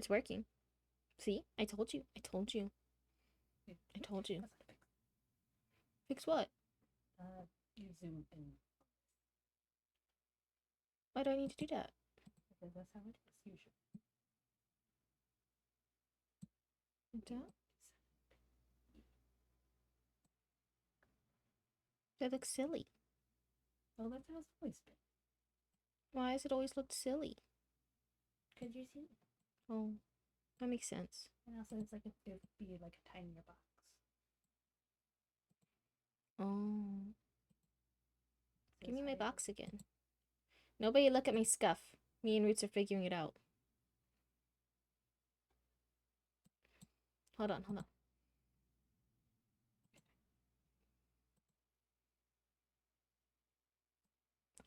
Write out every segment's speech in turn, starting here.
It's working. See? I told you. I told you. I told you. Fix what? You zoom in. Why do I need to do that? Because that's how it is usually. That looks silly. Well, that's how it's always been. Why has it always looked silly? Because you're seeing. Oh, that makes sense. And also, it's like it'd be like a tinier box. Oh. So Give me my box again. Nobody look at my scuff. Me and Roots are figuring it out. Hold on, hold on.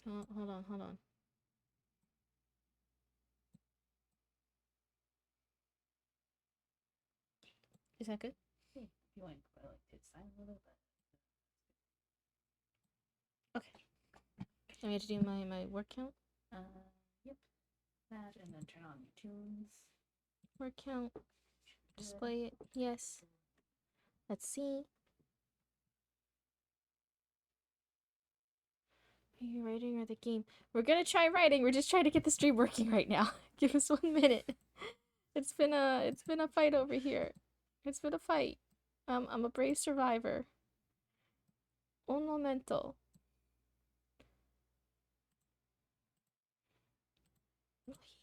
Hold on, hold on. Is that good? Yeah, if you want to like hit sign a little bit. Okay. I need to do my word count. Yep. That and then turn on your tunes. Word count. Display it. Yes. Let's see. Are you writing or the game? We're gonna try writing. We're just trying to get the stream working right now. Give us 1 minute. It's been a fight over here. It's been a fight. I'm a brave survivor. Un momento.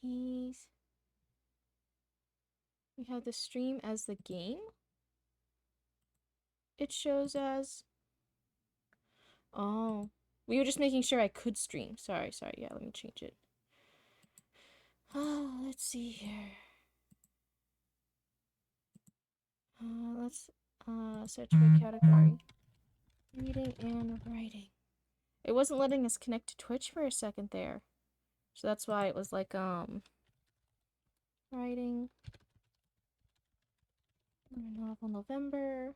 Please. We have the stream as the game. It shows as. Oh. We were just making sure I could stream. Sorry. Yeah, let me change it. Let's see here. Let's search for a category. Reading and writing. It wasn't letting us connect to Twitch for a second there. So that's why it was like, writing. Novel November.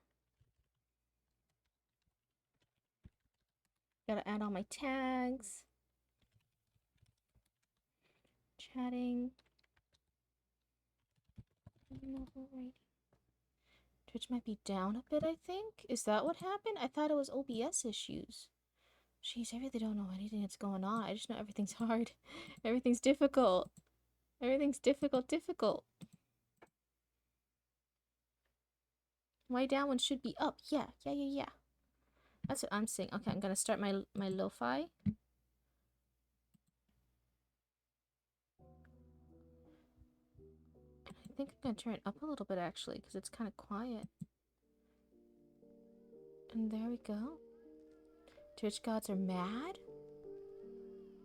Gotta add all my tags. Chatting. Novel writing. Twitch might be down a bit, I think. Is that what happened? I thought it was OBS issues. Jeez, I really don't know anything that's going on. I just know everything's hard. Everything's difficult. Everything's difficult. Why down one should be up? Yeah. That's what I'm saying. Okay, I'm gonna start my lo-fi. I think I'm gonna turn it up a little bit actually, because it's kind of quiet. And there we go. Twitch gods are mad?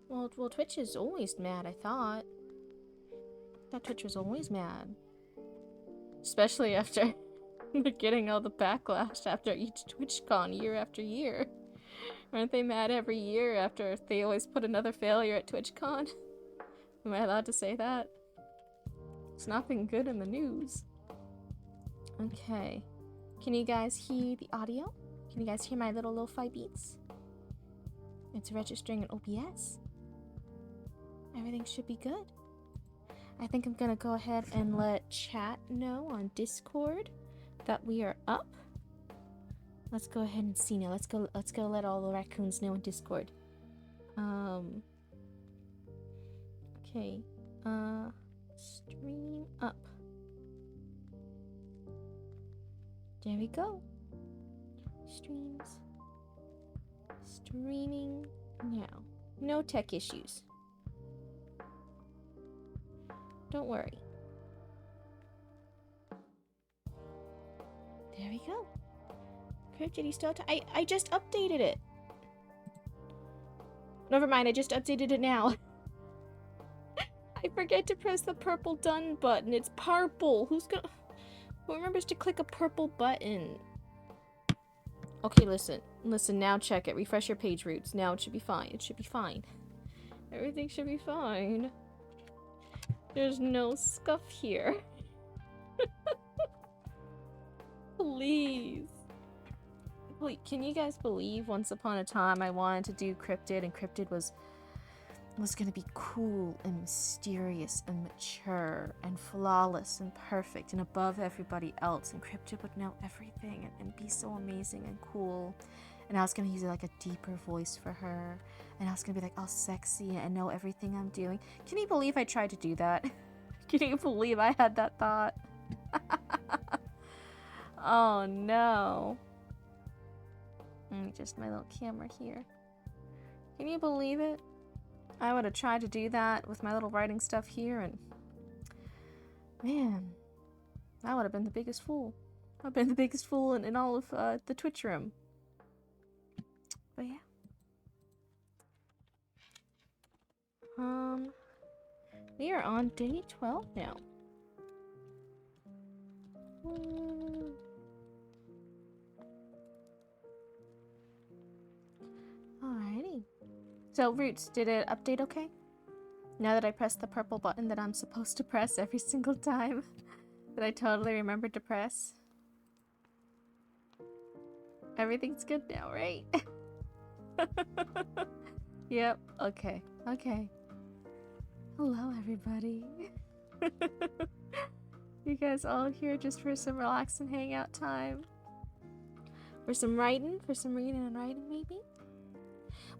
Well, Twitch is always mad, I thought. I thought Twitch was always mad. Especially after getting all the backlash after each TwitchCon year after year. Aren't they mad every year after they always put another failure at TwitchCon? Am I allowed to say that? It's nothing good in the news. Okay. Can you guys hear the audio? Can you guys hear my little lo-fi beats? It's registering an OBS. Everything should be good. I think I'm gonna go ahead and let chat know on Discord that we are up. Let's go ahead and see now. Let's go let all the raccoons know on Discord. Okay. Stream up. There we go. Streams. Streaming now. No tech issues. Don't worry. There we go. Cryptid, you still I just updated it. Never mind, I just updated it now. I forget to press the purple done button. It's purple. Who remembers to click a purple button? Okay, listen, now check it. Refresh your page, Roots. Now it should be fine. Everything should be fine. There's no scuff here. Please. Wait, can you guys believe once upon a time I wanted to do Cryptid and Cryptid was was gonna be cool and mysterious and mature and flawless and perfect and above everybody else, and Cryptid would know everything and be so amazing and cool. And I was gonna use like a deeper voice for her, and I was gonna be like all sexy and know everything I'm doing. Can you believe I tried to do that? Can you believe I had that thought? Oh no. Let me just my little camera here. Can you believe it? I would have tried to do that with my little writing stuff here, and man, I would have been the biggest fool. I've been the biggest fool in all of the Twitch room. But yeah. We are on day 12 now. Alrighty. So, Roots, did it update okay? Now that I pressed the purple button that I'm supposed to press every single time, that I totally remembered to press. Everything's good now, right? Yep, okay, okay. Hello, everybody. You guys all here just for some relax and hangout time? For some writing? For some reading and writing, maybe?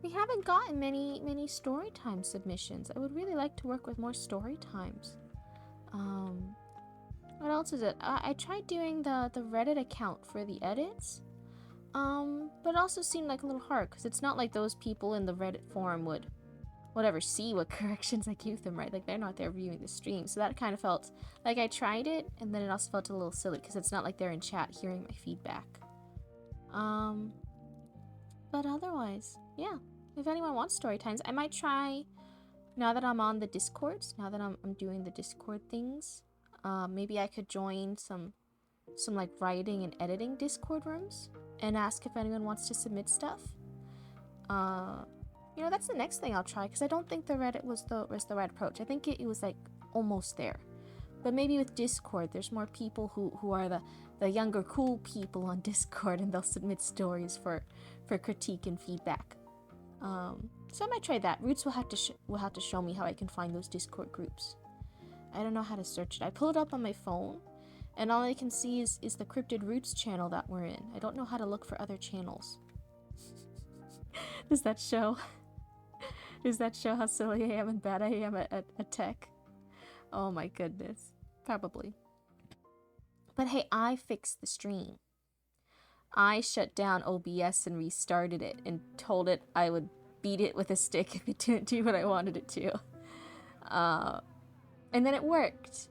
We haven't gotten many story time submissions. I would really like to work with more story times. What else is it? I tried doing the Reddit account for the edits. But it also seemed like a little hard, because it's not like those people in the Reddit forum would see what corrections I gave them, right? Like, they're not there viewing the stream. So that kind of felt like I tried it, and then it also felt a little silly, because it's not like they're in chat hearing my feedback. But otherwise, yeah. If anyone wants story times, I might try, now that I'm on the Discords, now that I'm doing the Discord things, maybe I could join some like writing and editing Discord rooms and ask if anyone wants to submit stuff. You know, that's the next thing I'll try, because I don't think the Reddit was the right approach. I think it was like almost there. But maybe with Discord, there's more people who are the younger cool people on Discord, and they'll submit stories for critique and feedback. So I might try that. Roots will have to show me how I can find those Discord groups. I don't know how to search it. I pull it up on my phone, and all I can see is the Cryptid Roots channel that we're in. I don't know how to look for other channels. Does that show? Does that show how silly I am and bad I am at tech? Oh my goodness. Probably. But hey, I fixed the stream. I shut down OBS and restarted it and told it I would beat it with a stick if it didn't do what I wanted it to. And then it worked.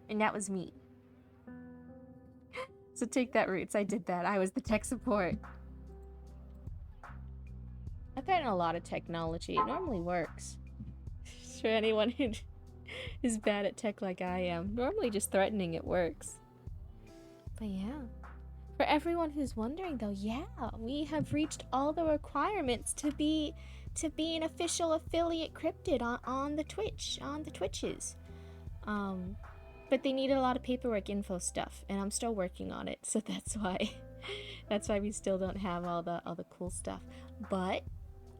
And that was me. So take that, Roots. I did that. I was the tech support. I threaten a lot of technology. It normally works. For anyone who is bad at tech like I am, normally just threatening it works. But yeah. For everyone who's wondering though, yeah, we have reached all the requirements to be an official affiliate Cryptid on the Twitches. But they needed a lot of paperwork info stuff, and I'm still working on it, so that's why we still don't have all the cool stuff. But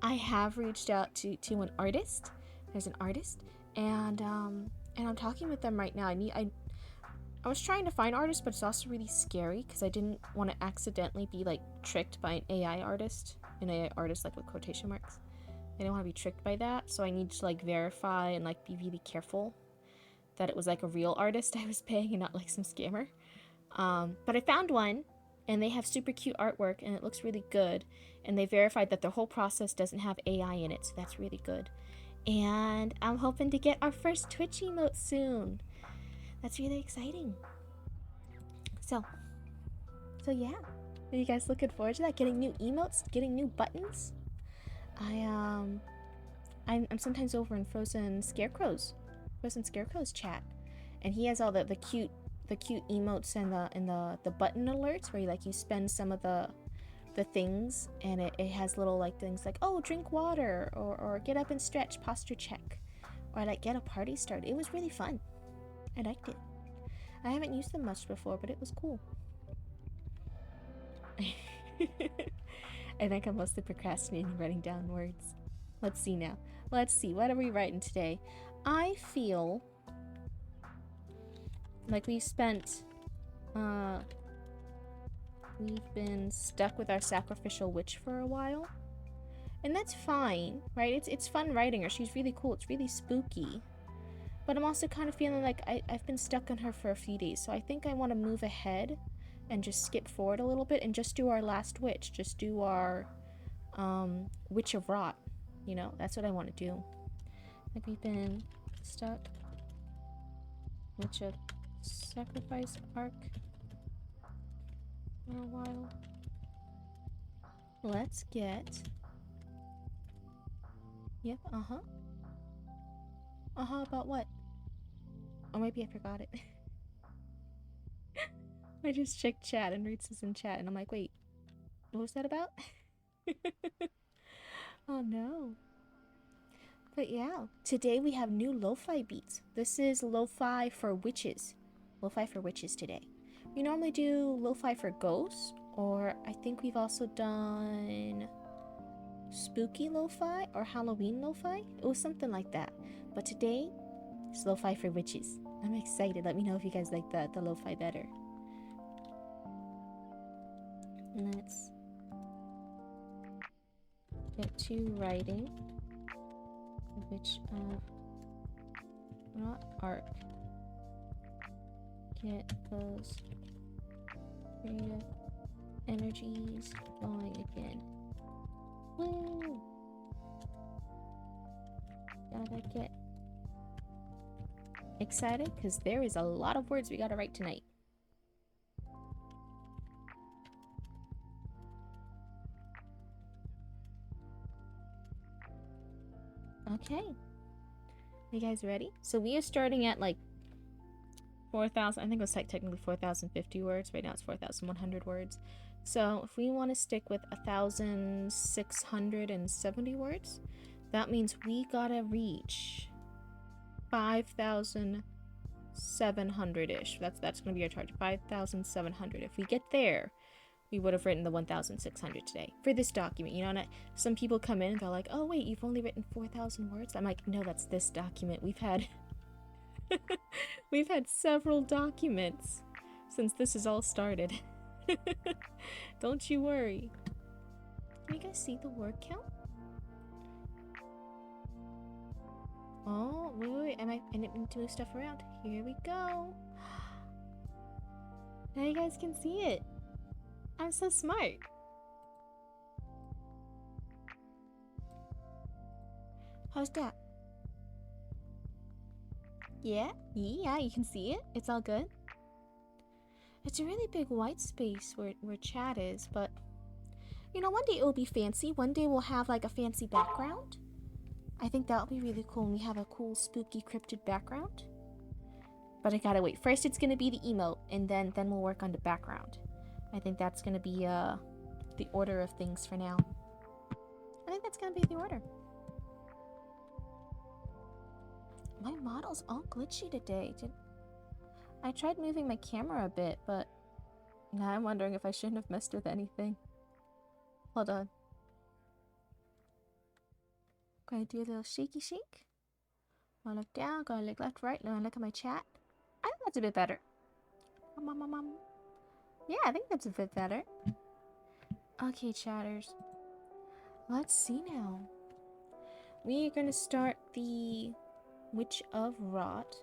I have reached out to an artist. There's an artist, and I'm talking with them right now. I was trying to find artists, but it's also really scary because I didn't want to accidentally be like tricked by an AI artist like with quotation marks. I didn't want to be tricked by that, so I need to like verify and like be really careful that it was like a real artist I was paying and not like some scammer. But I found one, and they have super cute artwork, and it looks really good, and they verified that the whole process doesn't have AI in it, so that's really good. And I'm hoping to get our first Twitch emote soon. That's really exciting. So yeah. Are you guys looking forward to that? Getting new emotes? Getting new buttons? I'm sometimes over in Frozen Scarecrow's chat, and he has all the cute emotes and the button alerts where you spend some of the things, and it has little like things like, oh, drink water, or get up and stretch, posture check, or like get a party started. It was really fun. I liked it. I haven't used them much before, but it was cool. I think I'm mostly procrastinating writing down words. Let's see now. Let's see, what are we writing today? I feel like we've been stuck with our sacrificial witch for a while. And that's fine, right? It's fun writing her. She's really cool. It's really spooky. But I'm also kind of feeling like I've been stuck on her for a few days. So I think I want to move ahead and just skip forward a little bit and just do our last witch. Just do our Witch of Rot. You know, that's what I want to do. Like we've been stuck. Witch of Sacrifice arc for a while. Let's get... Yep, about what? Oh, maybe I forgot it. I just checked chat and Roots is in chat and I'm like, wait, what was that about? Oh no. But yeah, today we have new lo-fi beats. This is lo-fi for witches. Lo-fi for witches today. We normally do lo-fi for ghosts, or I think we've also done spooky lo-fi or Halloween lo-fi. It was something like that. But today, it's lo-fi for witches. I'm excited. Let me know if you guys like the lo-fi better. Let's get to writing. Witch of Rot arc. Get those creative energies going again. Woo! Gotta get excited because there is a lot of words we gotta write tonight. Okay. You guys ready? So we are starting at like 4,000. I think it was technically 4,050 words. Right now it's 4,100 words. So if we want to stick with 1,670 words, that means we gotta reach 5,700-ish. That's gonna be our target. 5,700. If we get there, we would have written the 1,600 today for this document. You know, and some people come in and they're like, oh wait, you've only written 4,000 words. I'm like, no, that's this document. We've had we've had several documents since this has all started. Don't you worry. Can you guys see the word count? Oh, wait, I didn't move stuff around. Here we go. Now you guys can see it. I'm so smart. How's that? Yeah, you can see it. It's all good. It's a really big white space where chat is, but you know, one day it will be fancy. One day we'll have like a fancy background. I think that'll be really cool when we have a cool spooky cryptid background. But I gotta wait. First it's gonna be the emote, and then we'll work on the background. I think that's gonna be the order of things for now. I think that's gonna be the order. My model's all glitchy today. I tried moving my camera a bit, but now I'm wondering if I shouldn't have messed with anything. Hold on. Gonna do a little shaky shake. Gonna look down, gonna look left, right, gonna look at my chat. I think that's a bit better. Yeah, I think that's a bit better. Okay, chatters. Let's see now. We are gonna start the Witch of Rot.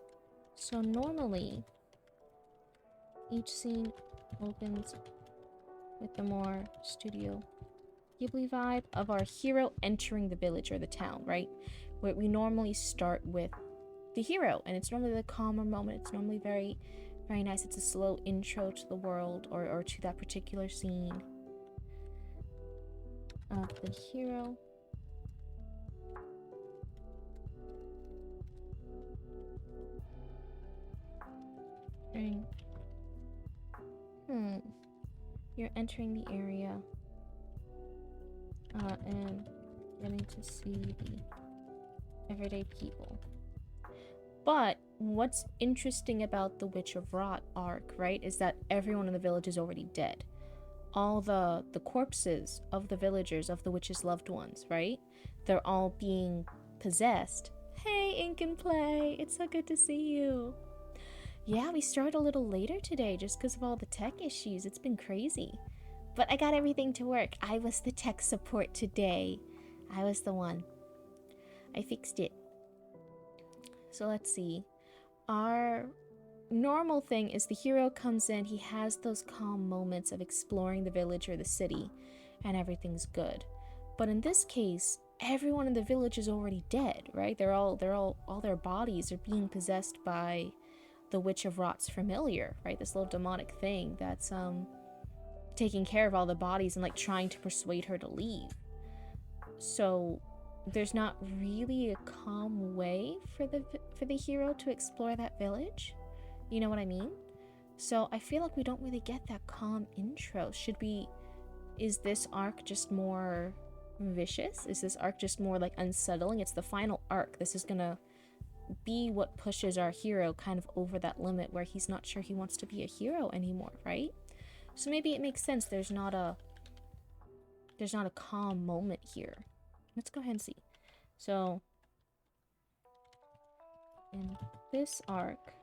So normally, each scene opens with the more Studio Ghibli vibe of our hero entering the village or the town, right? Where we normally start with the hero, and it's normally the calmer moment. It's normally very, very nice. It's a slow intro to the world or to that particular scene of the hero. You're entering the area and getting to see the everyday people. But what's interesting about the Witch of Rot arc, right, is that everyone in the village is already dead. All the corpses of the villagers, of the witch's loved ones, right? They're all being possessed. Hey, Ink and Play, it's so good to see you. Yeah, we started a little later today just because of all the tech issues. It's been crazy. But I got everything to work. I was the tech support today. I was the one. I fixed it. So let's see. Our normal thing is the hero comes in, he has those calm moments of exploring the village or the city, and everything's good. But in this case, everyone in the village is already dead, right? All their bodies are being possessed by the Witch of Rot's familiar, right? This little demonic thing that's taking care of all the bodies and like trying to persuade her to leave. So there's not really a calm way for the hero to explore that village. You know what I mean? So I feel like we don't really get that calm intro. Is this arc just more vicious? Is this arc just more like unsettling? It's the final arc. This is gonna be what pushes our hero kind of over that limit where he's not sure he wants to be a hero anymore, right? So maybe it makes sense there's not a calm moment here. Let's go ahead and see. So in this arc,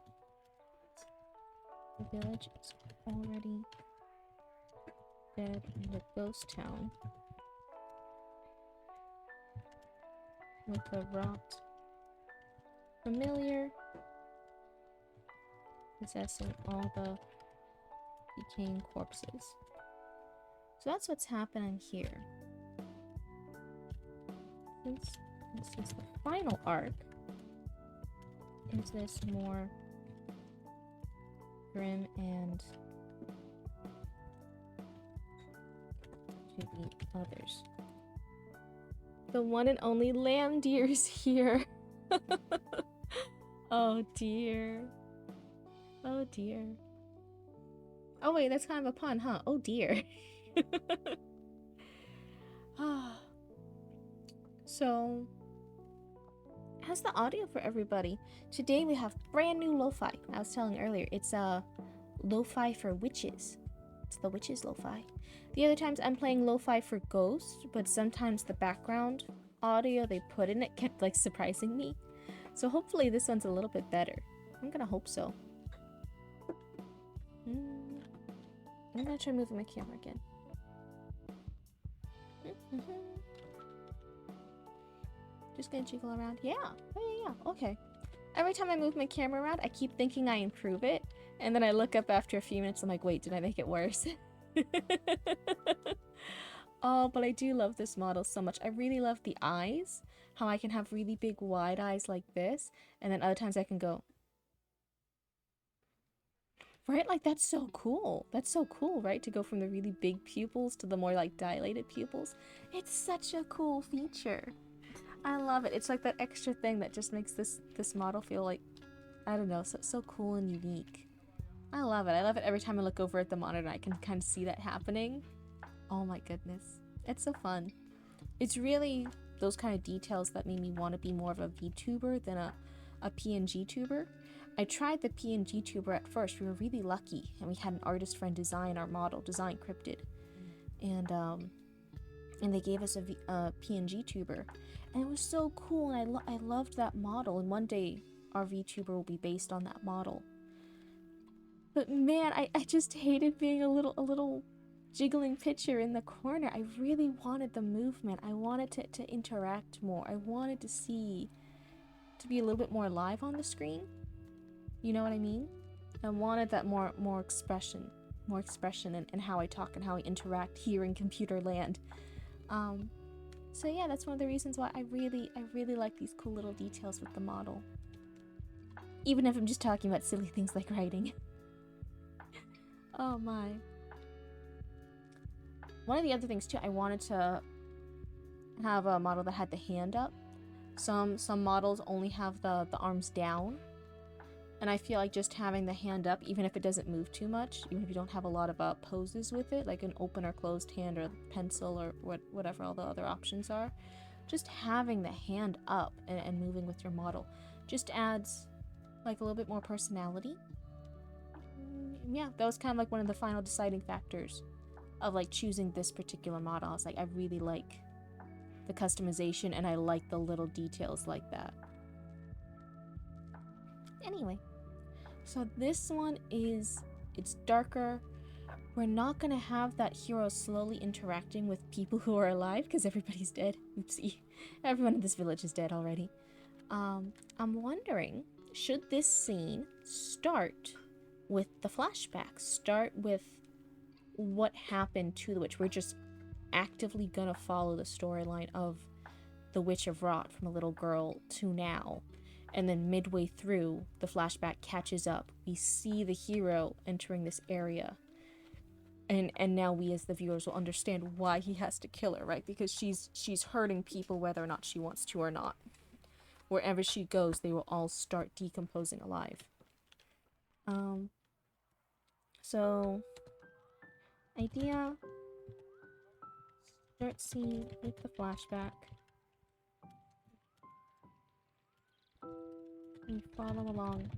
the village is already dead in the ghost town with the rot familiar possessing all the decaying corpses. So that's what's happening here. Since this is the final arc, is this more grim and to the others? The one and only lamb deer is here. Oh dear. Oh dear. Oh wait, that's kind of a pun, huh? Oh dear. So, how's the audio for everybody? Today we have brand new lo-fi. I was telling earlier, it's lo-fi for witches. It's the witches lo-fi. The other times I'm playing lo-fi for ghosts, but sometimes the background audio they put in it kept like surprising me. So hopefully this one's a little bit better. I'm gonna hope so. I'm gonna try moving my camera again. Just gonna jiggle around. Yeah. Oh, yeah. Okay. Every time I move my camera around, I keep thinking I improve it, and then I look up after a few minutes. I'm like, wait, did I make it worse? Oh, but I do love this model so much. I really love the eyes. How I can have really big wide eyes like this, and then other times I can go. Right? Like, that's so cool. That's so cool, right? To go from the really big pupils to the more, like, dilated pupils. It's such a cool feature. I love it. It's like that extra thing that just makes this model feel like, I don't know, so cool and unique. I love it. I love it every time I look over at the monitor and I can kind of see that happening. Oh my goodness. It's so fun. It's really those kind of details that made me want to be more of a VTuber than a PNG tuber. I tried the PNG tuber at first. We were really lucky, and we had an artist friend design our model, design Cryptid, and they gave us a PNG tuber, and it was so cool. And I loved that model. And one day our VTuber will be based on that model. But man, I just hated being a little jiggling picture in the corner. I really wanted the movement. I wanted to interact more. I wanted to be a little bit more alive on the screen. You know what I mean? I wanted that more expression in how I talk and how I interact here in computer land. So yeah, that's one of the reasons why I really like these cool little details with the model. Even if I'm just talking about silly things like writing. Oh my. One of the other things too, I wanted to have a model that had the hand up. Some models only have the arms down. And I feel like just having the hand up, even if it doesn't move too much, even if you don't have a lot of poses with it, like an open or closed hand or pencil or whatever all the other options are, just having the hand up and moving with your model just adds like a little bit more personality. Yeah, that was kind of like one of the final deciding factors of like choosing this particular model. I was like, I really like the customization, and I like the little details like that. Anyway, so this one is, it's darker. We're not gonna have that hero slowly interacting with people who are alive because everybody's dead. Oopsie. Everyone in this village is dead already. I'm wondering, should this scene start with the flashback? Start with what happened to the witch? We're just actively gonna follow the storyline of the Witch of Rot from a little girl to now. And then midway through, the flashback catches up. We see the hero entering this area. And now we as the viewers will understand why he has to kill her, right? Because she's hurting people whether or not she wants to or not. Wherever she goes, they will all start decomposing alive. So idea, start scene with the flashback. And follow along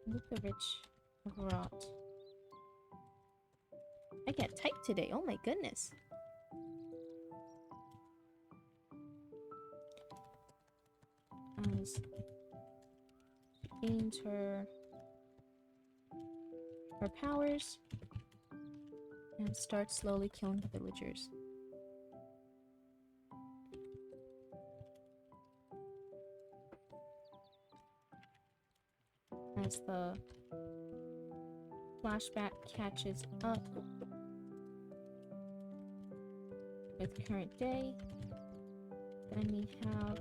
with the Witch of Rot. I can't type today, oh my goodness. As she gains her powers and starts slowly killing the villagers. As the flashback catches up with current day, then we have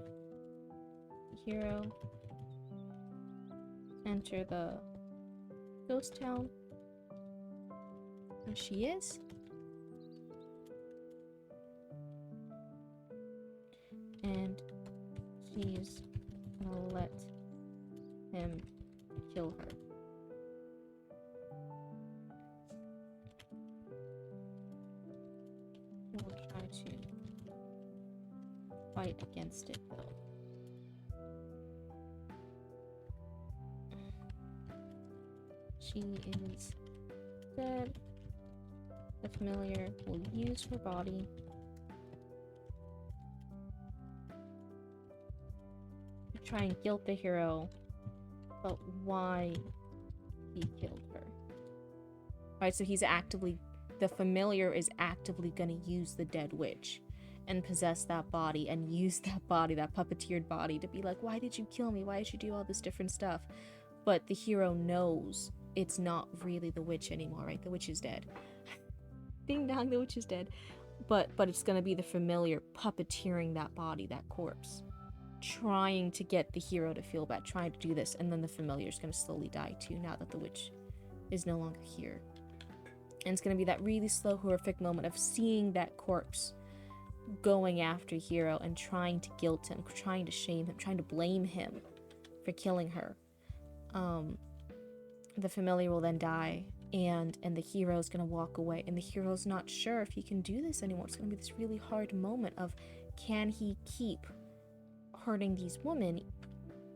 the hero enter the ghost town where she is, and she's gonna let him kill her. We'll try to fight against it though. She is dead. The familiar will use her body to try and guilt the hero about why he killed her. Right, so he's actively, the familiar is actively gonna use the dead witch and possess that body and use that body, that puppeteered body, to be like, why did you kill me? Why did you do all this different stuff? But the hero knows it's not really the witch anymore, right? The witch is dead. Ding dong, the witch is dead. But it's gonna be the familiar puppeteering that body, that corpse, trying to get the hero to feel bad, trying to do this, and then the familiar is gonna slowly die too now that the witch is no longer here. And it's gonna be that really slow, horrific moment of seeing that corpse going after hero and trying to guilt him, trying to shame him, trying to blame him for killing her. The familiar will then die, and the hero's gonna walk away, and the hero's not sure if he can do this anymore. It's gonna be this really hard moment of, can he keep hurting these women,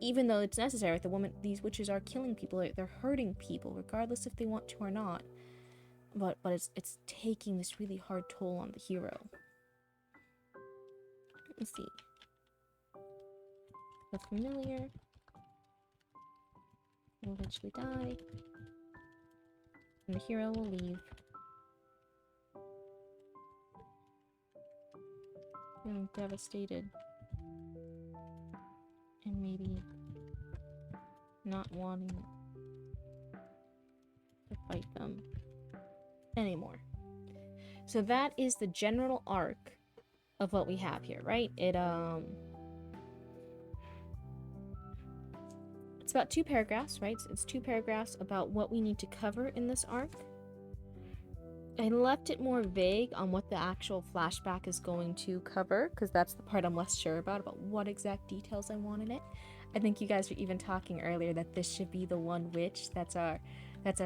even though it's necessary? These witches are killing people, they're hurting people regardless if they want to or not, but it's taking this really hard toll on the hero. Let's see. The familiar will eventually die, and the hero will leave, feeling devastated and maybe not wanting to fight them anymore. So that is the general arc of what we have here, right? It's about 2 paragraphs, right? It's 2 paragraphs about what we need to cover in this arc. I left it more vague on what the actual flashback is going to cover, because that's the part I'm less sure about what exact details I want in it. I think you guys were even talking earlier that this should be the one witch that's our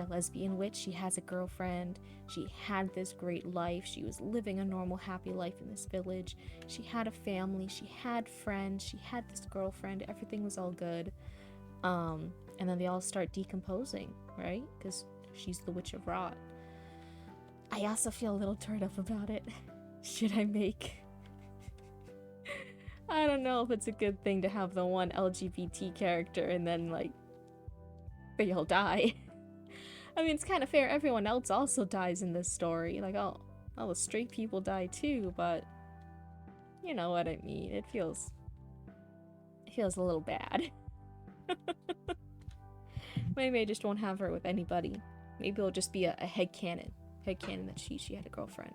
lesbian witch. She has a girlfriend. She had this great life. She was living a normal, happy life in this village. She had a family. She had friends. She had this girlfriend. Everything was all good. And then they all start decomposing, right? Because she's the Witch of Rot. I also feel a little turned up about it. Should I make I don't know if it's a good thing to have the one LGBT character and then, like, they all die. I mean, it's kind of fair. Everyone else also dies in this story. Like, all the straight people die too, but you know what I mean. It feels a little bad. Maybe I just won't have her with anybody. Maybe it'll just be a headcanon. Headcanon that she had a girlfriend.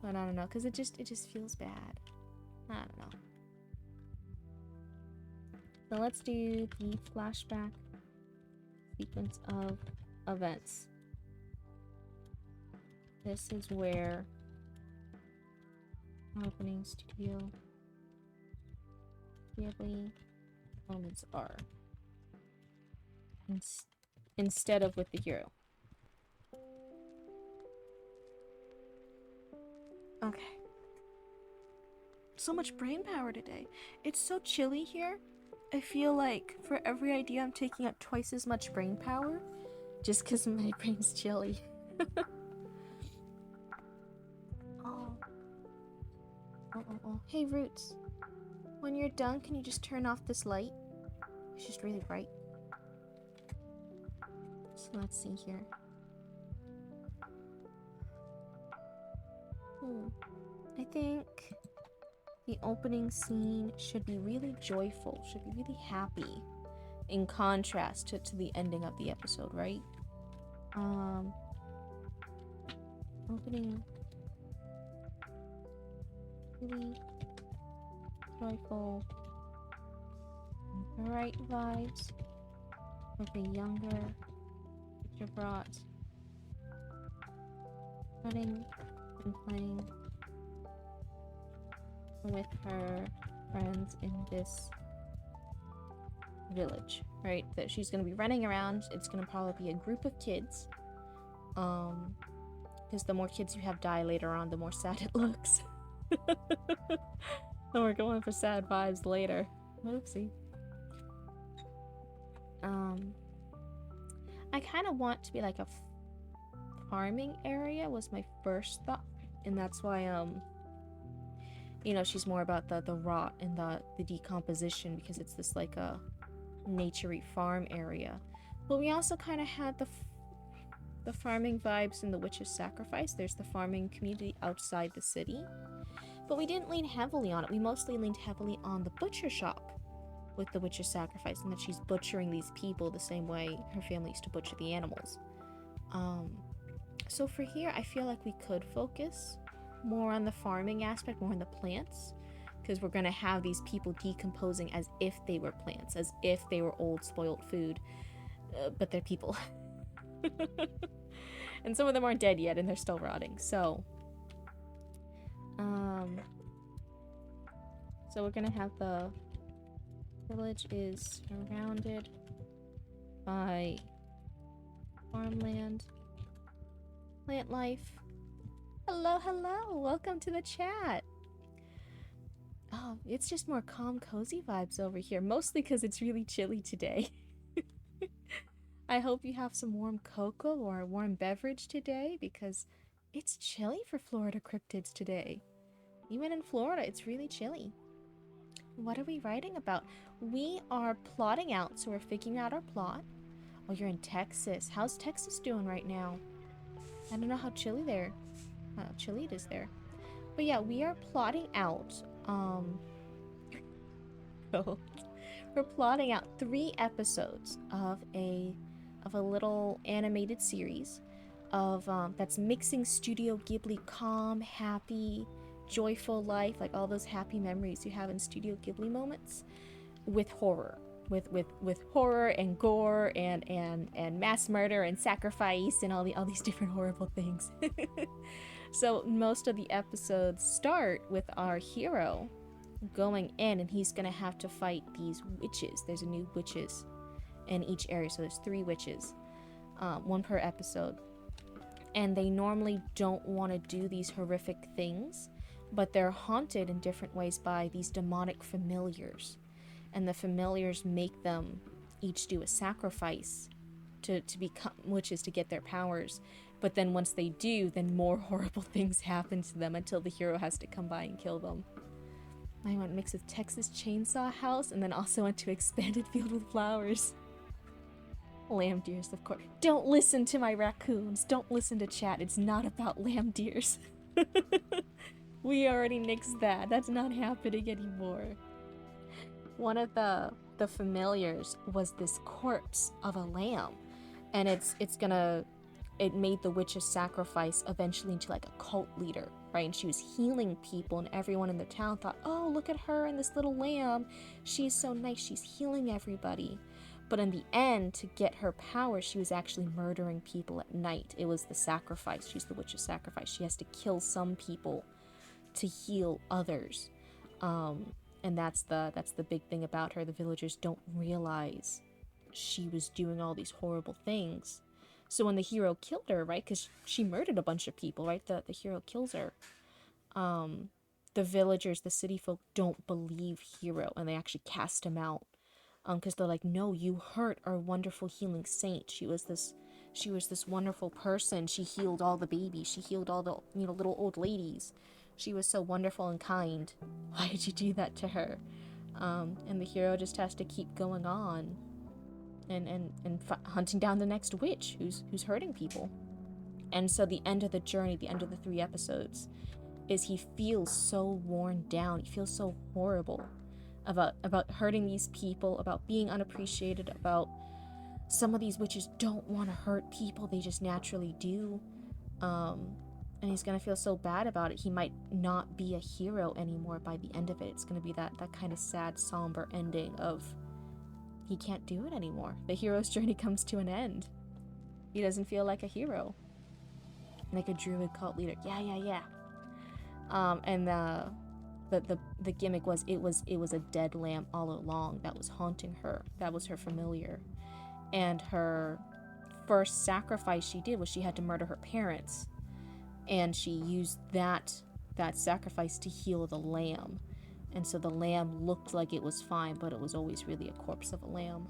But I don't know, because it just feels bad. I don't know. So let's do the flashback sequence of events. This is where opening studio Ghibli moments are. Instead of with the hero. Okay. So much brain power today. It's so chilly here. I feel like for every idea I'm taking up twice as much brain power just because my brain's chilly. Oh. Hey, Roots. When you're done, can you just turn off this light? It's just really bright. So let's see here. I think the opening scene should be really joyful, should be really happy, in contrast to the ending of the episode, right? Opening really joyful, bright vibes with a younger picture brought running and playing with her friends in this village, right? That she's gonna be running around. It's gonna probably be a group of kids. Because the more kids you have die later on, the more sad it looks. And we're going for sad vibes later. Oopsie. I kind of want to be like a farming area was my first thought, and that's why you know, she's more about the rot and the decomposition, because it's this like a naturey farm area. But we also kind of had the farming vibes in the Witch's Sacrifice. There's the farming community outside the city, but we didn't lean heavily on it. We mostly leaned heavily on the butcher shop with the Witch's Sacrifice, and that she's butchering these people the same way her family used to butcher the animals. So for here, I feel like we could focus more on the farming aspect, more on the plants, because we're going to have these people decomposing as if they were plants, as if they were old spoiled food, but they're people. And some of them aren't dead yet and they're still rotting. So we're gonna have the village is surrounded by farmland, plant life. Hello, welcome to the chat. Oh, it's just more calm, cozy vibes over here, mostly because it's really chilly today. I hope you have some warm cocoa or a warm beverage today, because it's chilly for Florida cryptids today. Even in Florida, it's really chilly. What are we writing about? We are plotting out, so we're figuring out our plot. Oh, you're in Texas. How's Texas doing right now? I don't know how chilly there. How chilly it is there. But yeah, we are plotting out. We're plotting out 3 episodes of a little animated series of that's mixing Studio Ghibli calm, happy, joyful life, like all those happy memories you have in Studio Ghibli moments, with horror, with horror and gore and mass murder and sacrifice and all these different horrible things. So most of the episodes start with our hero going in, and he's gonna have to fight these witches. There's a new witches in each area, so there's 3 witches, 1 per episode, and they normally don't want to do these horrific things, but they're haunted in different ways by these demonic familiars, and the familiars make them each do a sacrifice to become witches, to get their powers. But then once they do, then more horrible things happen to them until the hero has to come by and kill them. I went mixed with Texas Chainsaw House and then also went to Expanded Field with Flowers. Lamb deers, of course. Don't listen to my raccoons. Don't listen to chat. It's not about lamb deers. We already nixed that. That's not happening anymore. One of the familiars was this corpse of a lamb, and it made the witch's sacrifice eventually into like a cult leader, right? And she was healing people, and everyone in the town thought, oh, look at her and this little lamb. She's so nice. She's healing everybody. But in the end, to get her power, she was actually murdering people at night. It was the sacrifice. She's the witch's sacrifice. She has to kill some people to heal others. And that's the big thing about her. The villagers don't realize she was doing all these horrible things. So when the hero killed her, right, because she murdered a bunch of people, right, the hero kills her, the villagers, the city folk, don't believe hero, and they actually cast him out, because they're like, no, you hurt our wonderful healing saint. She was this wonderful person. She healed all the babies. She healed all the little old ladies. She was so wonderful and kind. Why did you do that to her? And the hero just has to keep going on and hunting down the next witch who's hurting people. And so the end of the journey, the end of the 3 episodes, is he feels so worn down. He feels so horrible about hurting these people, about being unappreciated, about some of these witches don't want to hurt people. They just naturally do. And he's going to feel so bad about it. He might not be a hero anymore by the end of it. It's going to be that kind of sad, somber ending of he can't do it anymore. The hero's journey comes to an end. He doesn't feel like a hero. Like a druid cult leader. Yeah. And the gimmick was it was a dead lamb all along that was haunting her. That was her familiar. And her first sacrifice she did was she had to murder her parents. And she used that sacrifice to heal the lamb. And so the lamb looked like it was fine, but it was always really a corpse of a lamb.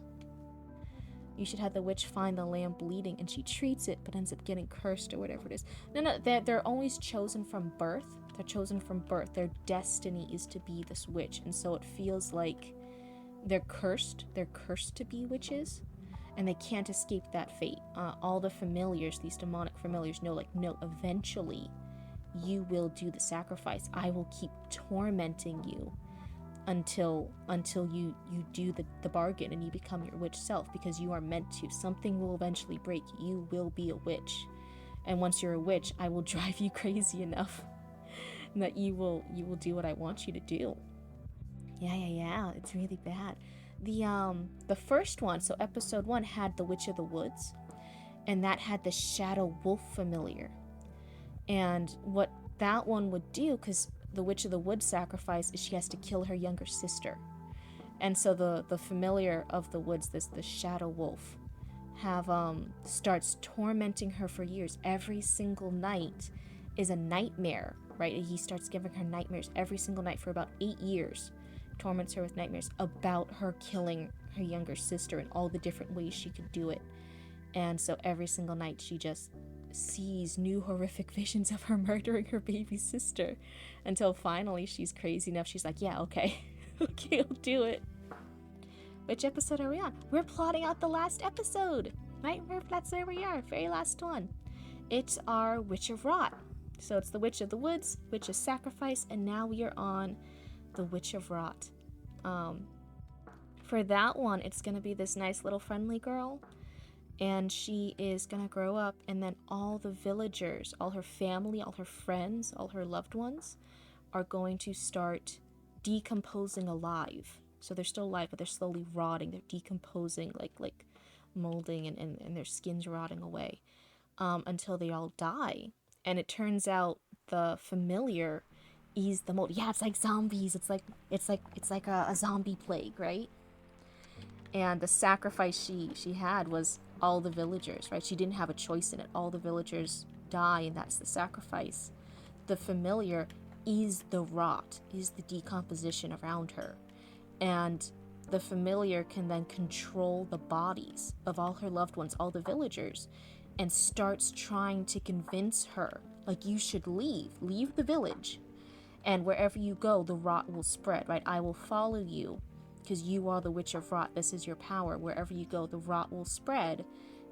You should have the witch find the lamb bleeding, and she treats it, but ends up getting cursed or whatever it is. No, they're always chosen from birth. They're chosen from birth. Their destiny is to be this witch, and so it feels like they're cursed. They're cursed to be witches, and they can't escape that fate. All the familiars, these demonic familiars, know, like, no, eventually you will do the sacrifice. I will keep tormenting you until you do the bargain and you become your witch self, because you are meant to. Something will eventually break. You will be a witch, and once you're a witch, I will drive you crazy enough that you will do what I want you to do. Yeah, it's really bad. The first one, so episode 1, had the Witch of the Woods, and that had the Shadow Wolf familiar. And what that one would do, because the Witch of the Woods sacrifice is she has to kill her younger sister. And so the familiar of the woods, the Shadow Wolf, starts tormenting her for years. Every single night is a nightmare, right? He starts giving her nightmares every single night for about 8 years. Torments her with nightmares about her killing her younger sister and all the different ways she could do it. And so every single night she just sees new horrific visions of her murdering her baby sister, until finally she's crazy enough. She's like, yeah, okay, I'll do it. Which episode are we on? We're plotting out the last episode, right? That's where we are, very last one. It's our Witch of Rot. So it's the Witch of the Woods, Witch of Sacrifice, and now we are on the Witch of Rot. For that one, it's going to be this nice little friendly girl, and she is going to grow up, and then all the villagers, all her family, all her friends, all her loved ones are going to start decomposing alive. So they're still alive, but they're slowly rotting. They're decomposing, like molding, and their skin's rotting away, until they all die. And it turns out the familiar ease the mold. Yeah, it's like zombies. It's like a zombie plague, right? And the sacrifice she had was all the villagers, right? She didn't have a choice in it. All the villagers die, and that's the sacrifice. The familiar is the rot, is the decomposition around her. And the familiar can then control the bodies of all her loved ones, all the villagers, and starts trying to convince her, like, you should leave the village. And wherever you go, the rot will spread, right? I will follow you because you are the witch of rot. This is your power. Wherever you go, the rot will spread.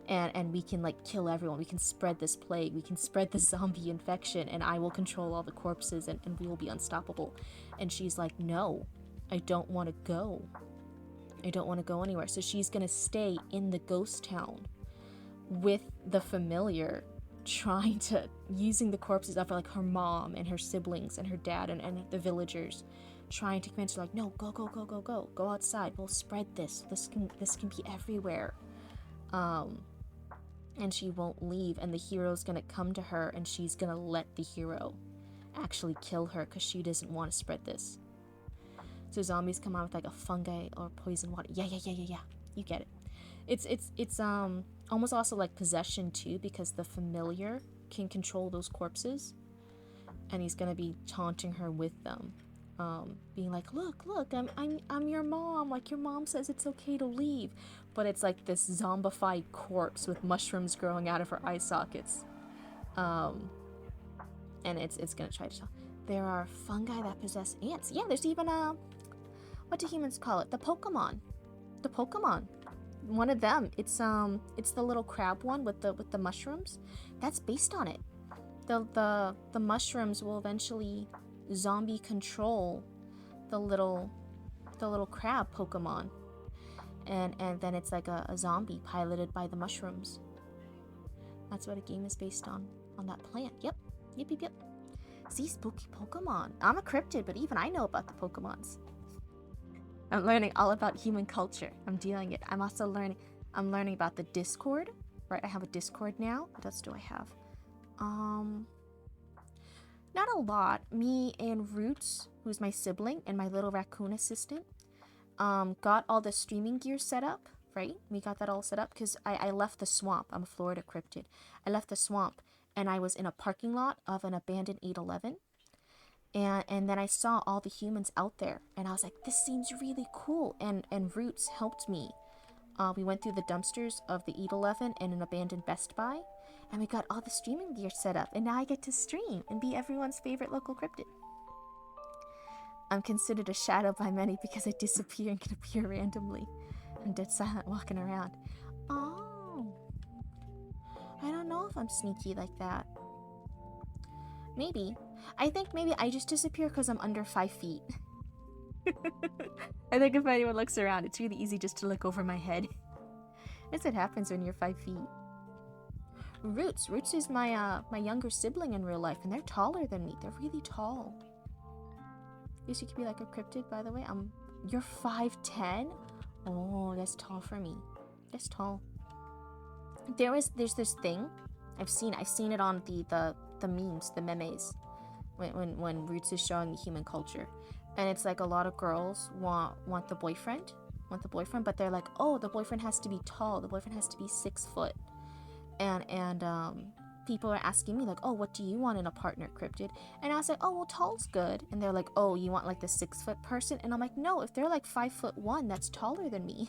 And we can like kill everyone. We can spread this plague. We can spread the zombie infection, and I will control all the corpses, and we will be unstoppable. And she's like, no, I don't want to go. I don't want to go anywhere. So she's going to stay in the ghost town with the familiar, trying to, using the corpses of like her mom and her siblings and her dad and the villagers, trying to convince her like, no, go, go, go, go, go. Go outside. We'll spread this. This can be everywhere. And she won't leave, and the hero's gonna come to her, and she's gonna let the hero actually kill her because she doesn't want to spread this. So zombies come out with like a fungi or poison water. Yeah. You get it. It's almost also like possession too, because the familiar can control those corpses, and he's gonna be taunting her with them. Being like, look, I'm your mom. Like, your mom says it's okay to leave, but it's like this zombified corpse with mushrooms growing out of her eye sockets. And it's gonna try to. There are fungi that possess ants. Yeah, there's even what do humans call it? The Pokemon. The Pokemon. One of them. It's the little crab one with the mushrooms. That's based on it. The mushrooms will eventually zombie control the little crab Pokemon, and then it's like a zombie piloted by the mushrooms. That's what a game is based on that plant. Yep. See, spooky Pokemon. I'm a cryptid, but even I know about the Pokemons. I'm learning all about human culture. I'm dealing it. I'm also learning about the Discord, right? I have a Discord now. What else do I have? Not a lot. Me and Roots, who's my sibling, and my little raccoon assistant, got all the streaming gear set up, right? We got that all set up because I left the swamp. I'm a Florida cryptid. I left the swamp, and I was in a parking lot of an abandoned 8-Eleven. And then I saw all the humans out there, and I was like, this seems really cool. And Roots helped me. We went through the dumpsters of the 8-Eleven and an abandoned Best Buy, and we got all the streaming gear set up, and now I get to stream and be everyone's favorite local cryptid. I'm considered a shadow by many because I disappear and can appear randomly. I'm dead silent walking around. Oh. I don't know if I'm sneaky like that. Maybe. I think maybe I just disappear because I'm under 5 feet. I think if anyone looks around, it's really easy just to look over my head. That's what happens when you're 5 feet. Roots is my younger sibling in real life, and they're taller than me. They're really tall. Guess you could be like a cryptid, by the way. You're 5'10"? Oh, that's tall for me. That's tall. There's this thing I've seen it on the memes, the memes, when Roots is showing human culture, and it's like a lot of girls want the boyfriend, but they're like, oh, the boyfriend has to be tall. The boyfriend has to be 6 foot. And people are asking me like, oh, what do you want in a partner, cryptid? And I was like, oh, well, tall's good. And they're like, oh, you want like the 6 foot person? And I'm like, no, if they're like 5'1", that's taller than me.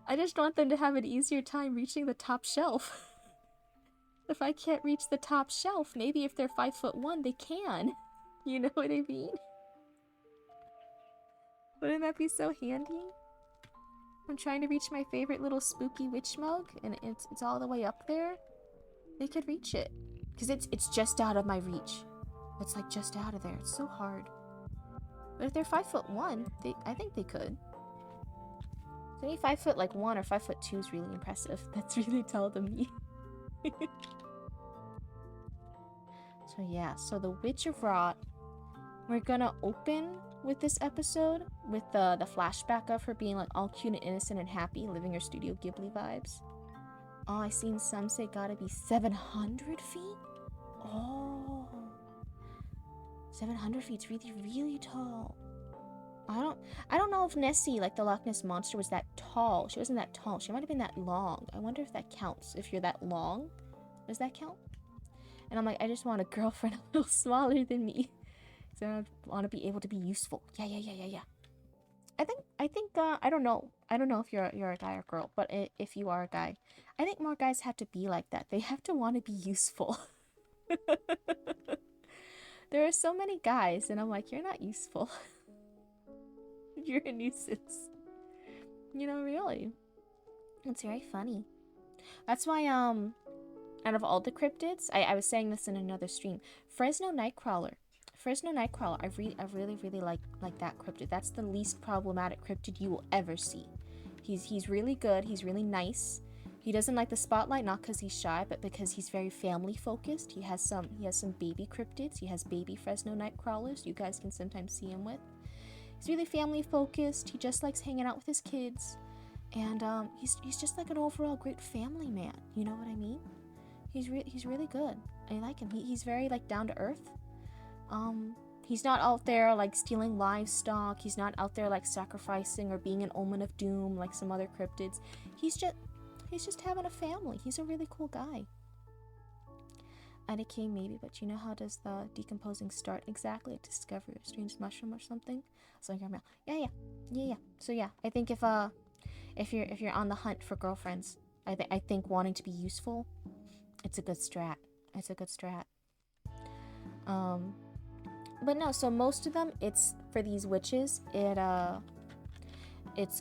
I just want them to have an easier time reaching the top shelf. If I can't reach the top shelf, maybe if they're 5'1", they can. You know what I mean? Wouldn't that be so handy? I'm trying to reach my favorite little spooky witch mug, and it's all the way up there. They could reach it, because it's just out of my reach. It's like just out of there. It's so hard. But if they're 5'1", I think they could. To me, 5'1" or 5'2" is really impressive. That's really tall to me. So yeah, so the Witch of Rot. We're gonna open with this episode with the flashback of her being like all cute and innocent and happy, living her Studio Ghibli vibes. Oh, I seen some say gotta be 700 feet? Oh. 700 feet's really, really tall. I don't know if Nessie, like the Loch Ness Monster, was that tall. She wasn't that tall. She might have been that long. I wonder if that counts. If you're that long, does that count? And I'm like, I just want a girlfriend a little smaller than me. So I want to be able to be useful. Yeah. I think I don't know. I don't know if you're a guy or girl, but if you are a guy, I think more guys have to be like that. They have to want to be useful. There are so many guys, and I'm like, you're not useful. You're a nuisance. You know, really. It's very funny. That's why, out of all the cryptids, I was saying this in another stream, Fresno Nightcrawler. I really like that cryptid. That's the least problematic cryptid you will ever see. He's really good. He's really nice. He doesn't like the spotlight, not because he's shy, but because he's very family focused. He has some baby cryptids. He has baby Fresno Nightcrawlers. You guys can sometimes see him with. He's really family focused. He just likes hanging out with his kids, and he's just like an overall great family man. You know what I mean? He's really good. I like him. He's very like down to earth. He's not out there like stealing livestock. He's not out there like sacrificing or being an omen of doom like some other cryptids. He's just having a family. He's a really cool guy. IDK maybe, but you know how does the decomposing start exactly? A discovery of strange mushroom or something? So yeah. So yeah, I think if you're on the hunt for girlfriends, I think wanting to be useful, it's a good strat. But no, so most of them, it's for these witches, it's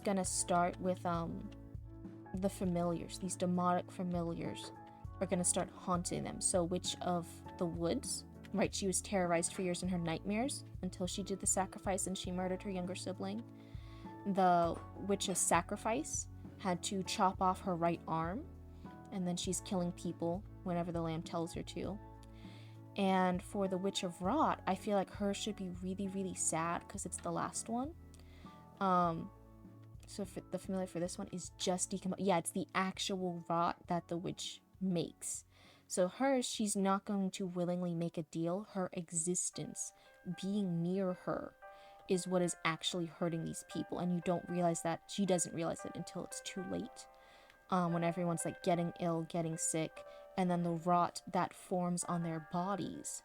gonna start with the familiars. These demonic familiars are gonna start haunting them. So Witch of the Woods, right? She was terrorized for years in her nightmares until she did the sacrifice and she murdered her younger sibling. The Witch of Sacrifice had to chop off her right arm, and then she's killing people whenever the lamb tells her to. And for the Witch of Rot, I feel like her should be really, really sad because it's the last one. So for the familiar for this one is just yeah, it's the actual rot that the witch makes. So hers, she's not going to willingly make a deal. Her existence, being near her, is what is actually hurting these people. And you don't realize that. She doesn't realize it until it's too late. When everyone's like getting ill, getting sick, and then the rot that forms on their bodies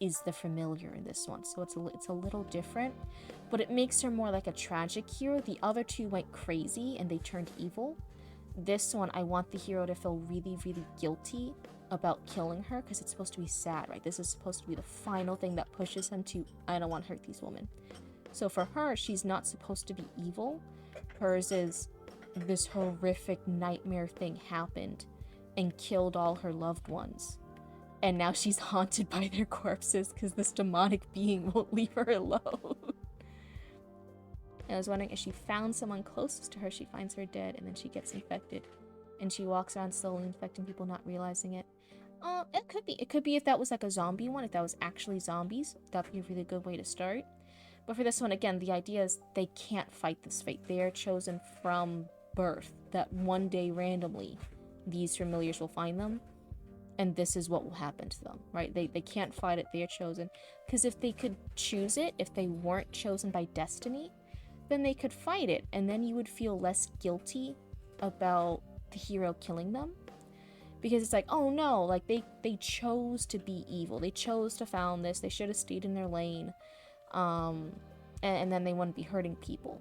is the familiar in this one. So it's a little different, but it makes her more like a tragic hero. The other two went crazy and they turned evil. This one, I want the hero to feel really, really guilty about killing her because it's supposed to be sad, right? This is supposed to be the final thing that pushes him to, I don't want to hurt these women. So for her, she's not supposed to be evil. Hers is this horrific nightmare thing happened and killed all her loved ones. And now she's haunted by their corpses because this demonic being won't leave her alone. And I was wondering if she found someone closest to her, she finds her dead, and then she gets infected. And she walks around slowly infecting people, not realizing it. It could be. It could be if that was like a zombie one, if that was actually zombies. That'd be a really good way to start. But for this one, again, the idea is they can't fight this fate. They are chosen from birth, that one day randomly these familiars will find them. And this is what will happen to them, right? They can't fight it, they are chosen. Because if they could choose it, if they weren't chosen by destiny, then they could fight it. And then you would feel less guilty about the hero killing them. Because it's like, oh no, like they chose to be evil. They chose to found this. They should have stayed in their lane. And then they wouldn't be hurting people.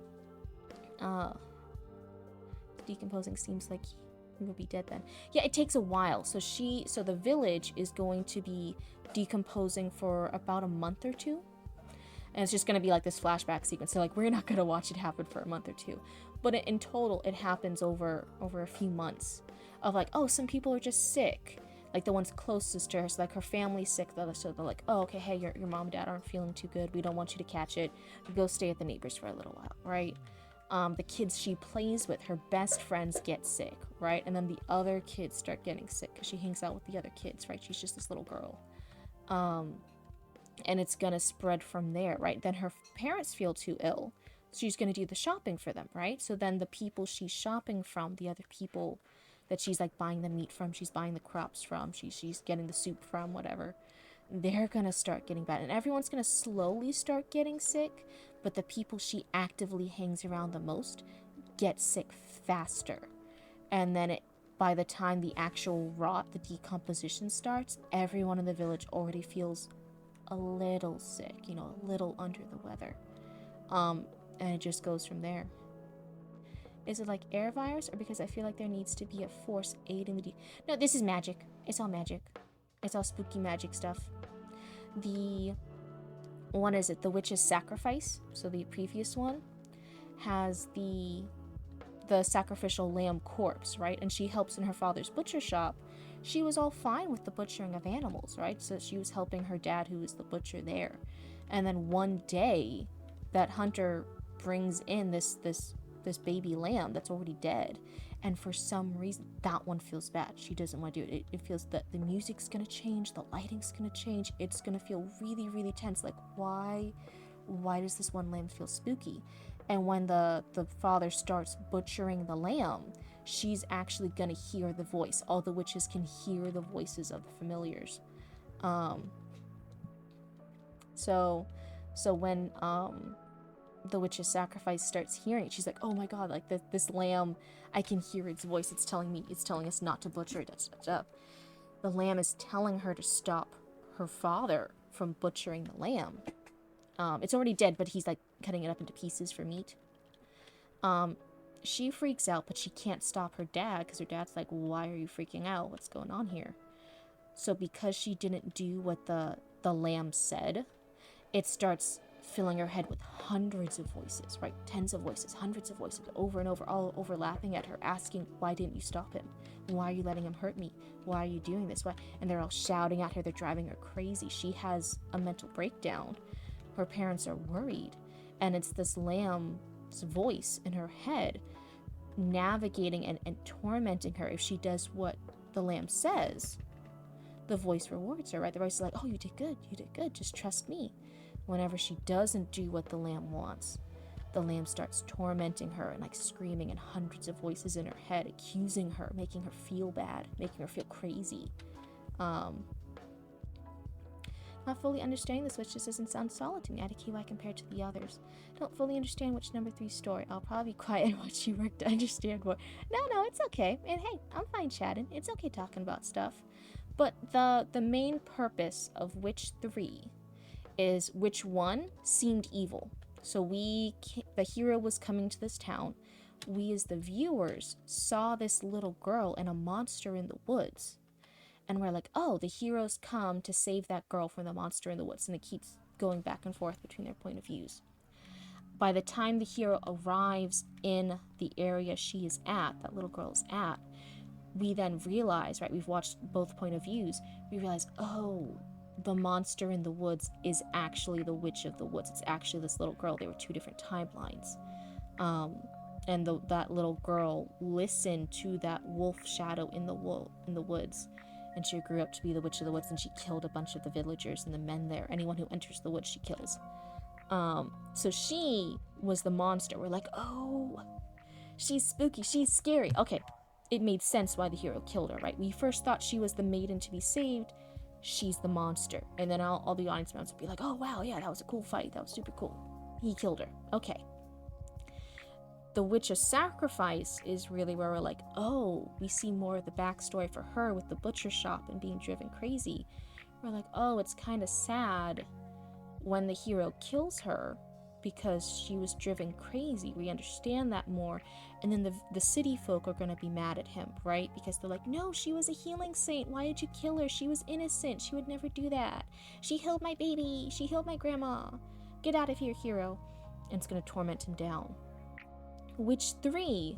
Decomposing seems like he will be dead then. Yeah, it takes a while. So the village is going to be decomposing for about a month or two. And it's just going to be like this flashback sequence. So like we're not going to watch it happen for a month or two. But in total, it happens over a few months of like, oh, some people are just sick. Like the ones closest to her, so like her family's sick, so they're like, oh, okay, hey, your mom and dad aren't feeling too good. We don't want you to catch it. Go stay at the neighbors for a little while, right? The kids she plays with, her best friends get sick, right? And then the other kids start getting sick because she hangs out with the other kids, right? She's just this little girl. And it's gonna spread from there, right? Then her parents feel too ill. She's gonna do the shopping for them, right? So then the people she's shopping from, the other people that she's like buying the meat from, she's buying the crops from, she's getting the soup from, whatever, they're gonna start getting bad. And everyone's gonna slowly start getting sick, but the people she actively hangs around the most get sick faster. And then by the time the actual rot, the decomposition starts, everyone in the village already feels a little sick, you know, a little under the weather. And it just goes from there. Is it like air virus, or because I feel like there needs to be a force aiding the No, this is magic. It's all magic. It's all spooky magic stuff. The one is it the witch's sacrifice, so the previous one has the sacrificial lamb corpse, right? And she helps in her father's butcher shop. She was all fine with the butchering of animals, right? So she was helping her dad, who was the butcher there. And then one day, that hunter brings in this baby lamb that's already dead, and for some reason that one feels bad. She doesn't want to do it. It feels that the music's gonna change, the lighting's gonna change, it's gonna feel really, really tense. Like, why does this one lamb feel spooky? And when the father starts butchering the lamb, she's actually gonna hear the voice. All the witches can hear the voices of the familiars. So when the witch's sacrifice starts hearing it, she's like, oh my god, like this lamb, I can hear its voice. It's telling us not to butcher it. The lamb is telling her to stop her father from butchering the lamb. It's already dead, but he's like cutting it up into pieces for meat. She freaks out, but she can't stop her dad, because her dad's like, why are you freaking out? What's going on here? So because she didn't do what the lamb said, it starts filling her head with hundreds of voices, right? Tens of voices, hundreds of voices, over and over, all overlapping at her, asking, why didn't you stop him? Why are you letting him hurt me? Why are you doing this? Why? And they're all shouting at her. They're driving her crazy. She has a mental breakdown. Her parents are worried. And it's this lamb's voice in her head navigating and tormenting her. If she does what the lamb says, the voice rewards her, right? The voice is like, oh, you did good, just trust me. Whenever she doesn't do what the lamb wants, the lamb starts tormenting her and like screaming, and hundreds of voices in her head accusing her, making her feel bad, making her feel crazy. Not fully understanding this, which just doesn't sound solid to me. IDKY compared to the others. Don't fully understand which number 3 story. I'll probably be quiet and watch you work to understand more. No, it's okay. And hey, I'm fine chatting. It's okay talking about stuff. But the main purpose of Witch 3 is which one seemed evil. So the hero was coming to this town. We as the viewers saw this little girl and a monster in the woods. And we're like, oh, the heroes come to save that girl from the monster in the woods. And it keeps going back and forth between their point of views. By the time the hero arrives in the area she is at, that little girl is at, we then realize, right, we've watched both point of views, we realize, oh, the monster in the woods is actually the witch of the woods. It's actually this little girl. They were 2 different timelines. And that little girl listened to that wolf shadow in the woods. And she grew up to be the witch of the woods, and she killed a bunch of the villagers and the men there. Anyone who enters the woods, she kills. So she was the monster. We're like, oh, she's spooky, she's scary. Okay, it made sense why the hero killed her, right? We first thought she was the maiden to be saved. She's the monster. And then all the audience members would be like, oh wow, yeah, that was a cool fight, that was super cool, he killed her. Okay, the witch's sacrifice is really where we're like, oh, we see more of the backstory for her with the butcher shop and being driven crazy. We're like, oh, it's kind of sad when the hero kills her because she was driven crazy. We understand that more. And then the city folk are going to be mad at him, right? Because they're like, no, she was a healing saint. Why did you kill her? She was innocent. She would never do that. She healed my baby. She healed my grandma. Get out of here, hero. And it's going to torment him down. Witch 3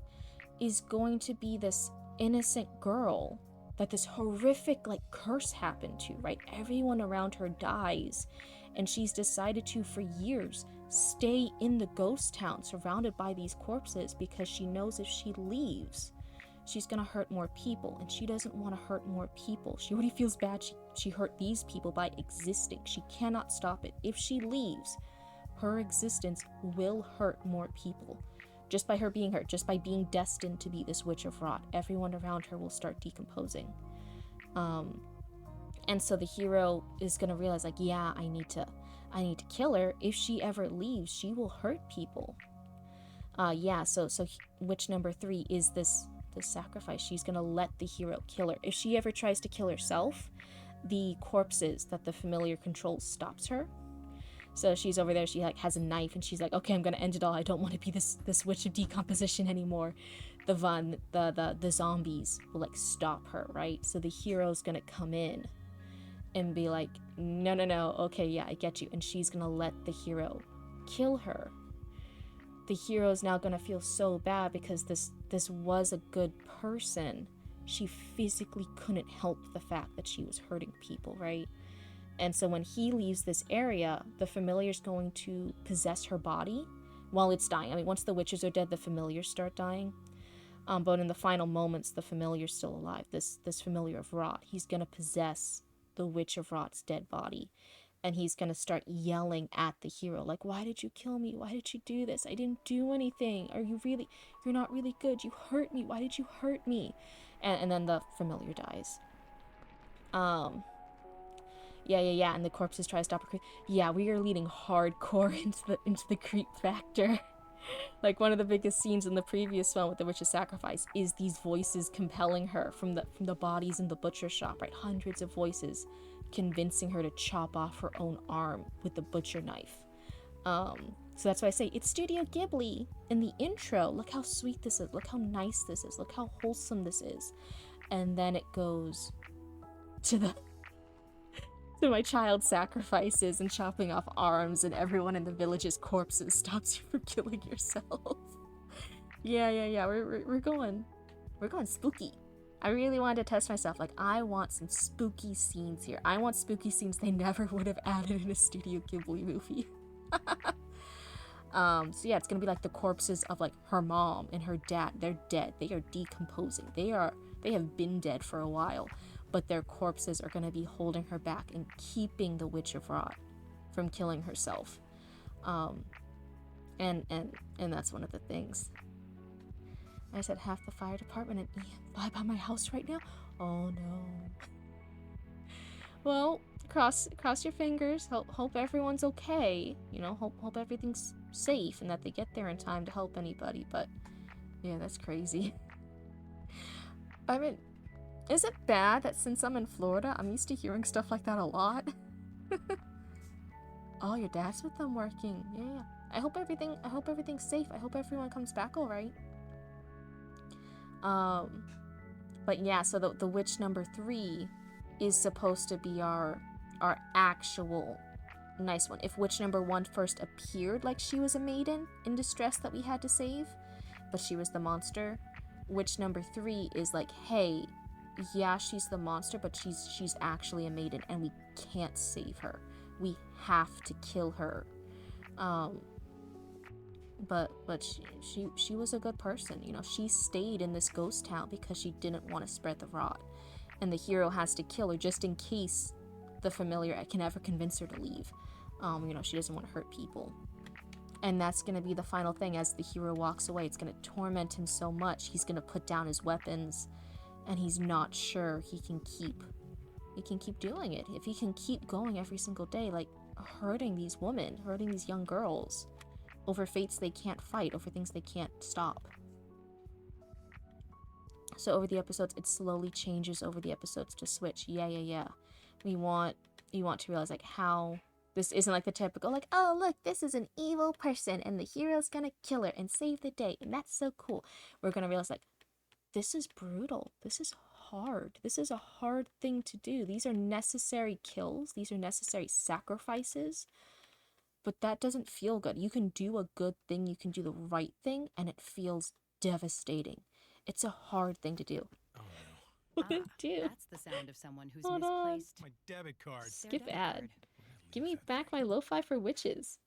is going to be this innocent girl that this horrific like curse happened to, right? Everyone around her dies. And she's decided to, for years, stay in the ghost town surrounded by these corpses because she knows if she leaves, she's gonna hurt more people, and she doesn't want to hurt more people. She already feels bad she hurt these people by existing. She cannot stop it. If she leaves, her existence will hurt more people. Just by her being hurt, just by being destined to be this witch of rot, everyone around her will start decomposing. And so the hero is gonna realize, like, yeah, I need to kill her. If she ever leaves, she will hurt people. So witch number 3 is this sacrifice. She's gonna let the hero kill her. If she ever tries to kill herself, the corpses that the familiar controls stops her. So she's over there, she like has a knife, and she's like, okay, I'm gonna end it all. I don't want to be this witch of decomposition anymore. The zombies will like stop her, right? So the hero's gonna come in and be like, no, no, no, okay, yeah, I get you. And she's gonna let the hero kill her. The hero's now gonna feel so bad because this was a good person. She physically couldn't help the fact that she was hurting people, right? And so when he leaves this area, the familiar's going to possess her body while it's dying. I mean, once the witches are dead, the familiars start dying. But in the final moments, the familiar's still alive. This familiar of Rot, he's gonna possess the witch of Rot's dead body, and he's gonna start yelling at the hero, like, "Why did you kill me? Why did you do this? I didn't do anything. You're not really good. You hurt me. Why did you hurt me?" And then the familiar dies. Yeah. And the corpses try to stop her creep. Yeah, we are leading hardcore into the creep factor. Like, one of the biggest scenes in the previous one with the witch's sacrifice is these voices compelling her from the bodies in the butcher shop, right? Hundreds of voices convincing her to chop off her own arm with the butcher knife. So that's why I say it's Studio Ghibli in the intro. Look how sweet this is. Look how nice this is. Look how wholesome this is. And then it goes to my child sacrifices and chopping off arms, and everyone in the village's corpses stops you from killing yourself. Yeah. We're going spooky. I really wanted to test myself. Like, I want some spooky scenes here. I want spooky scenes they never would have added in a Studio Ghibli movie. So yeah, it's gonna be like the corpses of like her mom and her dad. They're dead. They are decomposing. They have been dead for a while, but their corpses are gonna be holding her back and keeping the Witch of Rot from killing herself. And that's one of the things. I said half the fire department and EM5 by my house right now. Oh no. Well, cross your fingers. Hope everyone's okay. You know, hope everything's safe and that they get there in time to help anybody. But yeah, that's crazy. I mean, is it bad that since I'm in Florida, I'm used to hearing stuff like that a lot? Oh, your dad's with them working. Yeah. I hope everything's safe. I hope everyone comes back all right. But yeah, so the witch number 3 is supposed to be our actual nice one. If witch number 1 first appeared like she was a maiden in distress that we had to save, but she was the monster, witch number 3 is like, hey, yeah, she's the monster, but she's actually a maiden and we can't save her. We have to kill her. But she was a good person, you know. She stayed in this ghost town because she didn't want to spread the rot, and the hero has to kill her just in case the familiar can ever convince her to leave. You know, she doesn't want to hurt people, and that's gonna be the final thing. As the hero walks away, it's gonna torment him so much he's gonna put down his weapons, and he's not sure he can keep doing it. If he can keep going every single day, like hurting these women, hurting these young girls over fates they can't fight, over things they can't stop. So over the episodes, it slowly changes over the episodes to switch. Yeah. You want to realize like how this isn't like the typical like, oh look, this is an evil person and the hero's gonna kill her and save the day and that's so cool. We're gonna realize like, this is brutal. This is hard. This is a hard thing to do. These are necessary kills. These are necessary sacrifices. But that doesn't feel good. You can do a good thing, you can do the right thing, and it feels devastating. It's a hard thing to do. Oh no. What did it do? That's the sound of someone who's Hold on. misplaced. My debit card. Skip ad. Give me back my lo-fi for witches.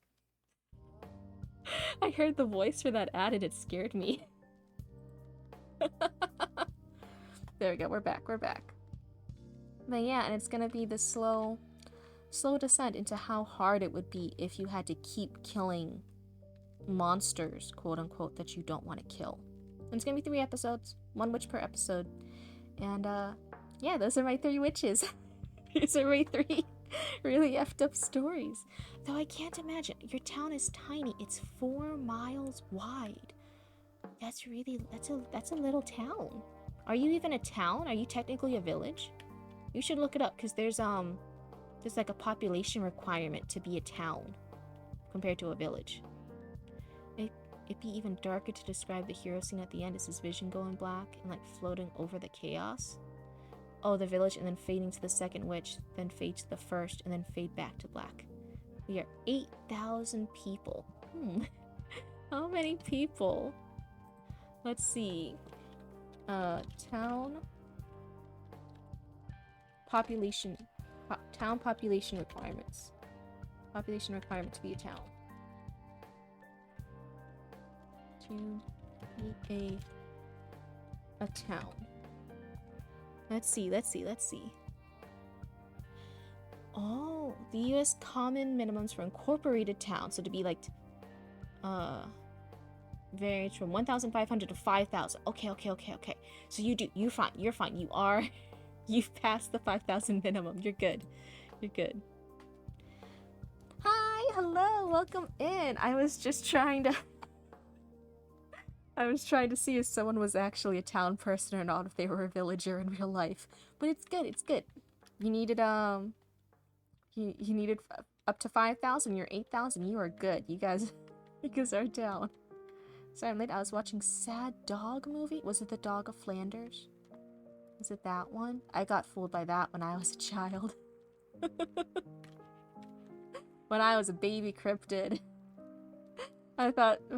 I heard the voice for that ad and it scared me. There we go, we're back. But yeah, and it's gonna be the slow descent into how hard it would be if you had to keep killing monsters, quote unquote, that you don't want to kill. And it's gonna be 3 episodes, 1 witch per episode. And yeah, those are my 3 witches. These are my 3 really effed up stories. Though I can't imagine, your town is tiny. It's 4 miles wide. That's a little town. Are you even a town? Are you technically a village? You should look it up, because there's like a population requirement to be a town compared to a village. It'd be even darker to describe the hero scene at the end as his vision going black and like floating over the chaos. Oh, the village, and then fading to the second witch, then fade to the first, and then fade back to black. We are 8,000 people. How many people? Let's see. Town population. Town population requirements. Population requirement to be a town. To be a town. Let's see. Oh, the U.S. common minimums for incorporated towns. So to be like, varies from 1,500 to 5,000. Okay. So you're fine. You've passed the 5,000 minimum. You're good. Hi, hello, welcome in. I was trying to see if someone was actually a town person or not, if they were a villager in real life. But it's good. You needed you needed up to 5,000. You're 8,000. You are good. You guys are down. Sorry I'm late. I was watching Sad Dog movie. Was it The Dog of Flanders? Was it that one? I got fooled by that when I was a child. When I was a baby cryptid. My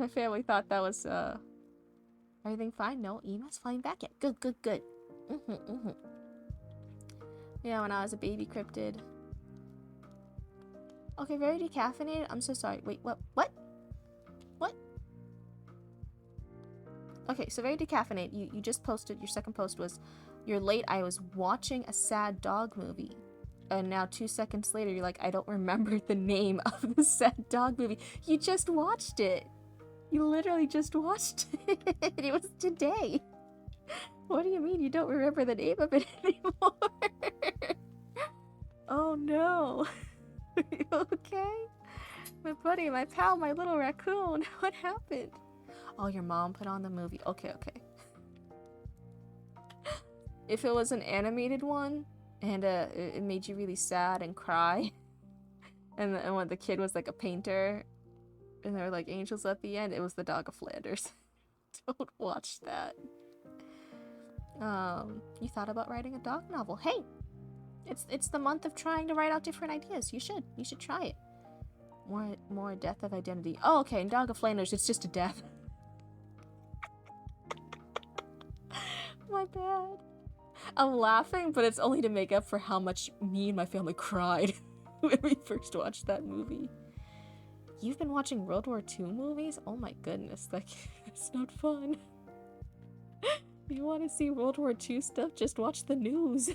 family thought that was, everything fine? No emails flying back yet. Good. Yeah, when I was a baby cryptid. Okay, very decaffeinated. I'm so sorry. Wait, what? Okay, so very decaffeinated. You just posted, your second post was, you're late, I was watching a Sad Dog movie. And now 2 seconds later, you're like, I don't remember the name of the Sad Dog movie. You just watched it. You literally just watched it. It was today. What do you mean you don't remember the name of it anymore? Oh no. Are you okay? My buddy, my pal, my little raccoon. What happened? Oh, your mom put on the movie. Okay. If it was an animated one, and it made you really sad and cry, and when the kid was like a painter, and there were like angels at the end, it was The Dog of Flanders. Don't watch that. You thought about writing a dog novel? Hey, it's the month of trying to write out different ideas. You should try it. More death of identity. Oh, okay. In Dog of Flanders, it's just a death. My bad. I'm laughing, but it's only to make up for how much me and my family cried when we first watched that movie. You've been watching World War II movies? Oh my goodness, that's not fun. You want to see World War II stuff? Just watch the news.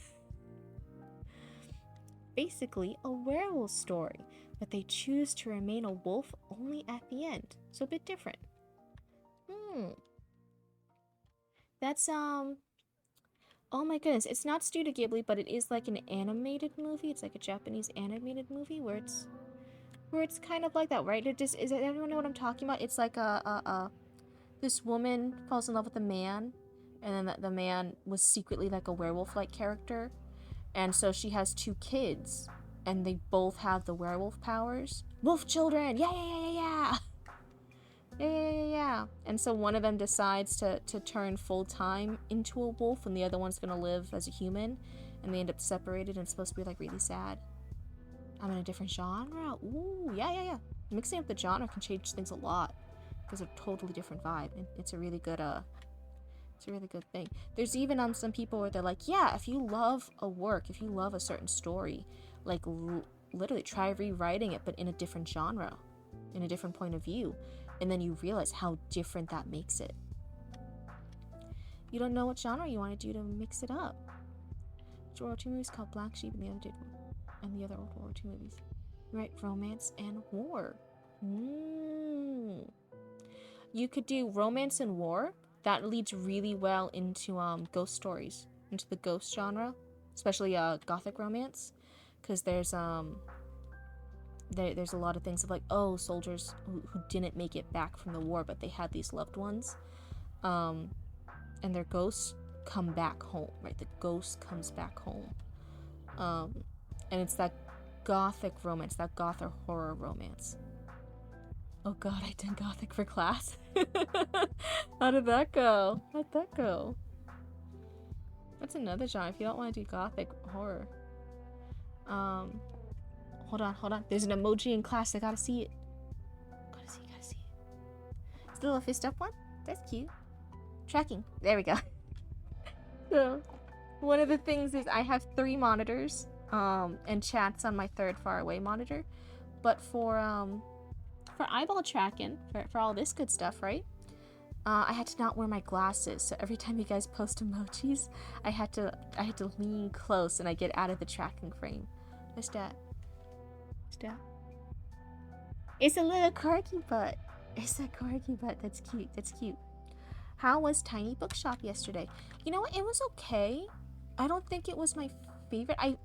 Basically, a werewolf story, but they choose to remain a wolf only at the end, so a bit different. That's, oh my goodness, it's not Studio Ghibli, but it is like an animated movie. It's like a Japanese animated movie where it's kind of like that, right? Does everyone know what I'm talking about? It's like this woman falls in love with a man, and then the man was secretly like a werewolf-like character, and so she has 2 kids, and they both have the werewolf powers. Wolf children! Yeah! And so one of them decides to turn full-time into a wolf, and the other one's gonna live as a human, and they end up separated, and it's supposed to be like really sad. I'm in a different genre? Ooh, yeah. Mixing up the genre can change things a lot. Gives a totally different vibe, and it's a really good thing. There's even some people where they're like, yeah, if you love a work, if you love a certain story, like literally try rewriting it, but in a different genre, in a different point of view. And then you realize how different that makes it. You don't know what genre you want to do to mix it up. World War II movies called Black Sheep, and the other World War II movies. Right, romance and war. You could do romance and war. That leads really well into ghost stories, into the ghost genre, especially gothic romance, because there's a lot of things of like, oh, soldiers who didn't make it back from the war, but they had these loved ones, and their ghosts come back home, right? The ghost comes back home, and it's that gothic romance, that gothic horror romance. Oh god, I did gothic for class. How did that go? That's another genre if you don't want to do gothic horror. Hold on. There's an emoji in class. I gotta see it. Gotta see it. It's the little fist up one. That's cute. Tracking. There we go. So, one of the things is I have 3 monitors, and chat's on my 3rd far away monitor. But for eyeball tracking, for all this good stuff, right? I had to not wear my glasses, so every time you guys post emojis, I had to lean close and I get out of the tracking frame. What's that? It's a little corgi butt. It's a corgi butt. That's cute. How was Tiny Bookshop yesterday? You know what? It was okay. I don't think it was my favorite. I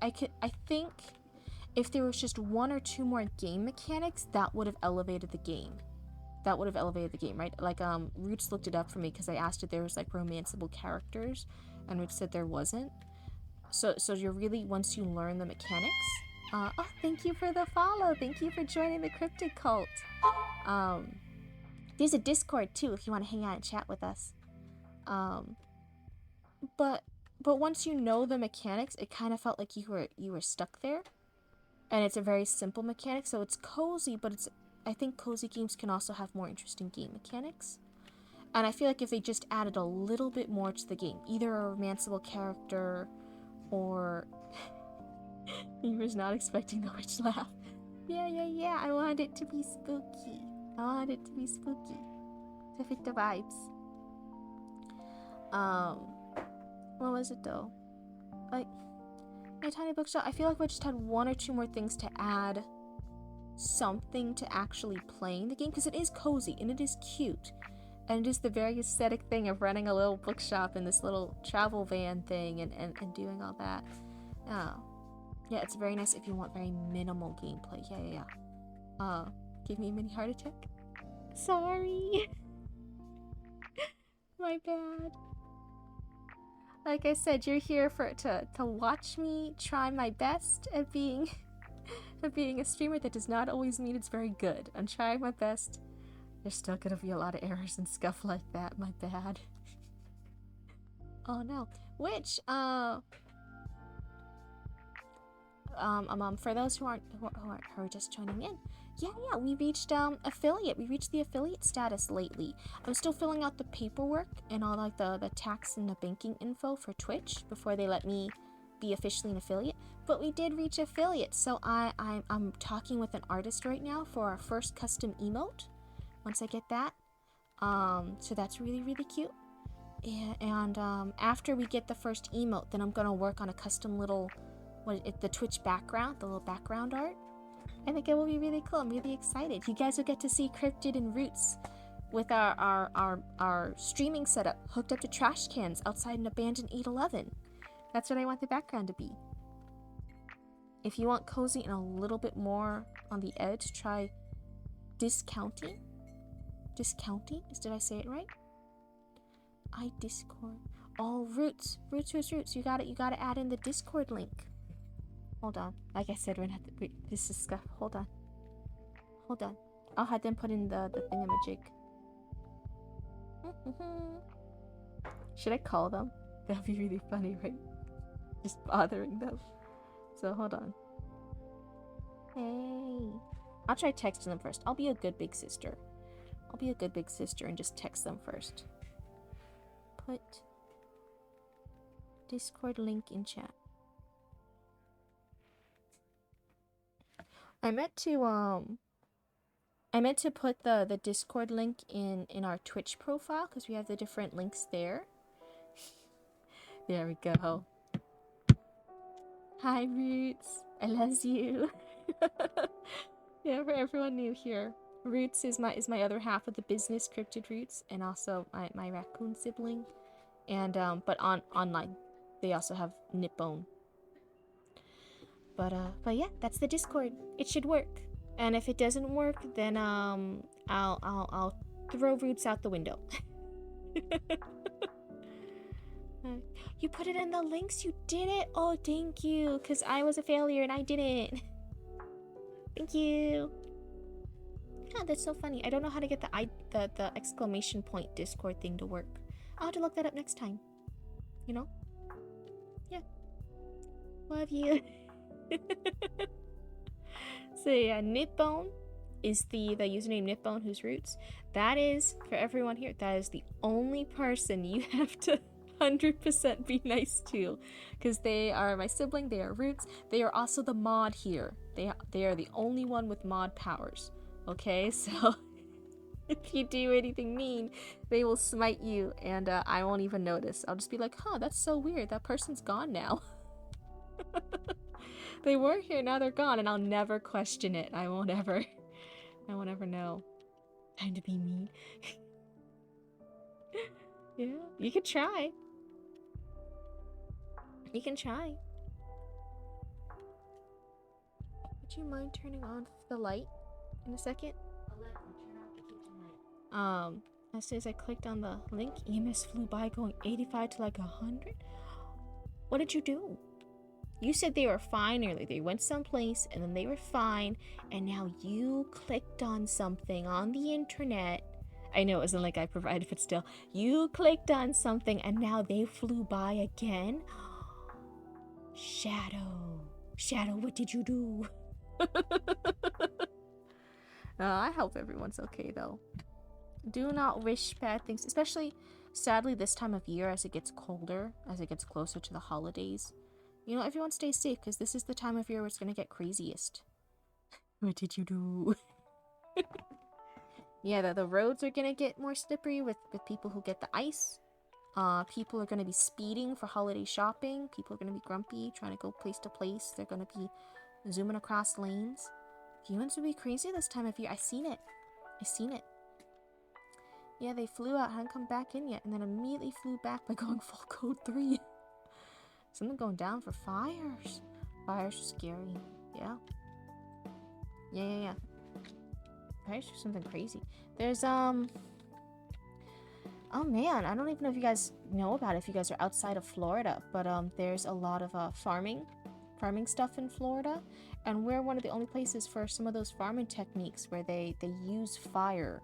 think if there was just 1 or 2 more game mechanics, that would have elevated the game. Right? Like, Roots looked it up for me because I asked if there was, like, romanceable characters, and Roots said there wasn't. So you're really, once you learn the mechanics... oh, thank you for the follow! Thank you for joining the Cryptid cult! There's a Discord, too, if you want to hang out and chat with us. But once you know the mechanics, it kind of felt like you were stuck there. And it's a very simple mechanic, so it's cozy, but I think cozy games can also have more interesting game mechanics. And I feel like if they just added a little bit more to the game, either a romanceable character or... He was not expecting the witch laugh. Yeah, I want it to be spooky. To fit the vibes. What was it though? Like, my Tiny Bookshop, I feel like we just had 1 or 2 more things to add something to actually playing the game, because it is cozy and it is cute. And it is the very aesthetic thing of running a little bookshop in this little travel van thing and doing all that. Yeah, it's very nice if you want very minimal gameplay. Yeah. Give me a mini heart attack. Sorry. My bad. Like I said, you're here to watch me try my best at being a streamer. That does not always mean it's very good. I'm trying my best. There's still gonna be a lot of errors and stuff like that. My bad. Oh no. Which for those who are just joining in, yeah, we reached affiliate. We reached the affiliate status lately. I'm still filling out the paperwork and all like the tax and the banking info for Twitch before they let me be officially an affiliate. But we did reach affiliate, so I'm talking with an artist right now for our first custom emote. Once I get that, so that's really cute. And after we get the first emote, then I'm gonna work on a custom little the Twitch background, the little background art. I think it will be really cool. I'm really excited. You guys will get to see Cryptid and Roots with our streaming setup hooked up to trash cans outside an abandoned 8-Eleven. That's what I want the background to be. If you want cozy and a little bit more on the edge, try discounting. Did I say it right? Discord. Oh, Roots. You gotta add in the Discord link. Hold on. Like I said, we're gonna have to wait. This is stuff. Hold on. I'll have them put in the thingamajig. Should I call them? That'd be really funny, right? Just bothering them. So hold on. Hey. I'll try texting them first. I'll be a good big sister. And just text them first. Put Discord link in chat. I meant to put the Discord link in our Twitch profile because we have the different links there. There we go. Hi Roots, I love you. Yeah, for everyone new here, Roots is my other half of the business, Cryptid Roots, and also my raccoon sibling. And but online, they also have Nippon. But yeah, that's the Discord. It should work. And if it doesn't work, then I'll throw Roots out the window. You put it in the links. You did it. Oh, thank you. Cause I was a failure and I didn't. Thank you. Yeah, that's so funny. I don't know how to get the exclamation point Discord thing to work. I'll have to look that up next time. You know. Love you. So yeah, Nipbone is the username Nipbone, whose roots. That is, for everyone here, that is the only person you have to 100% be nice to, because they are my sibling, they are roots, they are also the mod here. They are the only one with mod powers. Okay, so if you do anything mean, they will smite you, and I won't even notice. I'll just be like, huh, that's so weird, that person's gone now. They were here, now they're gone, and I'll never question it. I won't ever know. Time to be mean. Yeah, you can try. You can try. Would you mind turning on the light in a second? Alexa, turn off the kitchen light. As soon as I clicked on the link, EMS flew by going 85 to like 100. What did you do? You said they were fine earlier. They went someplace and then they were fine, and now you clicked on something on the internet. I know it wasn't like I provided, but still. You clicked on something and now they flew by again? Shadow. Shadow, what did you do? I hope everyone's okay, though. Do not wish bad things, especially, sadly, this time of year as it gets colder, as it gets closer to the holidays. You know, everyone stay safe, because this is the time of year where it's going to get craziest. What did you do? Yeah, the roads are going to get more slippery with people who get the ice. People are going to be speeding for holiday shopping. People are going to be grumpy, trying to go place to place. They're going to be zooming across lanes. Humans will be crazy this time of year. I seen it. Yeah, they flew out, hadn't come back in yet, and then immediately flew back by going full code 3. Something going down for fires. Fires are scary. Yeah. Yeah. Fires are something crazy. There's, oh man, I don't even know if you guys know about it, if you guys are outside of Florida, but there's a lot of farming stuff in Florida, and we're one of the only places for some of those farming techniques where they use fire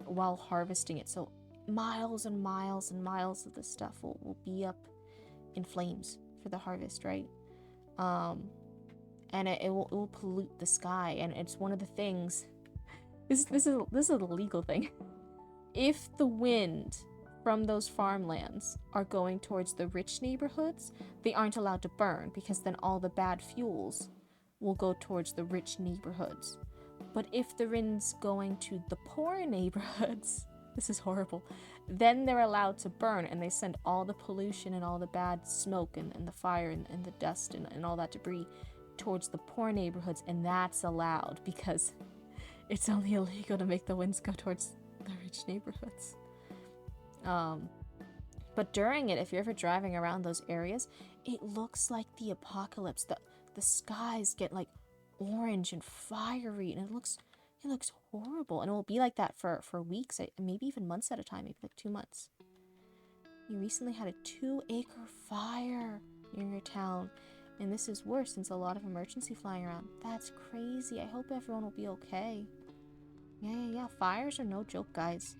while harvesting it. So miles and miles and miles of this stuff will be up in flames for the harvest, right? And it will pollute the sky, and it's one of the things. This is a legal thing. If the wind from those farmlands are going towards the rich neighborhoods, they aren't allowed to burn, because then all the bad fuels will go towards the rich neighborhoods. But if the wind's going to the poor neighborhoods, this is horrible, then they're allowed to burn, and they send all the pollution and all the bad smoke and the fire and the dust and all that debris towards the poor neighborhoods, and that's allowed because it's only illegal to make the winds go towards the rich neighborhoods. But during it, if you're ever driving around those areas, it looks like the apocalypse. The skies get like orange and fiery, and it looks horrible, and it will be like that for weeks, maybe even months at a time, maybe like 2 months. You recently had a 2-acre fire near your town, and this is worse since a lot of emergency flying around. That's crazy. I hope everyone will be okay. Yeah. Fires are no joke, guys.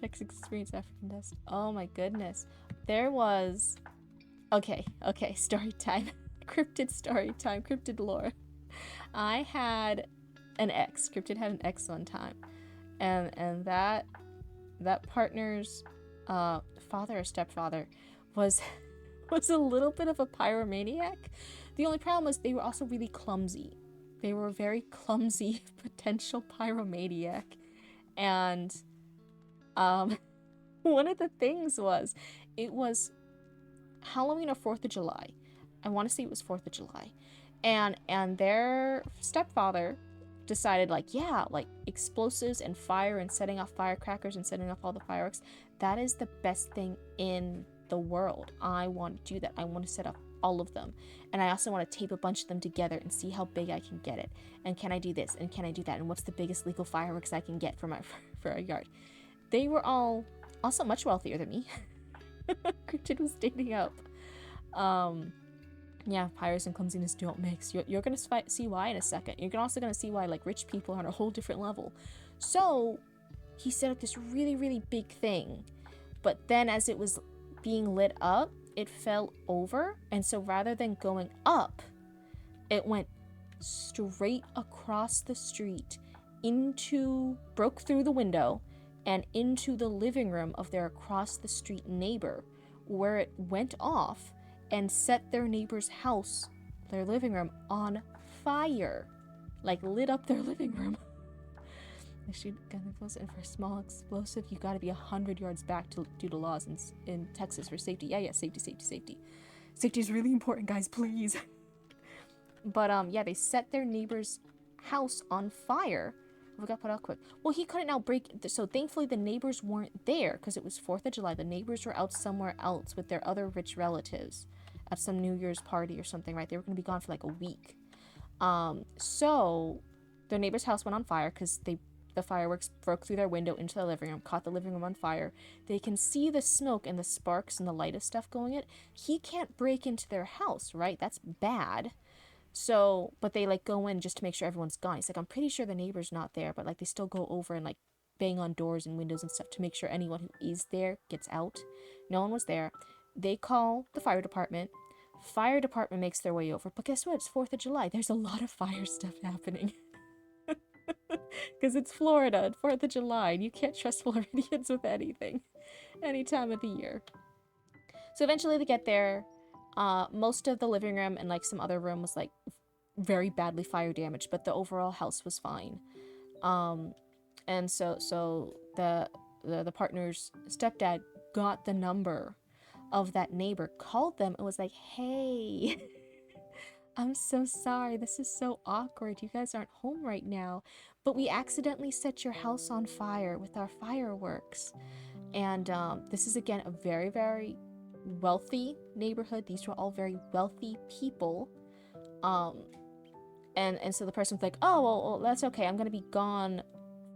Text experience African dust. Oh my goodness. There was... Okay, story time. Cryptid story time. Cryptid lore. I had an ex. Cryptid had an ex one time. And that partner's father or stepfather was a little bit of a pyromaniac. The only problem was they were also really clumsy. They were a very clumsy potential pyromaniac. And one of the things was, it was Halloween or 4th of July. I want to say it was 4th of July. And their stepfather decided, like, yeah, like explosives and fire and setting off firecrackers and setting off all the fireworks, that is the best thing in the world. I want to do that. I want to set off all of them. And I also want to tape a bunch of them together and see how big I can get it. And can I do this? And can I do that? And what's the biggest legal fireworks I can get for our yard? They were all also much wealthier than me. Cryptid was dating up. Yeah, pyros and clumsiness don't mix. You're gonna see why in a second. You're also gonna see why, like, rich people are on a whole different level. So he set up this really, really big thing. But then as it was being lit up, it fell over, and so rather than going up, it went straight across the street broke through the window and into the living room of their across the street neighbor, where it went off and set their neighbor's house, their living room, on fire. Like, lit up their living room. They shoot gun explosive, and for a small explosive, you gotta be 100 yards back due to laws in Texas for safety. Yeah, safety. Safety is really important, guys, please. But, yeah, they set their neighbor's house on fire. We got put out quick. Well, he couldn't now break... So, thankfully, the neighbors weren't there, because it was 4th of July. The neighbors were out somewhere else with their other rich relatives at some New Year's party or something, right? They were going to be gone for, like, a week. So, their neighbor's house went on fire, because the fireworks broke through their window into the living room, caught the living room on fire. They can see the smoke and the sparks and the light of stuff going in. He can't break into their house, right? That's bad. So, but they, like, go in just to make sure everyone's gone. He's like, I'm pretty sure the neighbor's not there, but, like, they still go over and, like, bang on doors and windows and stuff to make sure anyone who is there gets out. No one was there. They call the fire department. Fire department makes their way over. But guess what? It's 4th of July. There's a lot of fire stuff happening. Because it's Florida and 4th of July, and you can't trust Floridians with anything. Any time of the year. So eventually they get there. Most of the living room and, like, some other room was, like, very badly fire damaged, but the overall house was fine. And so the partner's stepdad got the number of that neighbor, called them, and was like, hey, I'm so sorry, this is so awkward, you guys aren't home right now, but we accidentally set your house on fire with our fireworks. And this is, again, a very, very wealthy neighborhood. These were all very wealthy people. And so the person was like, oh, well, that's okay, I'm gonna be gone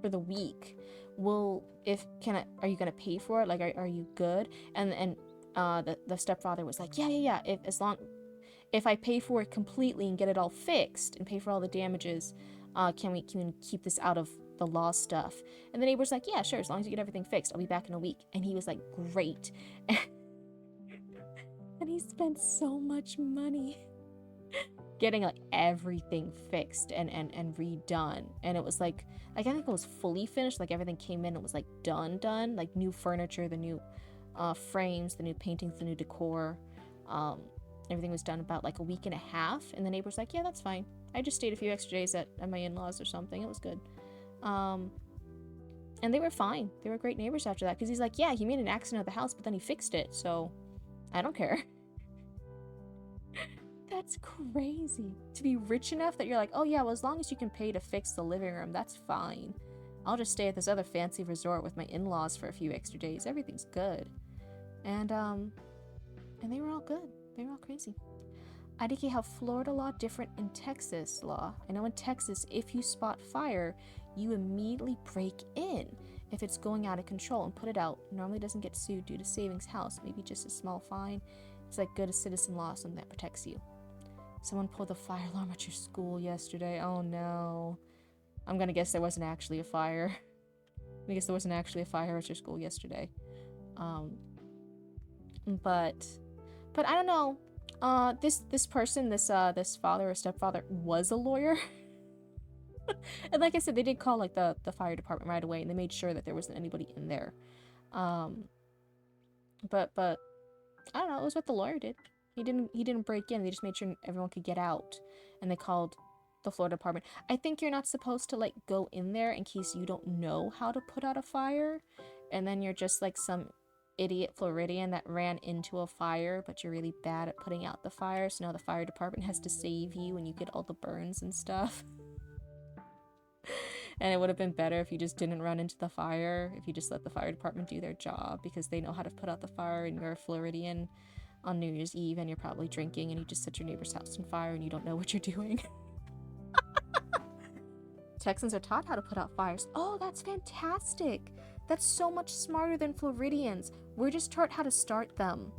for the week. Are you gonna pay for it? Like, are you good? And the stepfather was like, yeah, if I pay for it completely and get it all fixed and pay for all the damages, can we keep this out of the law stuff? And the neighbor's like, yeah, sure, as long as you get everything fixed, I'll be back in a week. And he was like, great. And he spent so much money getting, like, everything fixed and redone. And it was like I think it was fully finished, like, everything came in, it was, like, done, like, new furniture, the new frames, the new paintings, the new decor. Everything was done about, like, a week and a half. And the neighbor's like, yeah, that's fine, I just stayed a few extra days at my in-laws or something, it was good. And they were fine, they were great neighbors after that, because he's like, yeah, he made an accident at the house, but then he fixed it, so I don't care. That's crazy. To be rich enough that you're like, oh yeah, well, as long as you can pay to fix the living room, that's fine. I'll just stay at this other fancy resort with my in-laws for a few extra days. Everything's good. And they were all good. They were all crazy. IDK, how Florida law different in Texas law. I know in Texas, if you spot fire, you immediately break in if it's going out of control and put it out. Normally doesn't get sued due to savings house, maybe just a small fine. It's like good citizen law, something that protects you. Someone pulled the fire alarm at your school yesterday. Oh no. I'm gonna guess there wasn't actually a fire. I guess there wasn't actually a fire at your school yesterday. But I don't know. This person, this father or stepfather was a lawyer. And like I said, they did call, like, the fire department right away, and they made sure that there wasn't anybody in there. But I don't know, it was what the lawyer did. He didn't break in, they just made sure everyone could get out. And they called the Florida department. I think you're not supposed to, like, go in there in case you don't know how to put out a fire. And then you're just like some idiot Floridian that ran into a fire, but you're really bad at putting out the fire, so now the fire department has to save you and you get all the burns and stuff. And it would have been better if you just didn't run into the fire, if you just let the fire department do their job, because they know how to put out the fire, and you're a Floridian on New Year's Eve and you're probably drinking and you just set your neighbor's house on fire and you don't know what you're doing. Texans are taught how to put out fires. Oh, that's fantastic. That's so much smarter than Floridians. We're just taught how to start them.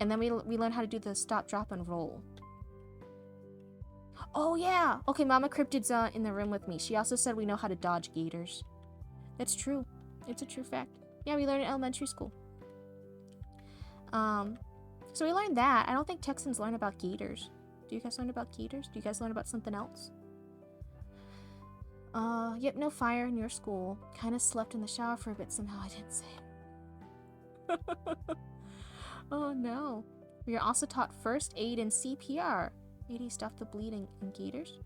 And then we learn how to do the stop, drop, and roll. Oh, yeah. Okay, Mama Cryptid's in the room with me. She also said we know how to dodge gators. That's true. It's a true fact. Yeah, we learn in elementary school. So we learned that. I don't think Texans learn about gators. Do you guys learn about gators? Do you guys learn about something else? Yep, no fire in your school. Kinda slept in the shower for a bit somehow, I didn't say. Oh no. We are also taught first aid and CPR. Maybe stop the bleeding in gators?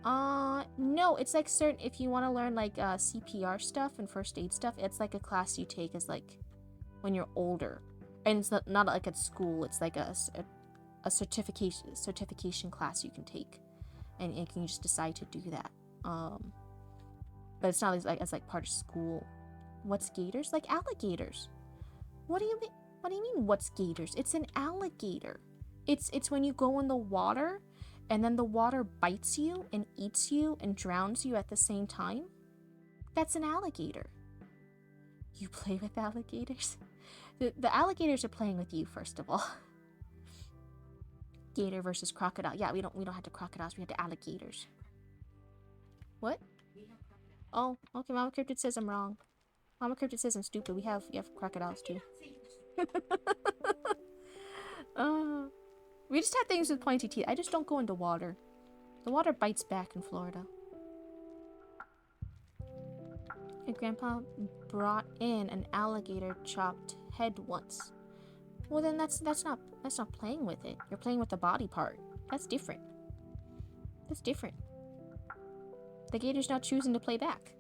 No, it's like certain, if you want to learn like CPR stuff and first aid stuff, it's like a class you take as like when you're older. And it's not like at school, it's like a certification class you can take. And you can just decide to do that. But it's not as like part of school. What's gators? Like alligators. What do you mean? What do you mean what's gators? It's an alligator. It's when you go in the water and then the water bites you and eats you and drowns you at the same time. That's an alligator. You play with alligators? The alligators are playing with you, first of all. Gator versus crocodile. Yeah, we don't have the crocodiles, we have the alligators. What? Oh, okay, Mama Cryptid says I'm wrong. Mama Cryptid says I'm stupid. We have crocodiles too. We just have things with pointy teeth. I just don't go into water. The water bites back in Florida. My grandpa brought in an alligator chopped head once. Well, then that's not playing with it. You're playing with the body part. That's different. That's different. The gator's not choosing to play back.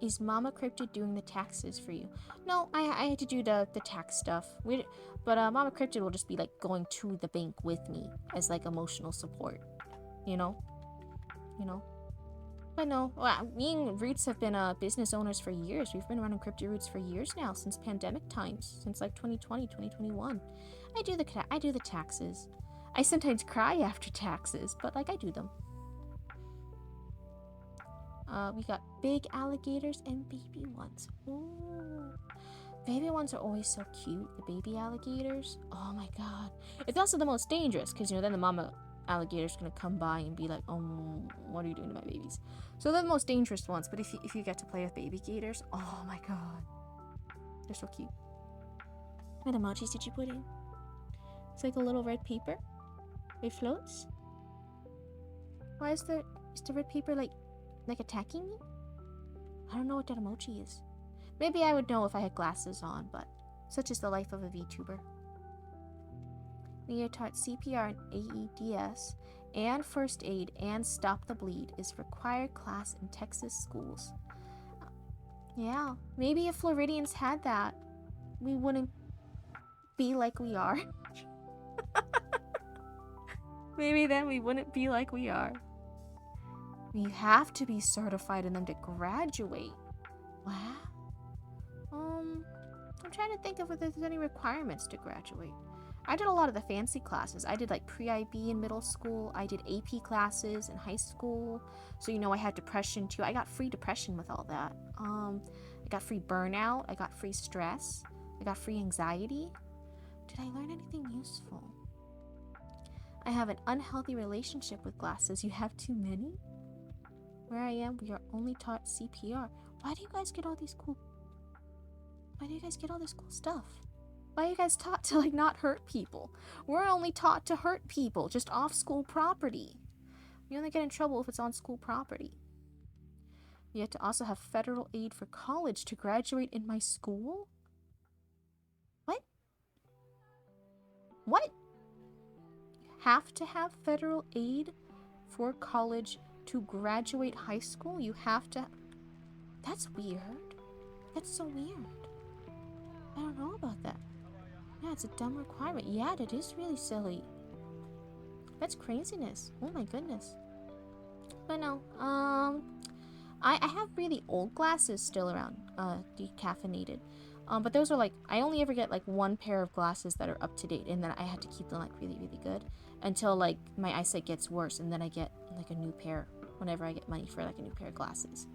Is Mama Cryptid doing the taxes for you? No, I had to do the tax stuff. But Mama Cryptid will just be like going to the bank with me as like emotional support. You know? But no, well, me and Roots have been business owners for years. We've been running Cryptid Roots for years now, since pandemic times, since like 2020, 2021. I do the taxes. I sometimes cry after taxes, but like I do them. We got big alligators and baby ones. Ooh. Baby ones are always so cute, the baby alligators. Oh my god. It's also the most dangerous, because, then the mama alligator's gonna come by and be like, oh, what are you doing to my babies? So they're the most dangerous ones, but if you get to play with baby gators, oh my god. They're so cute. What emojis did you put in? It's like a little red paper. It floats. Why is the red paper like attacking me? I don't know what that emoji is. Maybe I would know if I had glasses on, but such is the life of a VTuber. We are taught CPR and AEDS and first aid and stop the bleed is required class in Texas schools. Yeah, maybe if Floridians had that, we wouldn't be like we are. Maybe then we wouldn't be like we are. You have to be certified in them to graduate. Wow. I'm trying to think of if there's any requirements to graduate. I did a lot of the fancy classes. I did like pre-IB in middle school. I did AP classes in high school. So I had depression too. I got free depression with all that. I got free burnout. I got free stress. I got free anxiety. Did I learn anything useful? I have an unhealthy relationship with glasses. You have too many? Where I am, we are only taught CPR. Why do you guys get all this cool stuff? Why are you guys taught to like not hurt people? We're only taught to hurt people, just off school property. We only get in trouble if it's on school property. We have to also have federal aid for college to graduate in my school? What? You have to have federal aid for college to graduate high school? You have to... That's weird. That's so weird. I don't know about that. Yeah, it's a dumb requirement. Yeah, that is really silly. That's craziness. Oh my goodness. But no, I have really old glasses still around, decaffeinated. But those are like, I only ever get like one pair of glasses that are up to date, and then I had to keep them like really, really good until like my eyesight gets worse, and then I get like a new pair whenever I get money for like a new pair of glasses.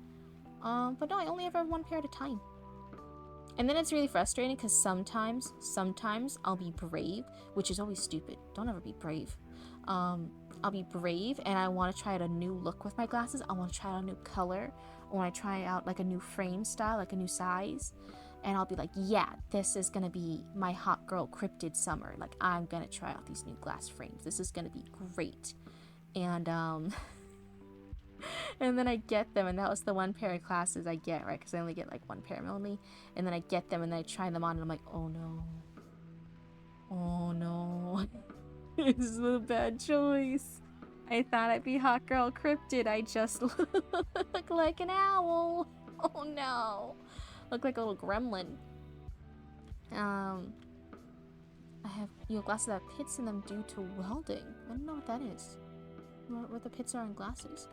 But no, I only ever have one pair at a time. And then it's really frustrating because sometimes I'll be brave, which is always stupid. Don't ever be brave. I'll be brave and I want to try out a new look with my glasses. I want to try out a new color. I want to try out like a new frame style, like a new size. and I'll be like, yeah, this is gonna be my hot girl cryptid summer. Like, I'm gonna try out these new glass frames. This is gonna be great. And and then I get them, and that was the one pair of glasses I get, right? Because I only get like one pair only. And then I get them, and then I try them on, and I'm like, oh no. Oh no. This is a bad choice. I thought I'd be hot girl cryptid. I just look like an owl. Oh no. Look like a little gremlin. I have, glasses that have pits in them due to welding. I don't know what that is. What the pits are in glasses.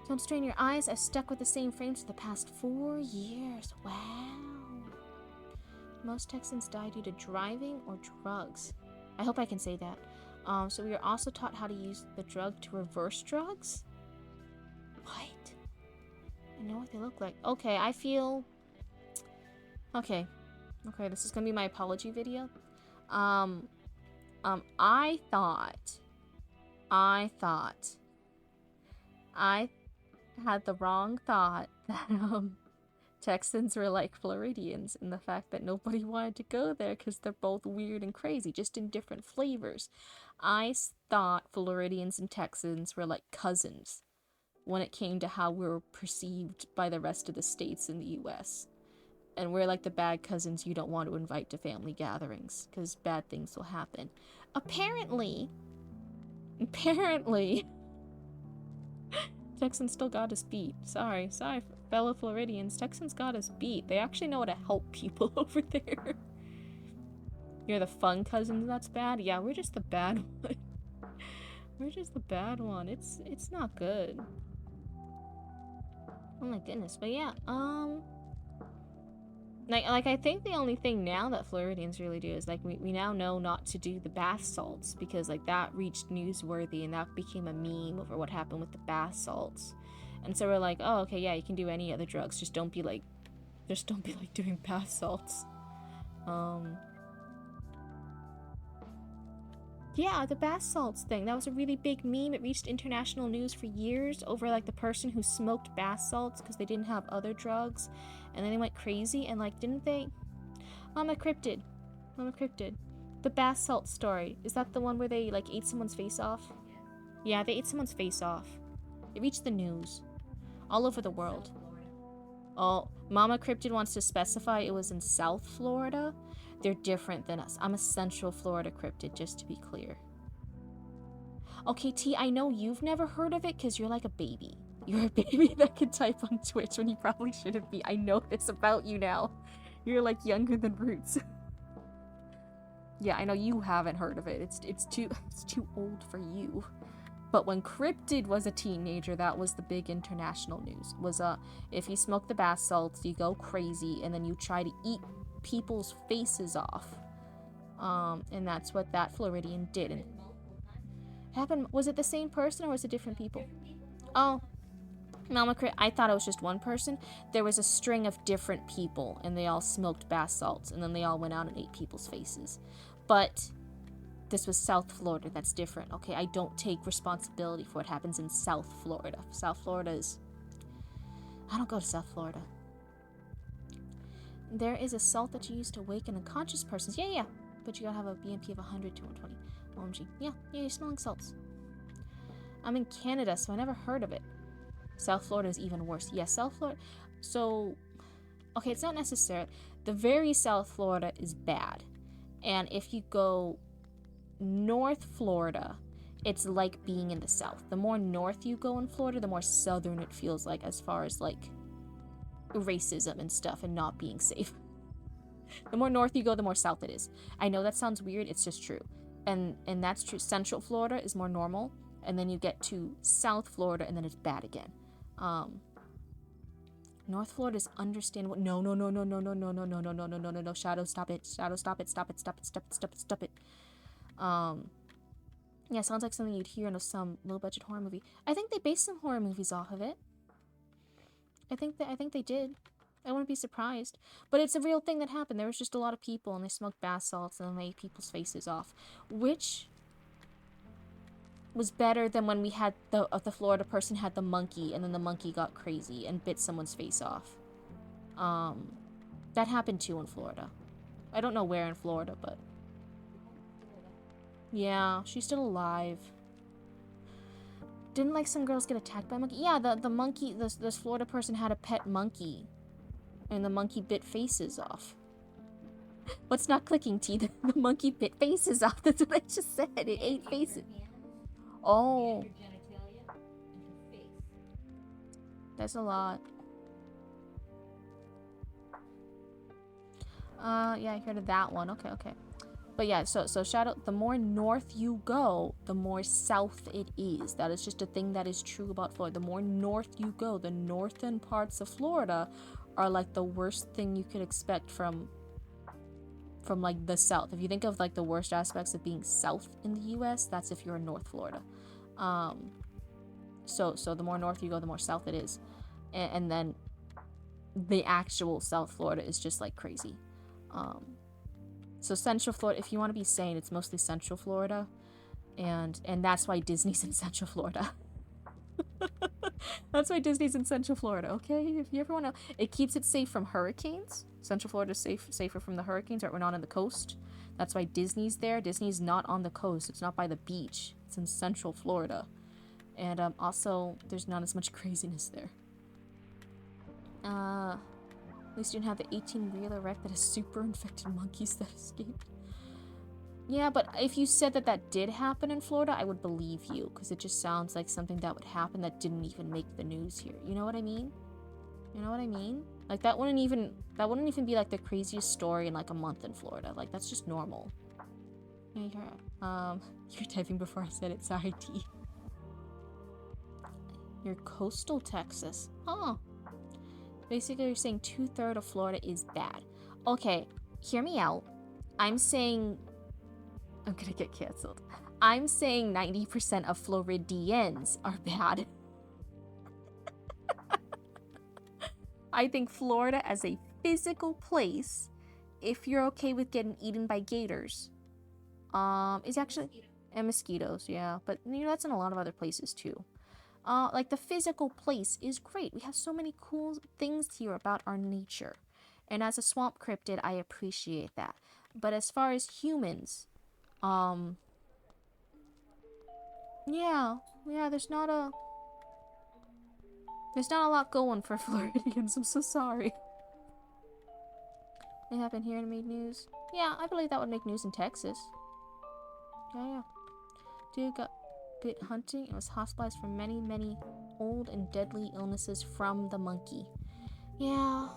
Don't strain your eyes. I've stuck with the same frames for the past 4 years. Wow. Most Texans die due to driving or drugs. I hope I can say that. So we are also taught how to use the drug to reverse drugs? What? I know what they look like. Okay, I feel... Okay, this is gonna be my apology video. I had the wrong thought that, Texans were like Floridians, and the fact that nobody wanted to go there because they're both weird and crazy, just in different flavors. I thought Floridians and Texans were like cousins when it came to how we were perceived by the rest of the states in the US. And we're like the bad cousins you don't want to invite to family gatherings because bad things will happen. Apparently, Texans still got us beat. Sorry, fellow Floridians. Texans got us beat. They actually know how to help people over there. You're the fun cousins that's bad? Yeah, we're just the bad one. We're just the bad one. It's not good. Oh my goodness. But yeah, like I think the only thing now that Floridians really do is like we now know not to do the bath salts because like that reached newsworthy and that became a meme over what happened with the bath salts. And so we're like, oh okay, yeah, you can do any other drugs, just don't be like doing bath salts. Yeah, the bath salts thing. That was a really big meme. It reached international news for years over like the person who smoked bath salts because they didn't have other drugs. And then they went crazy and like, didn't they? Mama Cryptid. The bath salt story. Is that the one where they like ate someone's face off? Yeah, they ate someone's face off. It reached the news. All over the world. Oh, Mama Cryptid wants to specify it was in South Florida. They're different than us. I'm a Central Florida cryptid, just to be clear. Okay, T, I know you've never heard of it because you're like a baby. You're a baby that can type on Twitch when you probably shouldn't be. I know this about you now. You're like younger than Roots. Yeah, I know you haven't heard of it. It's too old for you. But when Cryptid was a teenager, that was the big international news. Was if you smoke the bath salts, you go crazy, and then you try to eat people's faces off. And that's what that Floridian did. And it happened. Was it the same person or was it different people? Oh, Mama Crit, I thought it was just one person. There was a string of different people, and they all smoked bath salts, and then they all went out and ate people's faces. But this was South Florida. That's different. Okay, I don't take responsibility for what happens in South Florida. South Florida is... I don't go to South Florida. There is a salt that you use to awaken unconscious persons. Yeah. But you gotta have a BMP of 100 to 120. OMG. Yeah, you're smelling salts. I'm in Canada, so I never heard of it. South Florida is even worse. Yeah, South Florida... So... Okay, it's not necessary. The very South Florida is bad. And if you go North Florida, it's like being in the South. The more north you go in Florida, the more southern it feels like as far as, like, racism and stuff and not being safe. The more north you go, the more south it is. I know that sounds weird, it's just true. And that's true. Central Florida is more normal, and then you get to South Florida, and then it's bad again. North Florida is understandable. No. Shadow, stop it. Stop it. Yeah, sounds like something you'd hear in some low-budget horror movie. I think they based some horror movies off of it. I think they did. I wouldn't be surprised. But it's a real thing that happened. There was just a lot of people, and they smoked bath salts, and then they ate people's faces off. Which was better than when we had the Florida person had the monkey, and then the monkey got crazy and bit someone's face off. That happened too in Florida. I don't know where in Florida, but... Yeah, she's still alive. Didn't, like, some girls get attacked by a monkey? Yeah, the monkey, this Florida person had a pet monkey. And the monkey bit faces off. What's not clicking, T? The monkey bit faces off. That's what I just said. It ate faces. Oh. That's a lot. Yeah, I heard of that one. Okay, okay. But yeah, so Shadow, the more north you go, the more south it is. That is just a thing that is true about Florida. The more north you go, the northern parts of Florida are like the worst thing you could expect from like the south. If you think of like the worst aspects of being south in the US, that's if you're in North Florida. So the more north you go, the more south it is. And then the actual South Florida is just like crazy. So Central Florida, if you want to be sane, it's mostly Central Florida. And that's why Disney's in Central Florida. That's why Disney's in Central Florida, okay? If you ever want to... It keeps it safe from hurricanes. Central Florida is safer from the hurricanes, right? We're not on the coast. That's why Disney's there. Disney's not on the coast. It's not by the beach. It's in Central Florida. And also, there's not as much craziness there. At least you didn't have the 18-wheeler wreck that has super infected monkeys that escaped. Yeah, but if you said that did happen in Florida, I would believe you, because it just sounds like something that would happen that didn't even make the news here. You know what I mean? You know what I mean? Like, that wouldn't even be like the craziest story in like a month in Florida. Like, that's just normal. You're typing before I said it. Sorry, T. You're coastal Texas. Huh. Basically, you're saying 2/3 of Florida is bad. Okay, hear me out. I'm saying... I'm gonna get canceled. I'm saying 90% of Floridians are bad. I think Florida as a physical place, if you're okay with getting eaten by gators, is actually... And mosquitoes, yeah. But, you know, that's in a lot of other places, too. Like, the physical place is great. We have so many cool things here about our nature. And as a swamp cryptid, I appreciate that. But as far as humans... Yeah, there's not a lot going for Floridians. I'm so sorry. They happen here and made news. Yeah, I believe that would make news in Texas. Yeah. Dude got bit hunting and was hospitalized for many, many old and deadly illnesses from the monkey. Yeah,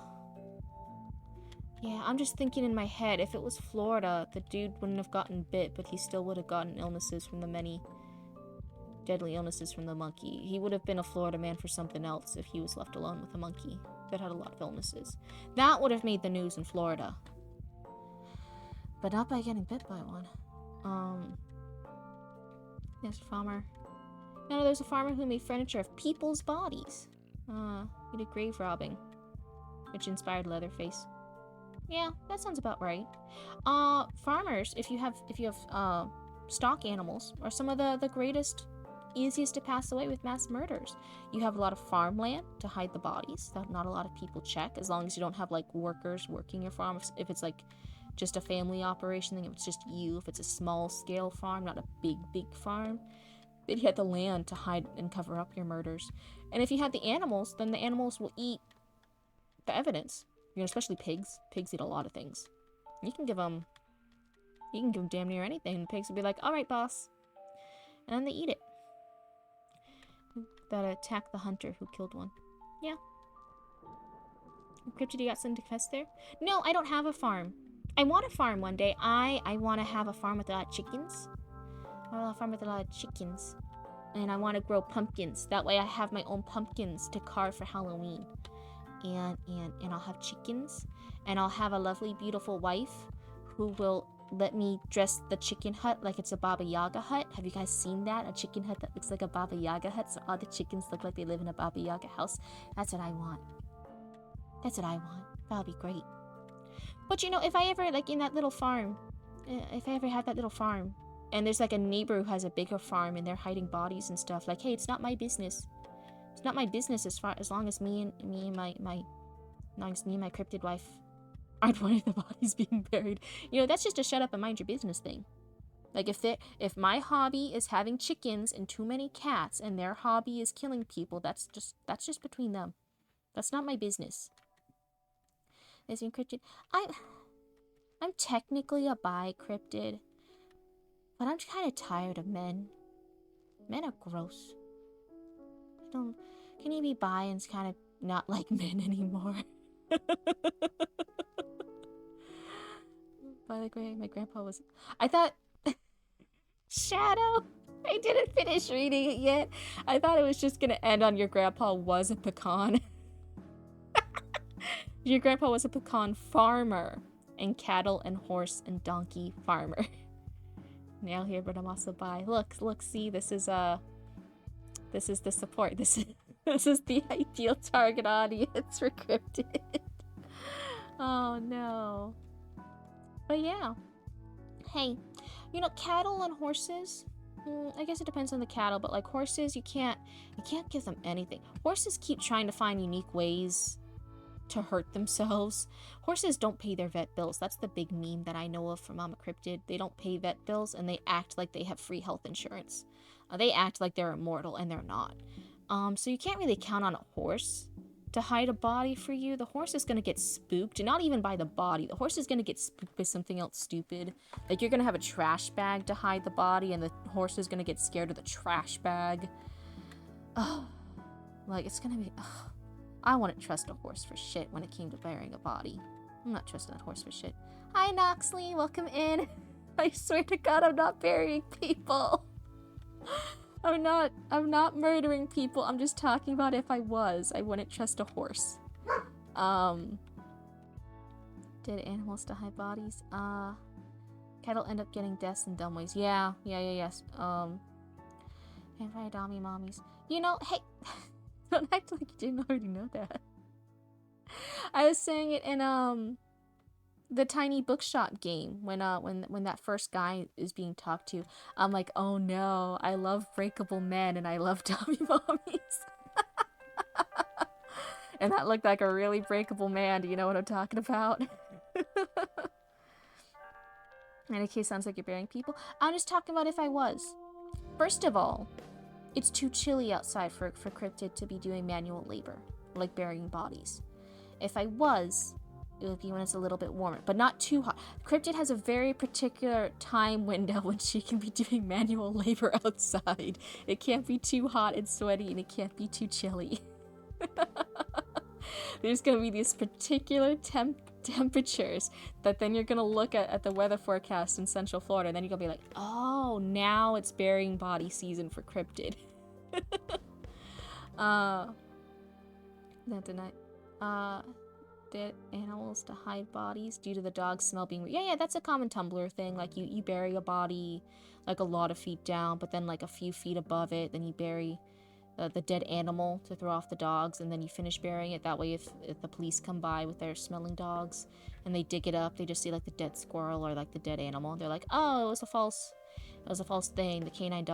I'm just thinking in my head, if it was Florida, the dude wouldn't have gotten bit, but he still would have gotten illnesses from the many deadly illnesses from the monkey. He would have been a Florida man for something else if he was left alone with a monkey that had a lot of illnesses. That would have made the news in Florida. But not by getting bit by one. There's a farmer. No, there's a farmer who made furniture of people's bodies. He did grave robbing, which inspired Leatherface. Yeah, that sounds about right. Farmers, if you have stock animals, are some of the greatest, easiest to pass away with mass murders. You have a lot of farmland to hide the bodies that not a lot of people check, as long as you don't have like workers working your farm. If it's like just a family operation, then if it's just you, if it's a small scale farm, not a big farm, then you have the land to hide and cover up your murders. And if you have the animals, then the animals will eat the evidence. You know, especially pigs. Pigs eat a lot of things. You can give them damn near anything, and pigs will be like, all right, boss. And then they eat it. That attack the hunter who killed one. Yeah. Cryptid, you got something to confess there? No, I don't have a farm. I want a farm one day. I want to have a farm with a lot of chickens. I want a farm with a lot of chickens. And I want to grow pumpkins. That way I have my own pumpkins to carve for Halloween. And I'll have chickens. And I'll have a lovely, beautiful wife who will let me dress the chicken hut like it's a Baba Yaga hut. Have you guys seen that? A chicken hut that looks like a Baba Yaga hut, so all the chickens look like they live in a Baba Yaga house. That's what I want. That's what I want. That'll be great. But you know, if I ever, like, in that little farm, if I ever had that little farm, and there's like a neighbor who has a bigger farm and they're hiding bodies and stuff, like, hey, it's not my business. It's not my business as long as me and my cryptid wife aren't worried the body's being buried. You know, that's just a shut up and mind your business thing. Like, if my hobby is having chickens and too many cats and their hobby is killing people, that's just between them. That's not my business. Is encrypted. I'm technically a bi cryptid, but I'm kind of tired of men. Men are gross. I don't. Can you be bi and kind of not like men anymore? By the way, my grandpa was. I thought. Shadow! I didn't finish reading it yet. I thought it was just gonna end on your grandpa was a pecan. Your grandpa was a pecan farmer. And cattle and horse and donkey farmer. Now here, but I'm also bi. Look, see, this is the support. This is the ideal target audience for Cryptid. Oh no. But yeah. Hey, you know, cattle and horses, I guess it depends on the cattle, but like horses, you can't give them anything. Horses keep trying to find unique ways to hurt themselves. Horses don't pay their vet bills. That's the big meme that I know of from Mama Cryptid. They don't pay vet bills and they act like they have free health insurance. They act like they're immortal and they're not. So you can't really count on a horse to hide a body for you. The horse is going to get spooked, and not even by the body. The horse is going to get spooked by something else stupid. Like, you're going to have a trash bag to hide the body, and the horse is going to get scared of the trash bag. Ugh. Like, it's going to be... Ugh. I wouldn't trust a horse for shit when it came to burying a body. I'm not trusting that horse for shit. Hi, Noxley. Welcome in. I swear to God, I'm not burying people. I'm not murdering people. I'm just talking about if I was. I wouldn't trust a horse. Did animals to hide bodies? Cattle end up getting deaths in dumb ways. Yes. Anti-dommy mommies. You know, hey, don't act like you didn't already know that. I was saying it in, the tiny bookshop game when that first guy is being talked to. I'm like, oh no, I love breakable men and I love dummy mommies. And that looked like a really breakable man. Do you know what I'm talking about? In any case, sounds like you're burying people. I'm just talking about if I was. First of all, it's too chilly outside for Cryptid to be doing manual labor, like burying bodies. If I was, it would be when it's a little bit warmer, but not too hot. Cryptid has a very particular time window when she can be doing manual labor outside. It can't be too hot and sweaty, and it can't be too chilly. There's gonna be these particular temperatures that then you're gonna look at the weather forecast in Central Florida, and then you're gonna be like, oh, now it's burying body season for Cryptid. Not tonight. Dead animals to hide bodies due to the dog smell being yeah, that's a common Tumblr thing. Like, you bury a body like a lot of feet down, but then like a few feet above it, then you bury the dead animal to throw off the dogs, and then you finish burying it. That way, if the police come by with their smelling dogs and they dig it up, they just see like the dead squirrel or like the dead animal, and they're like, oh, it was a false thing. The canine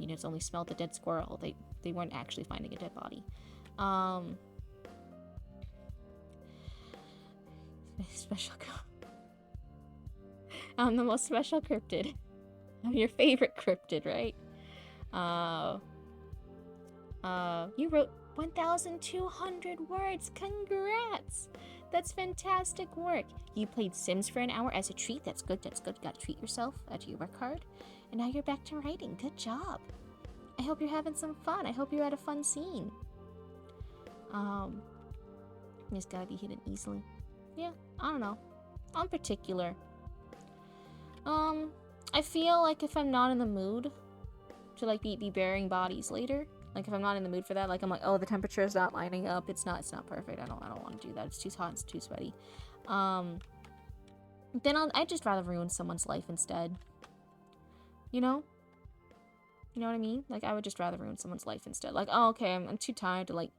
units only smelled the dead squirrel. They weren't actually finding a dead body. Special. I'm the most special cryptid. I'm your favorite cryptid, right? You wrote 1,200 words. Congrats! That's fantastic work. You played Sims for an hour as a treat. That's good. You gotta treat yourself after you work hard. And now you're back to writing. Good job. I hope you're having some fun. I hope you're at a fun scene. It's gotta be hidden easily. Yeah, I don't know. I'm particular. I feel like if I'm not in the mood to like be burying bodies later, like if I'm not in the mood for that, like I'm like, oh, the temperature is not lining up, it's not perfect. I don't want to do that. It's too hot, it's too sweaty. Then I'd just rather ruin someone's life instead. You know? You know what I mean? Like, I would just rather ruin someone's life instead. Like, oh, okay, I'm too tired to like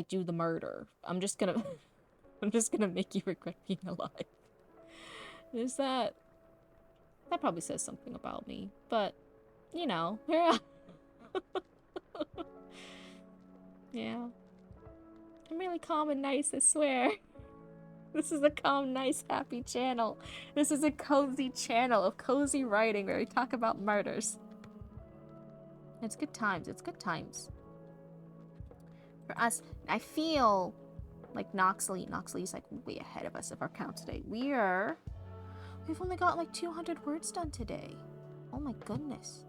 do the murder. I'm just gonna make you regret being alive. That probably says something about me, but you know, yeah. I'm really calm and nice, I swear. This is a calm, nice, happy channel. This is a cozy channel of cozy writing where we talk about murders. It's good times. It's good times. For us, I feel like Noxley's like way ahead of us of our count today. We've only got like 200 words done today. Oh my goodness.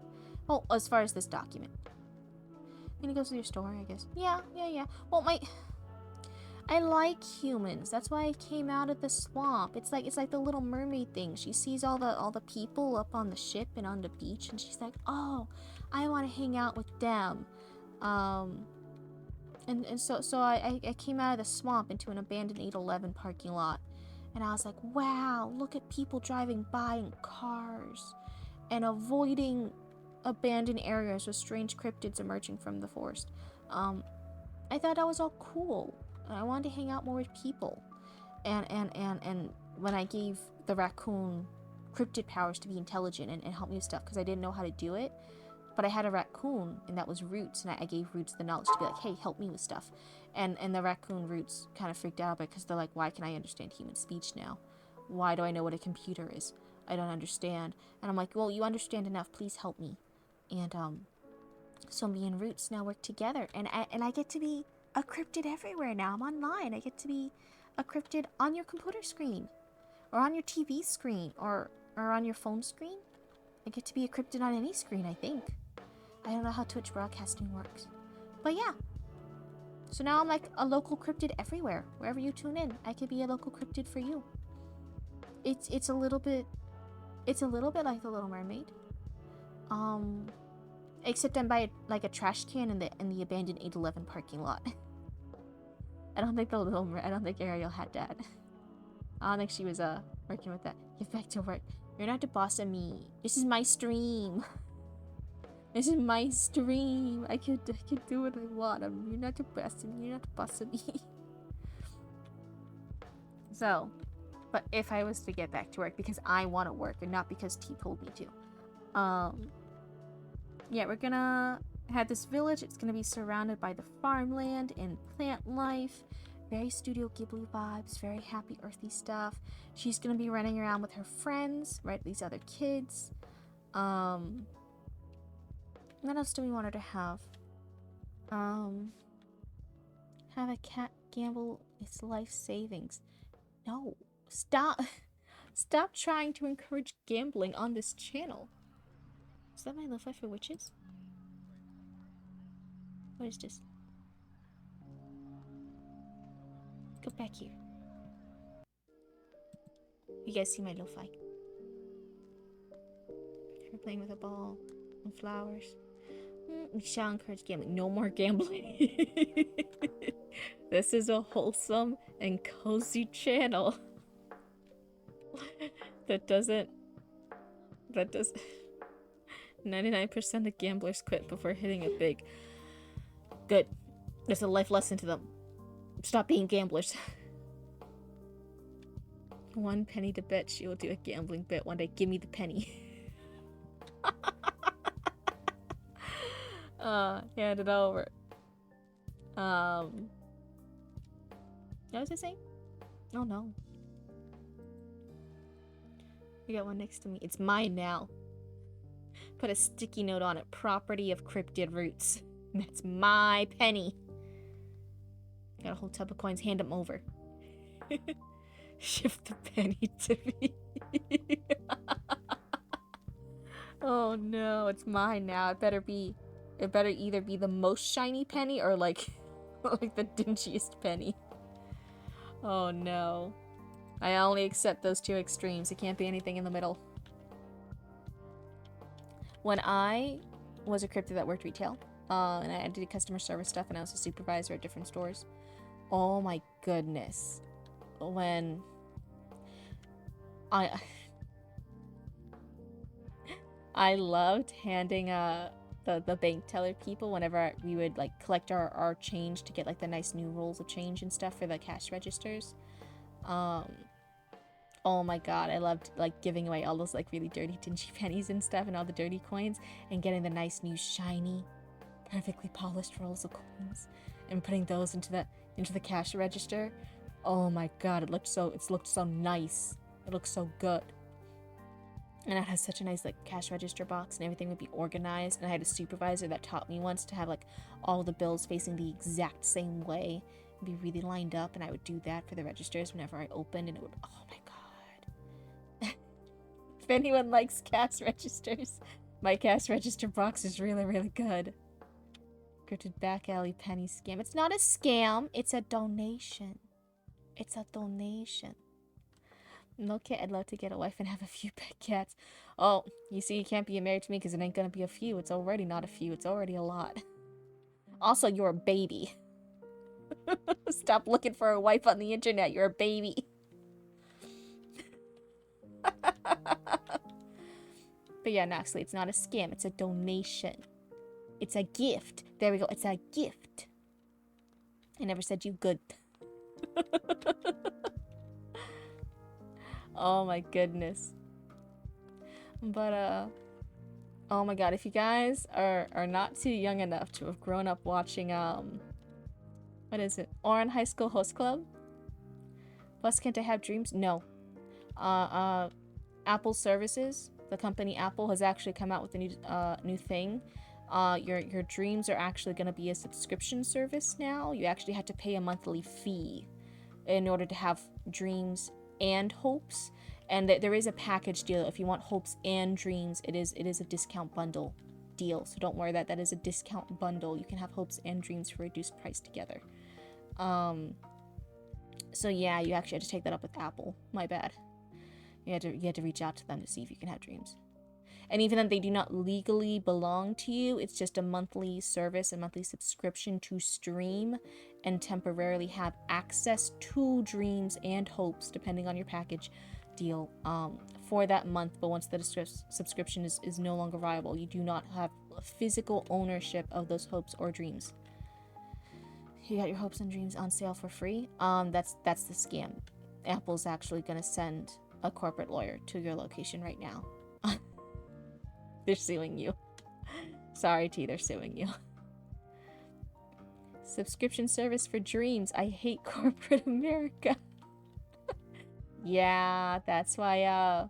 Oh, as far as this document. Gonna go through your story, I guess. Yeah. Well, I like humans. That's why I came out of the swamp. It's like the Little Mermaid thing. She sees all the people up on the ship and on the beach, and she's like, "Oh, I want to hang out with them." And so I came out of the swamp into an abandoned 811 parking lot, and I was like, "Wow, look at people driving by in cars, and avoiding abandoned areas with strange cryptids emerging from the forest." I thought that was all cool. I wanted to hang out more with people. And when I gave the raccoon cryptid powers to be intelligent and help me with stuff, because I didn't know how to do it, but I had a raccoon, and that was Roots, and I gave Roots the knowledge to be like, hey, help me with stuff. And the raccoon Roots kind of freaked out because they're like, why can I understand human speech now? Why do I know what a computer is? I don't understand. And I'm like, well, you understand enough. Please help me. And so me and Roots now work together, and I get to be a cryptid everywhere now. I'm online. I get to be a cryptid on your computer screen, or on your TV screen, or on your phone screen. I get to be a cryptid on any screen, I think. I don't know how Twitch broadcasting works, but yeah. So now I'm like a local cryptid everywhere. Wherever you tune in, I could be a local cryptid for you. It's a little bit like the Little Mermaid. Except I'm by like a trash can in the abandoned 811 parking lot. I don't think Ariel had that. I don't think she was working with that. Get back to work. You're not the boss of me. This is my stream. This is my stream. I can do what I want. You're not the boss of me. You're not the boss of me. So, but if I was to get back to work because I want to work and not because T told me to, yeah, we're gonna have this village. It's gonna be surrounded by the farmland and plant life. Very Studio Ghibli vibes, very happy earthy stuff. She's gonna be running around with her friends, right? These other kids. What else do we want her to have? Have a cat gamble its life savings. No, stop. Stop trying to encourage gambling on this channel. Is that my love life for witches? What is this? Go back here. You guys see my lo-fi? Her playing with a ball and flowers. We shall encourage gambling. No more gambling. This is a wholesome and cozy channel. That does 99% of gamblers quit before hitting it big. Good. There's a life lesson to them. Stop being gamblers. 1 penny to bet she will do a gambling bit one day. Give me the penny. Hand it over. What was I saying? Oh no. You got one next to me. It's mine now. Put a sticky note on it. Property of Cryptid Roots. That's my penny. Got a whole tub of coins. Hand them over. Shift the penny to me. Oh no, it's mine now. It better either be the most shiny penny or like the dingiest penny. Oh no. I only accept those two extremes. It can't be anything in the middle. When I was a cryptid that worked retail, and I did customer service stuff, and I was a supervisor at different stores. Oh my goodness. When I loved handing the bank teller people whenever we would like collect our change to get like the nice new rolls of change and stuff for the cash registers. Oh my god, I loved like giving away all those like really dirty dingy pennies and stuff and all the dirty coins and getting the nice new shiny perfectly polished rolls of coins and putting those into the cash register. Oh my god, it looked so nice. It looks so good. And it has such a nice like cash register box, and everything would be organized. And I had a supervisor that taught me once to have like all the bills facing the exact same way, and be really lined up. And I would do that for the registers whenever I opened, and it would, oh my god. If anyone likes cash registers, my cash register box is really, really good. Cryptid back alley penny scam. It's not a scam, it's a donation. It's a donation. No kid, I'd love to get a wife and have a few pet cats. Oh, you see, you can't be married to me because it ain't gonna be a few. It's already not a few. It's already a lot. Also, you're a baby. Stop looking for a wife on the internet. You're a baby. But yeah, no, actually, it's not a scam. It's a donation. It's a gift. There we go. It's a gift. I never said you good. Oh my goodness. But oh my god, if you guys are not too young enough to have grown up watching what is it? Oran High School Host Club? Plus Can't I Have Dreams? No. Apple Services, the company Apple, has actually come out with a new thing. Your dreams are actually going to be a subscription service now. You actually have to pay a monthly fee in order to have dreams and hopes, and there is a package deal. If you want hopes and dreams, it is a discount bundle deal, so don't worry, that is a discount bundle. You can have hopes and dreams for a reduced price together. So yeah, you actually had to take that up with Apple. My bad. You had to reach out to them to see if you can have dreams. And even then, they do not legally belong to you. It's just a monthly service, a monthly subscription to stream and temporarily have access to dreams and hopes, depending on your package deal, for that month. But once the subscription is no longer viable, you do not have physical ownership of those hopes or dreams. You got your hopes and dreams on sale for free. That's the scam. Apple's actually going to send a corporate lawyer to your location right now. They're suing you. Sorry, T, they're suing you. Subscription service for dreams. I hate corporate America. Yeah, that's why, a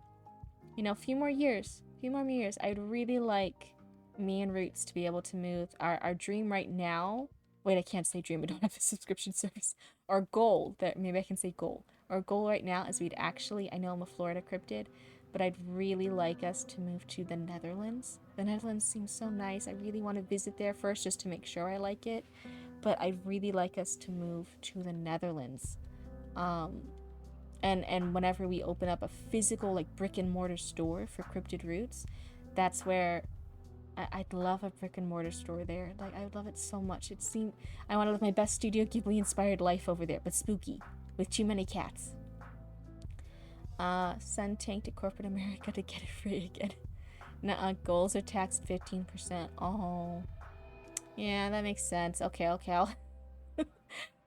few more years. I'd really like me and Roots to be able to move. Our dream right now. Wait, I can't say dream. I don't have a subscription service. Our goal, maybe I can say goal. Our goal right now is we'd actually, I know I'm a Florida cryptid, but I'd really like us to move to the Netherlands. The Netherlands seems so nice. I really want to visit there first just to make sure I like it. But I'd really like us to move to the Netherlands. And whenever we open up a physical, like, brick and mortar store for Cryptid Roots, that's where I'd love a brick and mortar store there. Like, I would love it so much. I want to live my best Studio Ghibli inspired life over there, but spooky, with too many cats. Send Tank to corporate America to get it free again. Nuh-uh, goals are taxed 15%. Oh. Yeah, that makes sense. Okay, I'll...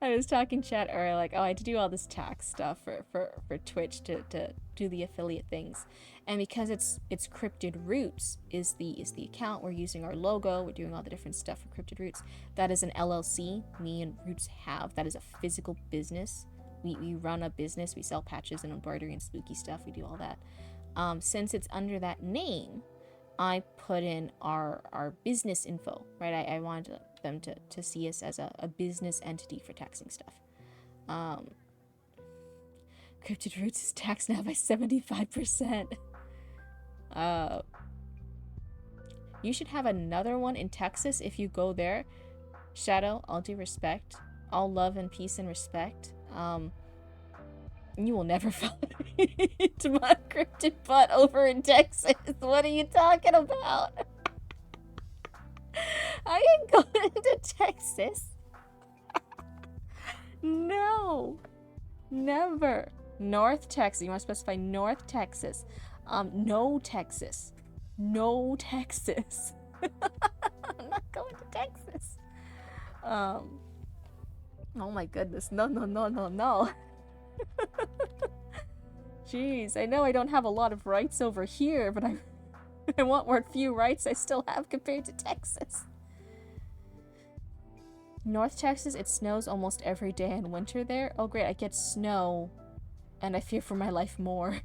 I was talking chat earlier, like, oh, I had to do all this tax stuff for Twitch to do the affiliate things. And because it's Cryptid Roots is the account, we're using our logo, we're doing all the different stuff for Cryptid Roots. That is an LLC, me and Roots have. That is a physical business. We run a business, we sell patches and embroidery and spooky stuff, we do all that. Since it's under that name, I put in our business info, right? I wanted them to see us as a business entity for taxing stuff. Cryptid Roots is taxed now by 75%. You should have another one in Texas if you go there. Shadow, all due respect, all love and peace and respect. You will never find my cryptid butt over in Texas. What are you talking about? I ain't going to Texas. No. Never. North Texas. You want to specify North Texas. No Texas. No Texas. I'm not going to Texas. Oh my goodness. No. Jeez, I know I don't have a lot of rights over here, but I want what few rights I still have compared to Texas. North Texas, it snows almost every day in winter there. Oh great, I get snow, and I fear for my life more.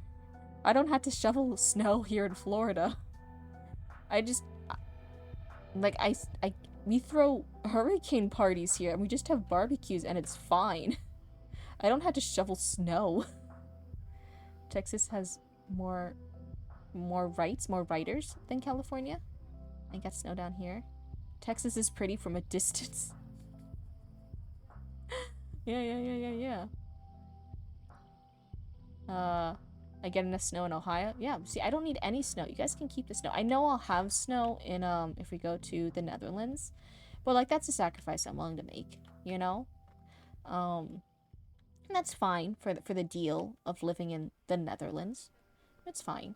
I don't have to shovel snow here in Florida. I just, like, we throw hurricane parties here, and we just have barbecues, and it's fine. I don't have to shovel snow. Texas has more rights, more writers than California. I got snow down here. Texas is pretty from a distance. Yeah. I get enough snow in Ohio. Yeah, see, I don't need any snow. You guys can keep the snow. I know I'll have snow in, if we go to the Netherlands. But, like, that's a sacrifice I'm willing to make, you know? And that's fine for the deal of living in the Netherlands. It's fine.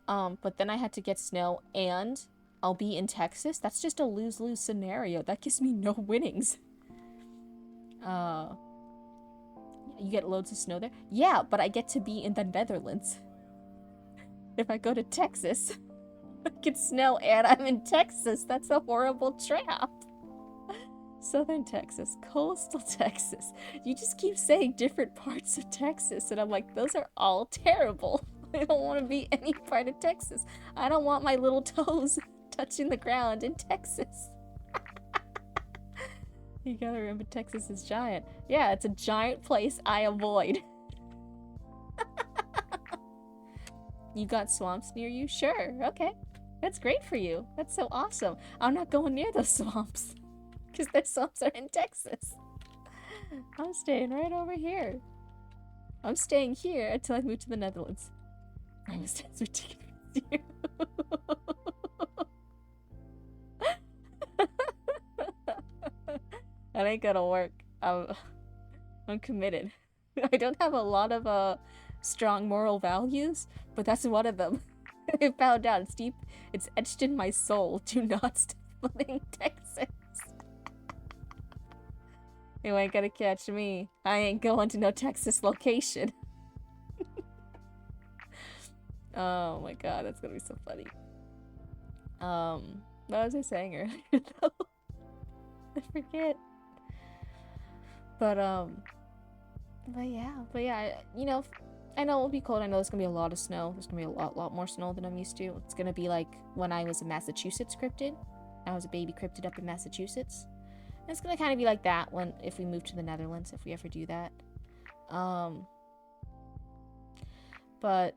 But then I had to get snow and I'll be in Texas. That's just a lose-lose scenario. That gives me no winnings. You get loads of snow there? Yeah, but I get to be in the Netherlands. If I go to Texas, I get snow and I'm in Texas. That's a horrible trap. Southern Texas, coastal Texas. You just keep saying different parts of Texas, and I'm like, those are all terrible. I don't want to be any part of Texas. I don't want my little toes touching the ground in Texas. You gotta remember, Texas is giant. Yeah, it's a giant place I avoid. You got swamps near you? Sure, okay. That's great for you. That's so awesome. I'm not going near those swamps. Because their swamps are in Texas. I'm staying right over here. I'm staying here until I move to the Netherlands. I was as ridiculous as you. That ain't gonna work. I'm committed. I don't have a lot of strong moral values, but that's one of them. I found out it's deep. It's etched in my soul. Do not step foot Texas. You ain't gonna catch me. I ain't going to no Texas location. Oh my god, that's gonna be so funny. What was I saying earlier though? I forget. But yeah, you know, I know it'll be cold. I know there's gonna be a lot of snow. There's gonna be a lot more snow than I'm used to. It's gonna be like when I was in Massachusetts cryptid. I was a baby cryptid up in Massachusetts. And it's gonna kind of be like that if we move to the Netherlands, if we ever do that. But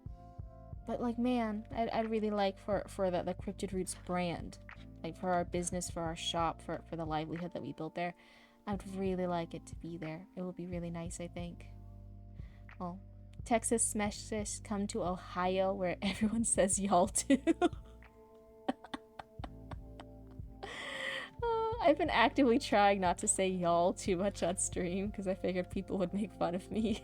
like, man, I'd really like for the Cryptid Roots brand, like for our business, for our shop, for the livelihood that we built there. I'd really like it to be there. It would be really nice, I think. Well, Texas smashes come to Ohio, where everyone says y'all too. I've been actively trying not to say y'all too much on stream because I figured people would make fun of me.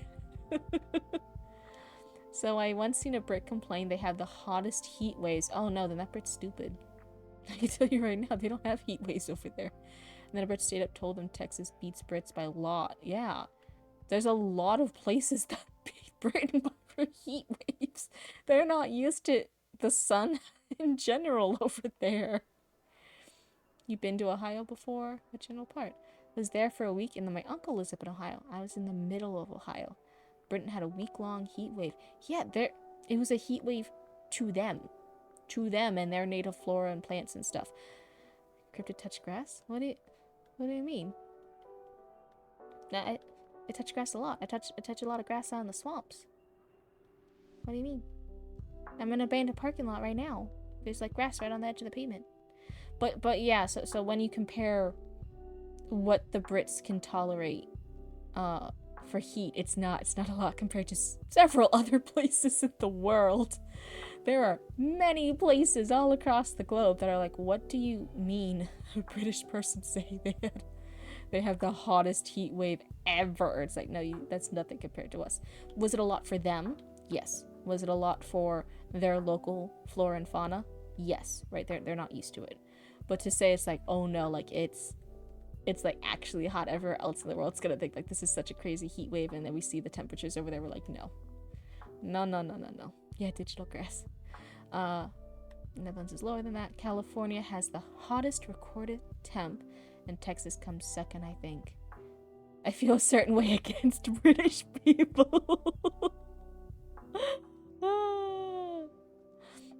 So I once seen a Brit complain they have the hottest heat waves. Oh no, then that Brit's stupid. I can tell you right now, they don't have heat waves over there. And then a Brit stayed up, told them Texas beats Brits by a lot. Yeah, there's a lot of places that beat Britain for heat waves. They're not used to the sun in general over there. You been to Ohio before? What general part? Was there for a week, and then my uncle lives up in Ohio. I was in the middle of Ohio. Britain had a week-long heat wave. Yeah, it was a heat wave to them and their native flora and plants and stuff. Cryptid touch grass? What do you mean? I touch grass a lot. I touch a lot of grass out in the swamps. What do you mean? I'm in an abandoned parking lot right now. There's like grass right on the edge of the pavement. But yeah, so when you compare what the Brits can tolerate for heat, it's not a lot compared to several other places in the world. There are many places all across the globe that are like, what do you mean a British person say they have the hottest heat wave ever? It's like, no, that's nothing compared to us. Was it a lot for them? Yes. Was it a lot for their local flora and fauna? Yes, right? They're not used to it. But to say it's like, oh no, like it's like actually hot everywhere else in the world, it's gonna think like this is such a crazy heat wave, and then we see the temperatures over there, we're like, no. Yeah, digital grass. Netherlands is lower than that. California has the hottest recorded temp and Texas comes second, I think. I feel a certain way against British people.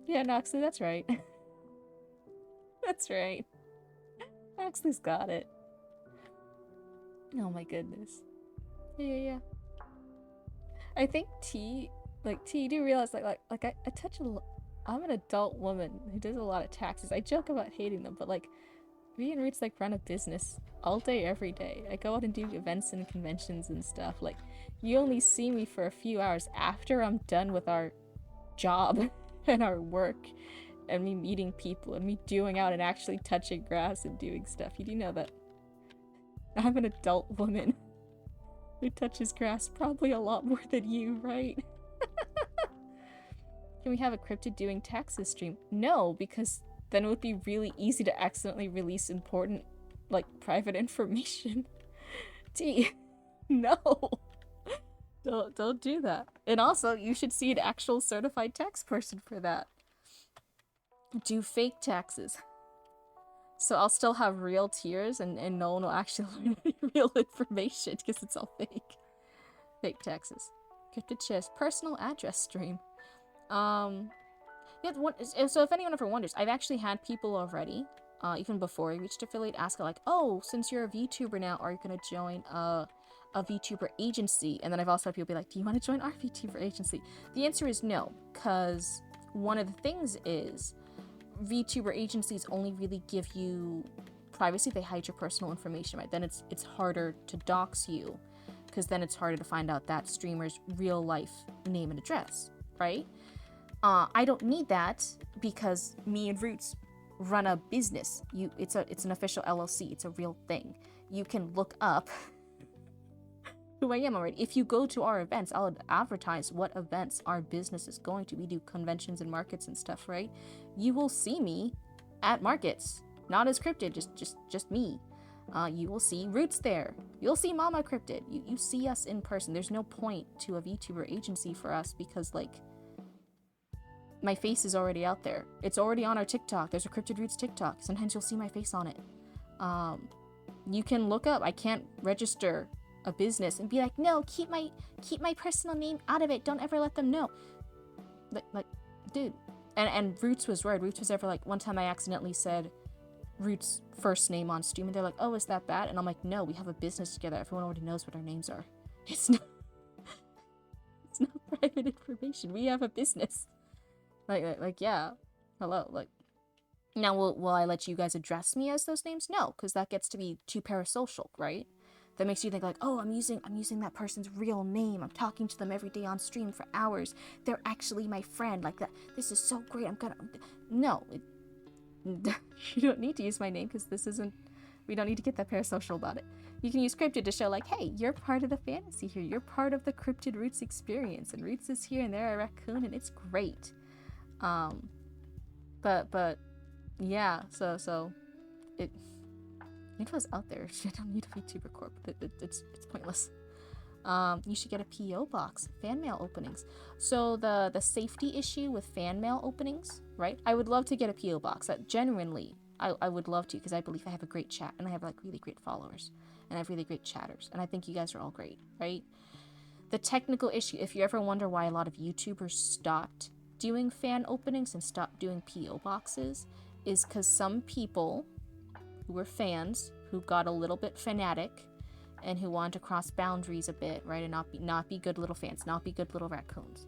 Yeah, Noxley, that's right. That's right. Noxley's got it. Oh my goodness. Yeah. I think T, you do realize, I touch I'm an adult woman who does a lot of taxes. I joke about hating them, but like, me and Roots like run a business all day, every day. I go out and do events and conventions and stuff. Like, you only see me for a few hours after I'm done with our job and our work and me meeting people and me doing out and actually touching grass and doing stuff. You do know that I'm an adult woman who touches grass probably a lot more than you, right? Can we have a Cryptid doing taxes stream? No, because then it would be really easy to accidentally release important, like, private information. T, no. Don't do that. And also, you should see an actual certified tax person for that. Do fake taxes. So I'll still have real tiers and no one will actually learn any real information because it's all fake. Fake taxes. Cryptid shares personal address stream. Yeah, so if anyone ever wonders, I've actually had people already, even before I reached affiliate, ask like, oh, since you're a VTuber now, are you gonna join a VTuber agency? And then I've also had people be like, do you want to join our VTuber agency? The answer is no, because one of the things is VTuber agencies only really give you privacy. They hide your personal information, right? Then it's harder to dox you, because then it's harder to find out that streamer's real life name and address, right? I don't need that because me and Roots run a business. It's an official LLC. It's a real thing. You can look up who I am already. If you go to our events, I'll advertise what events our business is going to. We do conventions and markets and stuff, right? You will see me at markets, not as Cryptid, just me. You will see Roots there. You'll see Mama Cryptid. You see us in person. There's no point to a VTuber agency for us because, like, my face is already out there. It's already on our TikTok. There's a Cryptid Roots TikTok. Sometimes you'll see my face on it. You can look up. I can't register a business and be like, no, keep my personal name out of it. Don't ever let them know. Like, dude. And Roots was right. Roots was ever like, one time I accidentally said Roots' first name on stream, and they're like, oh, is that bad? And I'm like, no, we have a business together. Everyone already knows what our names are. It's not private information. We have a business. Like, yeah, hello, like, now will I let you guys address me as those names? No, because that gets to be too parasocial, right? That makes you think like, oh, I'm using that person's real name. I'm talking to them every day on stream for hours. They're actually my friend. Like that. This is so great. No, you don't need to use my name because we don't need to get that parasocial about it. You can use Cryptid to show like, hey, you're part of the fantasy here. You're part of the Cryptid Roots experience, and Roots is here and they're a raccoon and it's great. But yeah, so info's out there. I don't need a VTuber Corp. It's pointless. You should get a PO box, fan mail openings. So the safety issue with fan mail openings, right? I would love to get a PO box. Genuinely, I would love to, because I believe I have a great chat and I have like really great followers and I have really great chatters and I think you guys are all great, right? The technical issue, if you ever wonder why a lot of YouTubers stopped doing fan openings and stopped doing PO boxes, is because some people who were fans who got a little bit fanatic and who wanted to cross boundaries a bit, right, and not be good little fans, not be good little raccoons.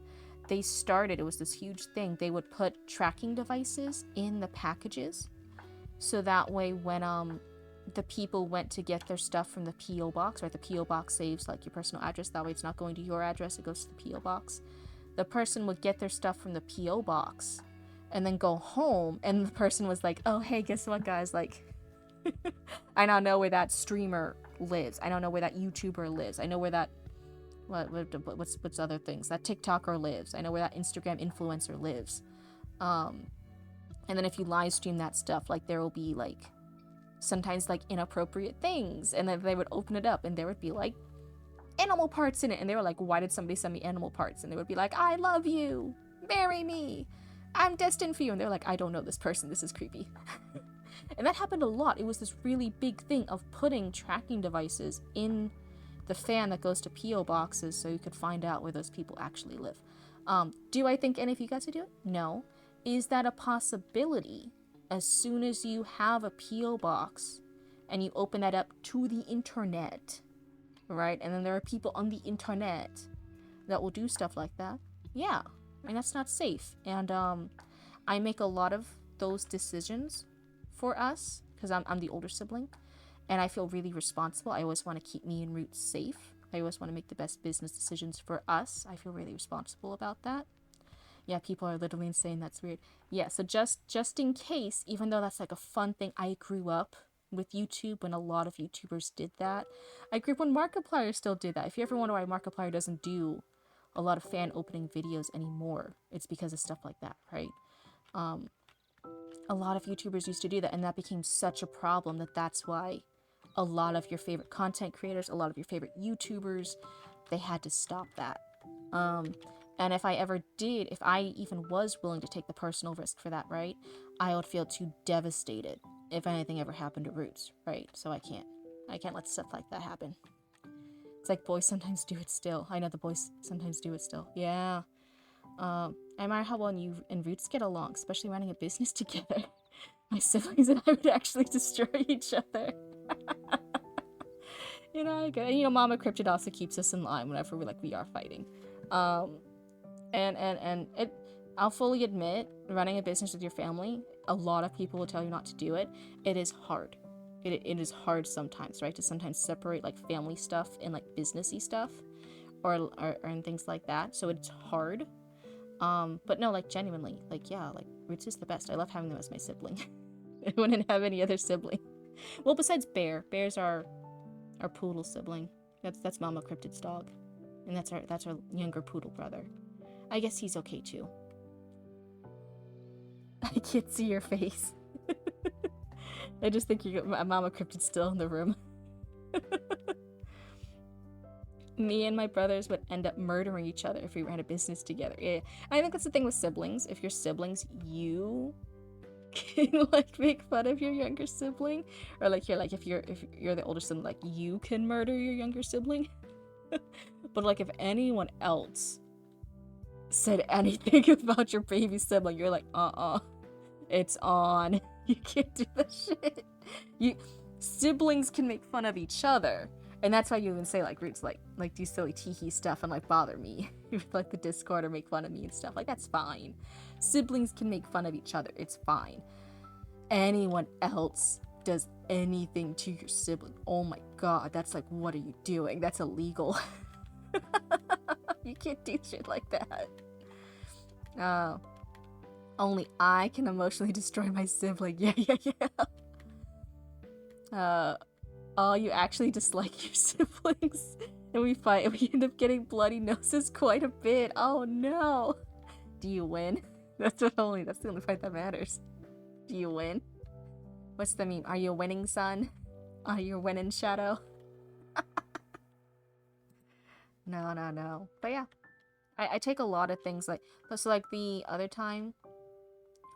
It was this huge thing. They would put tracking devices in the packages, so that way when the people went to get their stuff from the PO box, right, the PO box saves like your personal address. That way it's not going to your address; it goes to the PO box. The person would get their stuff from the PO box, and then go home, and the person was like, "Oh, hey, guess what, guys? Like, I now know where that streamer lives. I now know where that YouTuber lives. I know where that what's other things, that TikToker lives. I know where that Instagram influencer lives." And then if you live stream that stuff, like, there will be like sometimes like inappropriate things, and then they would open it up and there would be like animal parts in it, and they were like, why did somebody send me animal parts? And they would be like, I love you, marry me, I'm destined for you. And they're like, I don't know this person, this is creepy. And that happened a lot. It was this really big thing of putting tracking devices in the fan that goes to P.O. boxes so you could find out where those people actually live. Do I think any of you guys would do it? No. Is that a possibility? As soon as you have a P.O. box and you open that up to the internet, right? And then there are people on the internet that will do stuff like that. Yeah. I mean, that's not safe. And I make a lot of those decisions for us because I'm the older sibling. And I feel really responsible. I always want to keep me and Roots safe. I always want to make the best business decisions for us. I feel really responsible about that. Yeah, people are literally saying that's weird. Yeah, so just in case, even though that's like a fun thing, I grew up with YouTube when a lot of YouTubers did that. I grew up when Markiplier still did that. If you ever wonder why Markiplier doesn't do a lot of fan opening videos anymore, it's because of stuff like that, right? A lot of YouTubers used to do that, and that became such a problem that's why a lot of your favorite content creators, a lot of your favorite YouTubers, they had to stop that. And if I even was willing to take the personal risk for that, right, I would feel too devastated if anything ever happened to Roots, right? So I can't let stuff like that happen. It's like boys sometimes do it still. I know the boys sometimes do it still. Yeah. I admire how well you and Roots get along, especially running a business together. My siblings and I would actually destroy each other. You know, Mama Cryptid also keeps us in line whenever we are fighting. And it, I'll fully admit, running a business with your family, a lot of people will tell you not to do it. It is hard. It is hard sometimes, right? To sometimes separate like family stuff and like businessy stuff, or and things like that. So it's hard. But no, like genuinely, like yeah, like Roots is the best. I love having them as my sibling. I wouldn't have any other sibling. Well, besides Bear. Bear's our poodle sibling. That's Mama Cryptid's dog, and that's our younger poodle brother. I guess he's okay too. I can't see your face. I just think Mama Cryptid's still in the room. Me and my brothers would end up murdering each other if we ran a business together. Yeah, I think that's the thing with siblings. If you're siblings, you can like make fun of your younger sibling, or like if you're the older sibling, like you can murder your younger sibling. But like if anyone else said anything about your baby sibling, you're like, it's on. You can't do that shit. Siblings can make fun of each other, and that's why you even say like Roots like do silly teehee stuff and like bother me with like the Discord or make fun of me and stuff. Like that's fine. Siblings can make fun of each other. It's fine. Anyone else does anything to your sibling, oh my god, that's like, what are you doing? That's illegal. You can't do shit like that. Only I can emotionally destroy my sibling. Yeah. Oh, you actually dislike your siblings. And we fight and we end up getting bloody noses quite a bit. Oh no. Do you win? That's the only fight that matters. Do you win? What's the meme? Are you winning, son? Are you winning, Shadow? No. But yeah. I take a lot of things like, so like the other time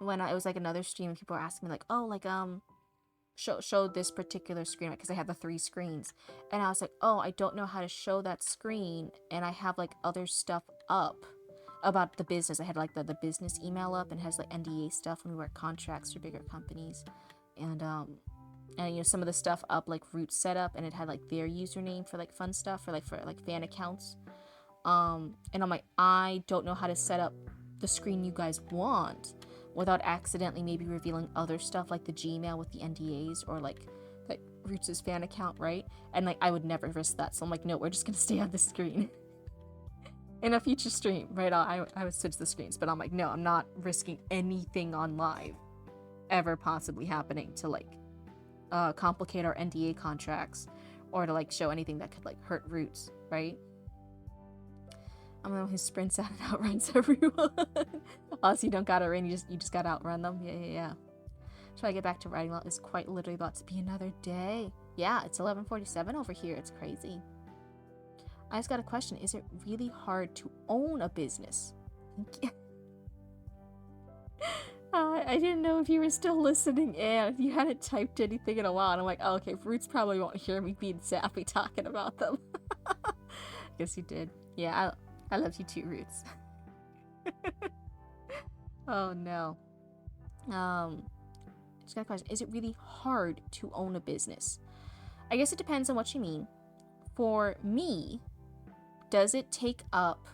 when it was like another stream and people were asking me like, oh, like show this particular screen, because I have the 3 screens, and I was like, oh, I don't know how to show that screen, and I have like other stuff up about the business. I had like the business email up, and it has like NDA stuff when we work contracts for bigger companies, and some of the stuff up like Root setup, and it had like their username for like fun stuff for fan accounts. And I'm like, I don't know how to set up the screen you guys want without accidentally maybe revealing other stuff like the Gmail with the NDAs or like Roots' fan account, right? And like I would never risk that, so I'm like, no, we're just gonna stay on the screen. In a future stream, right? I would switch the screens, but I'm like, no, I'm not risking anything on live ever possibly happening to like complicate our NDA contracts or to like show anything that could like hurt Roots, right? I'm the one who sprints out and outruns everyone. Also, you don't gotta run, you just gotta outrun them. Yeah. Try to get back to writing. It's quite literally about to be another day. Yeah, it's 11:47 over here. It's crazy. I just got a question. Is it really hard to own a business? I didn't know if you were still listening and you hadn't typed anything in a while. And I'm like, oh, okay, Roots probably won't hear me being sappy talking about them. Guess you did. Yeah, I love you too, Roots. Oh no. Just got a question. Is it really hard to own a business? I guess it depends on what you mean. For me, does it take up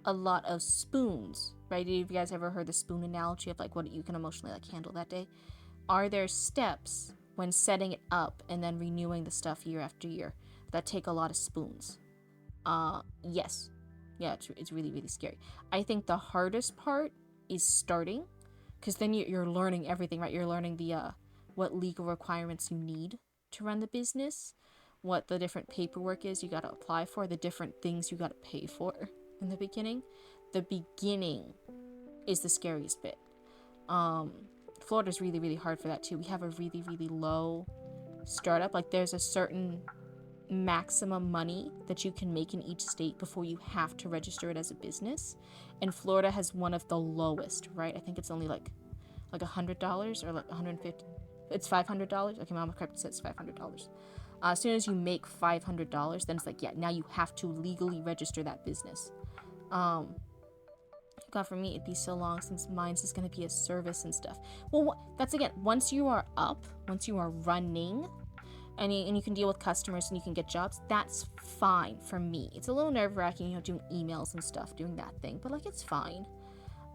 a lot of spoons, right? Have you guys ever heard the spoon analogy of like what you can emotionally like handle that day? Are there steps when setting it up and then renewing the stuff year after year that take a lot of spoons? Yes. Yeah, it's really, really scary. I think the hardest part is starting, because then you're learning everything, right? You're learning the what legal requirements you need to run the business, what the different paperwork is you got to apply for, the different things you got to pay for in the beginning. The beginning is the scariest bit. Florida's really, really hard for that too. We have a really, really low startup. Like there's a certain maximum money that you can make in each state before you have to register it as a business. And Florida has one of the lowest, right? I think it's only like $100 or like $150. It's $500. Okay, Mama Cryptid says $500. As soon as you make $500, then it's like, yeah, now you have to legally register that business. God, for me, it'd be so long since mine's is going to be a service and stuff. Well, that's again, once you are up, once you are running, and you can deal with customers and you can get jobs, that's fine for me. It's a little nerve-wracking, doing emails and stuff, doing that thing, but like it's fine.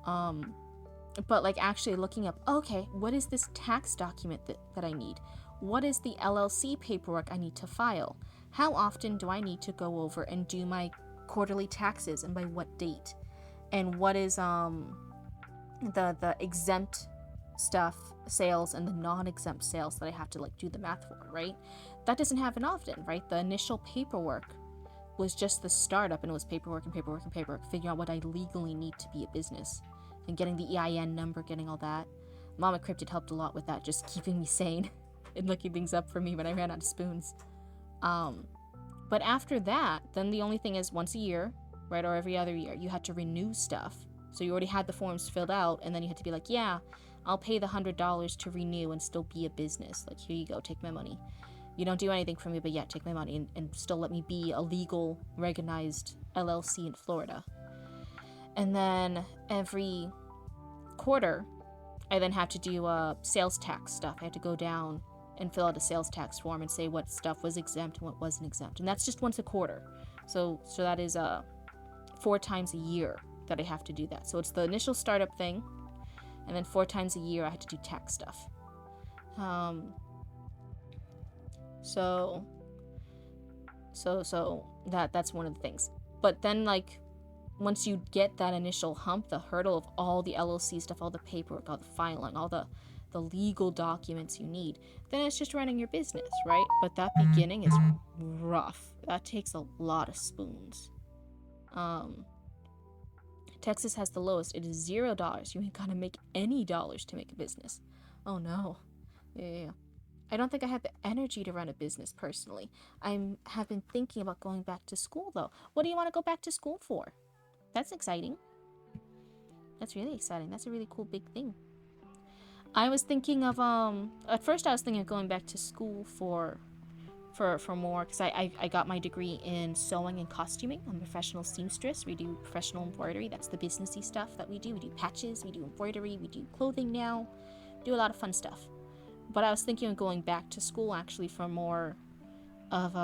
But like actually looking up, okay, what is this tax document that I need? What is the LLC paperwork I need to file? How often do I need to go over and do my quarterly taxes, and by what date? And what is the exempt stuff, sales, and the non-exempt sales that I have to like do the math for, right? That doesn't happen often, right? The initial paperwork was just the startup, and it was paperwork and paperwork and paperwork, figuring out what I legally need to be a business, and getting the EIN number, getting all that. Mama Cryptid helped a lot with that, just keeping me sane and looking things up for me when I ran out of spoons. But after that, then the only thing is once a year, right, or every other year, you had to renew stuff. So you already had the forms filled out, and then you had to be like, yeah, I'll pay the $100 to renew and still be a business. Like, here you go, take my money. You don't do anything for me, but yeah, take my money and still let me be a legal, recognized LLC in Florida. And then every quarter, I then have to do sales tax stuff. I had to go down and fill out a sales tax form and say what stuff was exempt and what wasn't exempt. And that's just once a quarter. So that is 4 times a year that I have to do that. So it's the initial startup thing, and then 4 times a year I had to do tax stuff. So that's one of the things. But then like once you get that initial hump, the hurdle of all the LLC stuff, all the paperwork, all the filing, all the legal documents you need, then it's just running your business, right? But that beginning is rough. That takes a lot of spoons. Texas has the lowest. It is $0. You ain't gotta make any dollars to make a business. Oh no. Yeah. I don't think I have the energy to run a business personally. I have been thinking about going back to school though. What do you want to go back to school for? That's exciting. That's really exciting. That's a really cool big thing. I was thinking of at first I was thinking of going back to school for more, because I got my degree in sewing and costuming. I'm a professional seamstress. We do professional embroidery. That's the businessy stuff that we do. We do patches, we do embroidery, we do clothing now. Do a lot of fun stuff. But I was thinking of going back to school actually for more of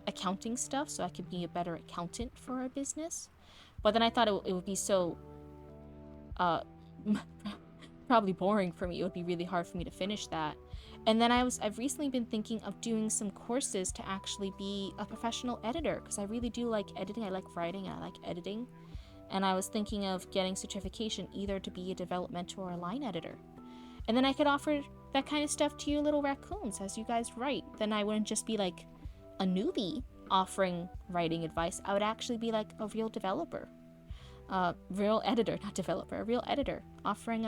accounting stuff, so I could be a better accountant for a business. But then I thought it would be so probably boring for me. It would be really hard for me to finish that. And then I've recently been thinking of doing some courses to actually be a professional editor, because I really do like editing. I like writing and I like editing. And I was thinking of getting certification either to be a developmental or a line editor. And then I could offer that kind of stuff to you little raccoons as you guys write. Then I wouldn't just be like a newbie offering writing advice. I would actually be like a real developer. Real editor, not developer, a real editor offering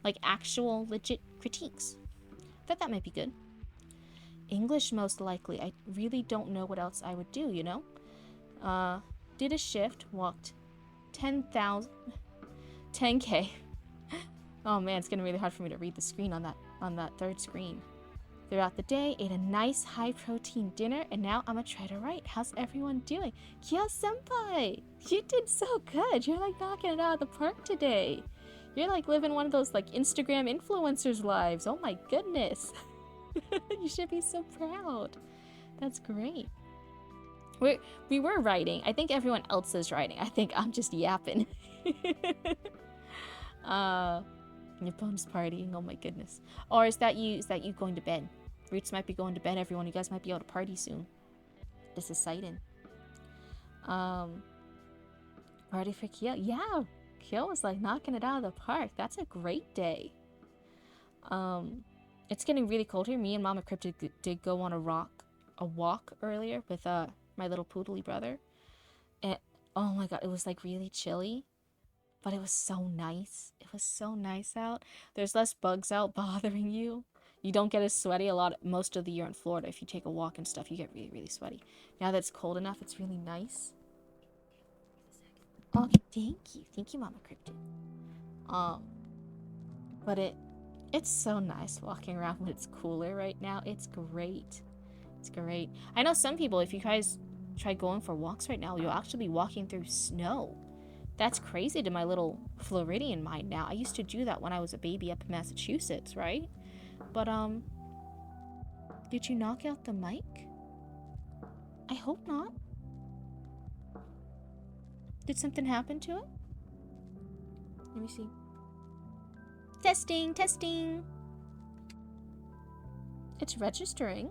like actual legit critiques. Thought that might be good. English most likely. I really don't know what else I would do, you know? Did a shift, walked 10K Oh man, it's getting really hard for me to read the screen on that third screen. Throughout the day, ate a nice high-protein dinner, and now I'm gonna try to write. How's everyone doing? Kyo senpai! You did so good! You're like knocking it out of the park today. You're like living one of those like Instagram influencers' lives. Oh my goodness. You should be so proud. That's great. We were writing. I think everyone else is writing. I think I'm just yapping. Your bonus partying. Oh my goodness. Or is that you going to bed? Roots might be going to bed, everyone. You guys might be able to party soon. This is Sidon. Party for Kyo. Yeah, Kyo was like knocking it out of the park. That's a great day. It's getting really cold here. Me and Mama Cryptid did go on a walk earlier with my little poodly brother. And oh my god, it was like really chilly. But it was so nice. It was so nice out. There's less bugs out bothering you. You don't get as sweaty most of the year in Florida. If you take a walk and stuff, you get really, really sweaty. Now that it's cold enough, it's really nice. Oh, thank you. Thank you, Mama Cryptid. But it's so nice walking around when it's cooler right now. It's great. It's great. I know some people, if you guys try going for walks right now, you'll actually be walking through snow. That's crazy to my little Floridian mind now. I used to do that when I was a baby up in Massachusetts, right? But, did you knock out the mic? I hope not. Did something happen to it? Let me see. Testing, testing. It's registering.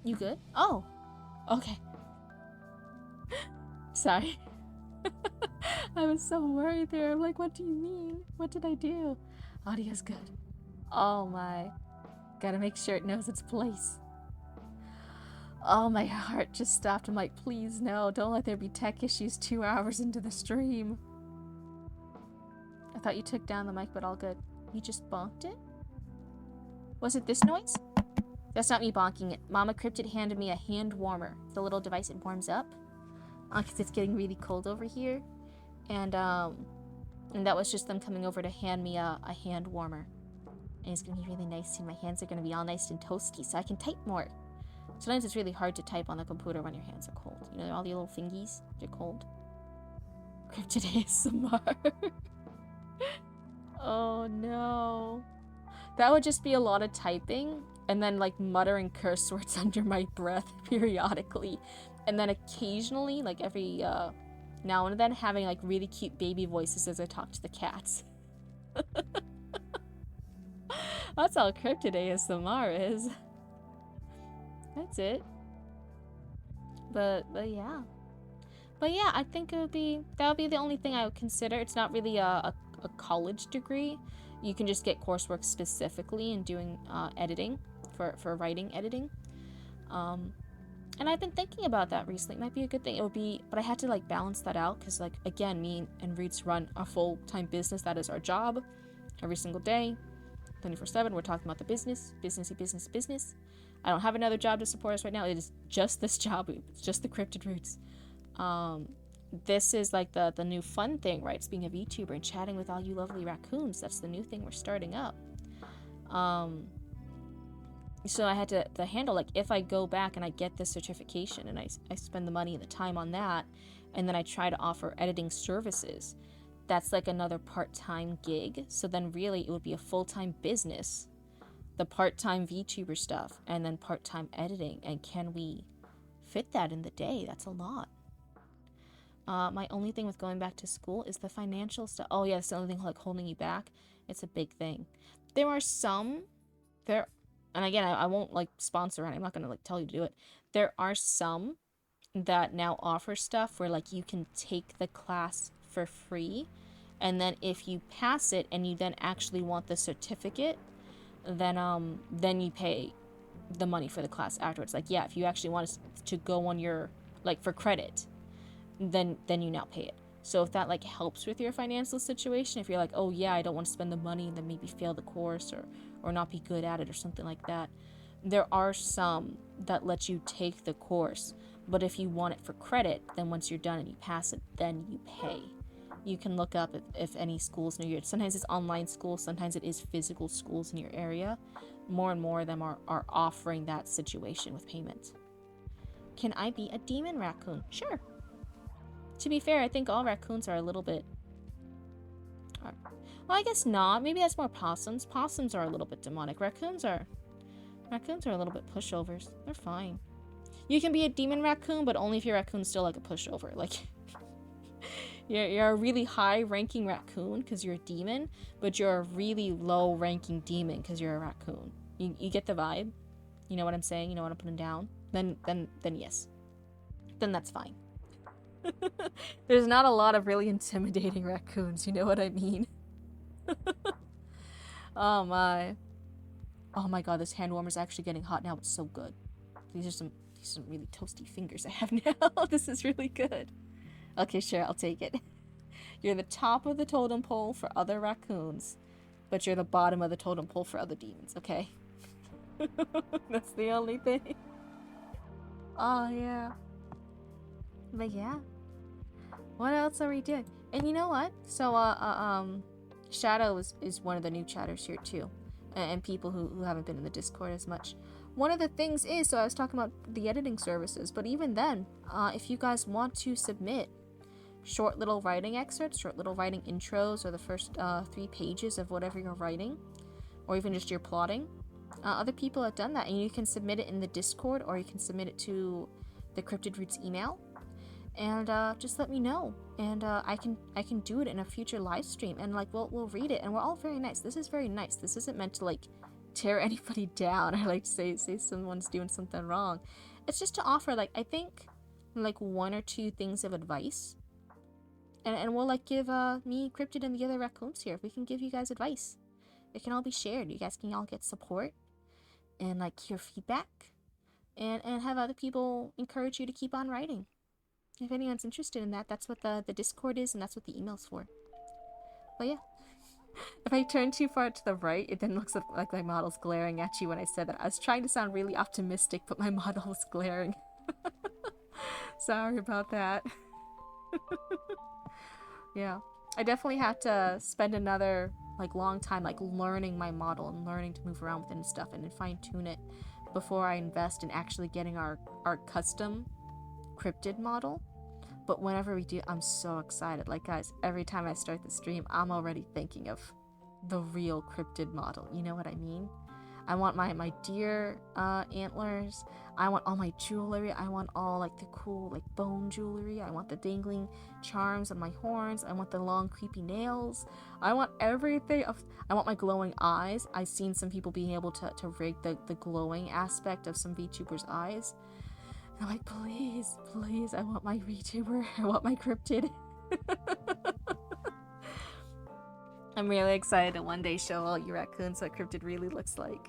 You good? Oh, okay. Sorry. I was so worried there. I'm like, what do you mean? What did I do? Audio's good. Oh my. Gotta make sure it knows its place. Oh, my heart just stopped. I'm like, please no, don't let there be tech issues 2 hours into the stream. I thought you took down the mic, but all good. You just bonked it? Was it this noise? That's not me bonking it. Mama Cryptid handed me a hand warmer. The little device, it warms up. Because it's getting really cold over here. And that was just them coming over to hand me a hand warmer. And it's going to be really nice soon. My hands are going to be all nice and toasty so I can type more. Sometimes it's really hard to type on the computer when your hands are cold. You know, all the little thingies, they're cold. Cryptid ASMR. Oh no. That would just be a lot of typing and then like muttering curse words under my breath periodically. And then occasionally, like every now and then, having like really cute baby voices as I talk to the cats. That's all Cryptid ASMR is. That's it. But yeah. But yeah, I think that would be the only thing I would consider. It's not really a college degree. You can just get coursework specifically in doing editing, for writing editing. And I've been thinking about that recently. It might be a good thing. It would be, but I had to like balance that out because like again, me and Reeds run a full-time business. That is our job every single day, 24/7. We're talking about the business. I don't have another job to support us right now. It is just this job. It's just the Cryptid Roots. This is like the new fun thing, right? It's being a VTuber and chatting with all you lovely raccoons. That's the new thing we're starting up. So I had to handle, like, if I go back and I get this certification and I spend the money and the time on that, and then I try to offer editing services, that's like another part-time gig. So then really it would be a full-time business, the part-time VTuber stuff, and then part-time editing. And can we fit that in the day? That's a lot. My only thing with going back to school is the financial stuff. Oh yeah, it's the only thing like holding you back. It's a big thing. There are some, and again, I won't like sponsor it. I'm not gonna like tell you to do it. There are some that now offer stuff where like you can take the class for free, and then if you pass it and you then actually want the certificate, then you pay the money for the class afterwards. Like yeah, if you actually want to go on your like for credit, then you now pay it. So if that like helps with your financial situation, if you're like, oh yeah, I don't want to spend the money and then maybe fail the course or not be good at it or something like that, there are some that let you take the course. But if you want it for credit, then once you're done and you pass it, then you pay. you can look up if any schools near you. Sometimes it's online schools, sometimes it is physical schools in your area. More and more of them are offering that situation with payment. Can I be a demon raccoon? Sure. To be fair, I think all raccoons are a little bit... Well, I guess not. Maybe that's more possums. Possums are a little bit demonic. Raccoons are a little bit pushovers. They're fine. You can be a demon raccoon, but only if your raccoon's still like a pushover. Like, you're a really high-ranking raccoon because you're a demon, but you're a really low-ranking demon because you're a raccoon. You get the vibe? You know what I'm saying? You know what I'm putting down? Then yes. Then that's fine. There's not a lot of really intimidating raccoons, you know what I mean? Oh my. Oh my god, this hand warmer's actually getting hot now. It's so good. These are some really toasty fingers I have now. This is really good. Okay, sure, I'll take it. You're the top of the totem pole for other raccoons, but you're the bottom of the totem pole for other demons, okay? That's the only thing. Oh, yeah. But yeah. What else are we doing? And you know what? So, Shadow is one of the new chatters here, too. And people who haven't been in the Discord as much. One of the things is, so I was talking about the editing services, but even then, if you guys want to submit short little writing excerpts, short little writing intros, or the first 3 pages of whatever you're writing, or even just your plotting, other people have done that, and you can submit it in the Discord, or you can submit it to the Cryptid Roots email, and just let me know, and I can do it in a future live stream, and like we'll read it, and we're all very nice. This is very nice. This isn't meant to like tear anybody down or like say someone's doing something wrong. It's just to offer, like, I think like 1 or 2 things of advice, and we'll like give me, Cryptid, and the other raccoons here, we can give you guys advice. It can all be shared. You guys can all get support and like hear feedback, and have other people encourage you to keep on writing. If anyone's interested in that, that's what the Discord is, and that's what the email's for. But yeah. If I turn too far to the right, it then looks like my model's glaring at you when I said that. I was trying to sound really optimistic, but my model was glaring. Sorry about that. Yeah. I definitely had to spend another like long time like learning my model and learning to move around with it and stuff, and fine-tune it before I invest in actually getting our custom Cryptid model. But whenever we do, I'm so excited. Like, guys, every time I start the stream, I'm already thinking of the real Cryptid model. You know what I mean? I want my deer antlers. I want all my jewelry. I want all like the cool like bone jewelry. I want the dangling charms on my horns. I want the long creepy nails. I want everything. I want my glowing eyes. I've seen some people being able to rig the glowing aspect of some VTubers' eyes. I'm like, please, please, I want my VTuber. I want my Cryptid. I'm really excited to one day show all you raccoons what Cryptid really looks like.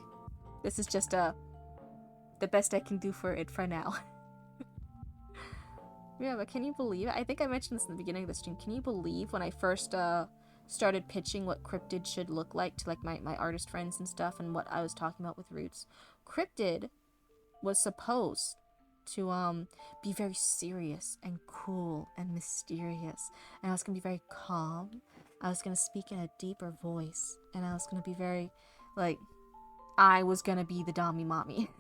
This is just the best I can do for it for now. Yeah, but can you believe it? I think I mentioned this in the beginning of the stream. Can you believe when I first started pitching what Cryptid should look like to like my artist friends and stuff, and what I was talking about with Roots? Cryptid was supposed to be very serious and cool and mysterious, and I was gonna be very calm. I was gonna speak in a deeper voice, and I was gonna be very like, I was gonna be the Dami Mommy.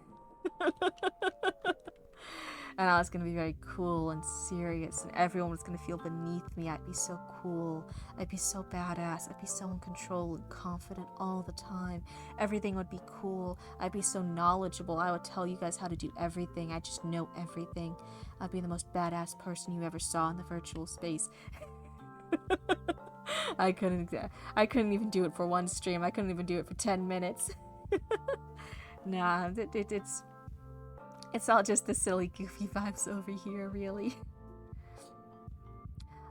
And I was gonna be very cool and serious, and everyone was gonna feel beneath me. I'd be so cool, I'd be so badass, I'd be so in control and confident all the time. Everything would be cool, I'd be so knowledgeable, I would tell you guys how to do everything, I just know everything. I'd be the most badass person you ever saw in the virtual space. I couldn't even do it for one stream, I couldn't even do it for 10 minutes. Nah, it's all just the silly, goofy vibes over here, really.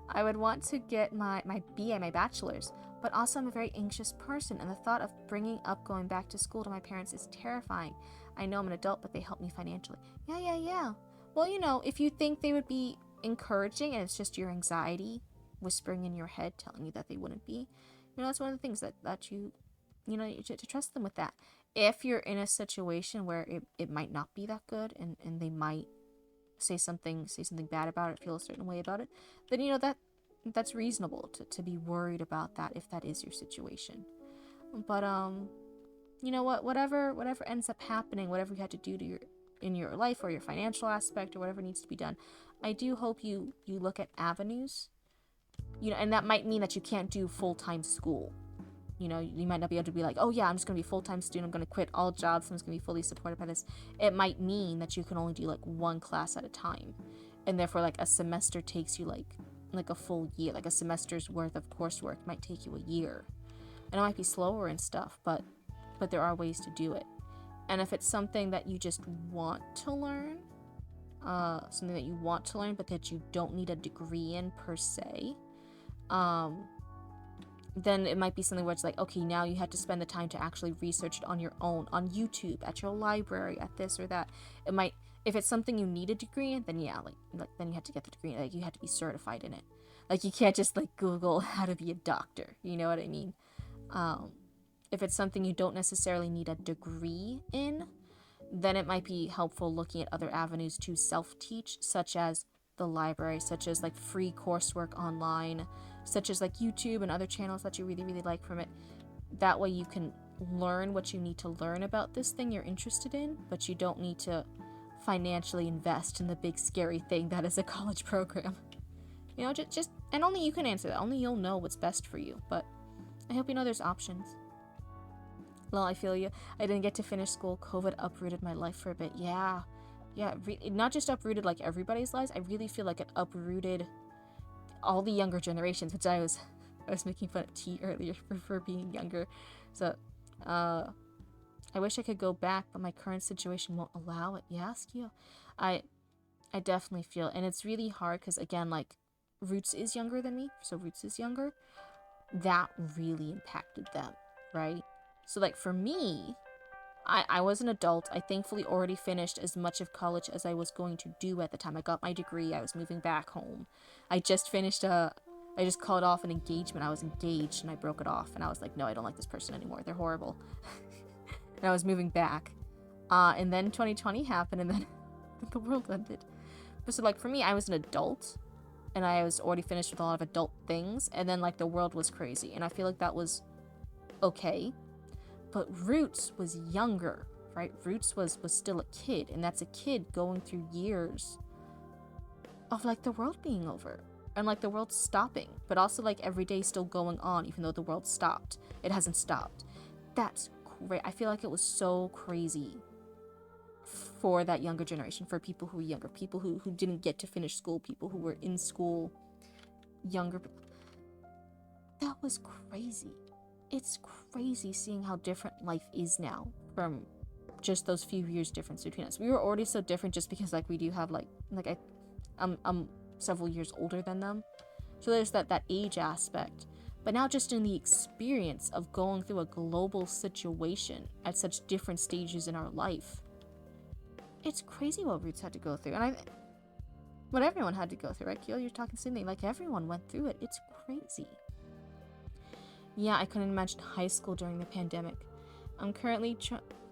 I would want to get my BA, my bachelor's, but also I'm a very anxious person, and the thought of bringing up going back to school to my parents is terrifying. I know I'm an adult, but they help me financially. Yeah. Well, you know, if you think they would be encouraging and it's just your anxiety whispering in your head telling you that they wouldn't be, you know, that's one of the things that you know, to trust them with that. If you're in a situation where it might not be that good, and they might say something bad about it, feel a certain way about it, then you know that's reasonable to be worried about that if that is your situation. But you know what, whatever ends up happening, whatever you had to do to your in your life or your financial aspect or whatever needs to be done, I do hope you look at avenues, and that might mean that you can't do full-time school. You might not be able to be like, oh yeah, I'm just going to be a full-time student, I'm going to quit all jobs, I'm just going to be fully supported by this. It might mean that you can only do like one class at a time, and therefore like a semester takes you like a full year. Like a semester's worth of coursework might take you a year, and it might be slower and stuff, but there are ways to do it. And if it's something that you just want to learn, but that you don't need a degree in per se, then it might be something where it's like, okay, now you have to spend the time to actually research it on your own, on YouTube, at your library, at this or that. It might, if it's something you need a degree in, then yeah, like then you have to get the degree. Like you have to be certified in it. Like you can't just like Google how to be a doctor. You know what I mean? If it's something you don't necessarily need a degree in, then it might be helpful looking at other avenues to self-teach, such as the library, such as like free coursework online, such as like YouTube and other channels that you really, really like from it. That way you can learn what you need to learn about this thing you're interested in, but you don't need to financially invest in the big scary thing that is a college program. Just and only you can answer that. Only you'll know what's best for you. But I hope you know there's options. Well, I feel you. I didn't get to finish school. COVID uprooted my life for a bit. Yeah, it not just uprooted like everybody's lives. I really feel like it uprooted all the younger generations, which I was making fun of T earlier for being younger. So, I wish I could go back, but my current situation won't allow it. Yes, you. I definitely feel, and it's really hard because again, like Roots is younger than me, so Roots is younger. That really impacted them, right? So like for me, I was an adult. I thankfully already finished as much of college as I was going to do at the time. I got my degree. I was moving back home. I just called off an engagement. I was engaged and I broke it off. And I was like, no, I don't like this person anymore. They're horrible. And I was moving back. And then 2020 happened and then the world ended. But so like for me, I was an adult and I was already finished with a lot of adult things. And then like the world was crazy. And I feel like that was okay. But Roots was younger, right? Roots was still a kid, and that's a kid going through years of like the world being over and like the world stopping, but also like every day still going on even though the world stopped. It hasn't stopped. That's great. I feel like it was so crazy for that younger generation, for people who were younger, people who didn't get to finish school, people who were in school younger. That was crazy. It's crazy seeing how different life is now from just those few years difference between us. We were already so different just because like we do have I'm several years older than them. So there's that age aspect. But now just in the experience of going through a global situation at such different stages in our life, it's crazy what Roots had to go through. And what everyone had to go through, right, Keel? You're talking Sydney. Like everyone went through it. It's crazy. Yeah, I couldn't imagine high school during the pandemic. I'm currently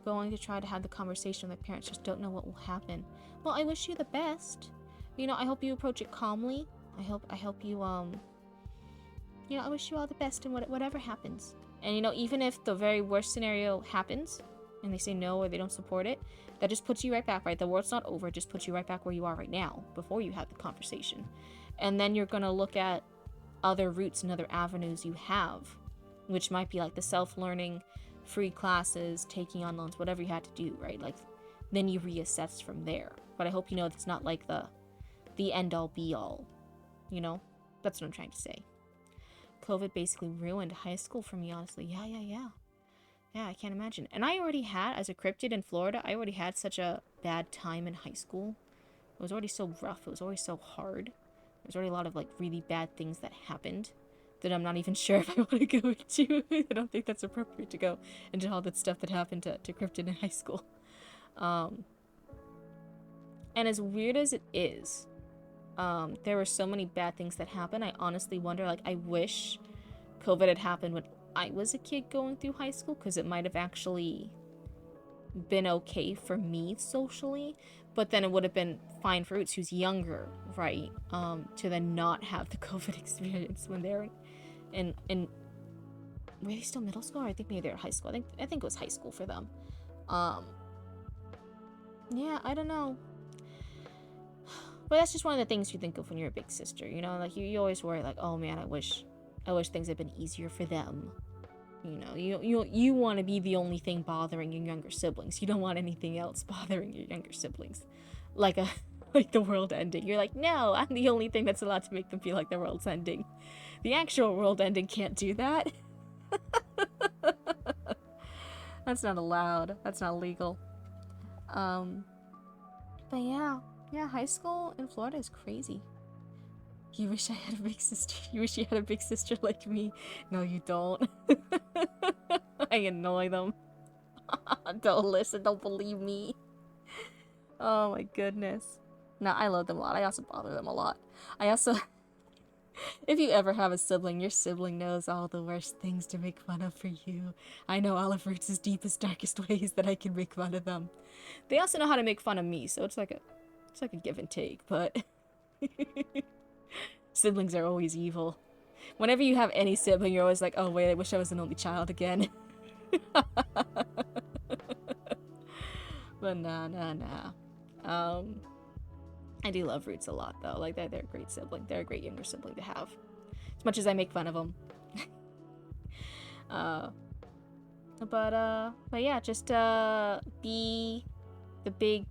going to try to have the conversation with my parents, just don't know what will happen. Well, I wish you the best. I hope you approach it calmly. I hope you, I wish you all the best in whatever happens. And, even if the very worst scenario happens, and they say no or they don't support it, that just puts you right back, right? The world's not over, it just puts you right back where you are right now, before you have the conversation. And then you're gonna look at other routes and other avenues you have, which might be like the self-learning, free classes, taking on loans, whatever you had to do, right? Like, then you reassess from there. But I hope you know it's not like the end-all be-all, That's what I'm trying to say. COVID basically ruined high school for me, honestly. Yeah, I can't imagine. And I already had, as a cryptid in Florida, I already had such a bad time in high school. It was already so rough. It was already so hard. There's already a lot of, like, really bad things that happened that I'm not even sure if I want to go into. I don't think that's appropriate to go into all that stuff that happened to Cryptid in high school. And as weird as it is, there were so many bad things that happened. I honestly wonder, like, I wish COVID had happened when I was a kid going through high school, because it might have actually been okay for me socially, but then it would have been fine for Roots, who's younger, right? To then not have the COVID experience when they're in were they still middle school? Or I think maybe they're high school. I think it was high school for them. Yeah, I don't know. But that's just one of the things you think of when you're a big sister, you know? Like, you always worry, like, oh man, I wish things had been easier for them. You know, you want to be the only thing bothering your younger siblings. You don't want anything else bothering your younger siblings. Like the world ending. You're like, no, I'm the only thing that's allowed to make them feel like the world's ending. The actual world ending can't do that. That's not allowed. That's not legal. But yeah, high school in Florida is crazy. You wish I had a big sister. You wish you had a big sister like me. No, you don't. I annoy them. Don't listen. Don't believe me. Oh my goodness. No, I love them a lot. I also bother them a lot. I also... If you ever have a sibling, your sibling knows all the worst things to make fun of for you. I know all of Roots' deepest, darkest ways that I can make fun of them. They also know how to make fun of me, so it's like a give and take, but... Siblings are always evil. Whenever you have any sibling, you're always like, oh wait, I wish I was an only child again. But nah. I do love Roots a lot, though. Like, they're a great sibling. They're a great younger sibling to have. As much as I make fun of them. But yeah, just, be the big...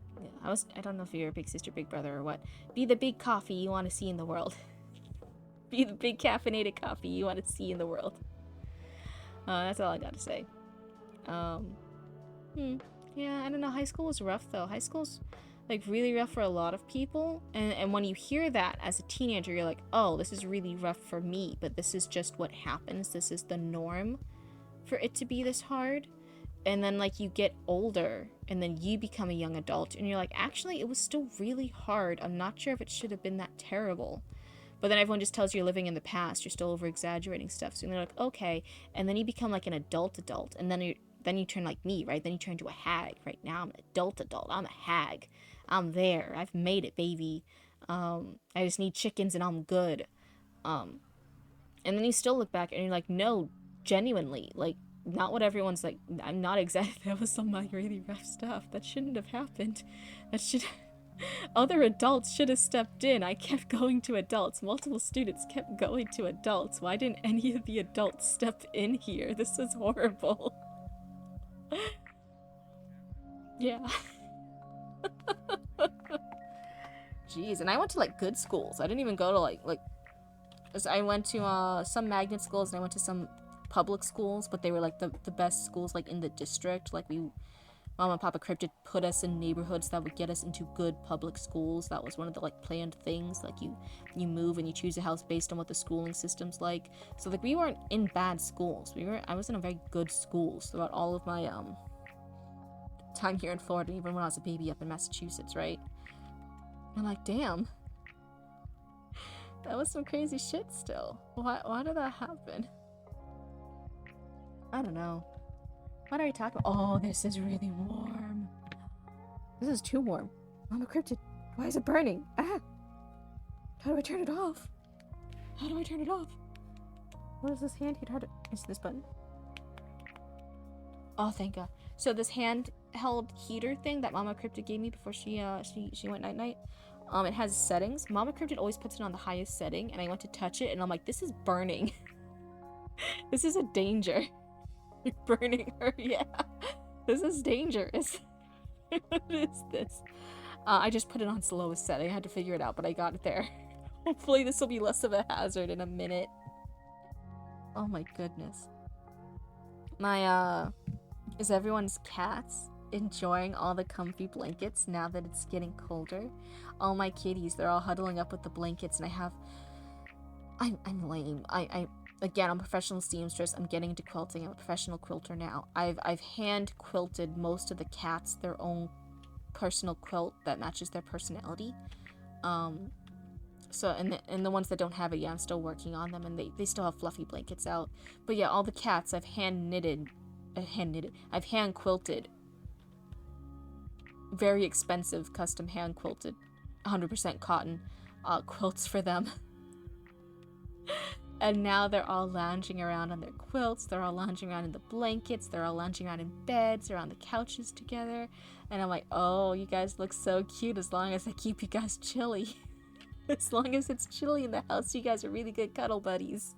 I don't know if you're a big sister, big brother, or what. Be the big coffee you want to see in the world. Be the big caffeinated coffee you want to see in the world. That's all I gotta say. Yeah, I don't know. High school was rough, though. High school's, like, really rough for a lot of people. And when you hear that as a teenager, you're like, oh, this is really rough for me. But this is just what happens. This is the norm for it to be this hard. And then, like, you get older, and then you become a young adult, and you're like, actually, it was still really hard. I'm not sure if it should have been that terrible. But then everyone just tells you you're living in the past. You're still over-exaggerating stuff. So you're like, okay. And then you become, like, an adult, and then you turn like me, right? Then you turn into a hag. Right now, I'm an adult. I'm a hag. I'm there. I've made it, baby. I just need chickens, and I'm good. And then you still look back, and you're like, no, genuinely, like, not what everyone's like. I'm not exactly. That was some like really rough stuff. That shouldn't have happened. Other adults should have stepped in. I kept going to adults. Multiple students kept going to adults. Why didn't any of the adults step in here? This is horrible. Yeah. Jeez, and I went to like good schools. I didn't even go to like I went to some magnet schools, and I went to some public schools, but they were like the best schools like in the district. Like Mom and Papa Cryptid put us in neighborhoods that would get us into good public schools. That was one of the like planned things. Like you move and you choose a house based on what the schooling system's like. So like we weren't in bad schools. I was in a very good schools throughout all of my time here in Florida, even when I was a baby up in Massachusetts, right? I'm like, damn. That was some crazy shit still. Why did that happen? I don't know. What are we talking about? Oh, this is really warm. This is too warm. Mama Cryptid, why is it burning? Ah! How do I turn it off? How do I turn it off? What is this handheld? How do... Is this button? Oh, thank God. So this handheld heater thing that Mama Cryptid gave me before she went night-night, it has settings. Mama Cryptid always puts it on the highest setting, and I went to touch it, and I'm like, this is burning. This is a danger. You're burning her, yeah. This is dangerous. What is this? I just put it on slowest setting. I had to figure it out, but I got it there. Hopefully this will be less of a hazard in a minute. Oh my goodness. Is everyone's cats enjoying all the comfy blankets now that it's getting colder? All my kitties, they're all huddling up with the blankets, and I'm lame. Again, I'm a professional seamstress. I'm getting into quilting. I'm a professional quilter now. I've hand quilted most of the cats their own personal quilt that matches their personality. So and the ones that don't have it, yeah, I'm still working on them, and they still have fluffy blankets out. But yeah, all the cats I've hand quilted very expensive custom hand quilted 100% cotton quilts for them. And now they're all lounging around on their quilts, they're all lounging around in the blankets, they're all lounging around in beds, they're on the couches together. And I'm like, oh, you guys look so cute as long as I keep you guys chilly. As long as it's chilly in the house, you guys are really good cuddle buddies.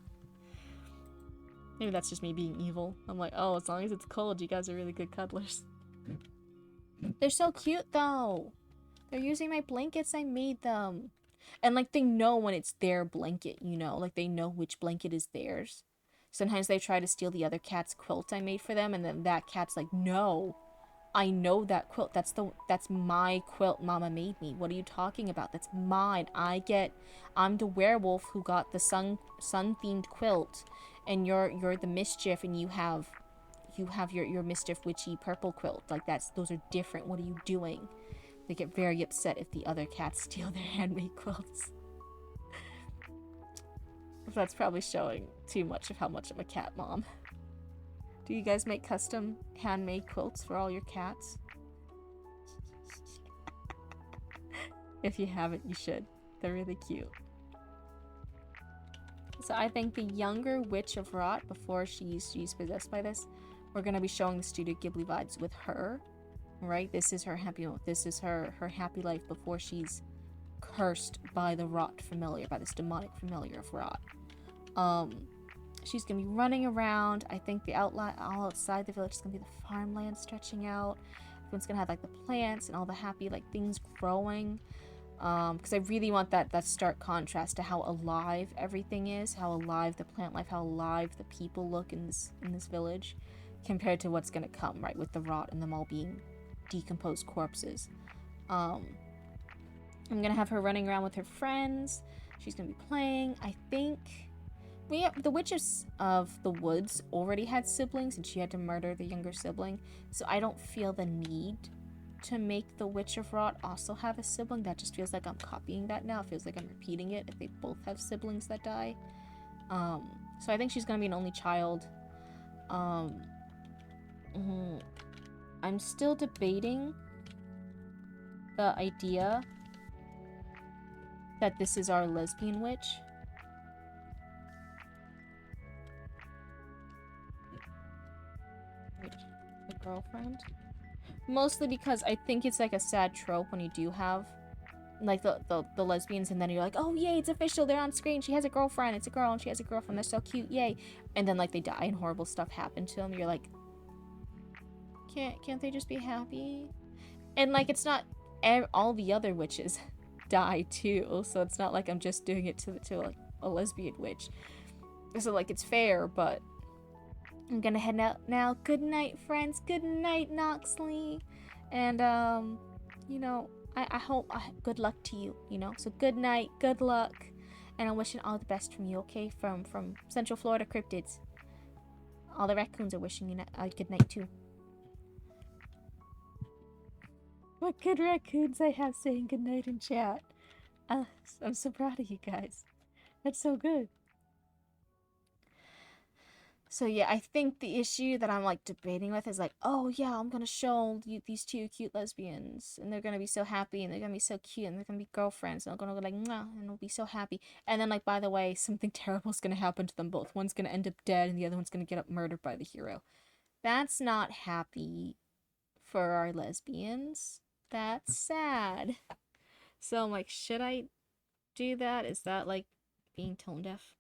Maybe that's just me being evil. I'm like, oh, as long as it's cold, you guys are really good cuddlers. They're so cute though. They're using my blankets, I made them. And like they know when it's their blanket, you know, like they know which blanket is theirs. Sometimes they try to steal the other cat's quilt I made for them, and then that cat's like, no, I know that quilt. That's my quilt Mama made me. What are you talking about? That's mine. I'm the werewolf who got the sun themed quilt, and you're the mischief, and you have your mischief witchy purple quilt. Like those are different. What are you doing? They get very upset if the other cats steal their handmade quilts. That's probably showing too much of how much I'm a cat mom. Do you guys make custom handmade quilts for all your cats? If you haven't, you should. They're really cute. So I think the younger Witch of Rot, before she's possessed by this, we're gonna be showing the Studio Ghibli vibes with her. Right? This is her happy life before she's cursed by the rot familiar, by this demonic familiar of rot. She's gonna be running around. I think the outline all outside the village is gonna be the farmland stretching out. Everyone's gonna have like the plants and all the happy like things growing. Because I really want that stark contrast to how alive everything is, how alive the plant life, how alive the people look in this village, compared to what's gonna come, right, with the rot and them all being decomposed corpses. I'm gonna have her running around with her friends. She's gonna be playing. I think the witches of the woods already had siblings, and she had to murder the younger sibling. So I don't feel the need to make the Witch of Rot also have a sibling. That just feels like I'm copying that now. It feels like I'm repeating it if they both have siblings that die. So I think she's gonna be an only child. I'm still debating the idea that this is our lesbian witch. The girlfriend? Mostly because I think it's like a sad trope when you do have like the lesbians, and then you're like, oh yay, it's official, they're on screen, she has a girlfriend, it's a girl and she has a girlfriend, they're so cute, yay. And then like they die and horrible stuff happen to them. You're like, can't they just be happy? And like it's not all the other witches die too, so it's not like I'm just doing it to like a lesbian witch. So like it's fair, but I'm gonna head out now. Good night, friends. Good night, Noxley. And you know, I hope good luck to you, you know. So good night, good luck, and I'm wishing all the best from you, okay? From Central Florida Cryptids. All the raccoons are wishing you a good night too. What good raccoons I have saying goodnight in chat. I'm so proud of you guys. That's so good. So yeah, I think the issue that I'm like debating with is like, oh yeah, I'm gonna show you these two cute lesbians, and they're gonna be so happy, and they're gonna be so cute, and they're gonna be girlfriends, and they're gonna go like, mwah, and they'll be so happy. And then like, by the way, something terrible is gonna happen to them both. One's gonna end up dead, and the other one's gonna get up murdered by the hero. That's not happy for our lesbians. That's sad. So I'm like, should I do that? Is that like being tone deaf?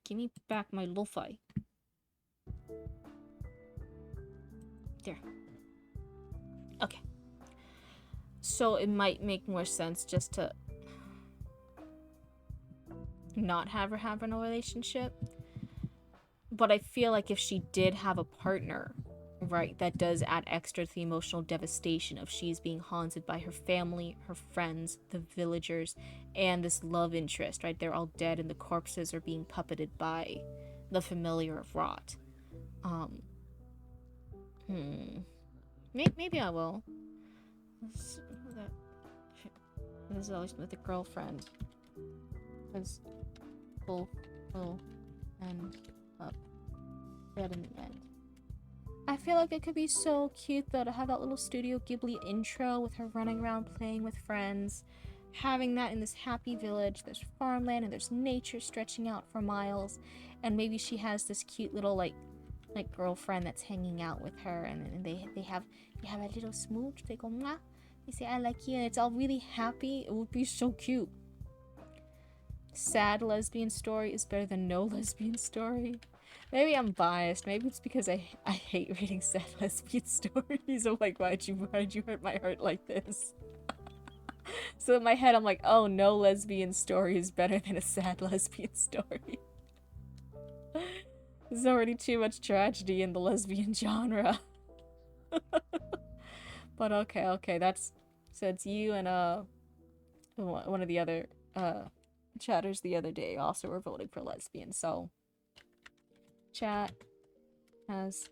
Give me back my lo-fi. There. Okay. So it might make more sense just to not have her have a relationship. But I feel like if she did have a partner, right, that does add extra to the emotional devastation of she's being haunted by her family, her friends, the villagers, and this love interest, right? They're all dead and the corpses are being puppeted by the familiar of rot. Maybe I will. This is always with a girlfriend. Because both will end up dead in the end. I feel like it could be so cute though to have that little Studio Ghibli intro with her running around playing with friends, having that in this happy village. There's farmland and there's nature stretching out for miles, and maybe she has this cute little like girlfriend that's hanging out with her, and they have a little smooch. They go mwah. They say I like you, and it's all really happy. It would be so cute. Sad lesbian story is better than no lesbian story. Maybe I'm biased. Maybe it's because I hate reading sad lesbian stories. I'm like, why'd you hurt my heart like this? So in my head, I'm like, oh, no lesbian story is better than a sad lesbian story. There's already too much tragedy in the lesbian genre. But okay, that's... So it's you and, one of the other, chatters the other day also were voting for lesbian, so... Chat has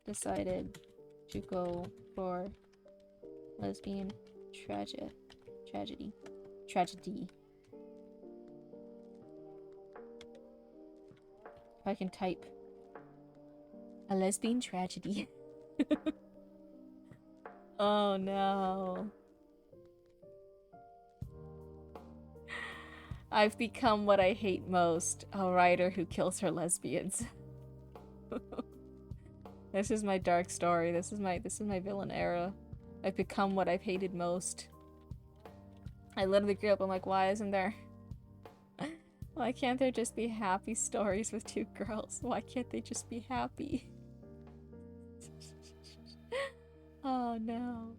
decided to go for lesbian tragedy. If I can type a lesbian tragedy. Oh no. I've become what I hate most, a writer who kills her lesbians. This is my dark story. This is my villain era. I've become what I've hated most. I literally grew up, I'm like, why isn't there... Why can't there just be happy stories with two girls? Why can't they just be happy? Oh no.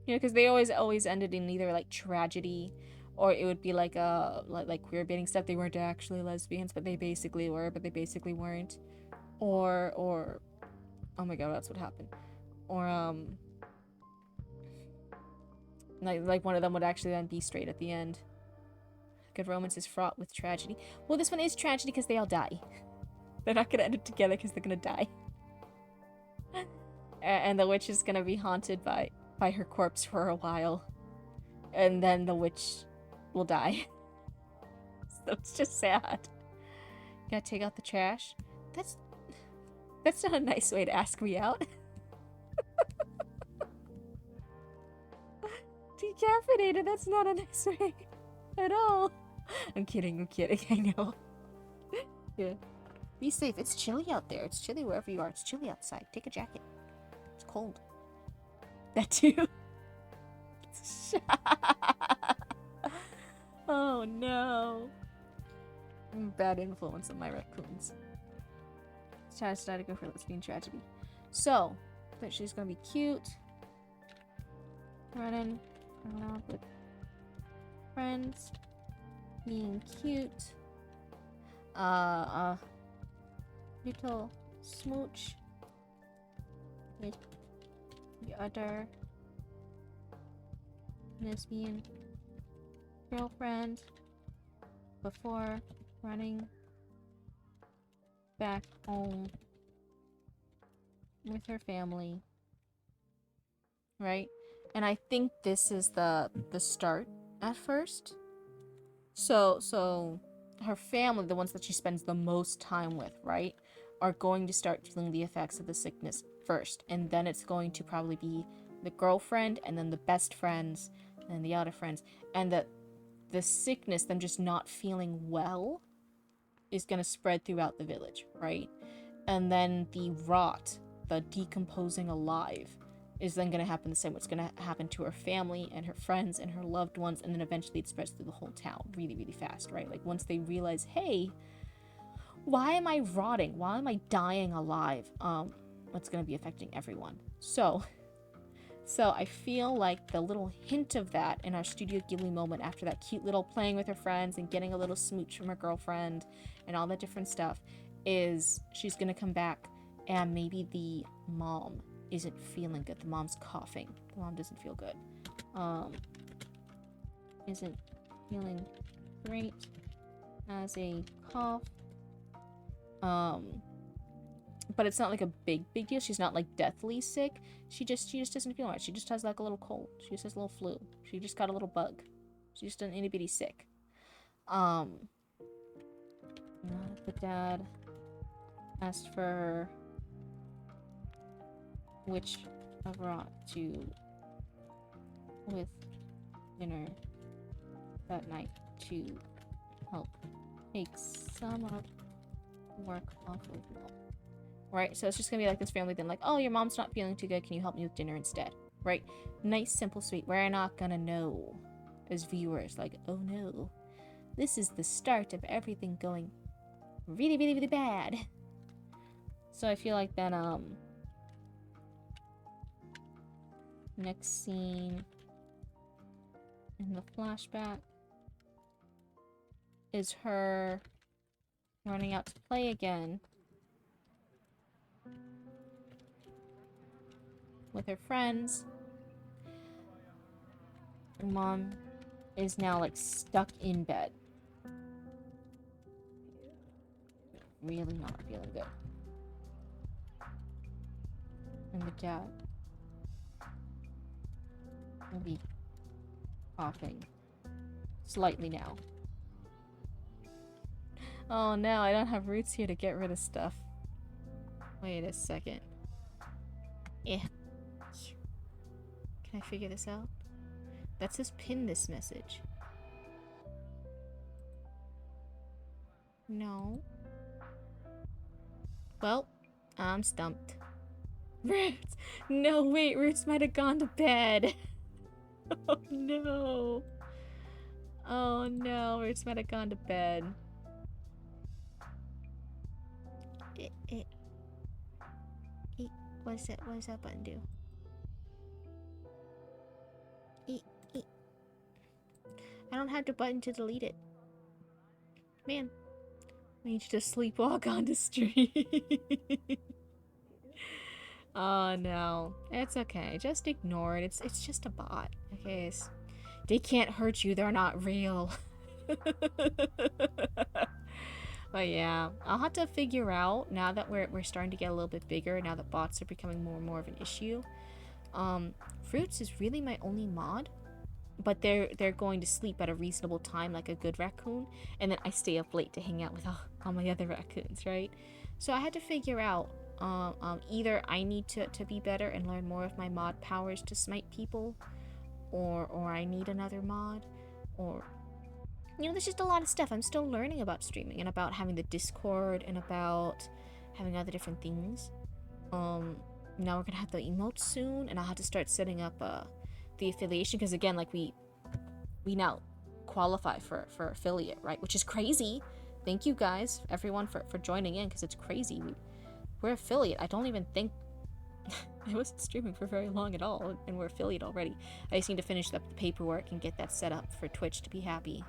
You know, because they always ended in either like tragedy, or it would be like queer baiting stuff. They weren't actually lesbians, but they basically were, but they basically weren't. Or oh my god, that's what happened. Or like one of them would actually then be straight at the end. Good romance is fraught with tragedy. Well, this one is tragedy because they all die. They're not gonna end up together because they're gonna die. And the witch is gonna be haunted by her corpse for a while. And then the witch will die. So it's just sad. Gotta take out the trash. That's not a nice way to ask me out. Decaffeinated, that's not a nice way at all. I'm kidding, I know. Yeah. Be safe, it's chilly out there. It's chilly wherever you are. It's chilly outside. Take a jacket. It's cold. That too. Oh no. Bad influence on my raccoons. Chad decided to go for lesbian tragedy. So, that she's gonna be cute. Running around with friends. Being cute. Little smooch with the other lesbian girlfriend before running back home with her family, right? And I think this is the start at first. So her family, the ones that she spends the most time with, right, are going to start feeling the effects of the sickness first, and then it's going to probably be the girlfriend, and then the best friends, and the other friends, and the sickness, them just not feeling well, is going to spread throughout the village, right? And then the rot, the decomposing alive, is then going to happen the same way. It's going to happen to her family and her friends and her loved ones, and then eventually it spreads through the whole town really, really fast, right? Like, once they realize, hey, why am I rotting? Why am I dying alive? That's going to be affecting everyone. So I feel like the little hint of that in our Studio Ghibli moment after that cute little playing with her friends and getting a little smooch from her girlfriend and all that different stuff is she's going to come back, and maybe the mom isn't feeling good. The mom's coughing. The mom doesn't feel good. Isn't feeling great as a cough. But it's not like a big deal. She's not like deathly sick. She just doesn't feel right. She just has like a little cold. She just has a little flu. She just got a little bug. She's just an itty bitty sick. The dad asked for which I brought to with dinner that night to help take some of work off of mom. Right? So it's just gonna be like this family thing, like, oh, your mom's not feeling too good, can you help me with dinner instead? Right? Nice, simple, sweet. We're not gonna know as viewers, like, oh no, this is the start of everything going really, really, really bad. So I feel like then, next scene in the flashback is her running out to play again with her friends. And mom is now like stuck in bed. Really not feeling good. And the dad will be coughing slightly now. Oh no, I don't have roots here to get rid of stuff. Wait a second. Eh. Can I figure this out? That says pin this message. No. Well, I'm stumped. Roots! No, wait, Roots might have gone to bed. Oh no. Oh no, Roots might have gone to bed. What does that button do? I don't have the button to delete it. Man. I need you to sleepwalk on the street. Oh no. It's okay. Just ignore it. It's just a bot. Okay. They can't hurt you. They're not real. But yeah, I'll have to figure out now that we're starting to get a little bit bigger. Now that bots are becoming more and more of an issue. Fruits is really my only mod, but they're going to sleep at a reasonable time, like a good raccoon, and then I stay up late to hang out with all my other raccoons, right? So I had to figure out either I need to be better and learn more of my mod powers to smite people, or I need another mod, or you know, there's just a lot of stuff I'm still learning about streaming and about having the Discord and about having other different things. Now we're gonna have the emotes soon, and I'll have to start setting up the affiliation, because again, like we now qualify for affiliate, right? Which is crazy. Thank you guys, everyone, for joining in, because it's crazy. We're affiliate. I don't even think I wasn't streaming for very long at all, and we're affiliate already. I just need to finish up the paperwork and get that set up for Twitch to be happy.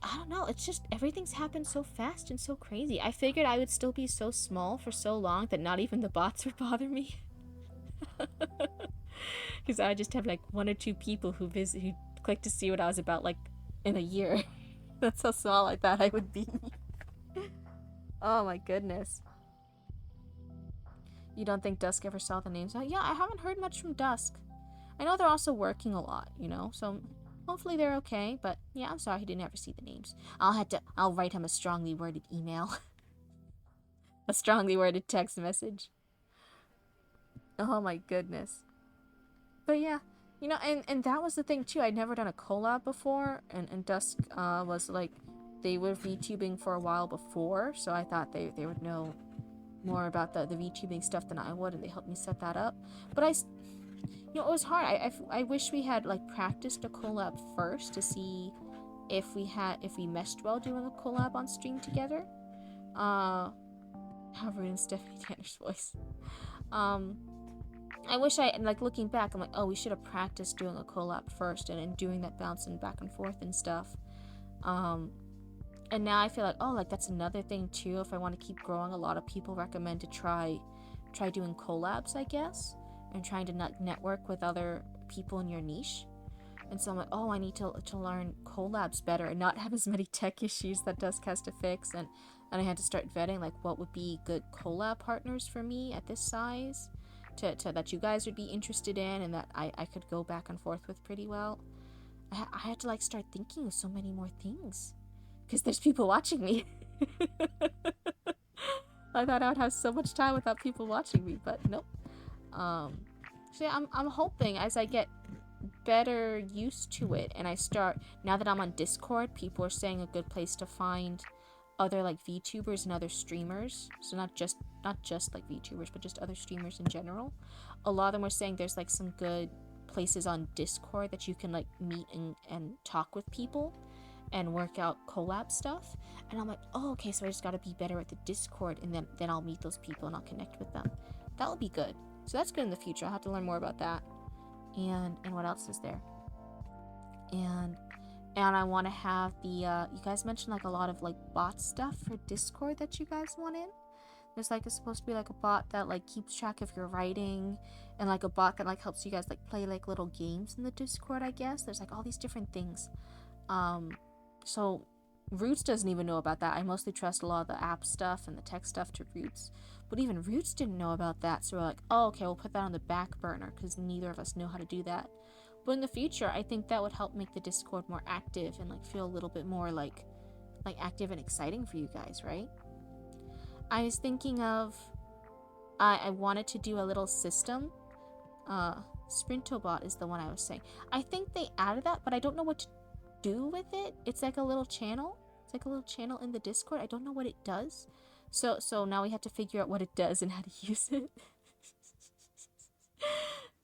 I don't know, it's just everything's happened so fast and so crazy. I figured I would still be so small for so long that not even the bots would bother me. Because I just have like 1 or 2 people who click to see what I was about like in a year. That's how small I thought I would be. Oh my goodness. You don't think Dusk ever saw the names? Yeah, I haven't heard much from Dusk. I know they're also working a lot, you know, so hopefully they're okay, but yeah, I'm sorry he didn't ever see the names. I'll write him a strongly worded email. A strongly worded text message. Oh my goodness. But yeah, you know, and that was the thing too. I'd never done a collab before, and Dusk was like, they were VTubing for a while before, so I thought they would know more about the VTubing stuff than I would, and they helped me set that up. But you know, it was hard. I wish we had like practiced a collab first to see if we meshed well doing a collab on stream together. How rude in Stephanie Tanner's voice. I wish like looking back, I'm like, oh, we should have practiced doing a collab first and doing that bouncing back and forth and stuff. And now I feel like, oh, like that's another thing too. If I want to keep growing, a lot of people recommend to try doing collabs, I guess, and trying to network with other people in your niche. And so I'm like, oh, I need to learn collabs better and not have as many tech issues that Dusk has to fix. And I had to start vetting like what would be good collab partners for me at this size, to that you guys would be interested in and that I could go back and forth with pretty well. I had to like start thinking of so many more things, because there's people watching me. I thought I would have so much time without people watching me, but nope. So yeah, I'm hoping as I get better used to it and I start, now that I'm on Discord, people are saying a good place to find other like VTubers and other streamers. So not just like VTubers, but just other streamers in general. A lot of them were saying there's like some good places on Discord that you can like meet and talk with people and work out collab stuff. And I'm like, oh, okay, so I just gotta be better at the Discord, and then I'll meet those people and I'll connect with them. That would be good. So that's good in the future. I'll have to learn more about that. And what else is there? And I want to have the you guys mentioned like a lot of like bot stuff for Discord that you guys want in. There's like it's supposed to be like a bot that like keeps track of your writing, and like a bot that like helps you guys like play like little games in the Discord, I guess. There's like all these different things. So Roots doesn't even know about that. I mostly trust a lot of the app stuff and the tech stuff to Roots. But even Roots didn't know about that, so we're like, oh, okay, we'll put that on the back burner because neither of us know how to do that. But in the future, I think that would help make the Discord more active and like feel a little bit more like active and exciting for you guys, right? I was thinking of I wanted to do a little system. Sprintobot is the one I was saying. I think they added that, but I don't know what to do with it. It's like a little channel. It's like a little channel in the Discord. I don't know what it does. So now we have to figure out what it does and how to use it.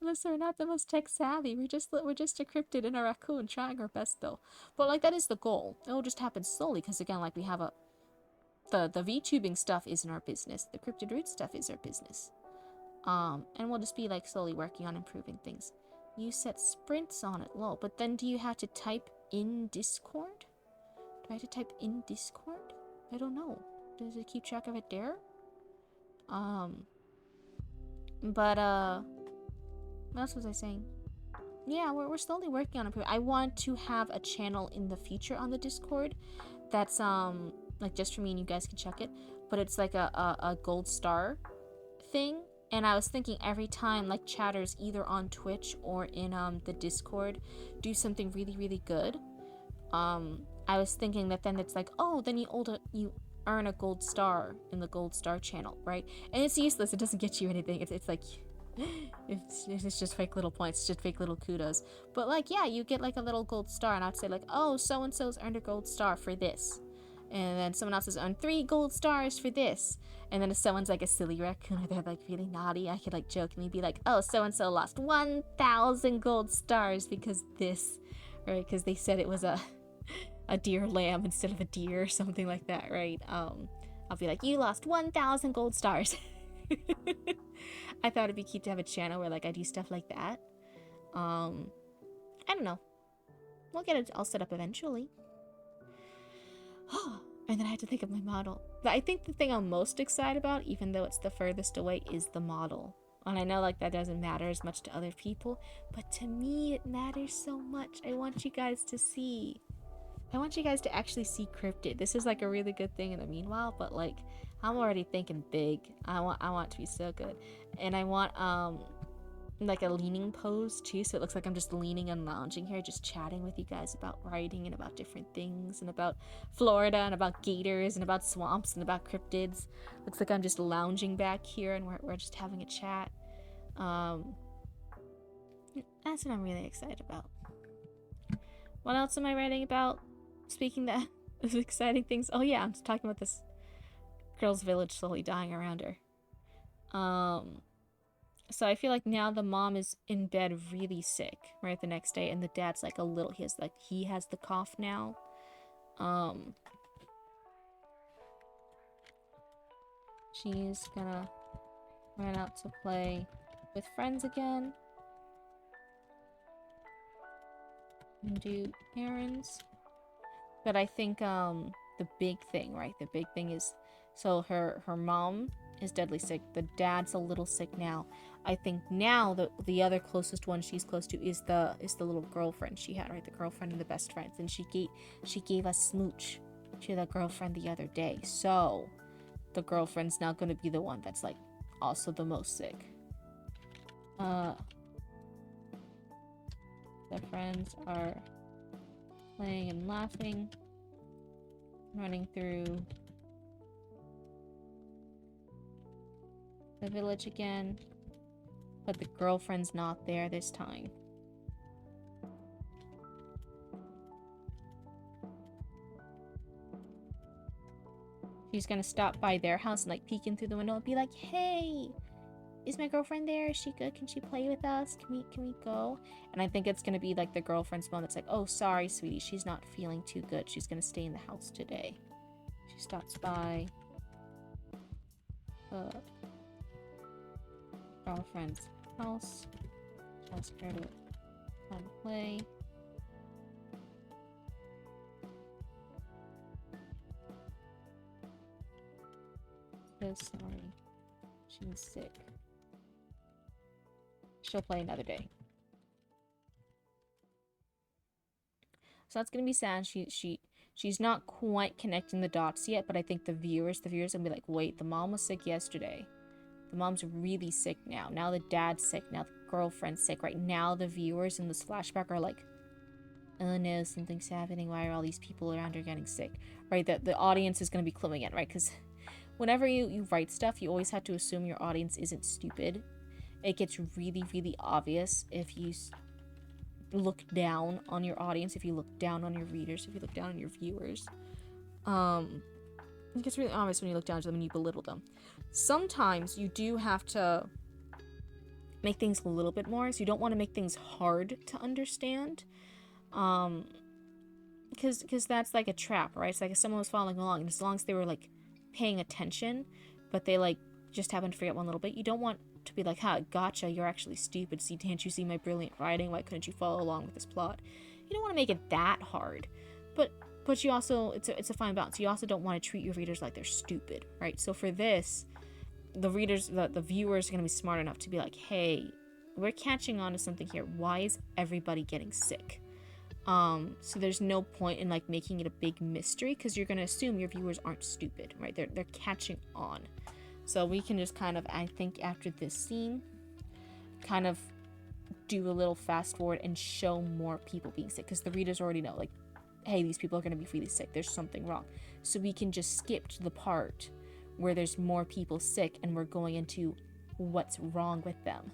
Listen, we're not the most tech savvy. We're just a cryptid and a raccoon trying our best though. But like that is the goal. It will just happen slowly because again, like we have the VTubing stuff isn't our business. The Cryptid Root stuff is our business. And we'll just be like slowly working on improving things. You set sprints on it, lol. But then do you have to type in Discord? Do I have to type in Discord? I don't know. Does it keep track of it there? But what else was I saying? Yeah, we're slowly working on it. I want to have a channel in the future on the Discord that's like just for me and you guys can check it, but it's like a gold star thing. And I was thinking every time like chatters either on Twitch or in the Discord do something really, really good, I was thinking that then it's like, oh, then you earn a gold star in the gold star channel, right? And it's useless. It doesn't get you anything. It's like it's just fake little points, just fake little kudos. But like, yeah, you get like a little gold star, and I'd say like, oh, so and so's earned a gold star for this, and then someone else has earned 3 gold stars for this. And then if someone's like a silly raccoon or they're like really naughty, I could like jokingly be like, oh, so and so lost 1,000 gold stars because this, right? Because they said it was a deer lamb instead of a deer or something like that, right? I'll be like, you lost 1,000 gold stars. I thought it'd be cute to have a channel where like I do stuff like that. I don't know. We'll get it all set up eventually. And then I had to think of my model. But I think the thing I'm most excited about, even though it's the furthest away, is the model. And I know like that doesn't matter as much to other people, but to me it matters so much. I want you guys to see. I want you guys to actually see Cryptid. This is like a really good thing in the meanwhile, but like I'm already thinking big. I want it to be so good. And I want like a leaning pose too, so it looks like I'm just leaning and lounging here, just chatting with you guys about writing and about different things and about Florida and about gators and about swamps and about cryptids. Looks like I'm just lounging back here and we're just having a chat. That's what I'm really excited about. What else am I writing about? Speaking that of exciting things. Oh yeah, I'm just talking about this girl's village slowly dying around her. So I feel like now the mom is in bed really sick, right, the next day, and the dad's like he has the cough now. She's gonna run out to play with friends again and do errands. But I think the big thing, right? The big thing is, so her mom is deadly sick. The dad's a little sick now. I think now the other closest one she's close to is the little girlfriend she had, right? The girlfriend and the best friends. And she gave a smooch to the girlfriend the other day. So the girlfriend's now gonna be the one that's like also the most sick. The friends are playing and laughing, running through the village again. But the girlfriend's not there this time. She's gonna stop by their house and like peek in through the window and be like, hey, is my girlfriend there? Is she good? Can she play with us? Can we go? And I think it's gonna be like the girlfriend's mom that's like, oh, sorry, sweetie, she's not feeling too good. She's gonna stay in the house today. She stops by girlfriend's house. Ask her to come play. So sorry. She's sick. She'll play another day. So that's gonna be sad. She's not quite connecting the dots yet, but I think the viewers gonna be like, wait, the mom was sick yesterday. The mom's really sick now. Now the dad's sick. Now the girlfriend's sick. Right now the viewers in this flashback are like, oh no, something's happening. Why are all these people around her getting sick? Right? The audience is gonna be cluing in, right? Because whenever you write stuff, you always have to assume your audience isn't stupid. It gets really, really obvious if you look down on your audience, if you look down on your readers, if you look down on your viewers. It gets really obvious when you look down to them and you belittle them. Sometimes you do have to make things a little bit more, so you don't want to make things hard to understand. Because that's like a trap, right? It's like if someone was following along, and as long as they were like paying attention, but they like just happened to forget one little bit, you don't want to be like, ha, gotcha, you're actually stupid. See, can't you see my brilliant writing? Why couldn't you follow along with this plot? You don't want to make it that hard, but you also, it's a fine balance. You also don't want to treat your readers like they're stupid, right? So for this, the readers, the viewers are going to be smart enough to be like, hey, we're catching on to something here. Why is everybody getting sick? So there's no point in like making it a big mystery, because you're going to assume your viewers aren't stupid, right? They're catching on. So we can just kind of, I think after this scene, kind of do a little fast forward and show more people being sick, because the readers already know, like, hey, these people are going to be really sick. There's something wrong. So we can just skip to the part where there's more people sick and we're going into what's wrong with them.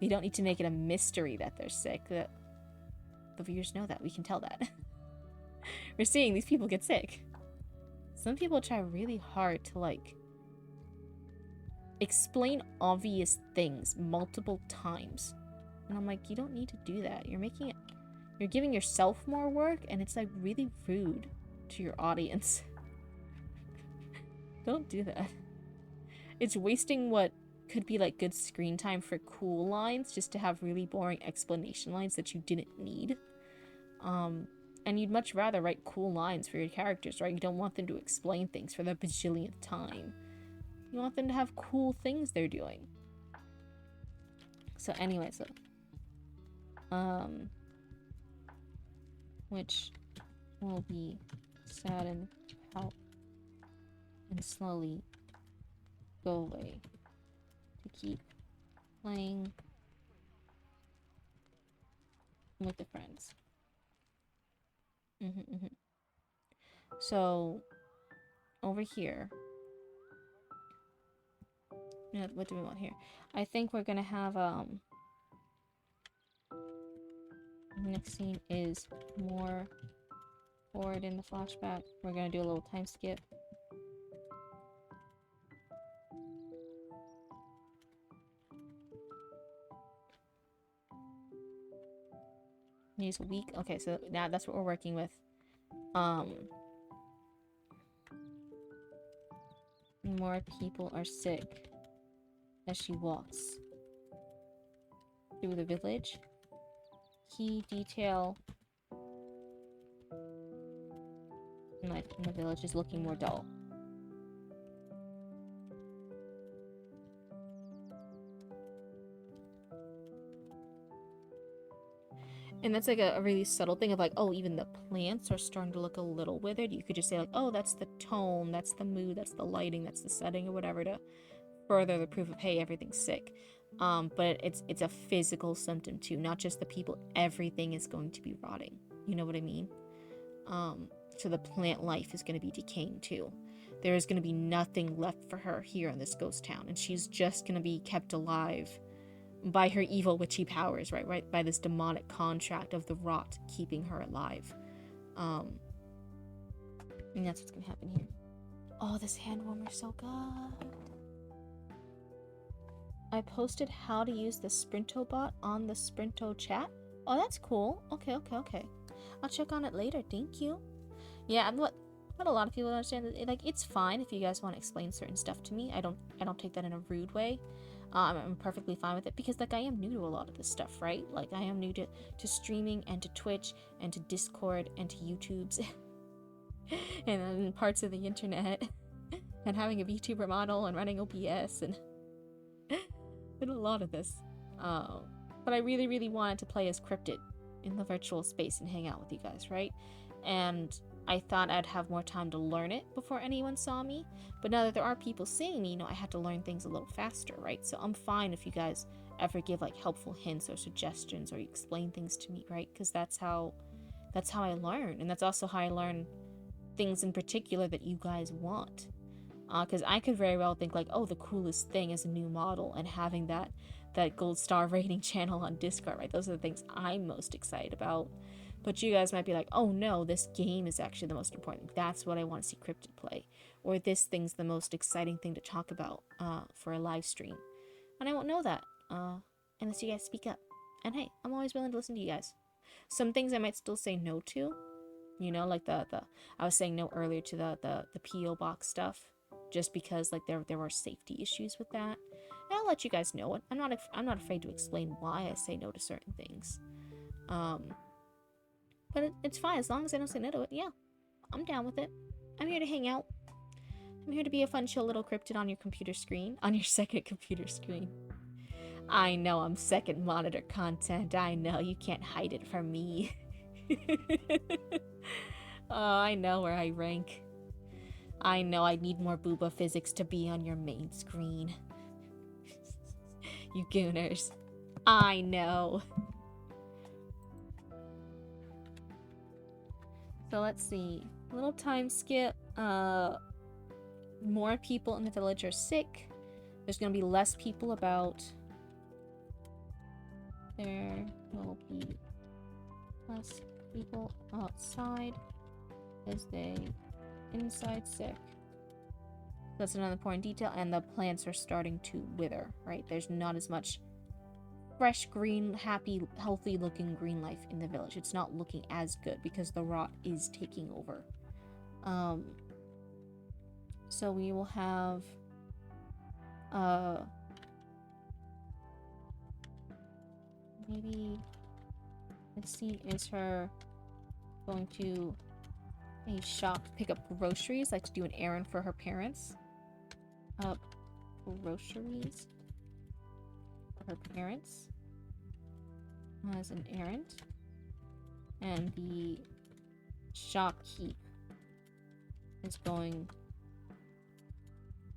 We don't need to make it a mystery that they're sick. The viewers know that. We can tell that. We're seeing these people get sick. Some people try really hard to, like, explain obvious things multiple times. And I'm like, you don't need to do that. You're giving yourself more work, and it's like really rude to your audience. Don't do that. It's wasting what could be like good screen time for cool lines just to have really boring explanation lines that you didn't need. And you'd much rather write cool lines for your characters, right? You don't want them to explain things for the bajillionth time. You want them to have cool things they're doing. So anyway, which will be sad and help and slowly go away to keep playing with the friends. So over here, what do we want here? I think we're gonna have next scene is more forward in the flashback. We're gonna do a little time skip. News a week. Okay, so now that's what we're working with. More people are sick as she walks through the village. Key detail life in the village is looking more dull. And that's like a really subtle thing of like, oh, even the plants are starting to look a little withered. You could just say like, oh, that's the tone, that's the mood, that's the lighting, that's the setting or whatever to further the proof of, hey, everything's sick. But it's a physical symptom too, not just the people. Everything is going to be rotting. You know what I mean? So the plant life is going to be decaying too. There is going to be nothing left for her here in this ghost town, and she's just going to be kept alive by her evil witchy powers, right? By this demonic contract of the rot keeping her alive. And that's what's gonna happen here. Oh, this hand warmer's so good. I posted how to use the Sprinto bot on the Sprinto chat. Oh, that's cool. Okay. I'll check on it later. Thank you. Yeah, what a lot of people understand that, like, it's fine if you guys want to explain certain stuff to me. I don't take that in a rude way. I'm perfectly fine with it because, like, I am new to a lot of this stuff, right? Like, I am new to streaming and to Twitch and to Discord and to YouTube's and then parts of the internet and having a VTuber model and running OBS and a lot of this. But I really, really wanted to play as Cryptid in the virtual space and hang out with you guys, right? And I thought I'd have more time to learn it before anyone saw me. But now that there are people seeing me, I had to learn things a little faster, right? So I'm fine if you guys ever give, like, helpful hints or suggestions or you explain things to me, right? Because that's how I learn. And that's also how I learn things in particular that you guys want. Because I could very well think, like, oh, the coolest thing is a new model and having that gold star rating channel on Discord, right? Those are the things I'm most excited about. But you guys might be like, oh no, this game is actually the most important thing. That's what I want to see Cryptid play. Or this thing's the most exciting thing to talk about for a live stream. And I won't know that unless you guys speak up. And hey, I'm always willing to listen to you guys. Some things I might still say no to. Like the I was saying no earlier to the P.O. box stuff. Just because, like, there were safety issues with that. And I'll let you guys know it. I'm not afraid to explain why I say no to certain things. But it's fine as long as I don't say no to it. Yeah, I'm down with it. I'm here to hang out. I'm here to be a fun, chill little Cryptid on your computer screen. On your second computer screen. I know I'm second monitor content. I know you can't hide it from me. Oh, I know where I rank. I know I need more booba physics to be on your main screen. You gooners. I know. So let's see. Little time skip. More people in the village are sick. There's gonna be less people about. There will be less people outside as they inside sick. That's another important detail. And the plants are starting to wither, right? There's not as much fresh, green, happy, healthy looking green life in the village. It's not looking as good because the rot is taking over. So we will have maybe let's see, is her going to a shop to pick up groceries, like to do an errand for her parents? Groceries for her parents as an errand. And the shopkeep is going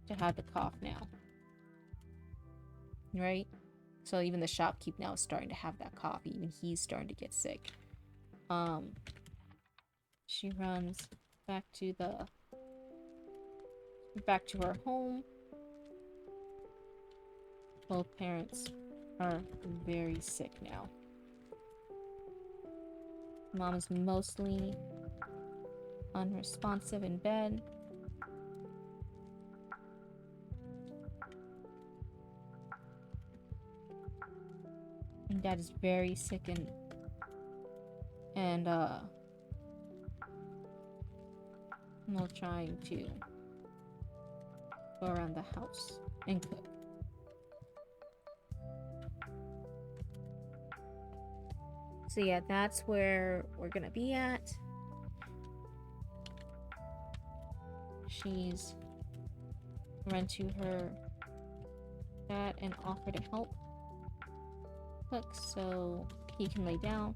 to have the cough now. Right? So even the shopkeep now is starting to have that cough. Even he's starting to get sick. She runs back to her home. Both parents are very sick now. Mom is mostly unresponsive in bed. And Dad is very sick and while trying to go around the house and cook. So yeah, that's where we're gonna be at. She's run to her dad and offer to help cook so he can lay down.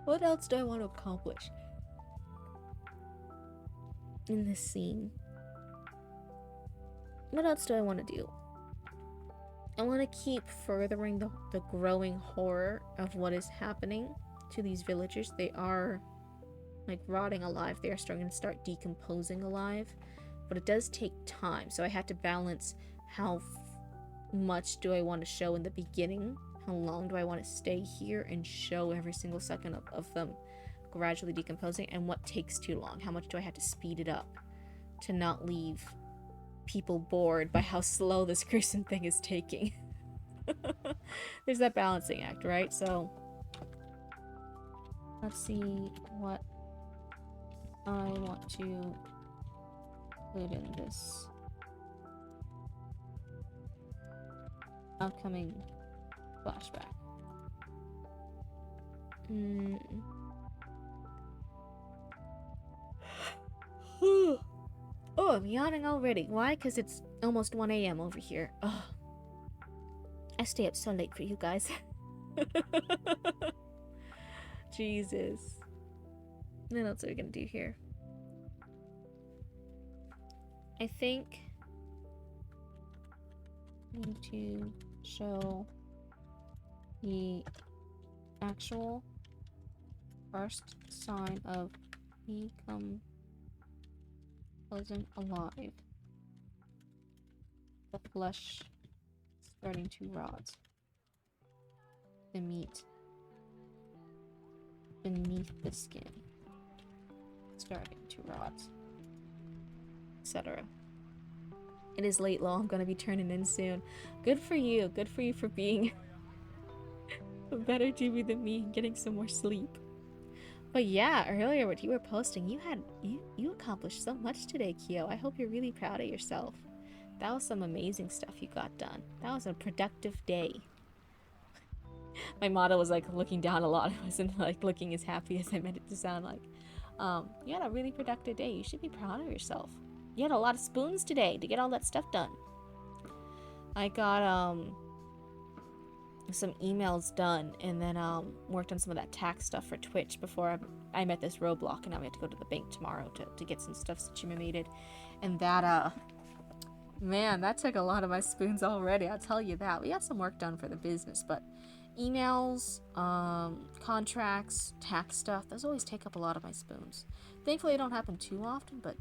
What else do I want to accomplish in this scene? What else do I want to do? I want to keep furthering the growing horror of what is happening to these villagers. They are like rotting alive. They are starting to start decomposing alive, but it does take time. So I had to balance how much do I want to show in the beginning, how long do I want to stay here and show every single second of them gradually decomposing, and what takes too long, how much do I have to speed it up to not leave people bored by how slow this gruesome thing is taking. There's that balancing act, right? So let's see what I want to include in this upcoming flashback. Oh, I'm yawning already. Why? Because it's almost 1 a.m. over here. Oh, I stay up so late for you guys. Jesus. What else are we gonna do here? I think I need to show the actual first sign of decomposing alive. The flesh starting to rot. The meat beneath the skin starting to rot, etc. It is late, lol. I'm gonna be turning in soon. Good for you. Good for you for being a better GB than me and getting some more sleep. But yeah, earlier what you were posting, you accomplished so much today, Kyo. I hope you're really proud of yourself. That was some amazing stuff you got done. That was a productive day. My motto was like looking down a lot. I wasn't like looking as happy as I meant it to sound like. You had a really productive day. You should be proud of yourself. You had a lot of spoons today to get all that stuff done. I got some emails done, and then worked on some of that tax stuff for Twitch before I met this roadblock, and now we have to go to the bank tomorrow to get some stuff situated. And that man, that took a lot of my spoons already, I'll tell you that. We got some work done for the business, but emails, contracts, tax stuff, those always take up a lot of my spoons. Thankfully, it don't happen too often, but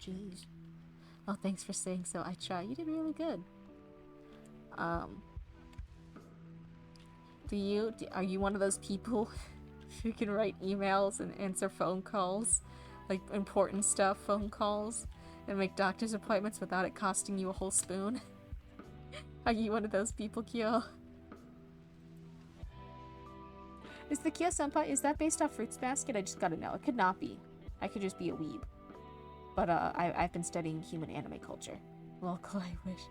jeez. Oh, thanks for saying so. I try. You did really good. Are you one of those people who can write emails and answer phone calls? Like important stuff, phone calls, and make doctor's appointments without it costing you a whole spoon? Are you one of those people, Kyo? Is the Kyo-senpai, is that based off Fruits Basket? I just gotta know. It could not be. I could just be a weeb. But I've been studying human anime culture. Local, I wish.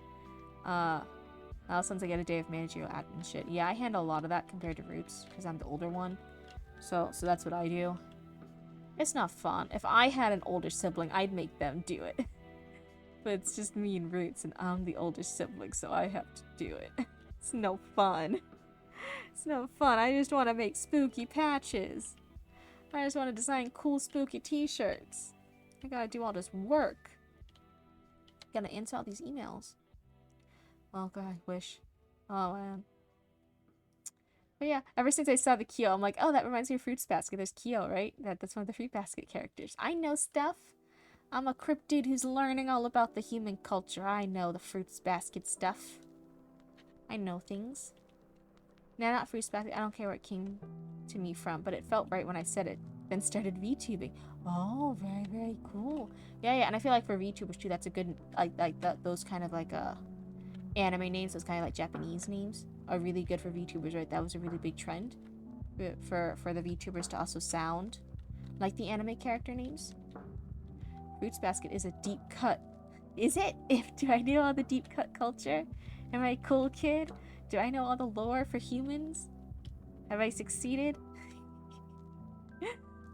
Now since I get a day of managerial admin shit. Yeah, I handle a lot of that compared to Roots, because I'm the older one. So that's what I do. It's not fun. If I had an older sibling, I'd make them do it. But it's just me and Roots, and I'm the older sibling, so I have to do it. It's no fun. It's no fun. I just want to make spooky patches. I just want to design cool spooky t-shirts. I gotta do all this work. Gotta answer all these emails. Oh god, I wish. Oh man. But yeah, ever since I saw the Kyo, I'm like, oh, that reminds me of Fruits Basket. There's Kyo, right? That's one of the Fruit Basket characters. I know stuff. I'm a cryptid who's learning all about the human culture. I know the Fruits Basket stuff. I know things. Nah, not Fruits Basket. I don't care where it came to me from, but it felt right when I said it. Then started VTubing. Oh, very, very cool. Yeah, and I feel like for VTubers too, that's a good, those kind of like, anime names, those kind of like Japanese names are really good for VTubers, right? That was a really big trend for the VTubers to also sound like the anime character names. Fruits Basket is a deep cut. Is it? Do I know all the deep cut culture? Am I a cool kid? Do I know all the lore for humans? Have I succeeded?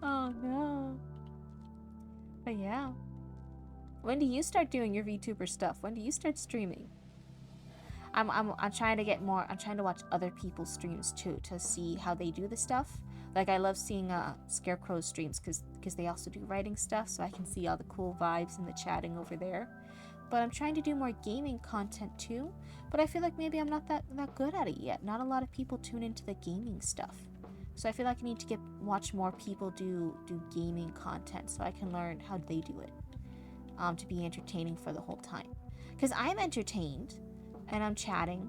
Oh no. But yeah. When do you start doing your VTuber stuff? When do you start streaming? I'm trying to get more. I'm trying to watch other people's streams too to see how they do the stuff. Like I love seeing Scarecrow's streams because they also do writing stuff, so I can see all the cool vibes and the chatting over there. But I'm trying to do more gaming content too. But I feel like maybe I'm not that good at it yet. Not a lot of people tune into the gaming stuff. So I feel like I need to watch more people do gaming content so I can learn how they do it, to be entertaining for the whole time. Because I'm entertained and I'm chatting,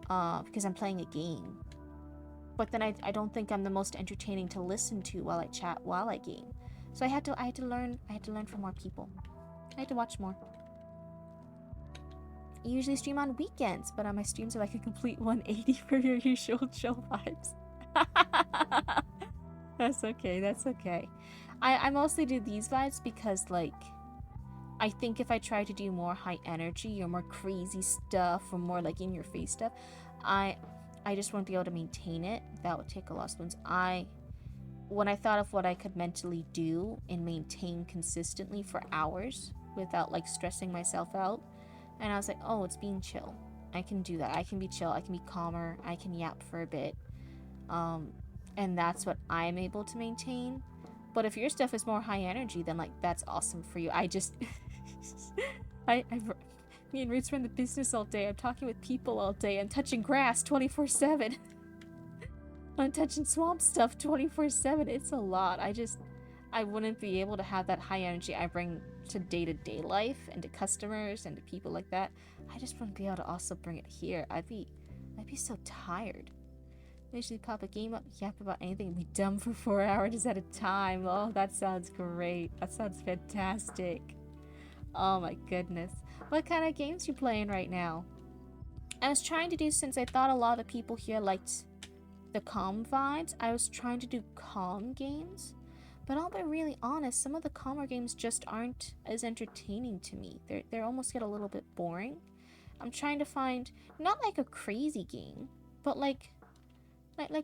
because I'm playing a game. But then I don't think I'm the most entertaining to listen to while I chat while I game. So I had to learn from more people. I had to watch more. I usually stream on weekends, but my streams are like a complete 180 for your usual chill vibes. That's okay, that's okay. I mostly do these vibes because, like, I think if I try to do more high energy or more crazy stuff or more, like, in-your-face stuff, I just won't be able to maintain it. That would take a lot of spoons. When I thought of what I could mentally do and maintain consistently for hours without, like, stressing myself out, and I was like, oh, it's being chill. I can do that. I can be chill. I can be calmer. I can yap for a bit. And that's what I'm able to maintain. But if your stuff is more high energy, then, like, that's awesome for you. I just... me and Roots run the business all day. I'm talking with people all day. I'm touching grass 24/7. I'm touching swamp stuff 24/7. It's a lot. I wouldn't be able to have that high energy I bring to day-to-day life and to customers and to people like that. I just wouldn't be able to also bring it here. I'd be so tired. I usually pop a game up, yap about anything, and be dumb for 4 hours at a time. Oh, that sounds great. That sounds fantastic. Oh my goodness. What kind of games you playing right now? I was trying to do, since I thought a lot of the people here liked the calm vibes, I was trying to do calm games. But I'll be really honest, some of the calmer games just aren't as entertaining to me. They almost get a little bit boring. I'm trying to find, not like a crazy game, but like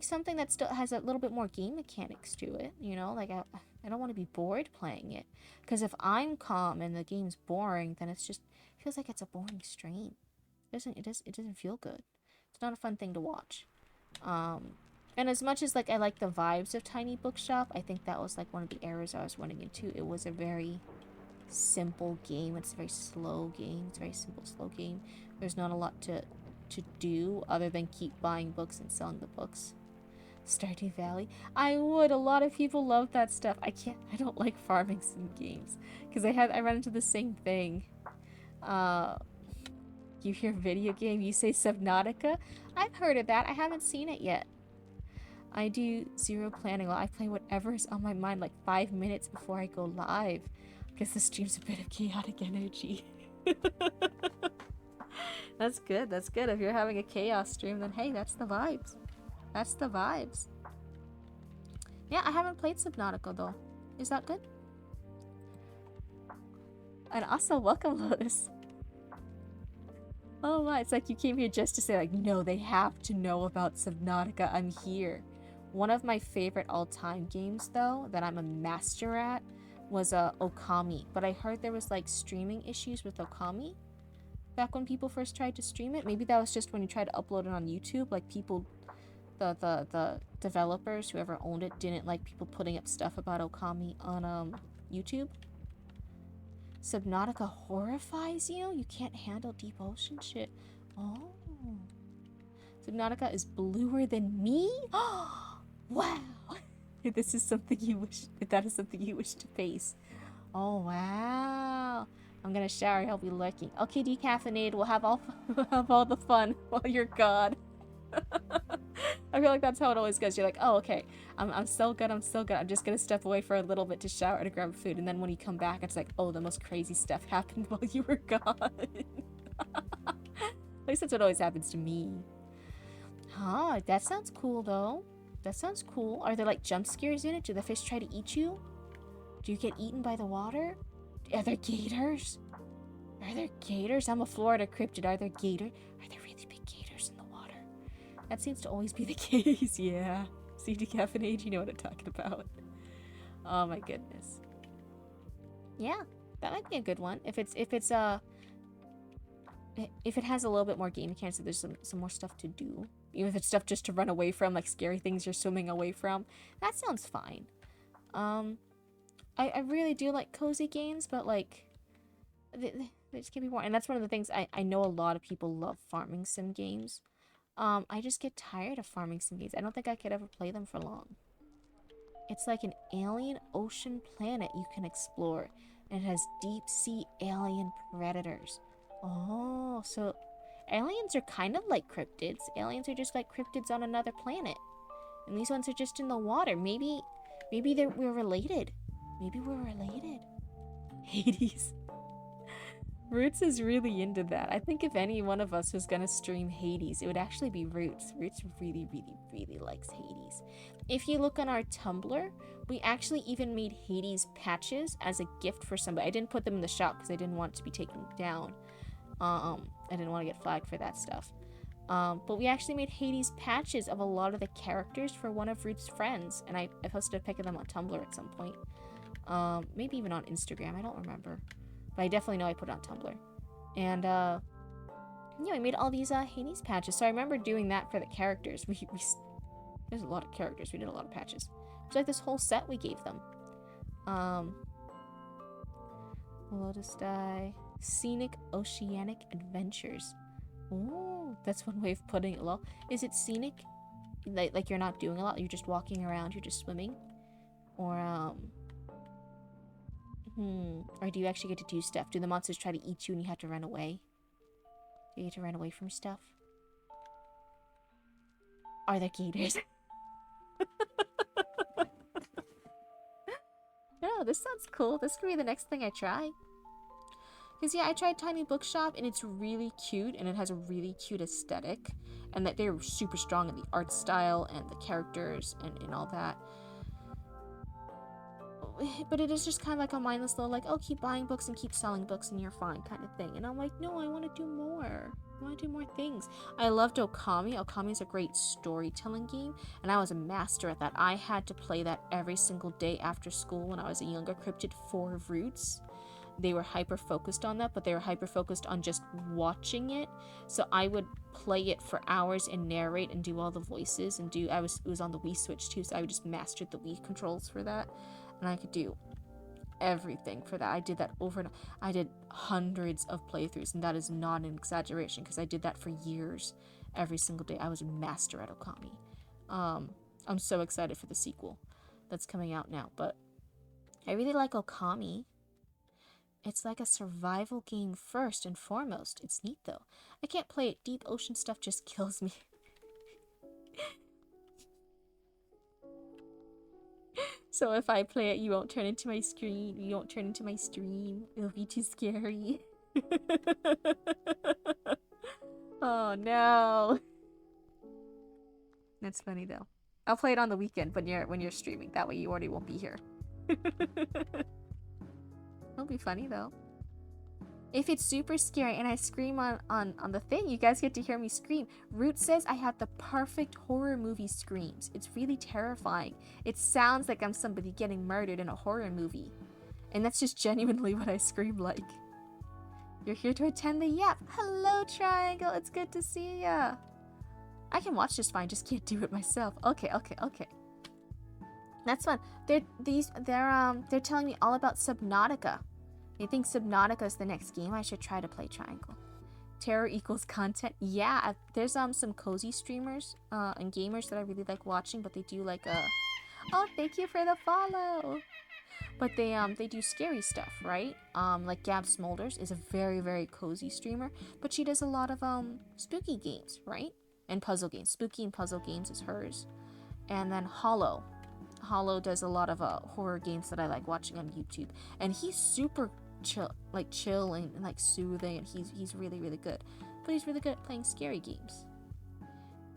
something that still has a little bit more game mechanics to it, you know? Like, I don't want to be bored playing it. Because if I'm calm and the game's boring, then it feels like it's a boring stream. It doesn't feel good. It's not a fun thing to watch. And as much as, like, I like the vibes of Tiny Bookshop, I think that was, like, one of the errors I was running into. It was a very simple game. It's a very slow game. It's a very simple, slow game. There's not a lot to do other than keep buying books and selling the books. Stardew Valley. I would. A lot of people love that stuff. I don't like farming sim games. Because I run into the same thing. You hear video game, you say Subnautica? I've heard of that. I haven't seen it yet. I do zero planning. I play whatever's on my mind like 5 minutes before I go live. Because the stream's a bit of chaotic energy. That's good. That's good. If you're having a chaos stream, then hey, that's the vibes. That's the vibes. Yeah, I haven't played Subnautica though. Is that good? And also, welcome, Lotus. Oh my, it's like you came here just to say, like, no, they have to know about Subnautica. I'm here. One of my favorite all-time games, though, that I'm a master at, was Okami. But I heard there was, like, streaming issues with Okami back when people first tried to stream it. Maybe that was just when you tried to upload it on YouTube. Like, people, the developers, whoever owned it, didn't like people putting up stuff about Okami on YouTube. Subnautica horrifies you? You can't handle deep ocean shit. Oh. Subnautica is bluer than me? Oh, wow. This is something you wish, that is something you wish to face. Oh, wow. I'm gonna shower, I'll be lurking. Okay, decaffeinated, we'll have all the fun while you're gone. I feel like that's how it always goes. You're like, oh, okay, I'm so good, I'm so good. I'm just gonna step away for a little bit to shower to grab food, and then when you come back, it's like, oh, the most crazy stuff happened while you were gone. At least that's what always happens to me. Huh, that sounds cool, though. That sounds cool. Are there, like, jump scares in it? Do the fish try to eat you? Do you get eaten by the water? Are there gators? Are there gators? I'm a Florida cryptid. Are there gators? Are there really big gators in the water? That seems to always be the case. Yeah. See, decaffeinated, you know what I'm talking about. Oh my goodness. Yeah, that might be a good one. If it has a little bit more game mechanics, there's some more stuff to do. Even if it's stuff just to run away from, like scary things you're swimming away from. That sounds fine. I really do like cozy games, but like they just can't be more. And that's one of the things I know a lot of people love farming sim games. I just get tired of farming some games. I don't think I could ever play them for long. It's like an alien ocean planet you can explore, and it has deep sea alien predators. Oh, so aliens are kind of like cryptids. Aliens are just like cryptids on another planet, and these ones are just in the water. Maybe we're related. Maybe we're related. Hades. Roots is really into that. I think if any one of us was gonna stream Hades, it would actually be Roots. Roots really, really, really likes Hades. If you look on our Tumblr, we actually even made Hades patches as a gift for somebody. I didn't put them in the shop because I didn't want it to be taken down. I didn't want to get flagged for that stuff. But we actually made Hades patches of a lot of the characters for one of Root's friends, and I posted a pic of them on Tumblr at some point. Maybe even on Instagram, I don't remember. But I definitely know I put it on Tumblr. And, yeah, I made all these, Hades patches. So I remember doing that for the characters. There's a lot of characters. We did a lot of patches. It's like this whole set we gave them. Lotus Dye. Scenic Oceanic Adventures. Ooh, that's one way of putting it. Well, is it scenic? Like you're not doing a lot, you're just walking around, you're just swimming? Or, or do you actually get to do stuff? Do the monsters try to eat you and you have to run away? Do you get to run away from stuff? Are there gators? No, this sounds cool. This could be the next thing I try. Because, yeah, I tried Tiny Bookshop, and it's really cute, and it has a really cute aesthetic. And that they're super strong in the art style and the characters and all that. But it is just kind of like a mindless little, like, oh, keep buying books and keep selling books and you're fine kind of thing. And I'm like, no, I want to do more. I want to do more things. I loved Okami. Okami is a great storytelling game, and I was a master at that. I had to play that every single day after school when I was a younger Cryptid for Roots. They were hyper-focused on that, but they were hyper-focused on just watching it. So I would play it for hours and narrate and do all the voices and it was on the Wii Switch too, so I just mastered the Wii controls for that. And I could do everything for that. I did that over and I did hundreds of playthroughs, and that is not an exaggeration because I did that for years. Every single day. I was a master at Okami. I'm so excited for the sequel that's coming out now, but I really like Okami. It's like a survival game first and foremost. It's neat though. I can't play it. Deep ocean stuff just kills me. So if I play it, you won't turn into my screen. You won't turn into my stream. It'll be too scary. Oh no. That's funny though. I'll play it on the weekend when you're streaming. That way you already won't be here. It'll be funny though. If it's super scary and I scream on the thing, you guys get to hear me scream. Root says I have the perfect horror movie screams. It's really terrifying. It sounds like I'm somebody getting murdered in a horror movie. And that's just genuinely what I scream like. You're here to attend the Yap. Hello, Triangle. It's good to see ya. I can watch this fine, just can't do it myself. Okay. That's fun. They're telling me all about Subnautica. They think Subnautica is the next game. I should try to play Triangle. Terror equals content. Yeah, there's some cozy streamers and gamers that I really like watching, but they do like oh, thank you for the follow. But they do scary stuff, right? Like Gab Smolders is a very, very cozy streamer, but she does a lot of spooky games, right? And puzzle games. Spooky and puzzle games is hers. And then Hollow does a lot of horror games that I like watching on YouTube, and he's super chill and like soothing, and he's really, really good. But he's really good at playing scary games.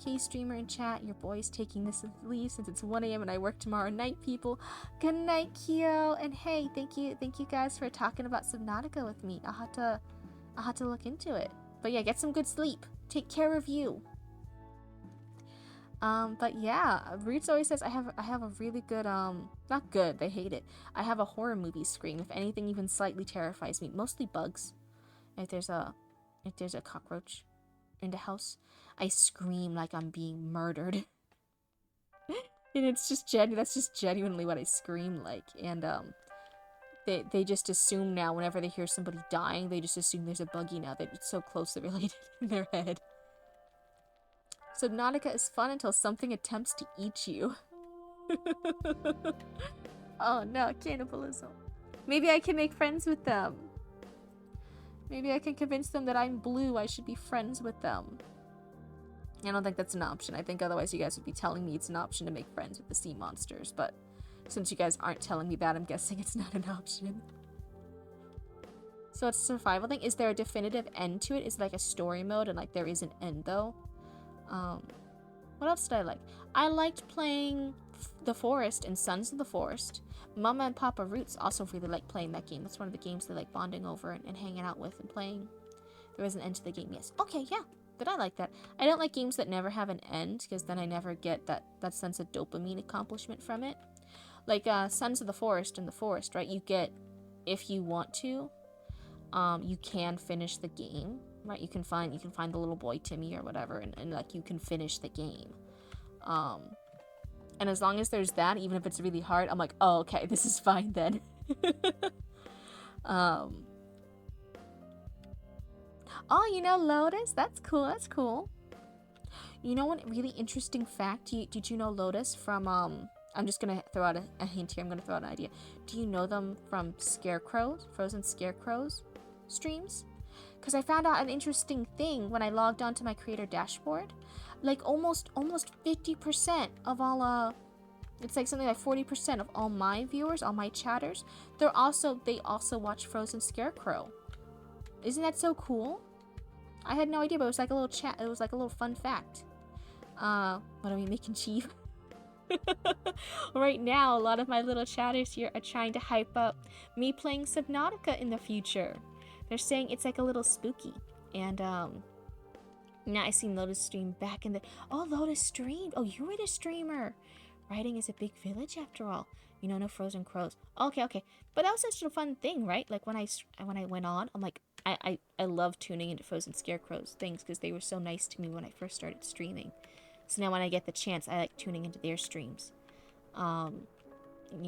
K streamer in chat, your boy's taking this leave since it's 1 a.m. and I work tomorrow night, people. Good night, Kyo. And hey, thank you guys for talking about Subnautica with me. I'll have to look into it. But yeah, get some good sleep. Take care of you. But yeah, Roots always says I have a really good, not good, they hate it. I have a horror movie scream. If anything even slightly terrifies me, mostly bugs. If there's a cockroach in the house, I scream like I'm being murdered. And it's just that's just genuinely what I scream like. And they just assume now whenever they hear somebody dying, they just assume there's a buggy now that it's so closely related in their head. Subnautica is fun until something attempts to eat you. Oh no, cannibalism. Maybe I can make friends with them. Maybe I can convince them that I'm blue, I should be friends with them. I don't think that's an option. I think otherwise you guys would be telling me it's an option to make friends with the sea monsters, but since you guys aren't telling me that, I'm guessing it's not an option. So it's a survival thing. Is there a definitive end to it? Is it like a story mode and like there is an end though? What else did I like? I liked playing The Forest and Sons of the Forest. Mama and Papa Roots also really like playing that game. That's one of the games they like bonding over and hanging out with and playing. There is an end to the game, yes. Okay, yeah. But I like that. I don't like games that never have an end, because then I never get that sense of dopamine accomplishment from it. Like Sons of the Forest and The Forest, right? You get, if you want to, you can finish the game, right? You can find the little boy Timmy or whatever, and like you can finish the game. And as long as there's that, even if it's really hard, I'm like, oh, okay, this is fine then. Oh, you know Lotus? That's cool, that's cool. You know one really interesting fact? Did you know Lotus from, I'm just gonna throw out a hint here, I'm gonna throw out an idea. Do you know them from Scarecrows? Frozen Scarecrows streams? Because I found out an interesting thing when I logged onto my creator dashboard. Like almost 50% of all, it's like something like 40% of all my viewers, all my chatters, they also watch Frozen Scarecrow. Isn't that so cool? I had no idea, but it was like a little chat. It was like a little fun fact. What are we making, Chief? Right now, a lot of my little chatters here are trying to hype up me playing Subnautica in the future. They're saying it's like a little spooky. And now I seen Lotus stream back in the... Oh, Lotus streamed. Oh, you were the streamer. Writing is a big village after all. You know, no frozen crows. Okay. But that was such a fun thing, right? Like when I went on, I'm like, I love tuning into Frozen Scarecrows things because they were so nice to me when I first started streaming. So now when I get the chance, I like tuning into their streams. You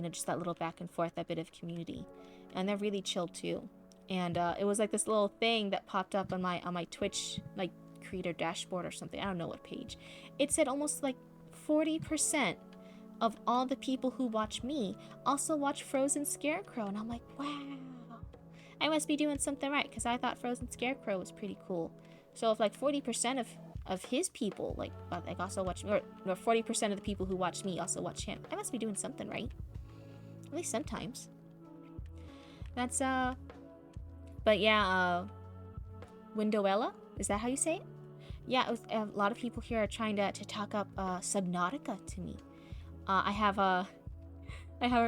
know, just that little back and forth, that bit of community. And they're really chill too. And it was like this little thing that popped up on my Twitch like creator dashboard or something. I don't know what page. It said almost like 40% of all the people who watch me also watch Frozen Scarecrow. And I'm like, wow. I must be doing something right, because I thought Frozen Scarecrow was pretty cool. So if like 40% of his people like also watch me, or 40% of the people who watch me also watch him, I must be doing something right. At least sometimes. That's but yeah, Windowella, is that how you say it? Yeah, it was, a lot of people here are trying to talk up Subnautica to me. I have a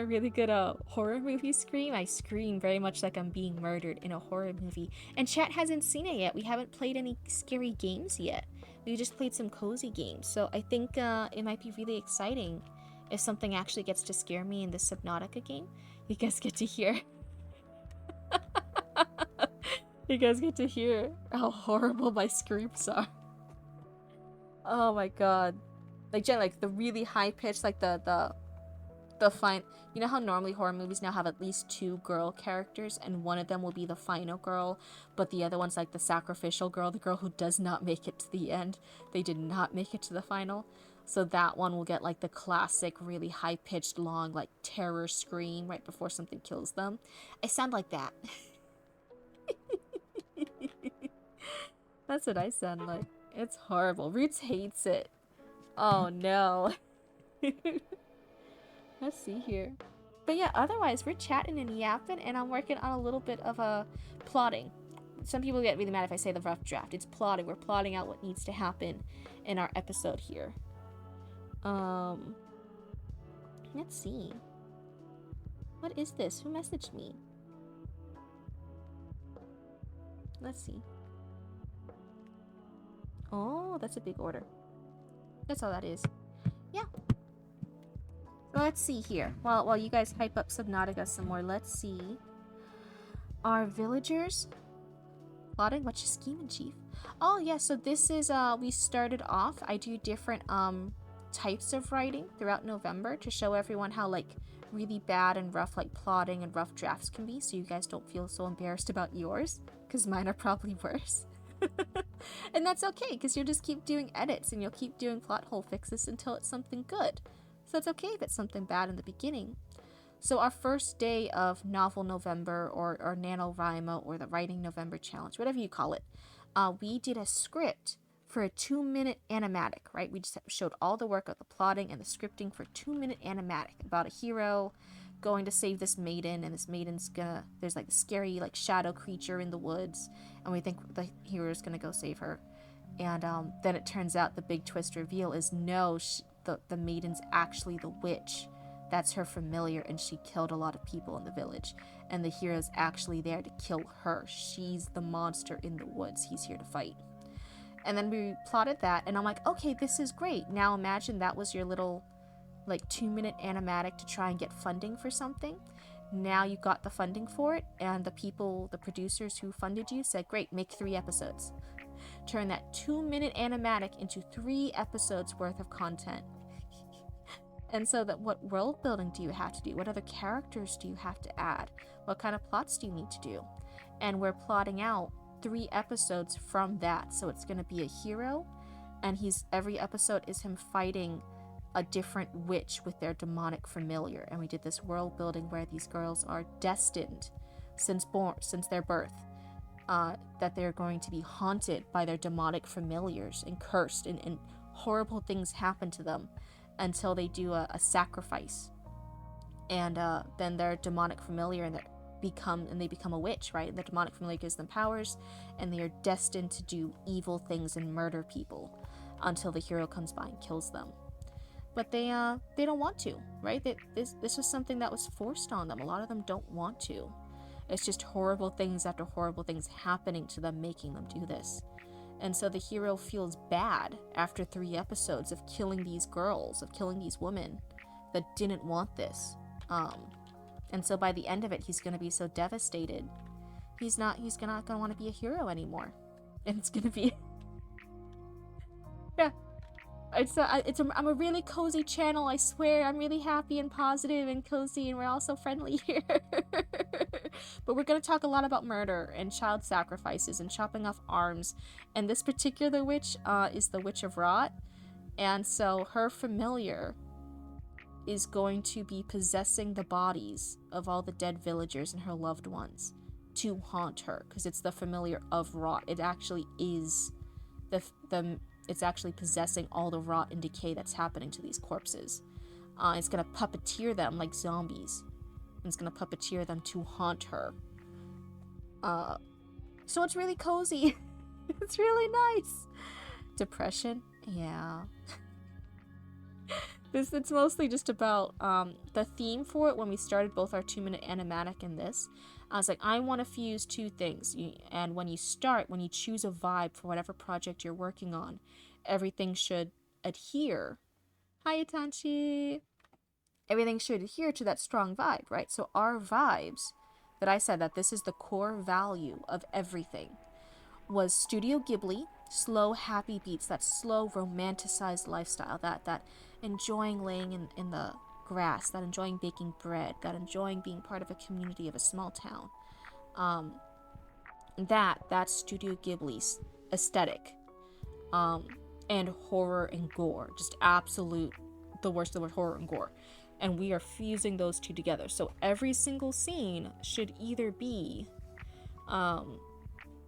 really good horror movie scream. I scream very much like I'm being murdered in a horror movie. And chat hasn't seen it yet. We haven't played any scary games yet. We just played some cozy games. So I think it might be really exciting if something actually gets to scare me in the Subnautica game. You guys get to hear... You guys get to hear how horrible my screams are. Oh my god. Like, Jen, like the really high pitch, like the fine, you know how normally horror movies now have at least 2 girl characters and one of them will be the final girl, but the other one's like the sacrificial girl, the girl who does not make it to the end. They did not make it to the final. So that one will get like the classic really high pitched long like terror scream right before something kills them. I sound like that. That's what I sound like. It's horrible. Roots hates it. Oh no. Let's see here. But yeah, otherwise we're chatting and yapping, and I'm working on a little bit of plotting. Some people get really mad if I say the rough draft. It's plotting. We're plotting out what needs to happen in our episode here. Let's see. What is this? Who messaged me? Let's see. Oh, that's a big order. That's all that is. Yeah. Let's see here. While you guys hype up Subnautica some more, let's see. Our villagers plotting. What's your scheming, Chief? Oh yeah, so this is we started off. I do different types of writing throughout November to show everyone how like really bad and rough like plotting and rough drafts can be, so you guys don't feel so embarrassed about yours, because mine are probably worse. And that's okay, because you'll just keep doing edits and you'll keep doing plot hole fixes until it's something good. So it's okay if it's something bad in the beginning. So our first day of Novel November or NaNoWriMo or the Writing November Challenge, whatever you call it, we did a script for a 2-minute animatic, right? We just showed all the work of the plotting and the scripting for a 2-minute animatic about a hero going to save this maiden, and this maiden's gonna, there's like a scary like shadow creature in the woods, and we think the hero's gonna go save her. And then it turns out the big twist reveal is no, the maiden's actually the witch. That's her familiar, and she killed a lot of people in the village. And the hero's actually there to kill her. She's the monster in the woods he's here to fight. And then we plotted that, and I'm like, okay, this is great. Now imagine that was your little, like, 2-minute animatic to try and get funding for something. Now you got the funding for it, and the people, the producers who funded you said, great, make 3 episodes. Turn that 2-minute animatic into 3 episodes worth of content. And so that, what world building do you have to do? What other characters do you have to add? What kind of plots do you need to do? And we're plotting out 3 episodes from that. So it's going to be a hero, and every episode is him fighting a different witch with their demonic familiar. And we did this world building where these girls are destined since their birth, that they're going to be haunted by their demonic familiars and cursed, and horrible things happen to them until they do a sacrifice, and then their demonic familiar and they become a witch, right? And the demonic familiar gives them powers, and they are destined to do evil things and murder people until the hero comes by and kills them. But they don't want to, right? This was something that was forced on them. A lot of them don't want to. It's just horrible things after horrible things happening to them, making them do this. And so the hero feels bad after 3 episodes of killing these girls, of killing these women that didn't want this. And so by the end of it, he's going to be so devastated. He's not going to want to be a hero anymore. And it's going to be... yeah. I'm a really cozy channel, I swear. I'm really happy and positive and cozy, and we're all so friendly here. But we're going to talk a lot about murder and child sacrifices and chopping off arms. And this particular witch is the Witch of Rot. And so her familiar is going to be possessing the bodies of all the dead villagers and her loved ones to haunt her, because it's the familiar of rot. It actually is it's actually possessing all the rot and decay that's happening to these corpses. It's going to puppeteer them like zombies. And it's going to puppeteer them to haunt her. So it's really cozy. It's really nice. Depression? Yeah. It's mostly just about the theme for it. When we started both our 2-minute animatic and this, I was like, I want to fuse 2 things. And when you choose a vibe for whatever project you're working on, everything should adhere. Hi, Itanchi. Everything should adhere to that strong vibe, right? So our vibes, that I said that this is the core value of everything, was Studio Ghibli, slow, happy beats, that slow, romanticized lifestyle, that enjoying laying in the grass, that enjoying baking bread, that enjoying being part of a community of a small town. That's Studio Ghibli's aesthetic. And horror and gore. Just absolute, the worst of the horror and gore. And we are fusing those 2 together. So every single scene should either be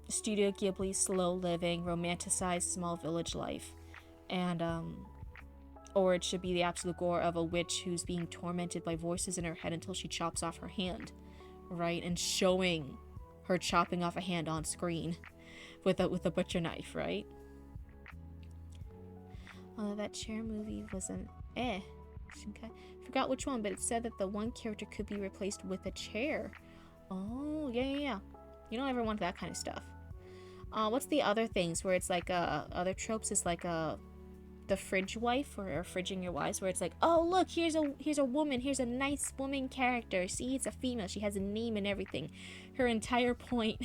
Studio Ghibli slow living, romanticized small village life, and or it should be the absolute gore of a witch who's being tormented by voices in her head until she chops off her hand, right? And showing her chopping off a hand on screen with a butcher knife, right? That chair movie was an forgot which one, but it said that the one character could be replaced with a chair. Oh, yeah. You don't ever want that kind of stuff. What's the other things where it's like other tropes is like the fridge wife or fridging your wives, where it's like, oh look, here's a woman, here's a nice woman character. See, it's a female, she has a name and everything. Her entire point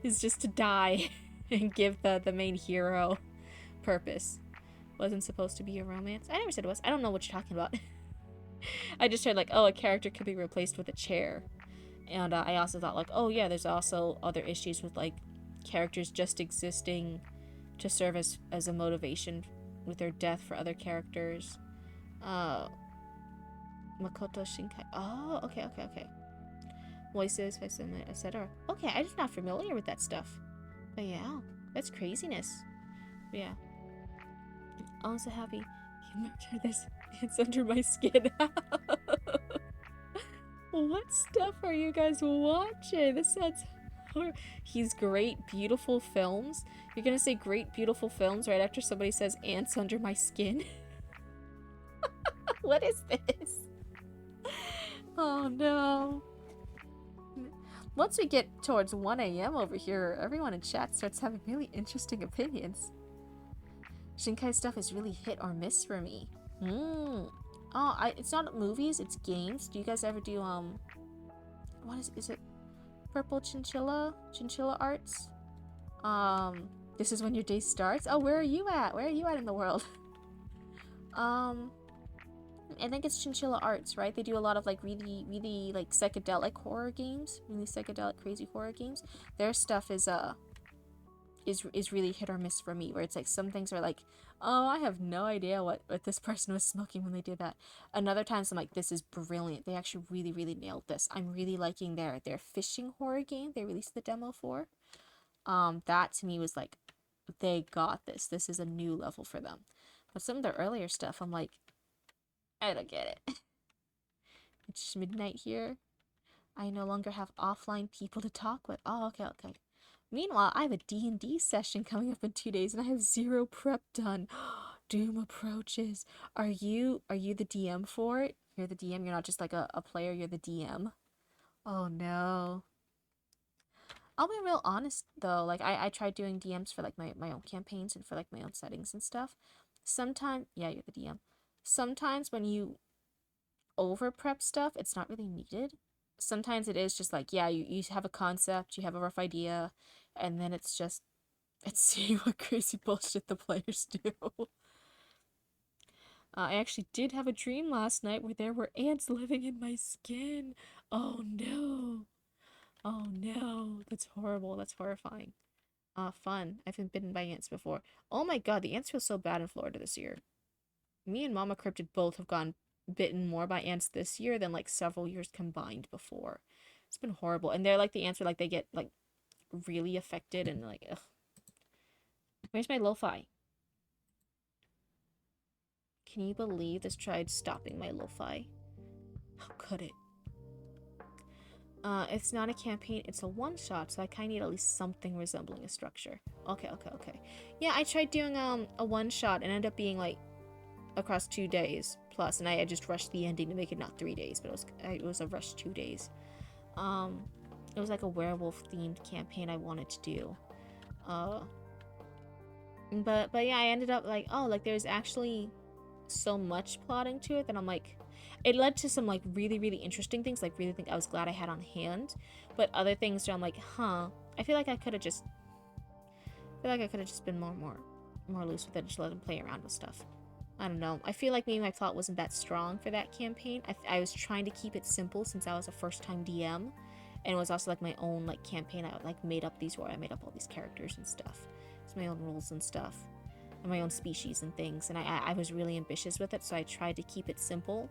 is just to die and give the main hero purpose. Wasn't supposed to be a romance. I never said it was. I don't know what you're talking about. I just heard like, oh, a character could be replaced with a chair. And I also thought like, oh yeah, there's also other issues with like characters just existing to serve as a motivation with their death for other characters. Makoto Shinkai. Oh, okay. Voices, etc. Okay, I'm just not familiar with that stuff. But yeah, that's craziness. But yeah. I'm so happy. It's under my skin. What stuff are you guys watching? This sounds He's great, beautiful films. You're gonna say great, beautiful films right after somebody says ants under my skin? What is this? Oh no. Once we get towards 1 a.m. over here, everyone in chat starts having really interesting opinions. Shinkai stuff is really hit or miss for me. Oh, it's not movies, it's games. Do you guys ever do, what is it? Purple Chinchilla Arts? This is when your day starts? Oh, where are you at? Where are you at in the world? I think it's Chinchilla Arts, right? They do a lot of, like, really, like, psychedelic horror games. Really psychedelic, crazy horror games. Their stuff is really hit or miss for me, where it's like some things are like, oh, I have no idea what this person was smoking when they did that. And other times I'm like, this is brilliant. They actually really nailed this. I'm really liking their fishing horror game they released the demo for. That to me was like, they got this. This is a new level for them. But some of their earlier stuff, I'm like, I don't get it. It's midnight here. I no longer have offline people to talk with. Oh, okay. Meanwhile, I have a D&D session coming up in 2 days, and I have 0 prep done. Doom approaches. Are you the DM for it? You're the DM? You're not just like a player, you're the DM? Oh no. I'll be real honest, though. Like, I tried doing DMs for, like, my own campaigns and for, like, my own settings and stuff. Sometimes... Yeah, you're the DM. Sometimes when you over-prep stuff, it's not really needed. Sometimes it is just like, yeah, you have a concept, you have a rough idea, and then it's just, let's see what crazy bullshit the players do. I actually did have a dream last night where there were ants living in my skin. Oh no. Oh no. That's horrible. That's horrifying. Fun. I've been bitten by ants before. Oh my god, the ants feel so bad in Florida this year. Me and Mama Cryptid both have gone bitten more by ants this year than like several years combined before. It's been horrible. And they're like, the ants are like, they get like really affected and like, ugh. Where's my lo-fi? Can you believe this tried stopping my lo-fi? How could it? It's not a campaign, it's a one-shot, so I kinda need at least something resembling a structure. Okay. Yeah, I tried doing a one-shot and ended up being like across 2 days plus, and I just rushed the ending to make it not 3 days, but it was a rush 2 days. It was like a werewolf themed campaign I wanted to do. But yeah, I ended up like, oh, like there's actually so much plotting to it that I'm like, it led to some like really interesting things, like really think I was glad I had on hand, but other things where I'm like, huh, I feel like I could have just been more loose with it, just let him play around with stuff. I don't know. I feel like maybe my plot wasn't that strong for that campaign. I was trying to keep it simple since I was a first-time DM, and it was also like my own like campaign. I like made up all these characters and stuff. It's my own rules and stuff, and my own species and things. And I was really ambitious with it, so I tried to keep it simple.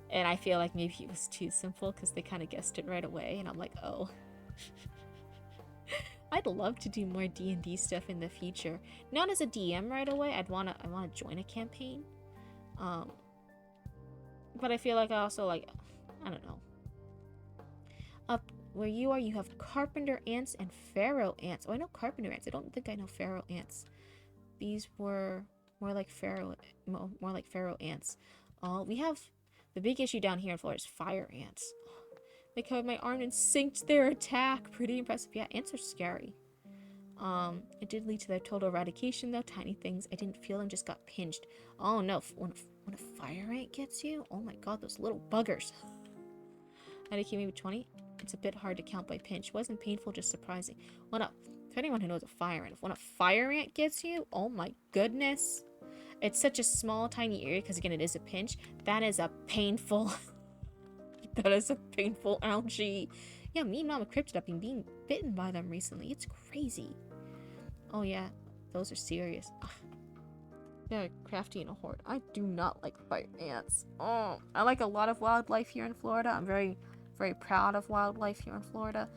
And I feel like maybe it was too simple because they kind of guessed it right away, and I'm like, oh. I'd love to do more D&D stuff in the future. Not as a DM right away. I wanna join a campaign. But I feel like I also like, I don't know. Up where you are, you have carpenter ants and pharaoh ants. Oh, I know carpenter ants. I don't think I know pharaoh ants. These were more like pharaoh ants. We have the big issue down here in Florida is fire ants. They covered my arm and synced their attack. Pretty impressive. Yeah, ants are scary. It did lead to their total eradication though. Tiny things. I didn't feel them, just got pinched. Oh no, when a fire ant gets you, oh my god, those little buggers. IDK maybe 20? It's a bit hard to count by pinch. Wasn't painful, just surprising. When for anyone who knows a fire ant, when a fire ant gets you, oh my goodness. It's such a small, tiny area, because again, it is a pinch. That is a painful... that is a painful algae. Yeah, me and Mama Cryptid have been being bitten by them recently. It's crazy. Oh yeah, those are serious. Ugh. Yeah, crafty in a horde. I do not like fire ants. Oh, I like a lot of wildlife here in Florida. I'm very, very proud of wildlife here in Florida.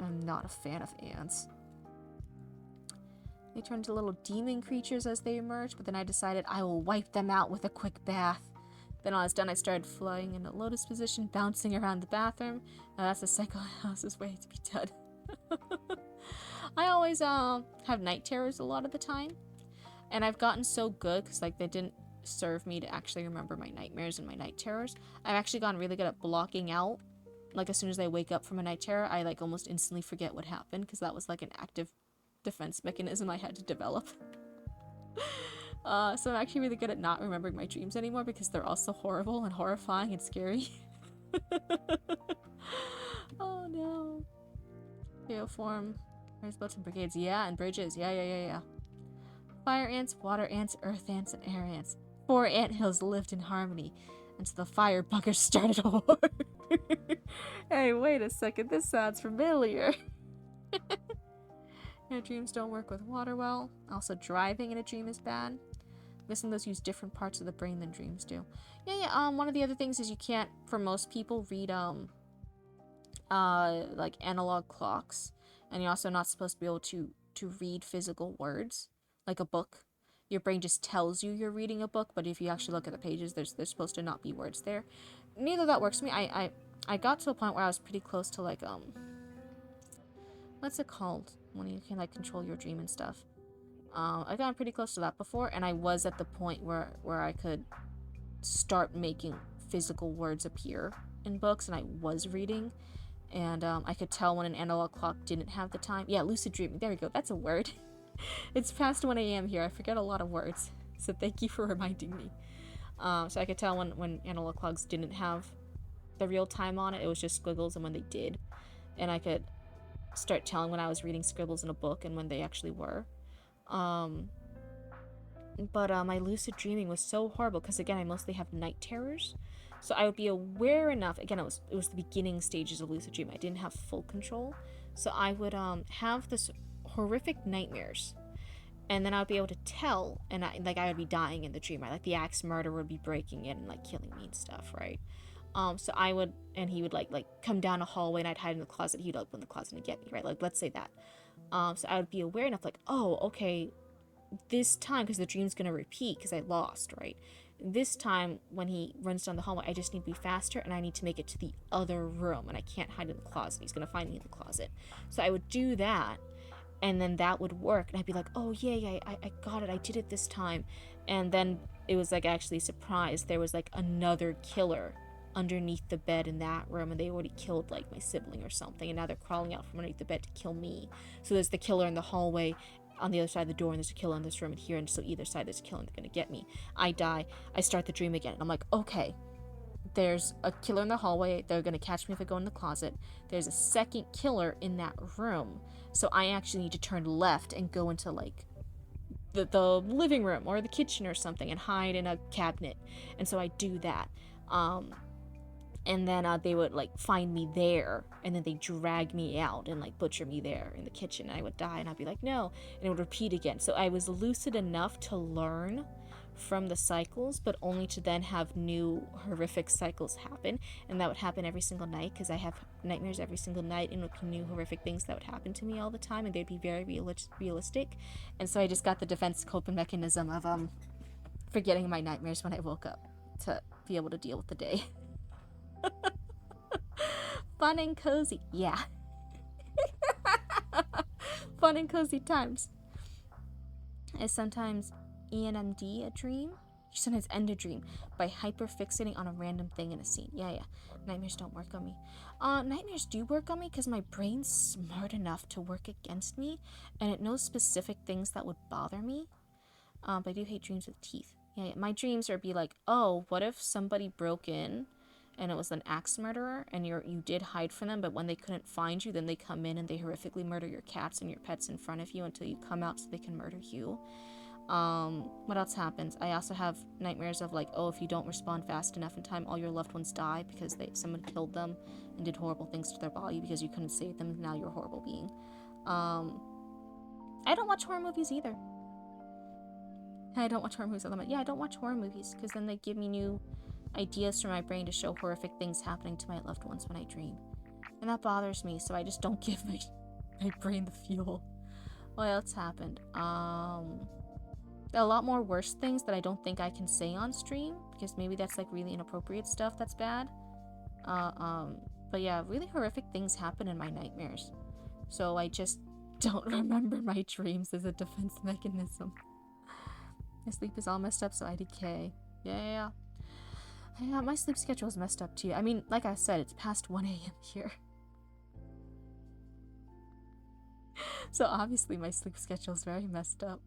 I'm not a fan of ants. They turn into little demon creatures as they emerge, but then I decided I will wipe them out with a quick bath. Then when I was done, I started flying in a lotus position, bouncing around the bathroom. Now that's the psychoanalysis way to be done. I always have night terrors a lot of the time. And I've gotten so good, because like they didn't serve me to actually remember my nightmares and my night terrors. I've actually gotten really good at blocking out. Like as soon as I wake up from a night terror, I like almost instantly forget what happened, because that was like an active defense mechanism I had to develop. So I'm actually really good at not remembering my dreams anymore, because they're all so horrible and horrifying and scary. Oh no. Geoform. There's boats and brigades. Yeah, and bridges. Yeah. Fire ants, water ants, earth ants, and air ants. 4 anthills lived in harmony until the fire buggers started a war. Hey, wait a second. This sounds familiar. Yeah, dreams don't work with water well. Also, driving in a dream is bad. Missing those use different parts of the brain than dreams do. Yeah. One of the other things is you can't, for most people, read like analog clocks, and you're also not supposed to be able to read physical words, like a book. Your brain just tells you you're reading a book, but if you actually look at the pages, there's supposed to not be words there. Neither of that works for me. I got to a point where I was pretty close to like what's it called when you can like control your dream and stuff. I got pretty close to that before, and I was at the point where I could start making physical words appear in books, and I was reading, and I could tell when an analog clock didn't have the time. Yeah, lucid dreaming. There we go. That's a word. It's past 1 a.m. here. I forget a lot of words, so thank you for reminding me. So I could tell when analog clocks didn't have the real time on it. It was just squiggles, and when they did, and I could start telling when I was reading scribbles in a book and when they actually were. But my lucid dreaming was so horrible because, again, I mostly have night terrors. So I would be aware enough. Again, it was the beginning stages of lucid dreaming. I didn't have full control. So I would have this horrific nightmares. And then I would be able to tell, and I would be dying in the dream, right? Like the axe murderer would be breaking in and like killing me and stuff, right? So I would, and he would like come down a hallway, and I'd hide in the closet. He'd open the closet and get me, right? Like, let's say that. So I would be aware enough, like, oh, okay, this time, because the dream's gonna repeat because I lost, right? This time when he runs down the hallway, I just need to be faster, and I need to make it to the other room, and I can't hide in the closet. He's gonna find me in the closet. So I would do that, and then that would work, and I'd be like, oh yeah, I got it, I did it this time. And then it was like actually surprised there was like another killer underneath the bed in that room, and they already killed like my sibling or something, and now they're crawling out from underneath the bed to kill me. So there's the killer in the hallway on the other side of the door, and there's a killer in this room and here, and so either side there's a killer and they're gonna get me. I die, I start the dream again, and I'm like, okay, there's a killer in the hallway, they're gonna catch me if I go in the closet. There's a second killer in that room, so I actually need to turn left and go into like the living room or the kitchen or something and hide in a cabinet. And so I do that. And then they would like find me there, and then they drag me out and like butcher me there in the kitchen, and I would die, and I'd be like, no, and it would repeat again. So I was lucid enough to learn from the cycles, but only to then have new horrific cycles happen. And that would happen every single night, because I have nightmares every single night, and it would be new horrific things that would happen to me all the time, and they'd be very realistic. And so I just got the defense coping mechanism of forgetting my nightmares when I woke up to be able to deal with the day. Fun and cozy, yeah. Fun and cozy times. Is sometimes ENMD a dream? You sometimes end a dream by hyperfixating on a random thing in a scene. Yeah. Nightmares don't work on me. Nightmares do work on me because my brain's smart enough to work against me, and it knows specific things that would bother me. But I do hate dreams with teeth. Yeah. My dreams are be like, oh, what if somebody broke in and it was an axe murderer, and you did hide from them, but when they couldn't find you, then they come in and they horrifically murder your cats and your pets in front of you until you come out so they can murder you. What else happens? I also have nightmares of like, oh, if you don't respond fast enough in time, all your loved ones die because someone killed them and did horrible things to their body because you couldn't save them, and now you're a horrible being. I don't watch horror movies either. I don't watch horror movies. Yeah, I don't watch horror movies because then they give me new ideas for my brain to show horrific things happening to my loved ones when I dream. And that bothers me, so I just don't give my brain the fuel. What else happened? A lot more worse things that I don't think I can say on stream because maybe that's like really inappropriate stuff that's bad. But yeah, really horrific things happen in my nightmares. So I just don't remember my dreams as a defense mechanism. My sleep is all messed up, so I decay. Yeah, my sleep schedule is messed up too. I mean, like I said, it's past 1 a.m. here. So obviously my sleep schedule is very messed up.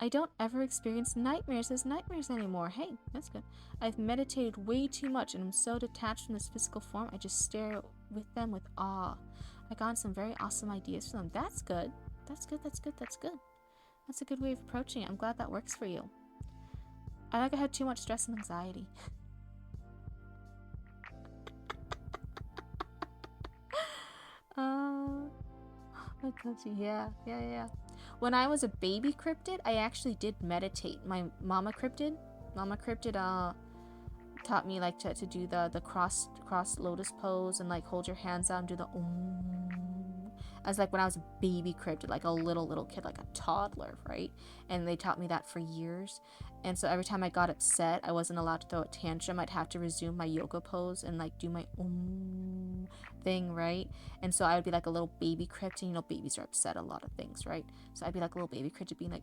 I don't ever experience nightmares as nightmares anymore. Hey, that's good. I've meditated way too much and I'm so detached from this physical form, I just stare with them with awe. I got some very awesome ideas from them. That's good. That's good. That's a good way of approaching it. I'm glad that works for you. I think I had too much stress and anxiety. Yeah. When I was a baby cryptid, I actually did meditate. My mama cryptid taught me like to do the cross lotus pose and like hold your hands out and do the as like when I was a baby cryptid, like a little kid, like a toddler, right? And they taught me that for years. And so every time I got upset, I wasn't allowed to throw a tantrum. I'd have to resume my yoga pose and like do my thing, right? And so I would be like a little baby cryptid. You know, babies are upset a lot of things, right? So I'd be like a little baby cryptid being like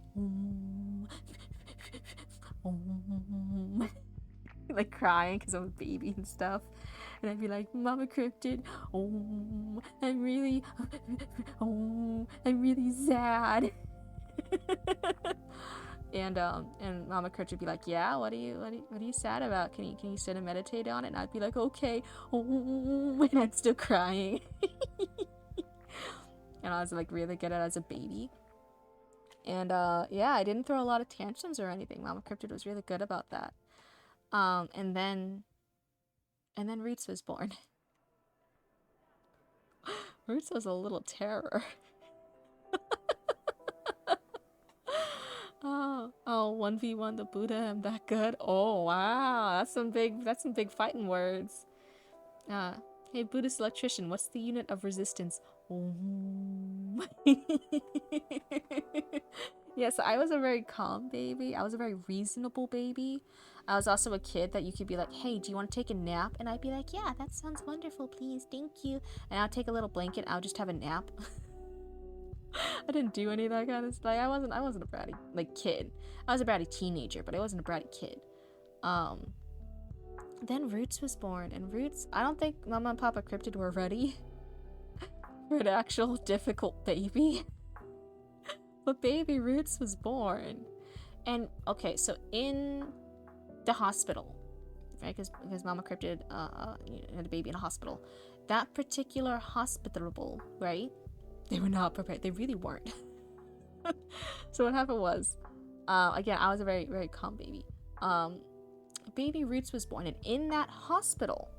like crying because I'm a baby and stuff. And I'd be like, Mama Cryptid, I'm really sad. and Mama Cryptid would be like, yeah, what are you sad about? Can you sit and meditate on it? And I'd be like, okay, and I'm still crying. And I was like really good at it as a baby. And yeah, I didn't throw a lot of tantrums or anything. Mama Cryptid was really good about that. And then Roots was born. Roots was a little terror. Oh, 1v1 the Buddha, I'm that good. Oh wow, that's some big fighting words. Hey Buddhist electrician, what's the unit of resistance? Yes, I was a very calm baby. I was a very reasonable baby. I was also a kid that you could be like, hey, do you want to take a nap? And I'd be like, yeah, that sounds wonderful, please, thank you. And I'd take a little blanket, I'll just have a nap. I didn't do any of that kind of stuff. I wasn't a bratty like kid. I was a bratty teenager, but I wasn't a bratty kid. Then Roots was born, and Roots, I don't think Mama and Papa Cryptid were ready for an actual difficult baby. But baby Roots was born. And okay, so in the hospital, right? Because Mama Cryptid had a baby in a hospital. That particular hospital, right? They were not prepared. They really weren't. So what happened was, again, I was a very, very calm baby. Baby Roots was born, and in that hospital,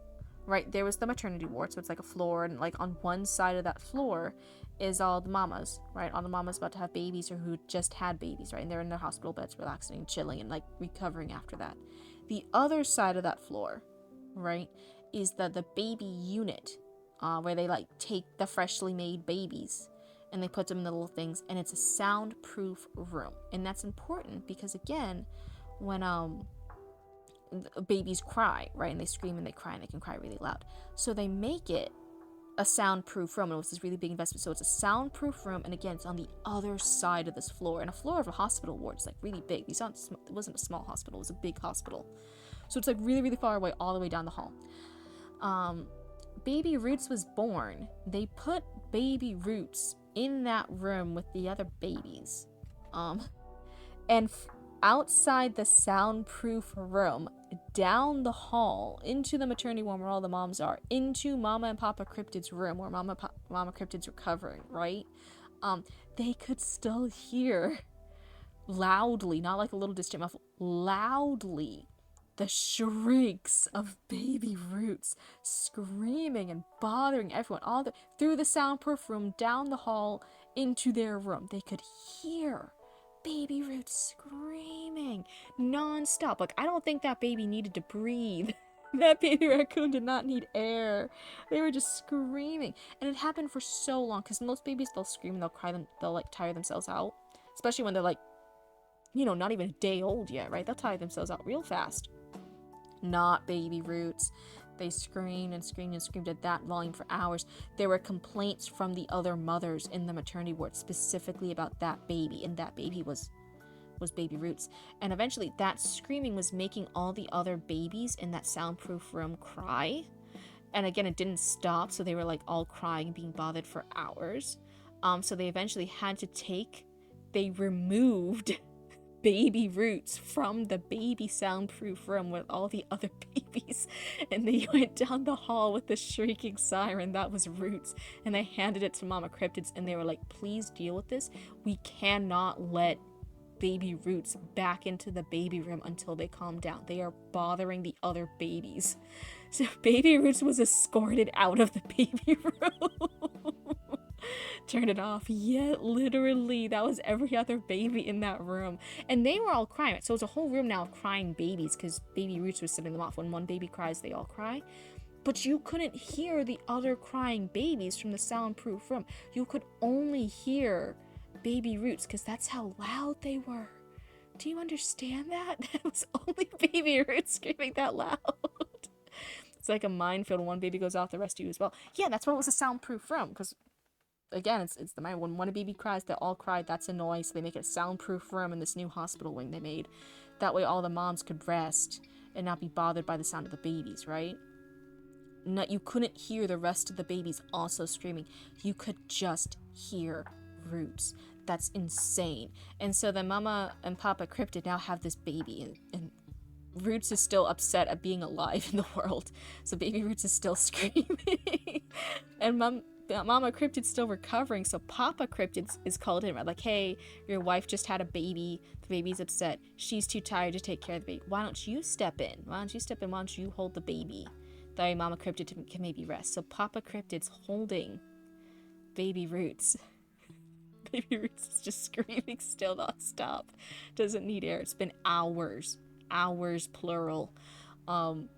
right, there was the maternity ward, so it's like a floor, and like on one side of that floor is all the mamas, right? All the mamas about to have babies or who just had babies, right? And they're in their hospital beds relaxing and chilling and like recovering after that. The other side of that floor, right, is the baby unit, where they like take the freshly made babies and they put them in the little things, and it's a soundproof room. And that's important because again, when babies cry, right, and they scream and they cry and they can cry really loud, so they make it a soundproof room, and it was this really big investment. So it's a soundproof room, and again, it's on the other side of this floor, and a floor of a hospital ward is like really big. It wasn't a small hospital, it was a big hospital, so it's like really, really far away, all the way down the hall. Baby Roots was born. They put baby Roots in that room with the other babies, and outside the soundproof room, down the hall, into the maternity ward where all the moms are, into Mama and Papa Cryptid's room where Mama Cryptid's recovering, right? They could still hear loudly, not like a little distant muffle, loudly, the shrieks of baby Roots screaming and bothering everyone through the soundproof room, down the hall, into their room. They could hear baby Roots screaming non-stop. Like, I don't think that baby needed to breathe. That baby raccoon did not need air. They were just screaming. And it happened for so long, because most babies, they'll scream and they'll cry, they'll like tire themselves out. Especially when they're like, you know, not even a day old yet, right? They'll tire themselves out real fast. Not baby Roots. They screamed and screamed and screamed at that volume for hours. There were complaints from the other mothers in the maternity ward specifically about that baby, and that baby was baby Roots. And eventually that screaming was making all the other babies in that soundproof room cry. And again, it didn't stop, so they were like all crying and being bothered for hours. So they eventually had to they removed baby Roots from the baby soundproof room with all the other babies, and they went down the hall with the shrieking siren. That was Roots, and they handed it to Mama Cryptids, and they were like, please deal with this. We cannot let baby Roots back into the baby room until they calm down. They are bothering the other babies. So baby Roots was escorted out of the baby room. Turn it off. Yeah, literally. That was every other baby in that room. And they were all crying. So it's a whole room now of crying babies, because baby Roots was sending them off. When one baby cries, they all cry. But you couldn't hear the other crying babies from the soundproof room. You could only hear baby Roots, because that's how loud they were. Do you understand that? That was only baby Roots screaming that loud. It's like a minefield. One baby goes off, the rest of you as well. Yeah, that's why it was a soundproof room, because again, it's the mind. When one baby cries, they all cry. That's a noise. So they make it a soundproof room in this new hospital wing they made. That way all the moms could rest and not be bothered by the sound of the babies, right? No, you couldn't hear the rest of the babies also screaming. You could just hear Roots. That's insane. And so the Mama and Papa Cryptid now have this baby, and Roots is still upset at being alive in the world. So baby Roots is still screaming. And Mama Cryptid's still recovering, so Papa Cryptid is called in, right? Like, hey, your wife just had a baby. The baby's upset. She's too tired to take care of the baby. Why don't you step in? Why don't you hold the baby? That way Mama Cryptid can maybe rest. So Papa Cryptid's holding baby Roots. Baby Roots is just screaming still non-stop. Doesn't need air. It's been hours. Hours, plural. And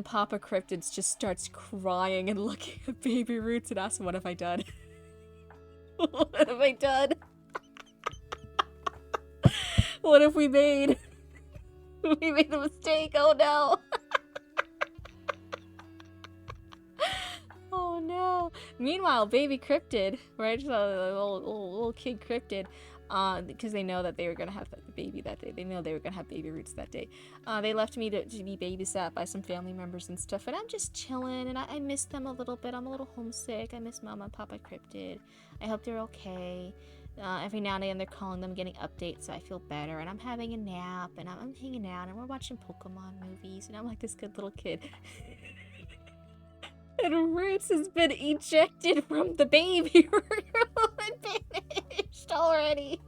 Papa Cryptid just starts crying and looking at baby Roots and asking, what have I done? What have I done? What have we made? We made a mistake. Oh no. Oh no. Meanwhile, baby Cryptid, right? So little kid Cryptid, because they know that they were gonna have the baby that day. They know they were gonna have baby Roots that day. They left me to be babysat by some family members and stuff, and I'm just chilling, and I miss them a little bit. I'm a little homesick. I miss Mama and Papa Cryptid. I hope they're okay. Every now and then they're calling them, getting updates, so I feel better. And I'm having a nap, and I'm hanging out, and we're watching Pokemon movies, and I'm like this good little kid. And Roots has been ejected from the baby room and finished already.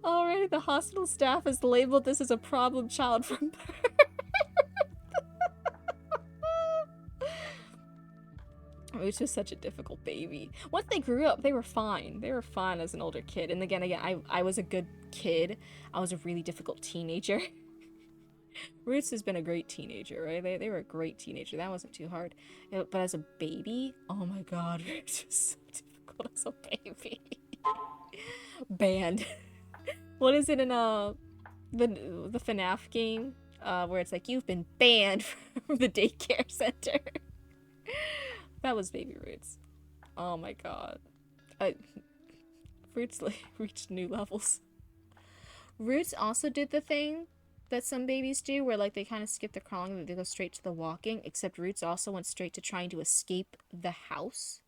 Already the hospital staff has labeled this as a problem child from birth. Roots was such a difficult baby. Once they grew up, they were fine. They were fine as an older kid. And again, I was a good kid. I was a really difficult teenager. Roots has been a great teenager, right? They were a great teenager. That wasn't too hard. But as a baby, oh my god, Roots was so difficult as a baby. Banned. What is it in the FNAF game? Where it's like, you've been banned from the daycare center. That was baby Roots. Oh my god. Roots like reached new levels. Roots also did the thing that some babies do, where like they kind of skip the crawling and they go straight to the walking, except Roots also went straight to trying to escape the house.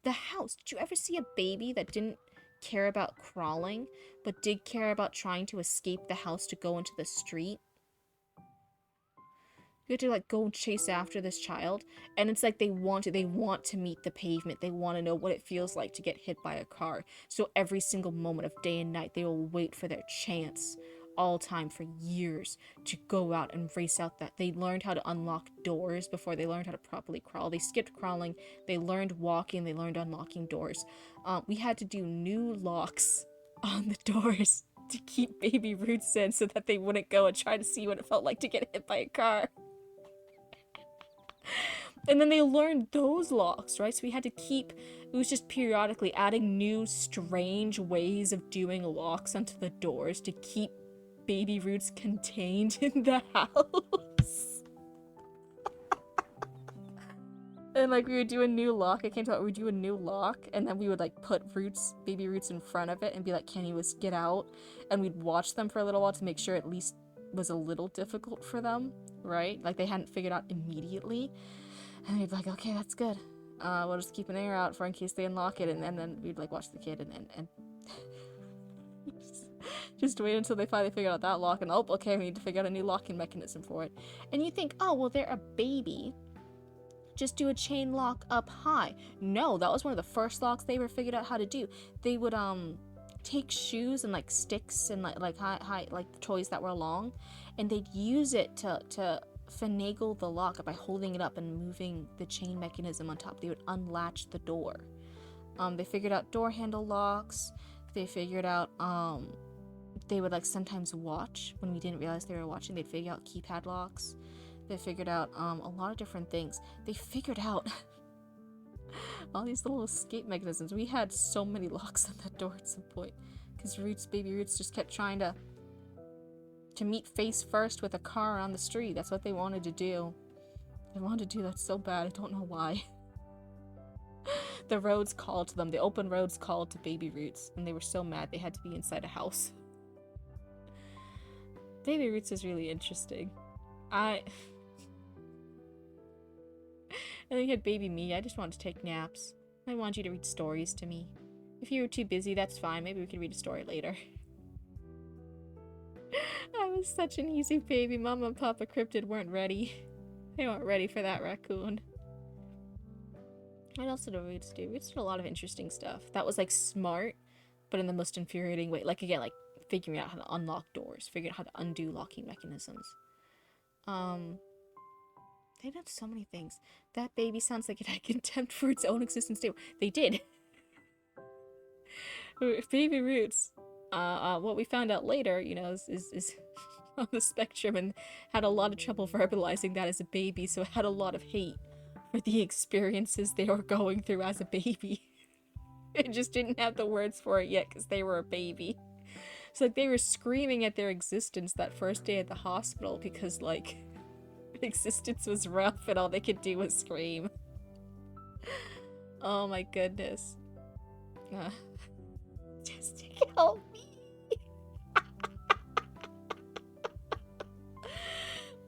The house. Did you ever see a baby that didn't care about crawling, but did care about trying to escape the house to go into the street? You have to like go chase after this child, and it's like they want to meet the pavement. They want to know what it feels like to get hit by a car. So every single moment of day and night, they will wait for their chance all time for years to go out and race out that. They learned how to unlock doors before they learned how to properly crawl. They skipped crawling, they learned walking, they learned unlocking doors. We had to do new locks on the doors to keep baby Roots in so that they wouldn't go and try to see what it felt like to get hit by a car. And then they learned those locks, right? So we had to keep, it was just periodically adding new strange ways of doing locks onto the doors to keep baby Roots contained in the house. And like we would do a new lock, it came to we would do a new lock, and then we would like put baby Roots in front of it and be like, can you get out? And we'd watch them for a little while to make sure at least was a little difficult for them, right? Like they hadn't figured out immediately. And we'd be like, okay, that's good. We'll just keep an ear out for in case they unlock it, and then we'd like watch the kid and just wait until they finally figure out that lock, and oh, okay, we need to figure out a new locking mechanism for it. And you think, oh, well, they're a baby. Just do a chain lock up high. No, that was one of the first locks they ever figured out how to do. They would take shoes and like sticks and like high like the toys that were long, and they'd use it to finagle the lock by holding it up and moving the chain mechanism on top. They would unlatch the door. They figured out door handle locks. They figured out they would like sometimes watch when we didn't realize they were watching. They'd figure out keypad locks. They figured out a lot of different things. They figured out all these little escape mechanisms. We had so many locks on that door at some point because baby Roots just kept trying to meet face first with a car on the street. That's what they wanted to do. They wanted to do that so bad. I don't know why. The roads called to them. The open roads called to baby Roots, and they were so mad they had to be inside a house. Baby Roots is really interesting. And then you had baby me. I just wanted to take naps. I wanted you to read stories to me. If you were too busy, that's fine. Maybe we could read a story later. I was such an easy baby. Mama and Papa Cryptid weren't ready. They weren't ready for that raccoon. What else did Roots do? Roots did a lot of interesting stuff. That was like smart, but in the most infuriating way. Like again, like figuring out how to unlock doors, figuring out how to undo locking mechanisms. They did so many things. That baby sounds like it had contempt for its own existence too. They did. Baby Roots. What we found out later, you know, is on the spectrum and had a lot of trouble verbalizing that as a baby, so it had a lot of hate for the experiences they were going through as a baby. It just didn't have the words for it yet because they were a baby. So like they were screaming at their existence that first day at the hospital because like existence was rough and all they could do was scream. Oh my goodness. Just help me.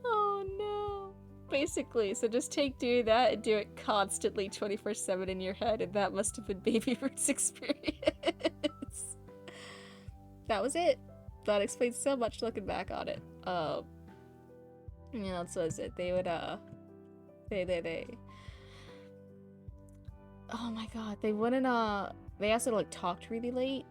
Oh no. Basically, so just doing that and do it constantly 24/7 in your head, and that must have been baby Root's experience. That was it. That explains so much looking back on it. Yeah, that's what was it. They would they oh my god, they wouldn't they also like talked really late,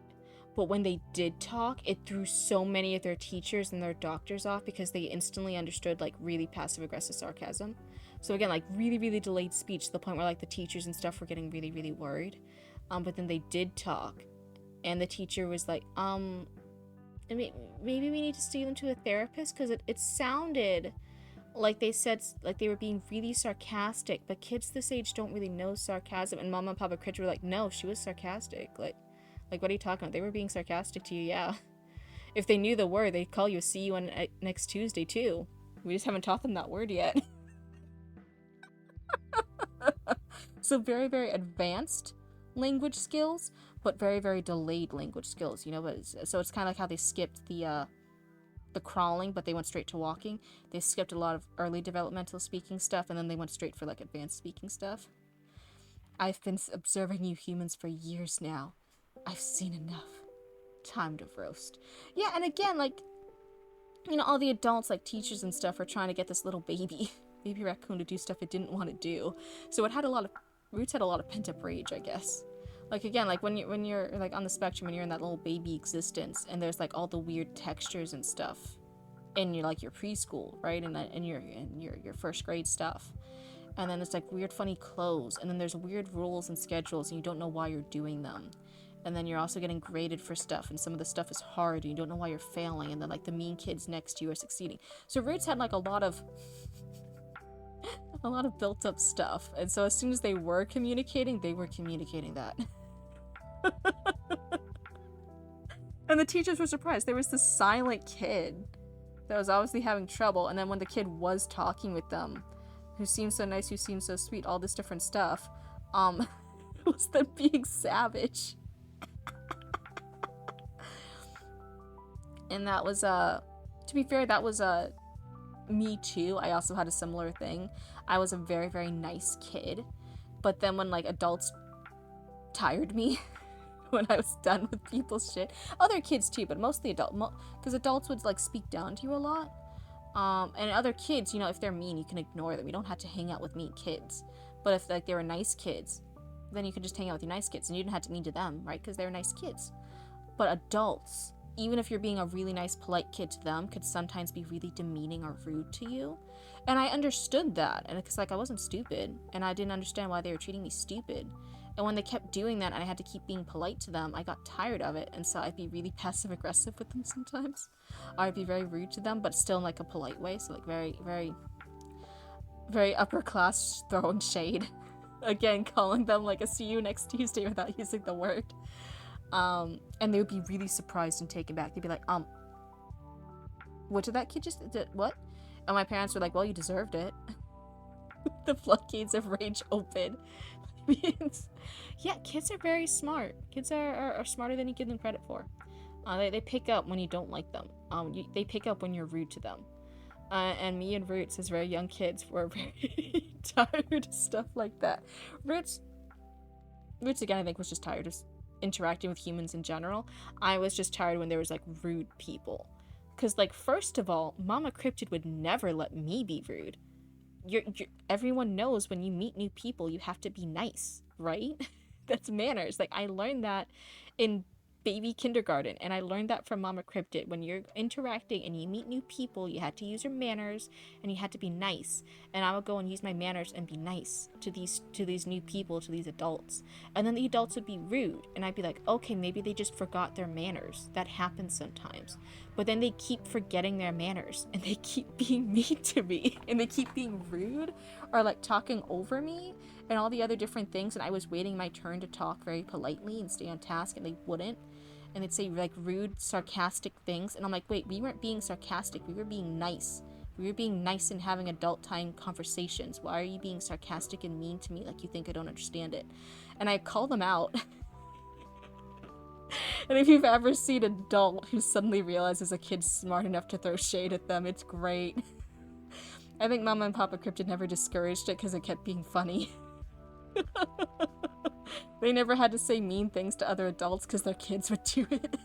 but when they did talk, it threw so many of their teachers and their doctors off because they instantly understood like really passive aggressive sarcasm. So again, like really delayed speech to the point where like the teachers and stuff were getting really worried. But then they did talk, and the teacher was like, I mean, maybe we need to take them to a therapist because it sounded like they said like they were being really sarcastic, but kids this age don't really know sarcasm. And Mama and Papa Critch were like, no, she was sarcastic. Like what are you talking about? They were being sarcastic to you, yeah. If they knew the word, they'd call you a see you on next Tuesday too. We just haven't taught them that word yet. So very advanced language skills, but very delayed language skills, you know. But so it's kind of like how they skipped the crawling, but they went straight to walking. They skipped a lot of early developmental speaking stuff, and then they went straight for like advanced speaking stuff. I've been observing you humans for years now. I've seen enough. Time to roast. Yeah, and again, like, you know, all the adults, like teachers and stuff, are trying to get this little baby raccoon to do stuff it didn't want to do. So it had Roots had a lot of pent-up rage, I guess. Like, again, like when you're like on the spectrum, when you're in that little baby existence, and there's like all the weird textures and stuff in your preschool, right? And your first grade stuff. And then it's like weird funny clothes, and then there's weird rules and schedules, and you don't know why you're doing them. And then you're also getting graded for stuff, and some of the stuff is hard, and you don't know why you're failing, and then like the mean kids next to you are succeeding. So Roots had like a lot of built up stuff, and so as soon as they were communicating that. And the teachers were surprised. There was this silent kid that was obviously having trouble, and then when the kid was talking with them, who seemed so nice, who seemed so sweet, all this different stuff, was them being savage. And that was, to be fair, that was, me too. I also had a similar thing. I was a very, very nice kid, but then when, like, adults tired me, when I was done with people's shit, other kids too, but mostly because adults would, like, speak down to you a lot. And other kids, you know, if they're mean, you can ignore them. You don't have to hang out with mean kids. But if, like, they were nice kids, then you could just hang out with your nice kids, and you didn't have to be mean to them, right? Because they were nice kids. But adults, even if you're being a really nice, polite kid to them, could sometimes be really demeaning or rude to you. And I understood that, and it's like I wasn't stupid, and I didn't understand why they were treating me stupid. And when they kept doing that and I had to keep being polite to them, I got tired of it, and so I'd be really passive-aggressive with them sometimes. I'd be very rude to them, but still in, like, a polite way, so, like, very, very, very upper-class throwing shade. Again, calling them, like, a see you next Tuesday without using the word. And they would be really surprised and taken back. They'd be like, what did that kid just did? What? And my parents were like, well, you deserved it. The floodgates of rage open. Yeah, kids are very smart. Kids are smarter than you give them credit for. They pick up when you don't like them. They pick up when you're rude to them. And me and Roots, as very young kids, were very tired of stuff like that. Roots, again, I think, was just tired of interacting with humans in general. I was just tired when there was, like, rude people. Because, like, first of all, Mama Cryptid would never let me be rude. Everyone knows when you meet new people, you have to be nice, right? That's manners. Like, I learned that in baby kindergarten, and I learned that from Mama Cryptid. When you're interacting and you meet new people, you had to use your manners, and you had to be nice. And I would go and use my manners and be nice to these new people, to these adults. And then the adults would be rude, and I'd be like, okay, maybe they just forgot their manners. That happens sometimes. But then they keep forgetting their manners, and they keep being mean to me, and they keep being rude, or, like, talking over me, and all the other different things, and I was waiting my turn to talk very politely and stay on task, and they wouldn't. And they'd say, like, rude, sarcastic things, and I'm like, wait, we weren't being sarcastic, we were being nice. We were being nice and having adult time conversations. Why are you being sarcastic and mean to me like you think I don't understand it? And I call them out. And if you've ever seen an adult who suddenly realizes a kid's smart enough to throw shade at them, it's great. I think Mama and Papa Cryptid never discouraged it because it kept being funny. They never had to say mean things to other adults because their kids would do it.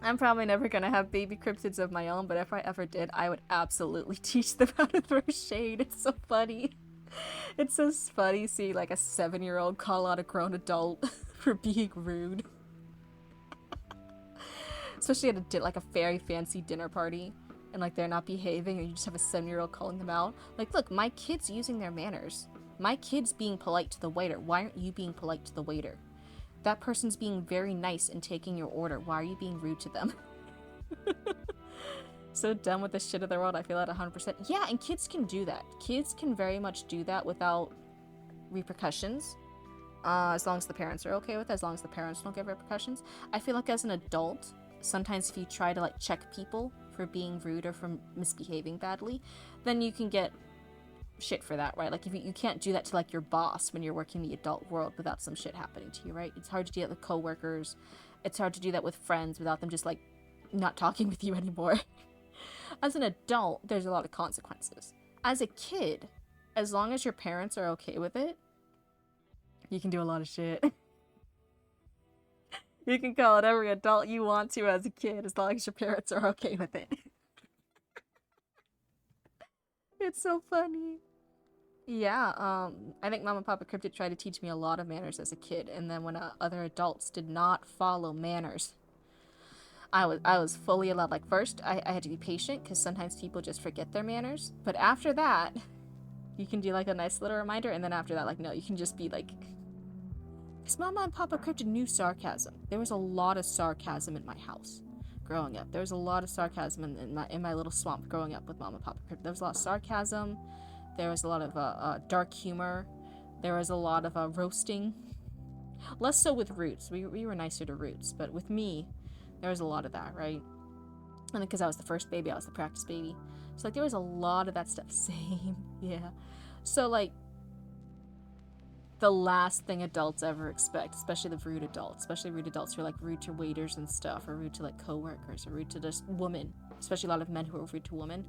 I'm probably never gonna have baby cryptids of my own, but if I ever did, I would absolutely teach them how to throw shade. It's so funny. It's so funny seeing, like, a 7-year-old call out a grown adult for being rude. Especially at like a very fancy dinner party, and, like, they're not behaving, and you just have a 7-year-old calling them out. Like, look, my kid's using their manners. My kid's being polite to the waiter. Why aren't you being polite to the waiter? That person's being very nice and taking your order. Why are you being rude to them? So done with the shit of the world. I feel that 100%. Yeah, and kids can do that. Kids can very much do that without repercussions. As long as the parents are okay with it, as long as the parents don't give repercussions. I feel like as an adult, sometimes if you try to, like, check people for being rude or for misbehaving badly, then you can get shit for that, right? Like, if you can't do that to, like, your boss when you're working the adult world without some shit happening to you, right? It's hard to do that with coworkers. It's hard to do that with friends without them just, like, not talking with you anymore. As an adult, there's a lot of consequences. As a kid, as long as your parents are okay with it, you can do a lot of shit. You can call it every adult you want to as a kid, as long as your parents are okay with it. It's so funny. Yeah, I think Mama Papa Cryptid tried to teach me a lot of manners as a kid, and then when other adults did not follow manners, I was fully in love. Like first, I had to be patient because sometimes people just forget their manners. But after that, you can do like a nice little reminder, and then after that, like no, you can just be like, because Mama and Papa Cryptid knew sarcasm. There was a lot of sarcasm in my house growing up. There was a lot of sarcasm in my little swamp growing up with Mama and Papa Cryptid. There was a lot of sarcasm. There was a lot of dark humor. There was a lot of roasting. Less so with Roots. We were nicer to Roots, but with me, there was a lot of that, right? And because I was the first baby, I was the practice baby. So like there was a lot of that stuff. Same, yeah. So like the last thing adults ever expect, especially the rude adults who are like rude to waiters and stuff, or rude to like coworkers, or rude to just women, especially a lot of men who are rude to women.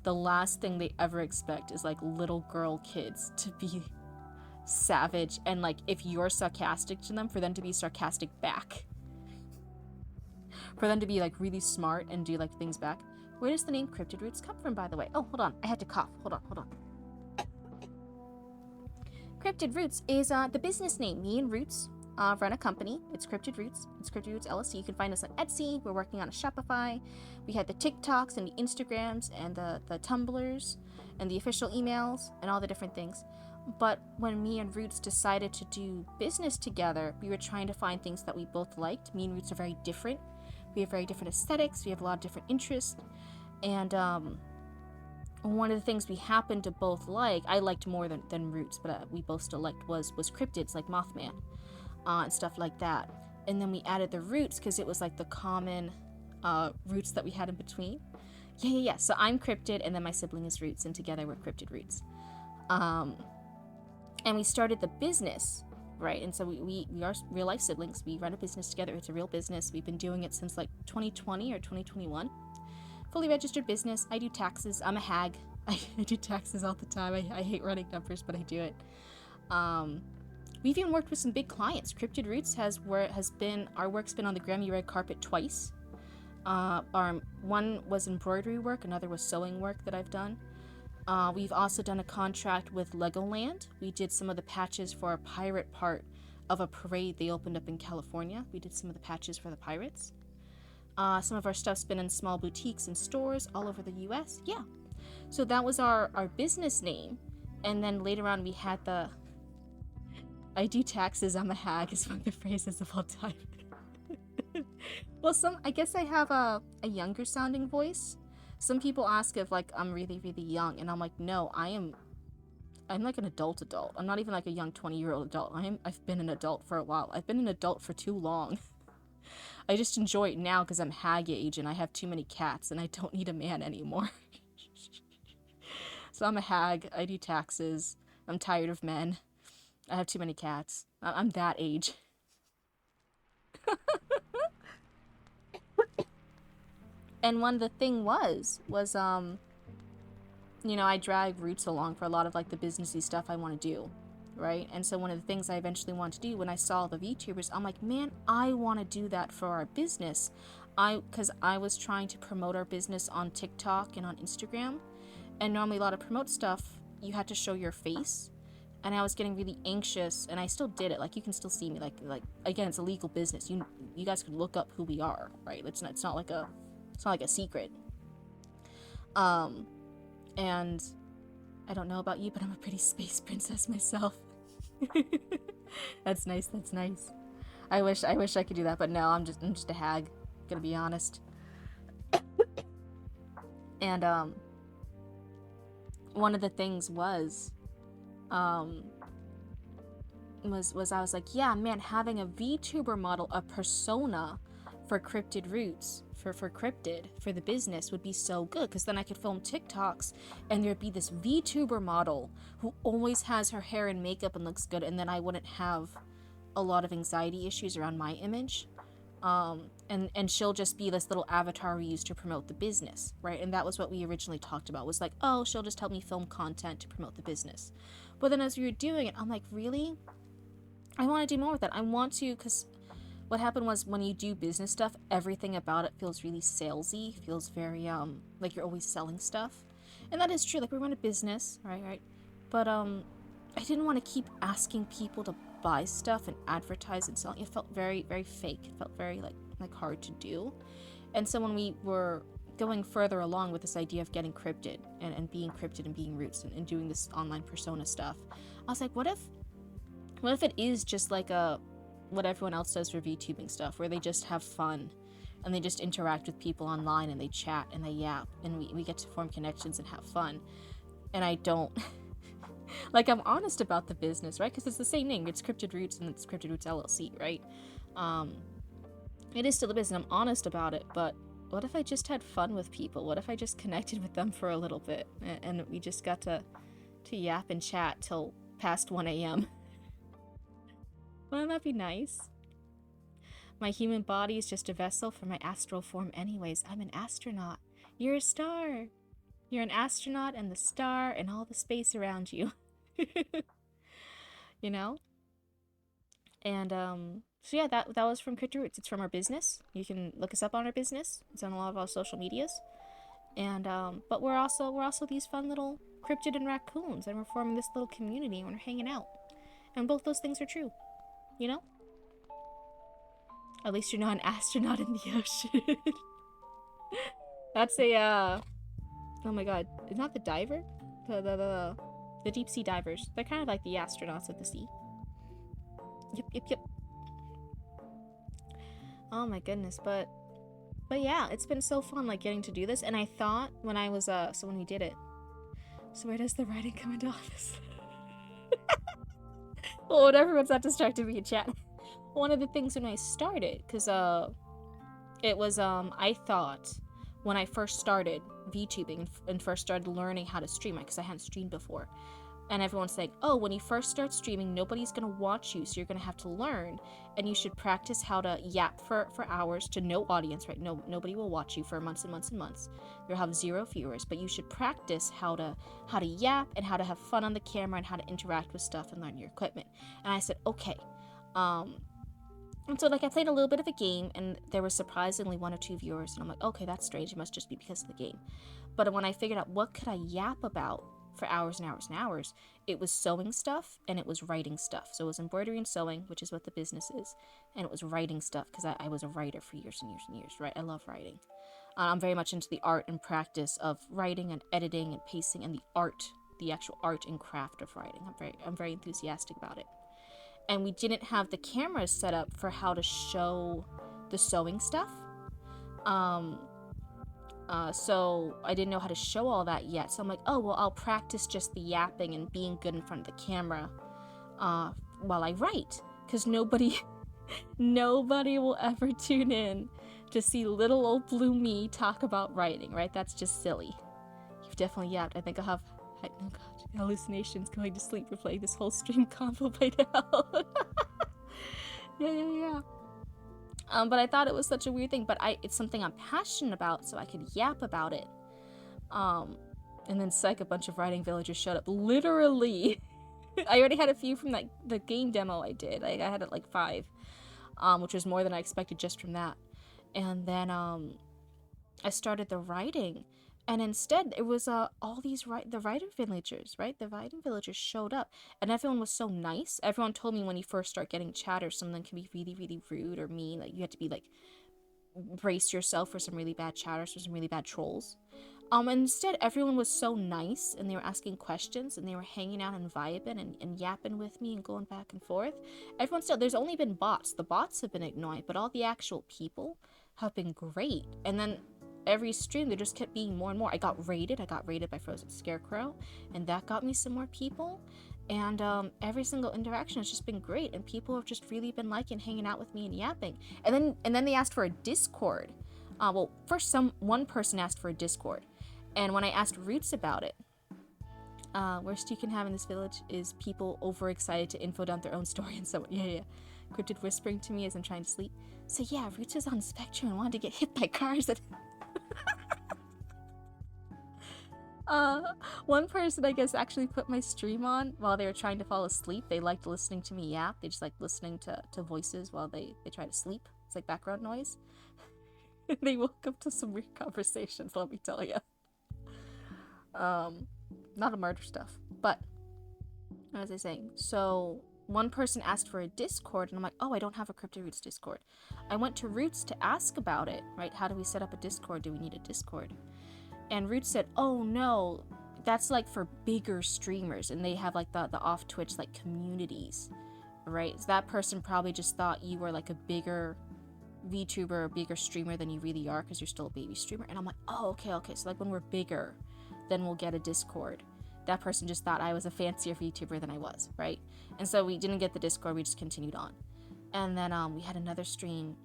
The last thing they ever expect is like little girl kids to be savage, and like if you're sarcastic to them, for them to be sarcastic back, for them to be like really smart and do like things back. Where does the name Cryptid Roots come from, by the way? Oh, hold on, I had to cough. Hold on. Cryptid Roots is the business name. Me and Roots run a company. It's Cryptid Roots. It's Cryptid Roots LLC. You can find us on Etsy. We're working on a Shopify. We had the TikToks and the Instagrams and the Tumblrs and the official emails and all the different things. But when me and Roots decided to do business together, we were trying to find things that we both liked. Me and Roots are very different. We have very different aesthetics. We have a lot of different interests. And one of the things we happened to both like, I liked more than Roots, but we both still liked, was cryptids like Mothman and stuff like that. And then we added the Roots because it was like the common roots that we had in between. Yeah. So I'm Cryptid, and then my sibling is Roots, and together we're Cryptid Roots. And we started the business, right? And so we are real life siblings. We run a business together. It's a real business. We've been doing it since like 2020 or 2021. Fully registered business. I do taxes. I'm a hag. I do taxes all the time. I hate running numbers, but I do it. We've even worked with some big clients. Cryptid Roots our work's been on the Grammy red carpet twice. One was embroidery work, another was sewing work that I've done. We've also done a contract with Legoland. We did some of the patches for a pirate part of a parade they opened up in California. We did some of the patches for the pirates. Some of our stuff's been in small boutiques and stores all over the US. Yeah. So that was our business name. And then later on we had the I do taxes, I'm a hag is one of the phrases of all time. Well, I guess I have a younger sounding voice. Some people ask if like I'm really, really young, and I'm like, no, I'm like an adult. I'm not even like a young 20-year-old adult. I've been an adult for a while. I've been an adult for too long. I just enjoy it now because I'm hag age and I have too many cats and I don't need a man anymore. So I'm a hag. I do taxes. I'm tired of men. I have too many cats. I'm that age. And one of the thing was I drag Roots along for a lot of like the businessy stuff I want to do, right? And so one of the things I eventually wanted to do when I saw the VTubers, I'm like, man, I want to do that for our business. Because I was trying to promote our business on TikTok and on Instagram, and normally a lot of promote stuff, you had to show your face, and I was getting really anxious, and I still did it. Like, you can still see me. Like again, it's a legal business. You guys could look up who we are, right? It's not like a secret. And I don't know about you, but I'm a pretty space princess myself. That's nice. I wish I could do that, but no, I'm just a hag. Gonna be honest. And one of the things was I was like, yeah, man, having a VTuber model, a persona for Cryptid Roots, for Cryptid, for the business would be so good, because then I could film TikToks and there'd be this VTuber model who always has her hair and makeup and looks good, and then I wouldn't have a lot of anxiety issues around my image. And she'll just be this little avatar we use to promote the business, right? And that was what we originally talked about, was like, oh, she'll just help me film content to promote the business. But then as we were doing it, I'm like, really? I want to do more with that. I want to, because what happened was, when you do business stuff, everything about it feels really salesy, feels very, like you're always selling stuff. And that is true. Like, we run a business, right? But I didn't want to keep asking people to buy stuff and advertise and selling. It felt very, very fake. It felt very like hard to do. And so when we were going further along with this idea of getting Cryptid and being Cryptid and being Roots and doing this online persona stuff, I was like, what if it is just like what everyone else does for VTubing stuff, where they just have fun and they just interact with people online and they chat and they yap and we get to form connections and have fun. And I don't like, I'm honest about the business, right? Because it's the same name. It's Cryptid Roots and it's Cryptid Roots LLC, right? It is still a business. I'm honest about it, but what if I just had fun with people? What if I just connected with them for a little bit and we just got to yap and chat till past 1 a.m.? Wouldn't that be nice? My human body is just a vessel for my astral form anyways. I'm an astronaut. You're a star. You're an astronaut and the star and all the space around you. You know? And so yeah, that was from Cryptid Roots. It's from our business. You can look us up on our business. It's on a lot of our social medias. And but we're also these fun little cryptid and raccoons, and we're forming this little community and we're hanging out. And both those things are true. You know? At least you're not an astronaut in the ocean. That's a oh my god, it's not the diver? The deep sea divers. They're kind of like the astronauts of the sea. Yep. Oh my goodness, but yeah, it's been so fun like getting to do this. And I thought when I was so when we did it. So where does the writing come into office? Well, whatever, everyone's not distracted me in chat. One of the things when I started, because it was I thought when I first started VTubing and first started learning how to stream, because I hadn't streamed before, and everyone's saying, oh, when you first start streaming, nobody's gonna watch you, so you're gonna have to learn, and you should practice how to yap for hours to no audience, right? Nobody will watch you for months and months and months. You'll have 0 viewers, but you should practice how to yap and how to have fun on the camera and how to interact with stuff and learn your equipment. And I said, okay. And so, like, I played a little bit of a game, and there was surprisingly 1 or 2 viewers, and I'm like, okay, that's strange. It must just be because of the game. But when I figured out what could I yap about for hours and hours and hours, it was sewing stuff, and it was writing stuff. So it was embroidery and sewing, which is what the business is, and it was writing stuff, because I was a writer for years and years and years, right? I love writing. I'm very much into the art and practice of writing and editing and pacing and the actual art and craft of writing. I'm very enthusiastic about it. And we didn't have the cameras set up for how to show the sewing stuff. So I didn't know how to show all that yet. So I'm like, oh, well, I'll practice just the yapping and being good in front of the camera while I write. Because nobody will ever tune in to see little old blue me talk about writing, right? That's just silly. You've definitely yapped. I think I'll have... oh god, hallucinations going to sleep replaying this whole stream combo by now. Yeah. But I thought it was such a weird thing, but it's something I'm passionate about, so I could yap about it. And then a bunch of writing villagers showed up. Literally. I already had a few from the game demo I did. I had it like 5, which was more than I expected just from that. And then I started the writing. And instead, it was all these the writing villagers, right? The writing villagers showed up, and everyone was so nice. Everyone told me when you first start getting chatter, something can be really, really rude or mean. Like you have to be like, brace yourself for some really bad chatters, for some really bad trolls. And instead, everyone was so nice, and they were asking questions, and they were hanging out and vibing and yapping with me and going back and forth. Everyone still, there's only been bots. The bots have been annoying, but all the actual people have been great. And then every stream, there just kept being more and more. I got raided by Frozen Scarecrow, and that got me some more people. And every single interaction has just been great, and people have just really been liking hanging out with me and yapping. And then they asked for a Discord. Well, first one person asked for a Discord, and when I asked Roots about it, worst you can have in this village is people overexcited to info dump their own story and so yeah. Cryptid whispering to me as I'm trying to sleep. So yeah, Roots is on Spectrum and wanted to get hit by cars. One person, I guess, actually put my stream on while they were trying to fall asleep. They liked listening to me yap. They just liked listening to voices while they try to sleep. It's like background noise. They woke up to some weird conversations, let me tell you. Not a murder stuff, but What was I saying? So one person asked for a Discord, and I'm like, oh, I don't have a Cryptid Roots Discord. I went to Roots to ask about it, right? How do we set up a Discord? Do we need a Discord? And Roots said, oh no, that's like for bigger streamers, and they have like the off Twitch like communities, right? So that person probably just thought you were like a bigger VTuber or bigger streamer than you really are because you're still a baby streamer. And I'm like, oh, okay. So like when we're bigger, then we'll get a Discord. That person just thought I was a fancier VTuber than I was, right? And so we didn't get the Discord, we just continued on. And then we had another stream,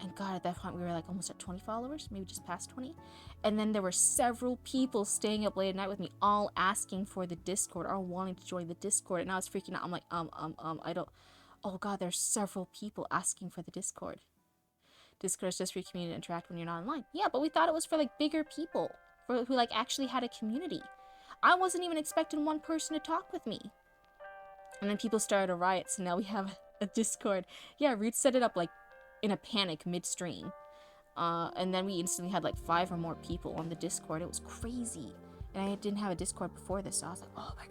and God, at that point we were like almost at 20 followers, maybe just past 20. And then there were several people staying up late at night with me, all asking for the Discord, all wanting to join the Discord. And I was freaking out. I'm like, I don't. Oh God, there's several people asking for the Discord. Discord is just for your community to interact when you're not online. Yeah, but we thought it was for like bigger people, who like actually had a community. I wasn't even expecting one person to talk with me. And then people started a riot, so now we have a Discord. Yeah, Roots set it up like in a panic midstream. And then we instantly had like 5 or more people on the Discord. It was crazy. And I didn't have a Discord before this, so I was like, oh my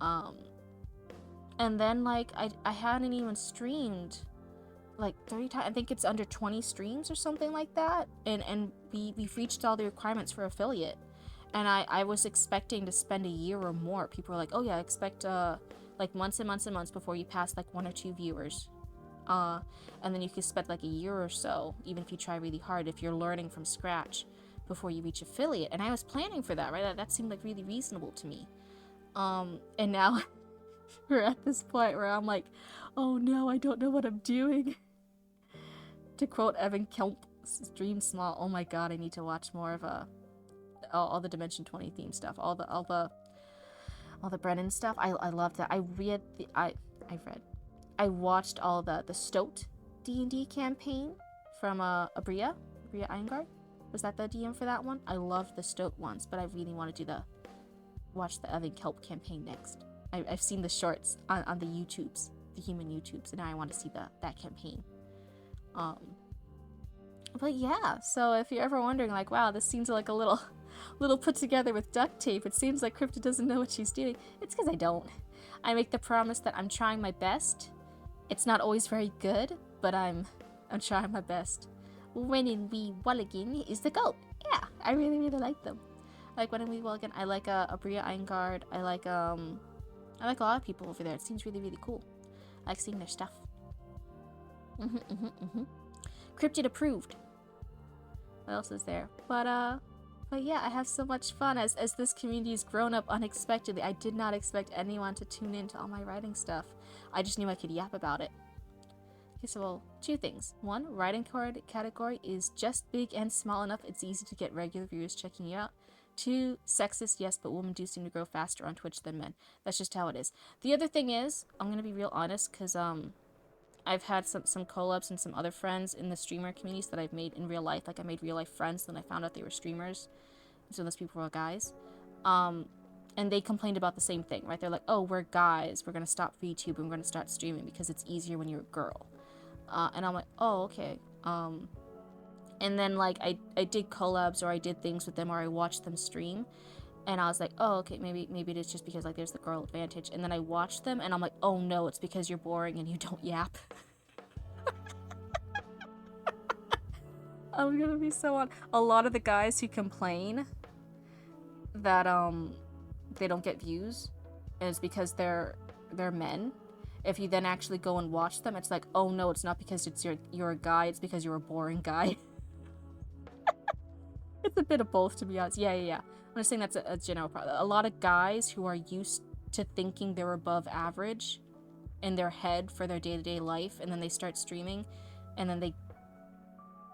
God. And then like I hadn't even streamed like 30 times. I think it's under 20 streams or something like that. And we've reached all the requirements for affiliate. And I was expecting to spend a year or more. People were like, oh yeah, expect like months and months and months before you pass like 1 or 2 viewers. And then you could spend like a year or so, even if you try really hard, if you're learning from scratch, before you reach affiliate. And I was planning for that, right? That seemed like really reasonable to me. And now we're at this point where I'm like, oh no, I don't know what I'm doing. To quote Evan Kelp's Dream Small, oh my God, I need to watch more of all the Dimension 20 theme stuff, all the Brennan stuff. I loved that. I watched all the Stoat D&D campaign from Abria Eingard. Was that the DM for that one? I loved the Stoat ones, but I really want to watch the Evan Kelp campaign next. I've seen the shorts on the YouTubes, the human YouTubes, and now I want to see that campaign. But yeah, so if you're ever wondering, like, wow, this seems like a little put together with duct tape, it seems like Cryptid doesn't know what she's doing. It's because I don't. I make the promise that I'm trying my best. It's not always very good, but I'm trying my best. When in Wee Walligan is the goat. Yeah, I really like them. Like when in Wee Walligan, I like Abria Eingard. I like a lot of people over there. It seems really cool. I like seeing their stuff. Cryptid approved. What else is there? But yeah, I have so much fun as this community has grown up unexpectedly. I did not expect anyone to tune in to all my writing stuff. I just knew I could yap about it. Okay, so well, 2 things. 1, writing card category is just big and small enough it's easy to get regular viewers checking you out. 2, sexist, yes, but women do seem to grow faster on Twitch than men. That's just how it is. The other thing is, I'm gonna be real honest, because I've had some collabs and some other friends in the streamer communities that I've made in real life. Like I made real life friends, then I found out they were streamers. So those people were guys. And they complained about the same thing, right? They're like, oh, we're guys. We're going to stop VTube and we're going to start streaming because it's easier when you're a girl. And I'm like, oh, okay. And then like I did collabs or I did things with them or I watched them stream. And I was like, oh, okay, maybe it is just because like there's the girl advantage. And then I watched them and I'm like, oh no, it's because you're boring and you don't yap. I'm gonna be so on. A lot of the guys who complain that they don't get views, and it's because they're men. If you then actually go and watch them, it's like, oh no, it's not because you're a guy, it's because you're a boring guy. It's a bit of both, to be honest. Yeah. I'm just saying that's a general problem. A lot of guys who are used to thinking they're above average in their head for their day-to-day life, and then they start streaming, and then they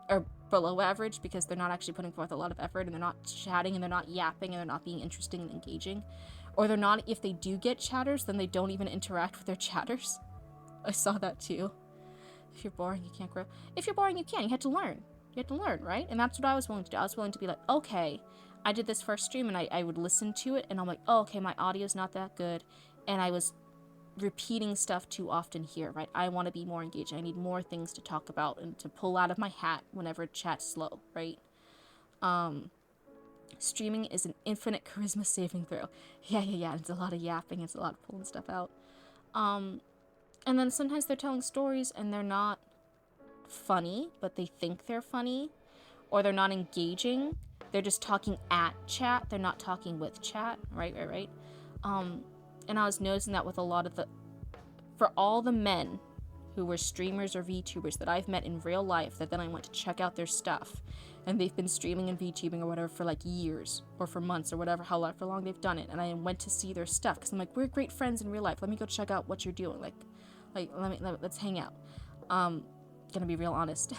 are below average because they're not actually putting forth a lot of effort, and they're not chatting, and they're not yapping, and they're not being interesting and engaging. Or they're not, if they do get chatters, then they don't even interact with their chatters. I saw that too. If you're boring, you can't grow. If you're boring, you can. You have to learn. You have to learn, right? And that's what I was willing to do. I was willing to be like, okay, I did this first stream, and I would listen to it, and I'm like, oh, okay, my audio's not that good, and I was repeating stuff too often here, right? I want to be more engaged. I need more things to talk about and to pull out of my hat whenever chat's slow, right? Streaming is an infinite charisma saving throw. Yeah. It's a lot of yapping. It's a lot of pulling stuff out. And then sometimes they're telling stories and they're not funny, but they think they're funny, or they're not engaging. They're just talking at chat. They're not talking with chat. Right. And I was noticing that with a lot of for all the men who were streamers or VTubers that I've met in real life that then I went to check out their stuff, and they've been streaming and VTubing or whatever for like years or for months or whatever, however long they've done it, and I went to see their stuff because I'm like, we're great friends in real life. Let me go check out what you're doing. Let's hang out. Gonna be real honest.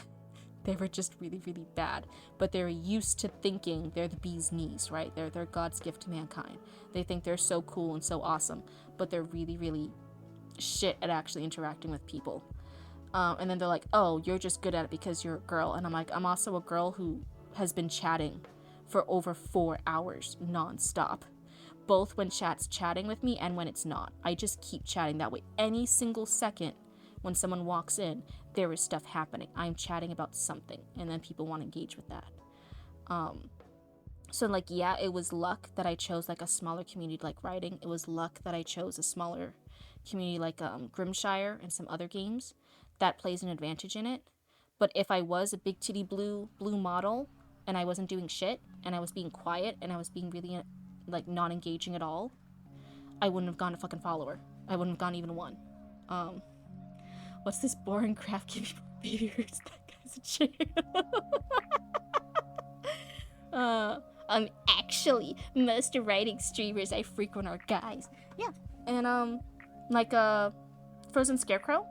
They were just really, really bad. But they're used to thinking they're the bee's knees, right? They're God's gift to mankind. They think they're so cool and so awesome, but they're really, really shit at actually interacting with people. And then they're like, oh, you're just good at it because you're a girl. And I'm like, I'm also a girl who has been chatting for over 4 hours nonstop. Both when chat's chatting with me and when it's not. I just keep chatting that way. Any single second when someone walks in, there is stuff happening. I'm chatting about something, and then people want to engage with that. So like, yeah, it was luck that I chose like a smaller community like writing. It was luck that I chose a smaller community like Grimshire and some other games. That plays an advantage in it. But if I was a big titty blue model and I wasn't doing shit and I was being quiet and I was being really like not engaging at all, I wouldn't have gone a fucking follower. I wouldn't have gone even one. What's this boring crap giving me beers? That guy's a chair. Actually, most writing streamers I frequent are guys. Yeah, and like Frozen Scarecrow.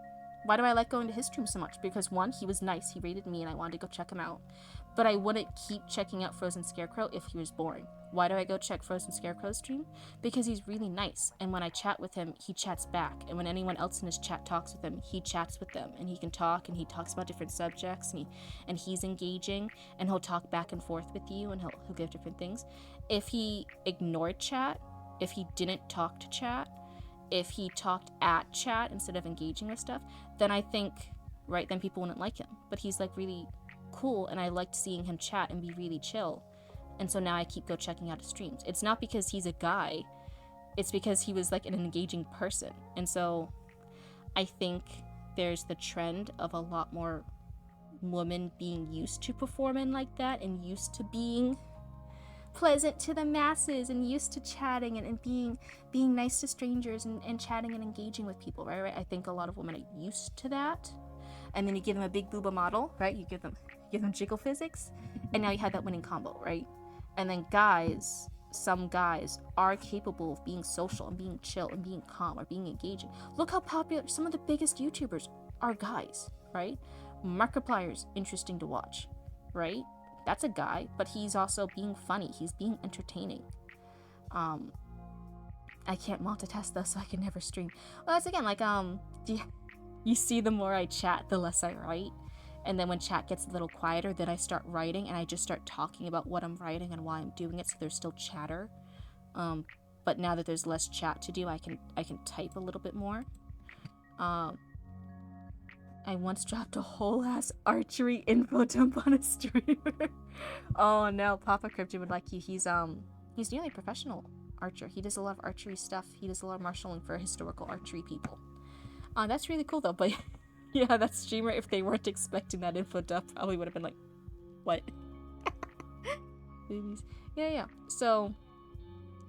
Why do I like going to his stream so much? Because one, he was nice. He rated me and I wanted to go check him out. But I wouldn't keep checking out Frozen Scarecrow if he was boring. Why do I go check Frozen Scarecrow's stream? Because he's really nice. And when I chat with him, he chats back. And when anyone else in his chat talks with him, he chats with them. And he can talk and he talks about different subjects and he's engaging and he'll talk back and forth with you and he'll give different things. If he ignored chat, if he didn't talk to chat, if he talked at chat instead of engaging with stuff, then I think, right, then people wouldn't like him. But he's like really cool and I liked seeing him chat and be really chill. And so now I keep checking out his streams. It's not because he's a guy, it's because he was like an engaging person. And so I think there's the trend of a lot more women being used to performing like that and used to being pleasant to the masses and used to chatting and being nice to strangers and chatting and engaging with people, right? I think a lot of women are used to that. And then you give them a big booba model, right? You give them jiggle physics, and now you have that winning combo, right? And then guys, some guys are capable of being social and being chill and being calm or being engaging. Look how popular some of the biggest YouTubers are guys, right? Markiplier's interesting to watch, right? That's a guy, but he's also being funny. He's being entertaining. I can't multitask though, so I can never stream. Well, that's again like you see, the more I chat, the less I write. And then when chat gets a little quieter, then I start writing and I just start talking about what I'm writing and why I'm doing it, so there's still chatter. But now that there's less chat to do, I can type a little bit more. I once dropped a whole ass archery info dump on a streamer. Oh no, Papa Cryptid would like you. He's nearly a professional archer. He does a lot of archery stuff. He does a lot of marshalling for historical archery people. That's really cool though, but yeah, that streamer, if they weren't expecting that info dump, probably would have been like, what? Babies. Yeah. So,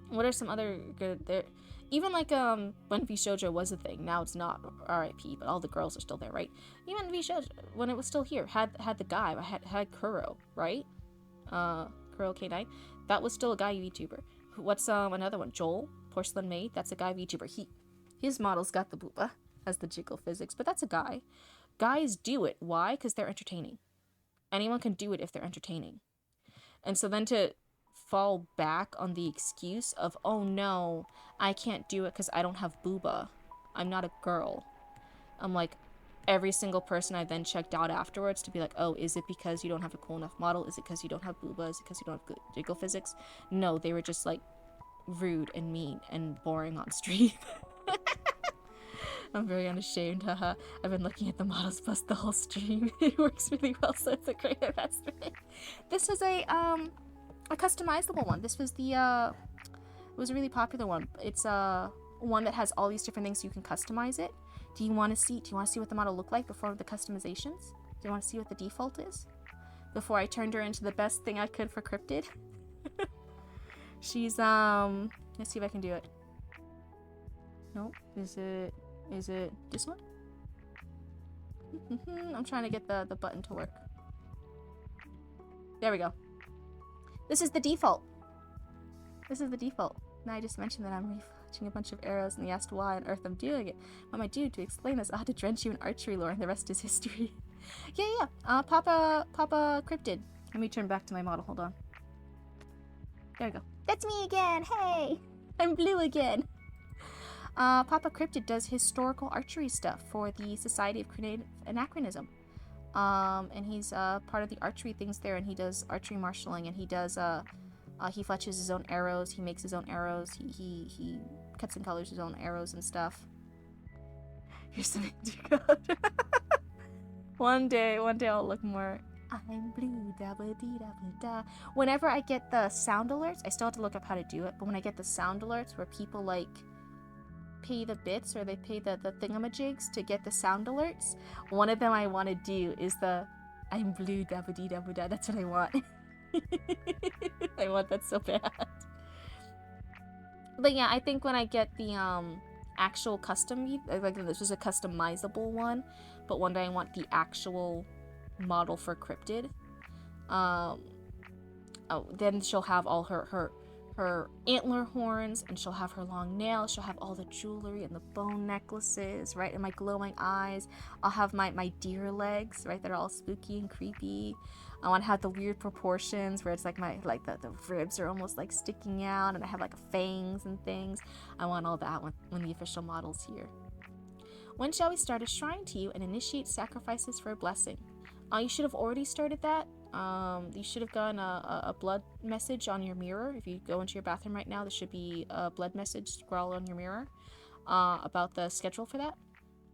what are some other good there? Even like when V Shoujo was a thing, now it's not, RIP, but all the girls are still there, right? Even V Shoujo, when it was still here, had the guy, had Kuro, right? Kuro K9, that was still a guy VTuber. What's another one? Joel, Porcelain Maid, that's a guy VTuber. His model's got the booba, has the jiggle physics, but that's a guy. Guys do it. Why? Because they're entertaining. Anyone can do it if they're entertaining. And so then to fall back on the excuse of, oh no, I can't do it because I don't have booba, I'm not a girl. I'm like, every single person I then checked out afterwards to be like, oh, is it because you don't have a cool enough model? Is it because you don't have booba? Is it because you don't have good jiggle physics? No, they were just like rude and mean and boring on stream. I'm very unashamed, haha. I've been looking at the models plus the whole stream. It works really well, so it's a great investment. This is a a customizable one. This was the it was a really popular one. It's one that has all these different things so you can customize it. Do you want to see what the model looked like before the customizations? Do you want to see what the default is? Before I turned her into the best thing I could for Cryptid. She's let's see if I can do it. Nope. Is it this one? I'm trying to get the button to work. There we go. This is the default. This is the default. Now I just mentioned that I'm refletching a bunch of arrows and he asked why on earth I'm doing it. What am I doing to explain this? I had to drench you in archery lore and the rest is history. Yeah. Papa Cryptid. Let me turn back to my model. Hold on. There we go. That's me again. Hey, I'm blue again. Papa Cryptid does historical archery stuff for the Society of Creative Anachronism. And he's part of the archery things there, and he does archery marshalling, and he does he fletches his own arrows, he makes his own arrows, he cuts and colors his own arrows and stuff. Here's something to go. One day I'll look more. I'm blue, da ba dee da ba da. Whenever I get the sound alerts, I still have to look up how to do it, but when I get the sound alerts where people like pay the bits or they pay the thingamajigs to get the sound alerts, one of them I want to do is the I'm blue, da ba dee da ba da. That's what I want. I want that so bad. But yeah, I think when I get the actual custom, like this was a customizable one, but one day I want the actual model for Cryptid. Then she'll have all her antler horns, and she'll have her long nails, she'll have all the jewelry and the bone necklaces, right, and my glowing eyes. I'll have my deer legs, right, that are all spooky and creepy. I want to have the weird proportions where it's like the ribs are almost like sticking out, and I have like fangs and things. I want all that when the official model's here. When shall we start a shrine to you and initiate sacrifices for a blessing? You should have already started that. You should have gotten a blood message on your mirror. If you go into your bathroom right now, there should be a blood message scrawled on your mirror about the schedule for that.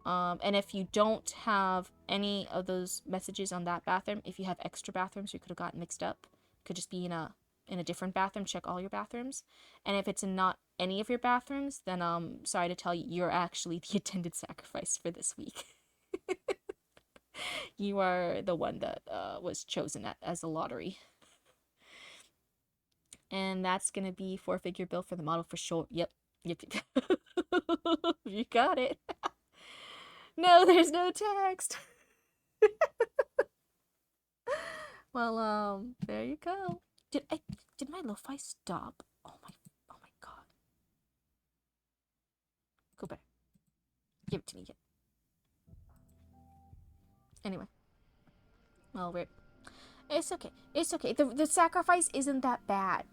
And if you don't have any of those messages on that bathroom, if you have extra bathrooms, you could have gotten mixed up. Could just be in a different bathroom. Check all your bathrooms. And if it's in not any of your bathrooms, then sorry to tell you, you're actually the attended sacrifice for this week. You are the one that was chosen as a lottery. And that's going to be 4-figure bill for the model for sure. Yep. You got it. No, there's no text. Well, there you go. Did my lo-fi stop? Oh my god. Go back. Give it to me again. Anyway. Well, it's okay. It's okay. The sacrifice isn't that bad.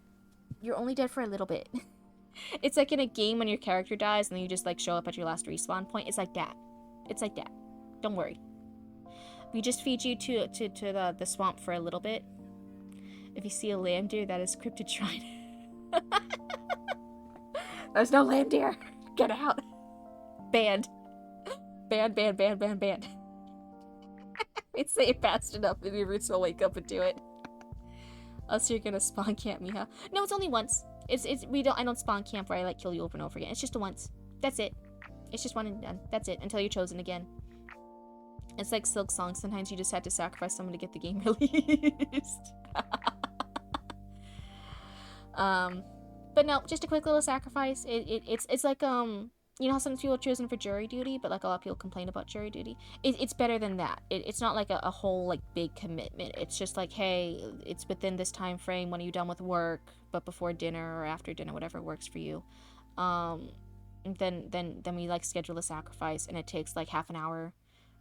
You're only dead for a little bit. It's like in a game when your character dies and then you just like show up at your last respawn point. It's like that. It's like that. Don't worry. We just feed you to the swamp for a little bit. If you see a lamb deer, that is Cryptid Shrine. There's no lamb deer. Get out. Banned. Banned. It's say it fast enough and your roots will wake up and do it. Else you're gonna spawn camp me, huh? No, it's only once. I don't spawn camp where I like kill you over and over again. It's just a once. That's it. It's just one and done. That's it. Until you're chosen again. It's like Silk Song. Sometimes you just had to sacrifice someone to get the game released. But no, just a quick little sacrifice. It's like you know how some people are chosen for jury duty, but like a lot of people complain about jury duty. It's better than that. It's not like a whole like big commitment. It's just like, hey, it's within this time frame. When are you done with work? But before dinner or after dinner, whatever works for you. Then we like schedule a sacrifice, and it takes like half an hour,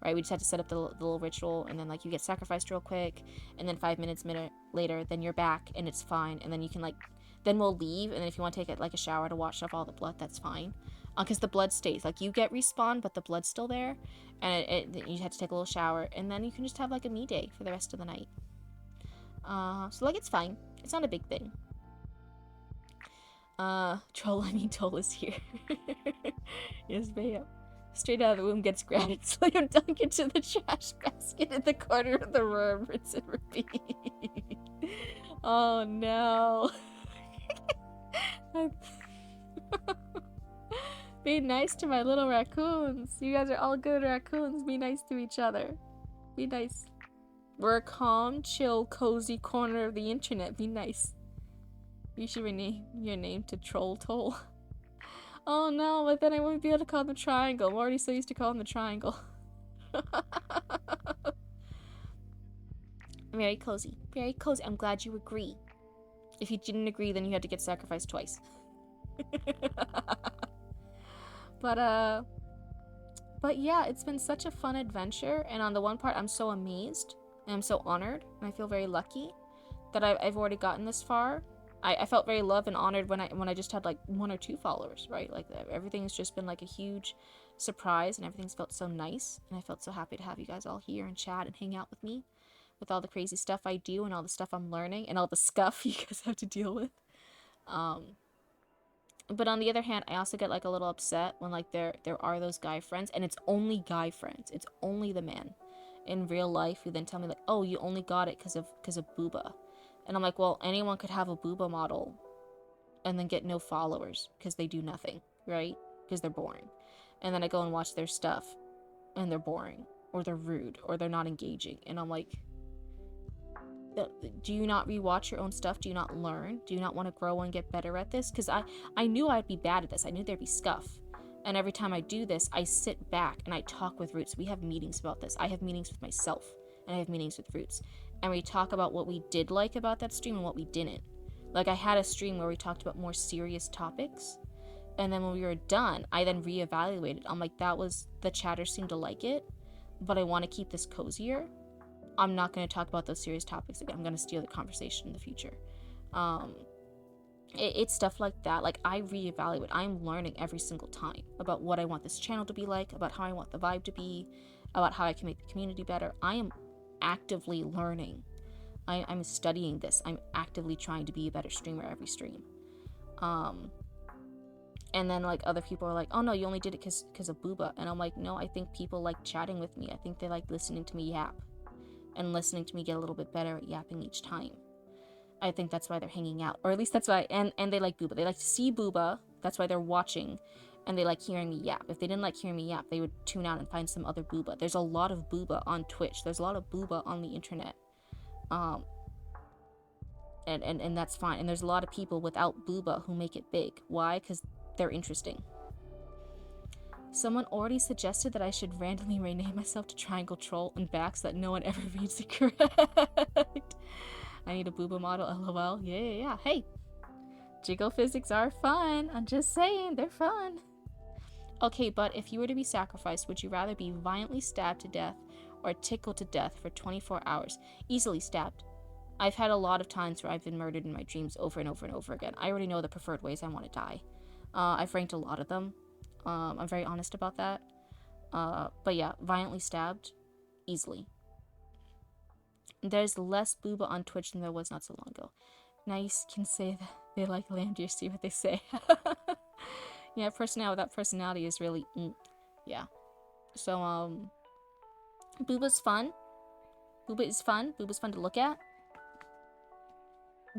right? We just have to set up the little ritual, and then like you get sacrificed real quick, and then 5 minutes later, then you're back and it's fine, and then you can like, then we'll leave, and then if you want to take like a shower to wash off all the blood, that's fine, because the blood stays. Like you get respawned, but the blood's still there, and you have to take a little shower, and then you can just have like a me day for the rest of the night. So like it's fine. It's not a big thing. Toll is here. Yes, ma'am. Straight out of the womb gets grabbed and slam dunk into the trash basket in the corner of the room. Rinse and repeat. Oh no. Be nice to my little raccoons. You guys are all good raccoons. Be nice to each other. Be nice. We're a calm, chill, cozy corner of the internet. Be nice. You should rename your name to Troll Toll. Oh no, but then I won't be able to call them Triangle. I'm already so used to calling them the Triangle. Very cozy. Very cozy. I'm glad you agree. If you didn't agree, then you had to get sacrificed twice. But yeah, it's been such a fun adventure, and on the one part, I'm so amazed, and I'm so honored, and I feel very lucky that I've already gotten this far. I felt very loved and honored when I just had like 1 or 2 followers, right? Like everything's just been like a huge surprise, and everything's felt so nice, and I felt so happy to have you guys all here and chat and hang out with me, with all the crazy stuff I do and all the stuff I'm learning and all the scuff you guys have to deal with. But on the other hand, I also get like a little upset when like there are those guy friends, and it's only guy friends. It's only the men in real life who then tell me like, "Oh, you only got it because of booba," and I'm like, "Well, anyone could have a booba model, and then get no followers because they do nothing, right? Because they're boring." And then I go and watch their stuff, and they're boring, or they're rude, or they're not engaging, and I'm like, do you not rewatch your own stuff? Do you not learn? Do you not want to grow and get better at this? Because I knew I'd be bad at this. I knew there'd be scuff. And every time I do this, I sit back and I talk with Roots. We have meetings about this. I have meetings with myself, and I have meetings with Roots. And we talk about what we did like about that stream and what we didn't. Like, I had a stream where we talked about more serious topics. And then when we were done, I then reevaluated. I'm like, the chatters seemed to like it, but I want to keep this cozier. I'm not going to talk about those serious topics again. I'm going to steer the conversation in the future. It's stuff like that. Like, I reevaluate. I'm learning every single time about what I want this channel to be like, about how I want the vibe to be, about how I can make the community better. I am actively learning. I'm studying this. I'm actively trying to be a better streamer every stream. And then like other people are like, "Oh no, you only did it because of booba." And I'm like, no, I think people like chatting with me. I think they like listening to me yap, and listening to me get a little bit better at yapping each time. I think that's why they're hanging out, or at least that's why. And they like booba. They like to see booba. That's why they're watching, and they like hearing me yap. If they didn't like hearing me yap, they would tune out and find some other booba. There's a lot of booba on Twitch. There's a lot of booba on the internet. And that's fine. And there's a lot of people without booba who make it big. Why? Because they're interesting. Someone already suggested that I should randomly rename myself to Triangle Troll and back so that no one ever reads it correct. I need a booba model, lol. Yeah. Hey, jiggle physics are fun. I'm just saying, they're fun. Okay, but if you were to be sacrificed, would you rather be violently stabbed to death or tickled to death for 24 hours? Easily stabbed. I've had a lot of times where I've been murdered in my dreams over and over and over again. I already know the preferred ways I want to die. I've ranked a lot of them. I'm very honest about that. But yeah, violently stabbed, easily. There's less booba on Twitch than there was not so long ago. Now you can say that they like Landier, see what they say. Yeah, personality without personality is really, yeah. So, booba's fun. Booba is fun. Booba's fun to look at.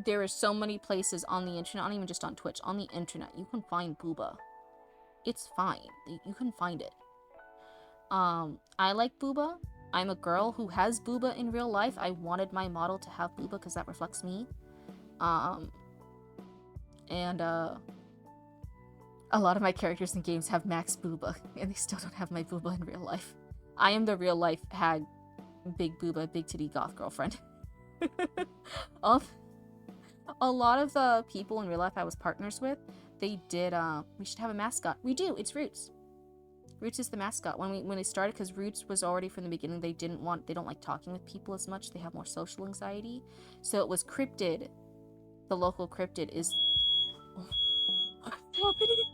There are so many places on the internet, not even just on Twitch, on the internet, you can find booba. It's fine. You can find it. I like booba. I'm a girl who has booba in real life. I wanted my model to have booba because that reflects me. And a lot of my characters in games have max booba, and they still don't have my booba in real life. I am the real life hag, big booba, big titty goth girlfriend. A lot of the people in real life I was partners with, they did, we should have a mascot. We do, it's Roots. Roots is the mascot. When we started, because Roots was already from the beginning, they don't like talking with people as much. They have more social anxiety. So it was Cryptid. The local Cryptid is... Oh, what's happening?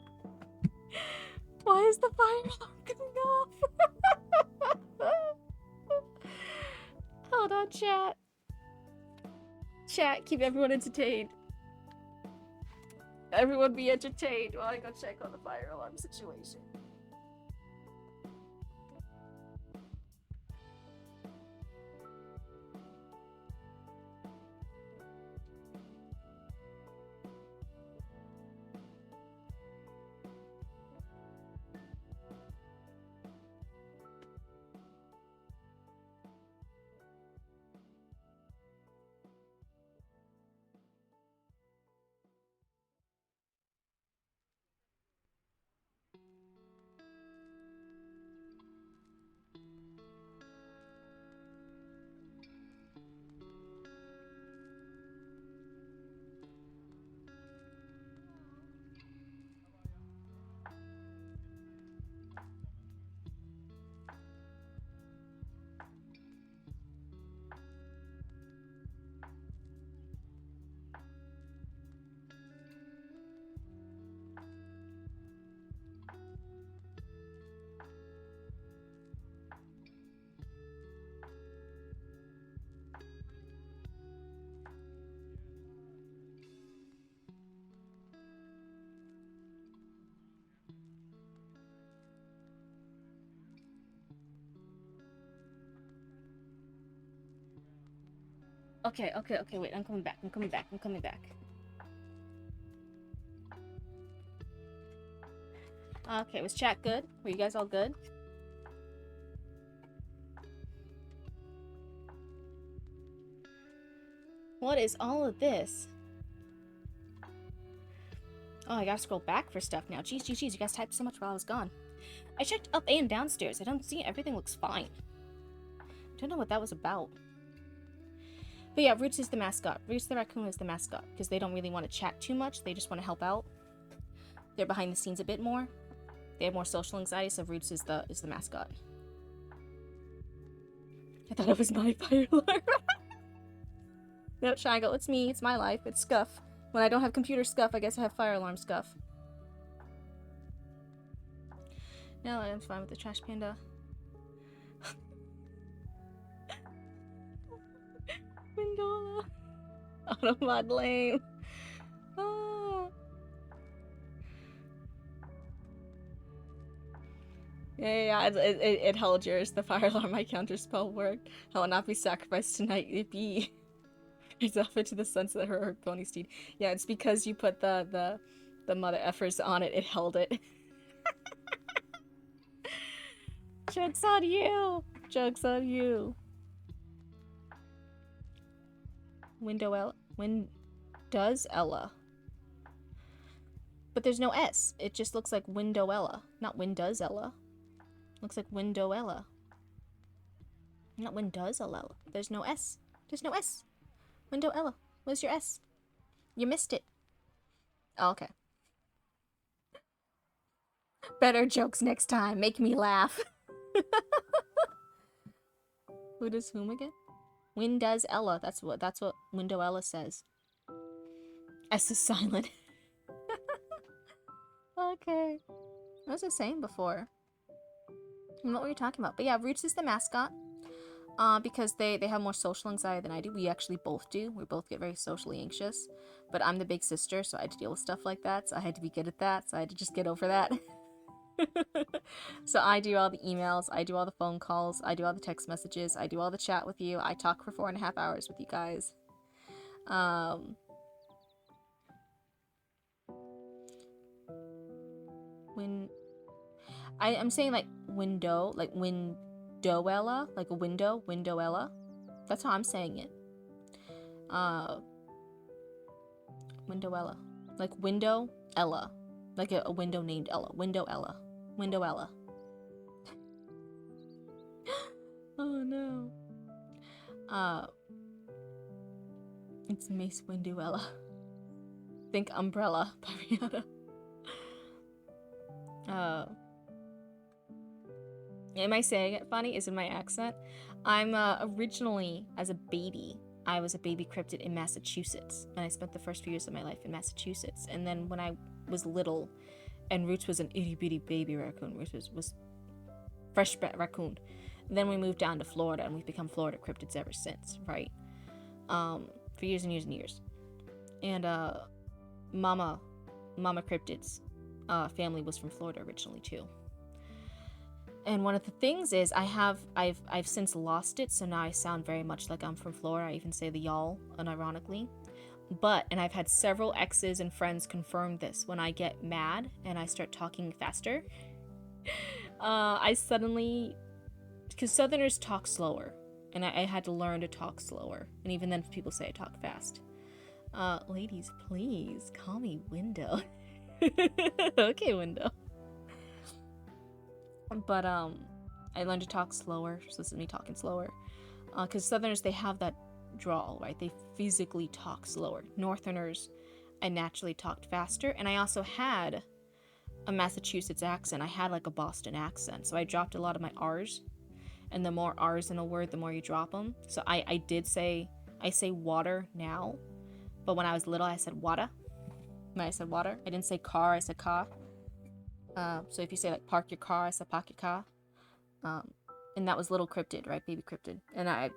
Why is the fire alarm going off? Hold on, chat. Chat, keep everyone entertained. Everyone be entertained while I go check on the fire alarm situation. Okay, wait, I'm coming back. Okay, was chat good? Were you guys all good? What is all of this? Oh, I gotta scroll back for stuff now. Jeez, you guys typed so much while I was gone. I checked up and downstairs. I don't see it. Everything looks fine. Don't know what that was about. But yeah, Roots is the mascot. Roots the raccoon is the mascot because they don't really want to chat too much. They just want to help out. They're behind the scenes a bit more. They have more social anxiety, so Roots is the mascot. I thought it was my fire alarm. No, Triangle, it's me. It's my life. It's Scuff. When I don't have computer Scuff, I guess I have fire alarm Scuff. No, I'm fine with the trash panda. Windola. Automod lame. Ah. Yeah, it held yours. The fire alarm, my counter spell worked. I will not be sacrificed tonight. It be. It's off into the sunset, her pony steed. Yeah, it's because you put the mother effers on it. It held it. Joke's on you. Joke's on you. When does Ella? But there's no S. It just looks like Windowella. Not when does Ella. Looks like Windowella. Not when does Ella. There's no S. There's no S. Windowella. Where's your S? You missed it. Oh, okay. Better jokes next time. Make me laugh. Who does whom again? When does Ella? That's what Windowella says. S is silent. Okay. What was I saying before? I don't know what you're talking about. But yeah, Roots is the mascot. Because they have more social anxiety than I do. We actually both do. We both get very socially anxious. But I'm the big sister, so I had to deal with stuff like that. So I had to be good at that. So I had to just get over that. So I do all the emails. I do all the phone calls. I do all the text messages. I do all the chat with you. I talk for 4.5 hours with you guys. When I'm saying like window, like windowella, like a window, windowella. That's how I'm saying it. Windowella. Like window Ella. Like a window named Ella. Window Ella. Windowella. Oh no. It's Mace Windowella. Think Umbrella by Rihanna. Am I saying it funny? Is it my accent? I'm originally, as a baby, I was a baby cryptid in Massachusetts, and I spent the first few years of my life in Massachusetts. And then when I was little, and Roots was an itty bitty baby raccoon, Roots was fresh raccoon. And then we moved down to Florida, and we've become Florida cryptids ever since, right? For years and years and years. And Mama Cryptid's family was from Florida originally too. And one of the things is I've since lost it, so now I sound very much like I'm from Florida. I even say the y'all, unironically. And I've had several exes and friends confirm this. When I get mad and I start talking faster, I suddenly, because Southerners talk slower, and I had to learn to talk slower. And even then, people say I talk fast. Ladies, please call me Window. Okay, Window. But I learned to talk slower, so this is me talking slower. Because Southerners, they have that drawl, right? They physically talk slower. Northerners, I naturally talked faster, and I also had a Massachusetts accent. I had like a Boston accent, so I dropped a lot of my R's. And the more R's in a word, the more you drop them. So I say water now, but when I was little, I said water. When I said water, I didn't say car, I said car. So if you say like park your car, I said park your car. And that was little cryptid, right? Baby cryptid. And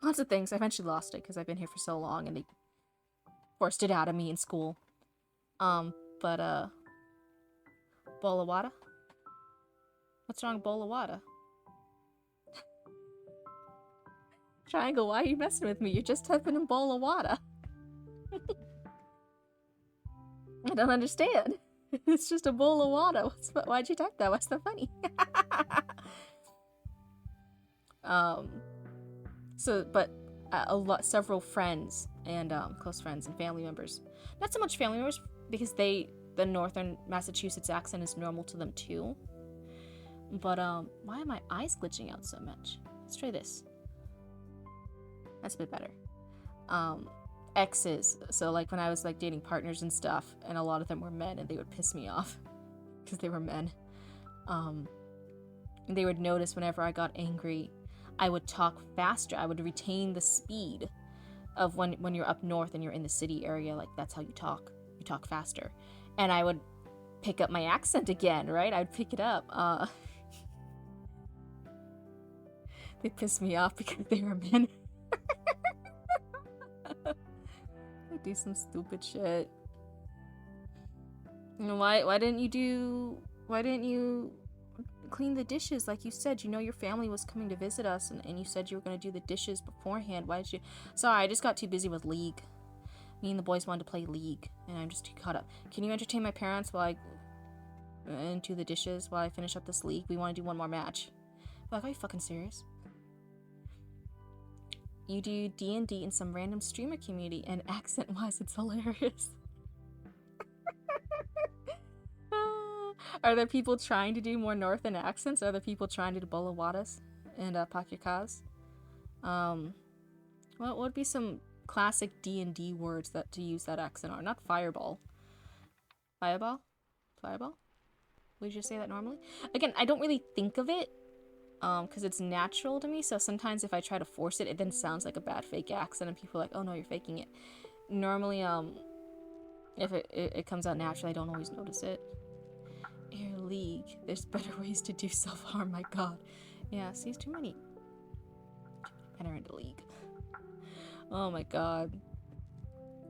lots of things. I eventually lost it because I've been here for so long and they forced it out of me in school. Bowl of water? What's wrong with bowl of water? Triangle, why are you messing with me? You're just typing in bowl of water. I don't understand. It's just a bowl of water. Why'd you type that? What's so funny? But several friends and close friends and family members. Not so much family members because the northern Massachusetts accent is normal to them too. But why are my eyes glitching out so much? Let's try this. That's a bit better. Exes. So like when I was like dating partners and stuff, and a lot of them were men, and they would piss me off because they were men. And they would notice whenever I got angry, I would talk faster. I would retain the speed of when you're up north and you're in the city area. Like that's how you talk. You talk faster, and I would pick up my accent again. Right? I'd pick it up. They pissed me off because they were men. Do some stupid shit. You know, why didn't you clean the dishes like you said? You know your family was coming to visit us and you said you were going to do the dishes beforehand. Why did you? Sorry, I just got too busy with League. Me and the boys wanted to play League and I'm just too caught up. Can you entertain my parents while I do the dishes while I finish up this League? We want to do one more match. Like, are you fucking serious? You do D&D in some random streamer community, and accent-wise, it's hilarious. Are there people trying to do more northern accents? Are there people trying to do Bolawatas and Pakyakas? What would be some classic D&D words that to use that accent on? Not fireball. Fireball? Fireball? Would you say that normally? Again, I don't really think of it. Because it's natural to me, so sometimes if I try to force it, it then sounds like a bad fake accent, and people are like, oh no, you're faking it. Normally, if it comes out naturally, I don't always notice it. Air League. There's better ways to do self-harm, my god. Yeah, see, it's too many. Men are into League. Oh my god.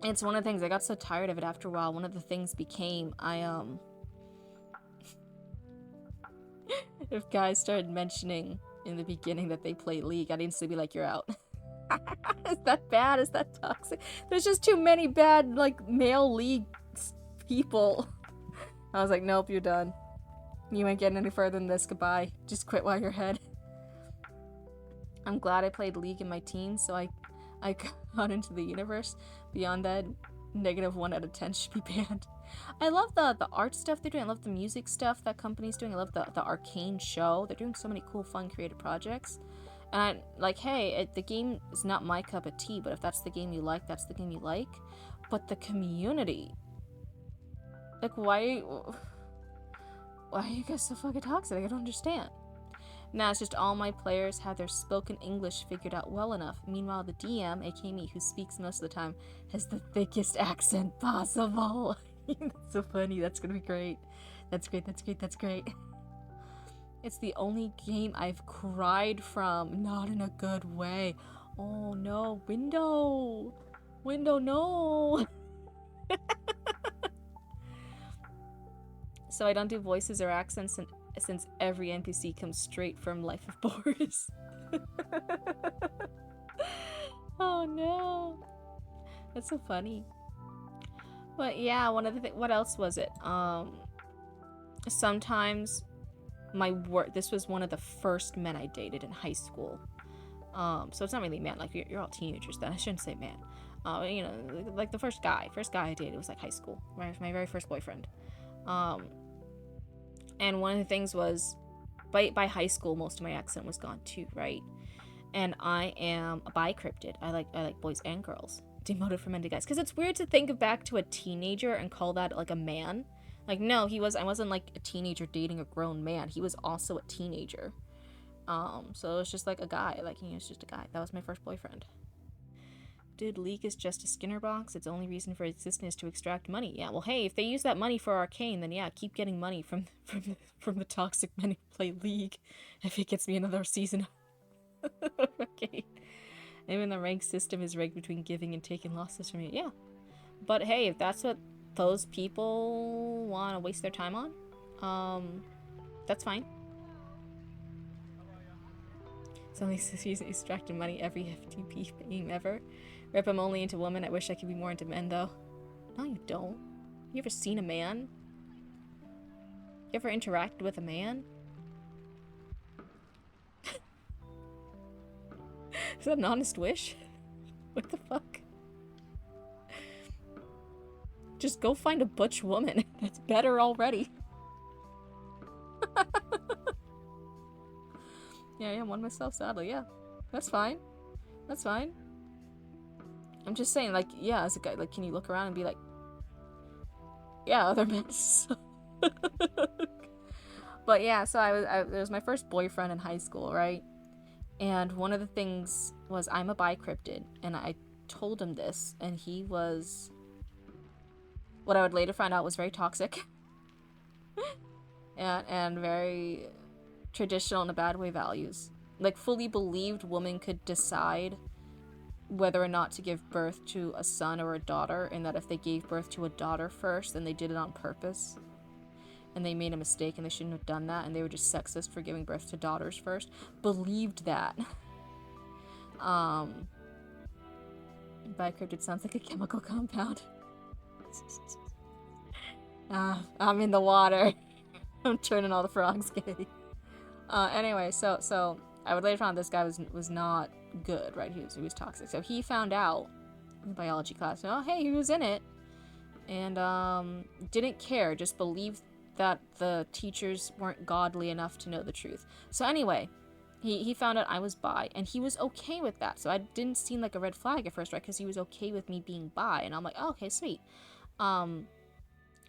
It's one of the things, I got so tired of it after a while. One of the things became, if guys started mentioning in the beginning that they play League, I'd instantly be like, you're out. Is that bad? Is that toxic? There's just too many bad, like, male League people. I was like, nope, you're done. You ain't getting any further than this. Goodbye. Just quit while you're ahead. I'm glad I played League in my teens, so I got into the universe. Beyond that, -1 out of 10 should be banned. I love the art stuff they're doing. I love the music stuff that company's doing. I love the Arcane show. They're doing so many cool, fun, creative projects. And I'm like, hey, the game is not my cup of tea, but if that's the game you like, that's the game you like. But the community, like, why are you guys so fucking toxic? I don't understand. Now it's just all my players have their spoken English figured out well enough. Meanwhile, the DM, aka me, who speaks most of the time, has the thickest accent possible. That's so funny. That's gonna be great. That's great. That's great. That's great. It's the only game I've cried from. Not in a good way. Oh no. Window. Window, no. So I don't do voices or accents since every NPC comes straight from Life of Boris. Oh no. That's so funny. But yeah, one of the what else was it? Sometimes my work. This was one of the first men I dated in high school. So it's not really man. Like you're all teenagers. Then I shouldn't say man. You know, like the first guy I dated was like high school. My very first boyfriend. And one of the things was, by high school, most of my accent was gone too, right? And I am a bi-cryptid. I like boys and girls. Demoted from men to guys. Because it's weird to think back to a teenager and call that like a man. Like, no, I wasn't like a teenager dating a grown man. He was also a teenager. So it was just like a guy. Like, he was just a guy. That was my first boyfriend. Dude, League is just a Skinner box. Its only reason for existence is to extract money. Yeah, well, hey, if they use that money for Arcane, then yeah, keep getting money from the toxic men who play League. If it gets me another season of Arcane. Even the rank system is rigged between giving and taking losses from you. Yeah. But hey, if that's what those people want to waste their time on, that's fine. Somebody says he's extracting money every FTP fame ever. Rip him only into women. I wish I could be more into men, though. No, you don't. You ever seen a man? You ever interacted with a man? Is that an honest wish? What the fuck? Just go find a butch woman. That's better already. Yeah, I am one myself, sadly, yeah. That's fine. That's fine. I'm just saying, like, yeah, as a guy, like, can you look around and be like, yeah, other men suck. But yeah, so it was my first boyfriend in high school, right? And one of the things was I'm a bi cryptid, and I told him this, and he was, what I would later find out was very toxic. and very traditional in a bad way values. Like, fully believed women could decide whether or not to give birth to a son or a daughter, and that if they gave birth to a daughter first, then they did it on purpose. And they made a mistake and they shouldn't have done that, and they were just sexist for giving birth to daughters first. Believed that. Bicryptid sounds like a chemical compound. I'm in the water. I'm turning all the frogs gay. Anyway, so I would later find this guy was not good, right? He was toxic. So he found out in biology class, oh hey, he was in it, and didn't care, just believed that the teachers weren't godly enough to know the truth. So anyway, he found out I was bi, and he was okay with that. So I didn't seem like a red flag at first, right? Because he was okay with me being bi, and I'm like, oh, okay, sweet.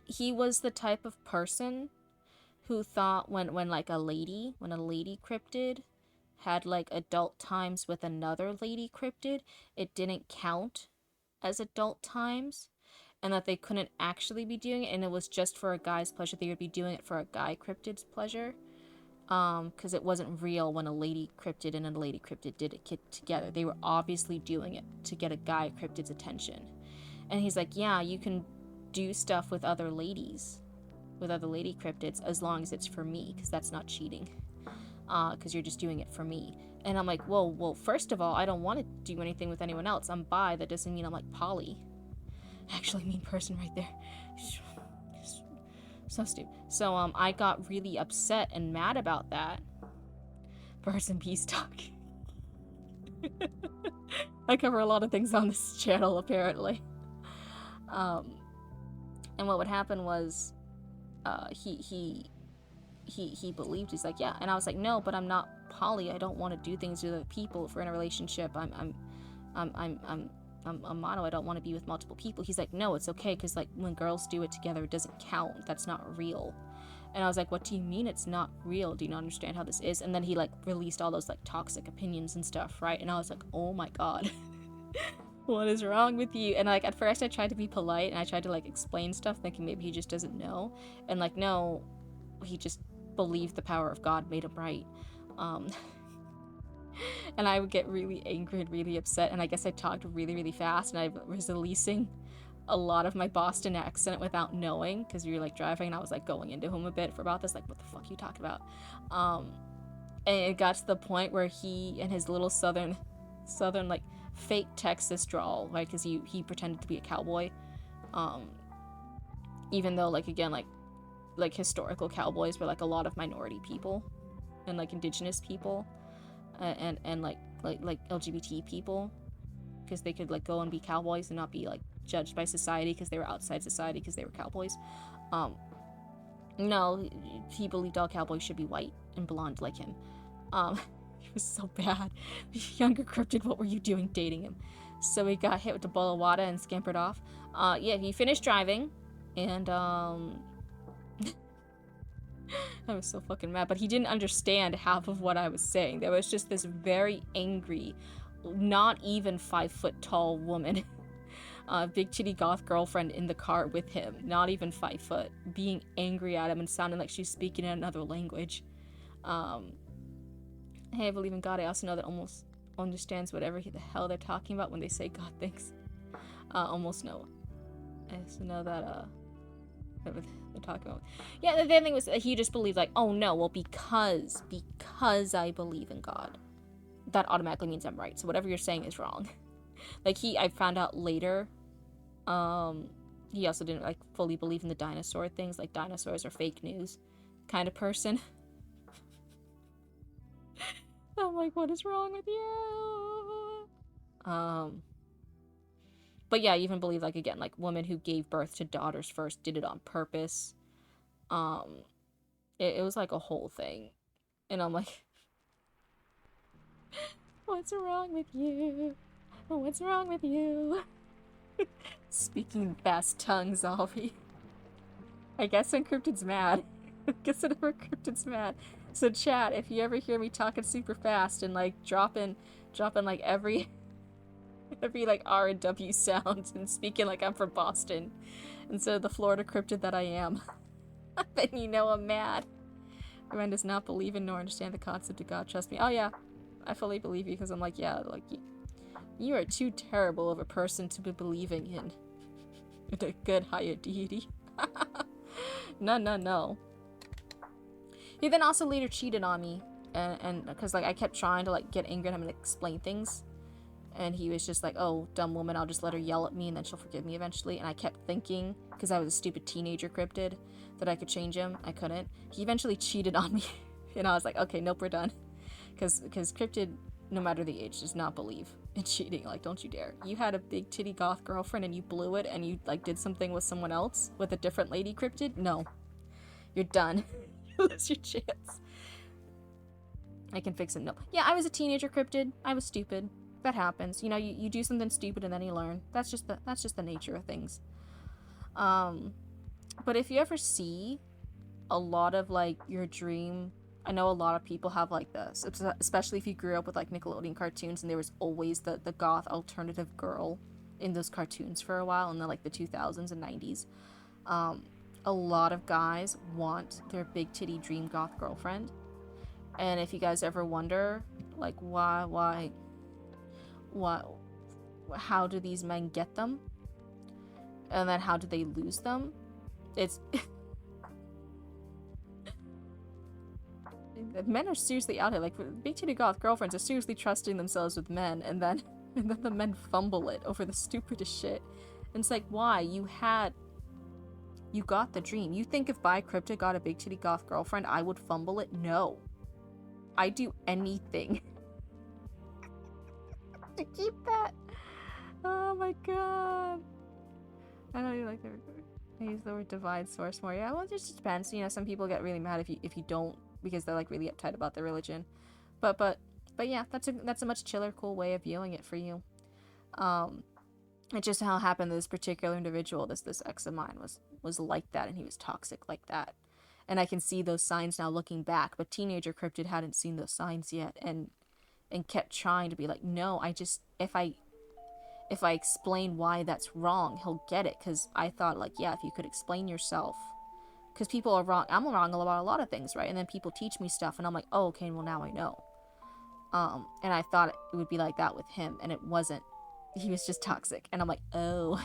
He was the type of person who thought when a lady cryptid had like adult times with another lady cryptid, it didn't count as adult times, and that they couldn't actually be doing it, and it was just for a guy's pleasure. They would be doing it for a guy cryptid's pleasure, because it wasn't real when a lady cryptid and a lady cryptid did it together. They were obviously doing it to get a guy cryptid's attention. And he's like, yeah, you can do stuff with other ladies, with other lady cryptids, as long as it's for me, because that's not cheating, because you're just doing it for me. And I'm like, whoa, well, first of all, I don't want to do anything with anyone else. I'm bi. That doesn't mean I'm like poly. Actually, mean person right there. So stupid. So I got really upset and mad about that. Birds and bees talk. I cover a lot of things on this channel, apparently. And what would happen was, he believed, he's like, yeah, and I was like, no, but I'm not poly. I don't want to do things with other people. If we're in a relationship, I'm a mono. I don't want to be with multiple people. He's like, no, it's okay, because like when girls do it together, it doesn't count. That's not real. And I was like, what do you mean it's not real? Do you not understand how this is? And then he like released all those like toxic opinions and stuff, right? And I was like, oh my god. What is wrong with you? And like at first I tried to be polite and I tried to like explain stuff, thinking maybe he just doesn't know. And like, no, he just believed the power of God made him right. And I would get really angry and really upset, and I guess I talked really, really fast, and I was releasing a lot of my Boston accent without knowing, because we were like driving, and I was like going into him a bit for about this, like, what the fuck are you talking about? And it got to the point where he and his little southern like fake Texas drawl, right? Because he pretended to be a cowboy, even though like again like historical cowboys were like a lot of minority people and like indigenous people. And like LGBT people, because they could like go and be cowboys and not be like judged by society because they were outside society because they were cowboys. No, he believed all cowboys should be white and blonde like him. He was so bad. Younger cryptid, what were you doing dating him? So he got hit with the bowl of water and scampered off. Yeah, he finished driving, and I was so fucking mad, but he didn't understand half of what I was saying. There was just this very angry, not even 5 foot tall woman, big chitty goth girlfriend in the car with him, not even 5 foot, being angry at him and sounding like she's speaking in another language. Hey, I believe in God. I also know that almost understands whatever the hell they're talking about when they say God thinks. Almost no. I also know that, whatever they're talking about. Yeah, the thing was, he just believed like, oh no, well because I believe in God. that automatically means I'm right. So whatever you're saying is wrong. Like, I found out later, he also didn't, like, fully believe in the dinosaur things. Like, dinosaurs are fake news kind of person. I'm like, what is wrong with you? But yeah, I even believe, like, again, like, women who gave birth to daughters first did it on purpose. It was, like, a whole thing. And I'm like, what's wrong with you? What's wrong with you? Speaking fast tongues, Ollie. I guess when Cryptid's mad. I guess whenever Cryptid's mad. So chat, if you ever hear me talking super fast and like dropping like every like R and W sound and speaking like I'm from Boston instead of the Florida Cryptid that I am, then you know I'm mad. Everyone does not believe in nor understand the concept of God. Trust me. Oh yeah, I fully believe you because I'm like, yeah, like you are too terrible of a person to be believing in a good higher deity. No. He then also later cheated on me, and because like I kept trying to like get angry at him and explain things, and he was just like, oh, dumb woman, I'll just let her yell at me and then she'll forgive me eventually. And I kept thinking, because I was a stupid teenager cryptid, that I could change him. I couldn't. He eventually cheated on me, and I was like, okay, nope, we're done. Because cryptid, no matter the age, does not believe in cheating. Like, don't you dare. You had a big titty goth girlfriend and you blew it and you like did something with someone else, with a different lady cryptid? No. You're done. You lose your chance. I can fix it. No. Yeah, I was a teenager cryptid. I was stupid. That happens. You know, you do something stupid and then you learn. That's just the nature of things. But if you ever see a lot of like your dream, I know a lot of people have like this, especially if you grew up with like Nickelodeon cartoons and there was always the goth alternative girl in those cartoons for a while in the like the 2000s and 90s. A lot of guys want their big titty dream goth girlfriend. And if you guys ever wonder, like, why, how do these men get them? And then how do they lose them? It's... men are seriously out here. Like, big titty goth girlfriends are seriously trusting themselves with men, and then the men fumble it over the stupidest shit. And it's like, why? You got the dream. You think if Bi Cryptid got a big titty goth girlfriend, I would fumble it? No. I'd do anything to keep that. Oh my god. I know you like the I use the word divide source more. Yeah, well, it just depends. You know, some people get really mad if you don't, because they're like really uptight about their religion. But yeah, that's a much chiller, cool way of viewing it for you. It just how happened that this particular individual, this ex of mine, was like that, and he was toxic like that. And I can see those signs now looking back, but teenager Cryptid hadn't seen those signs yet, and kept trying to be like, no, I just, if I explain why that's wrong, he'll get it. Because I thought, like, yeah, if you could explain yourself, because people are wrong, I'm wrong about a lot of things, right? And then people teach me stuff, and I'm like, oh, okay, well, now I know. And I thought it would be like that with him, and it wasn't. He was just toxic, and I'm like, oh.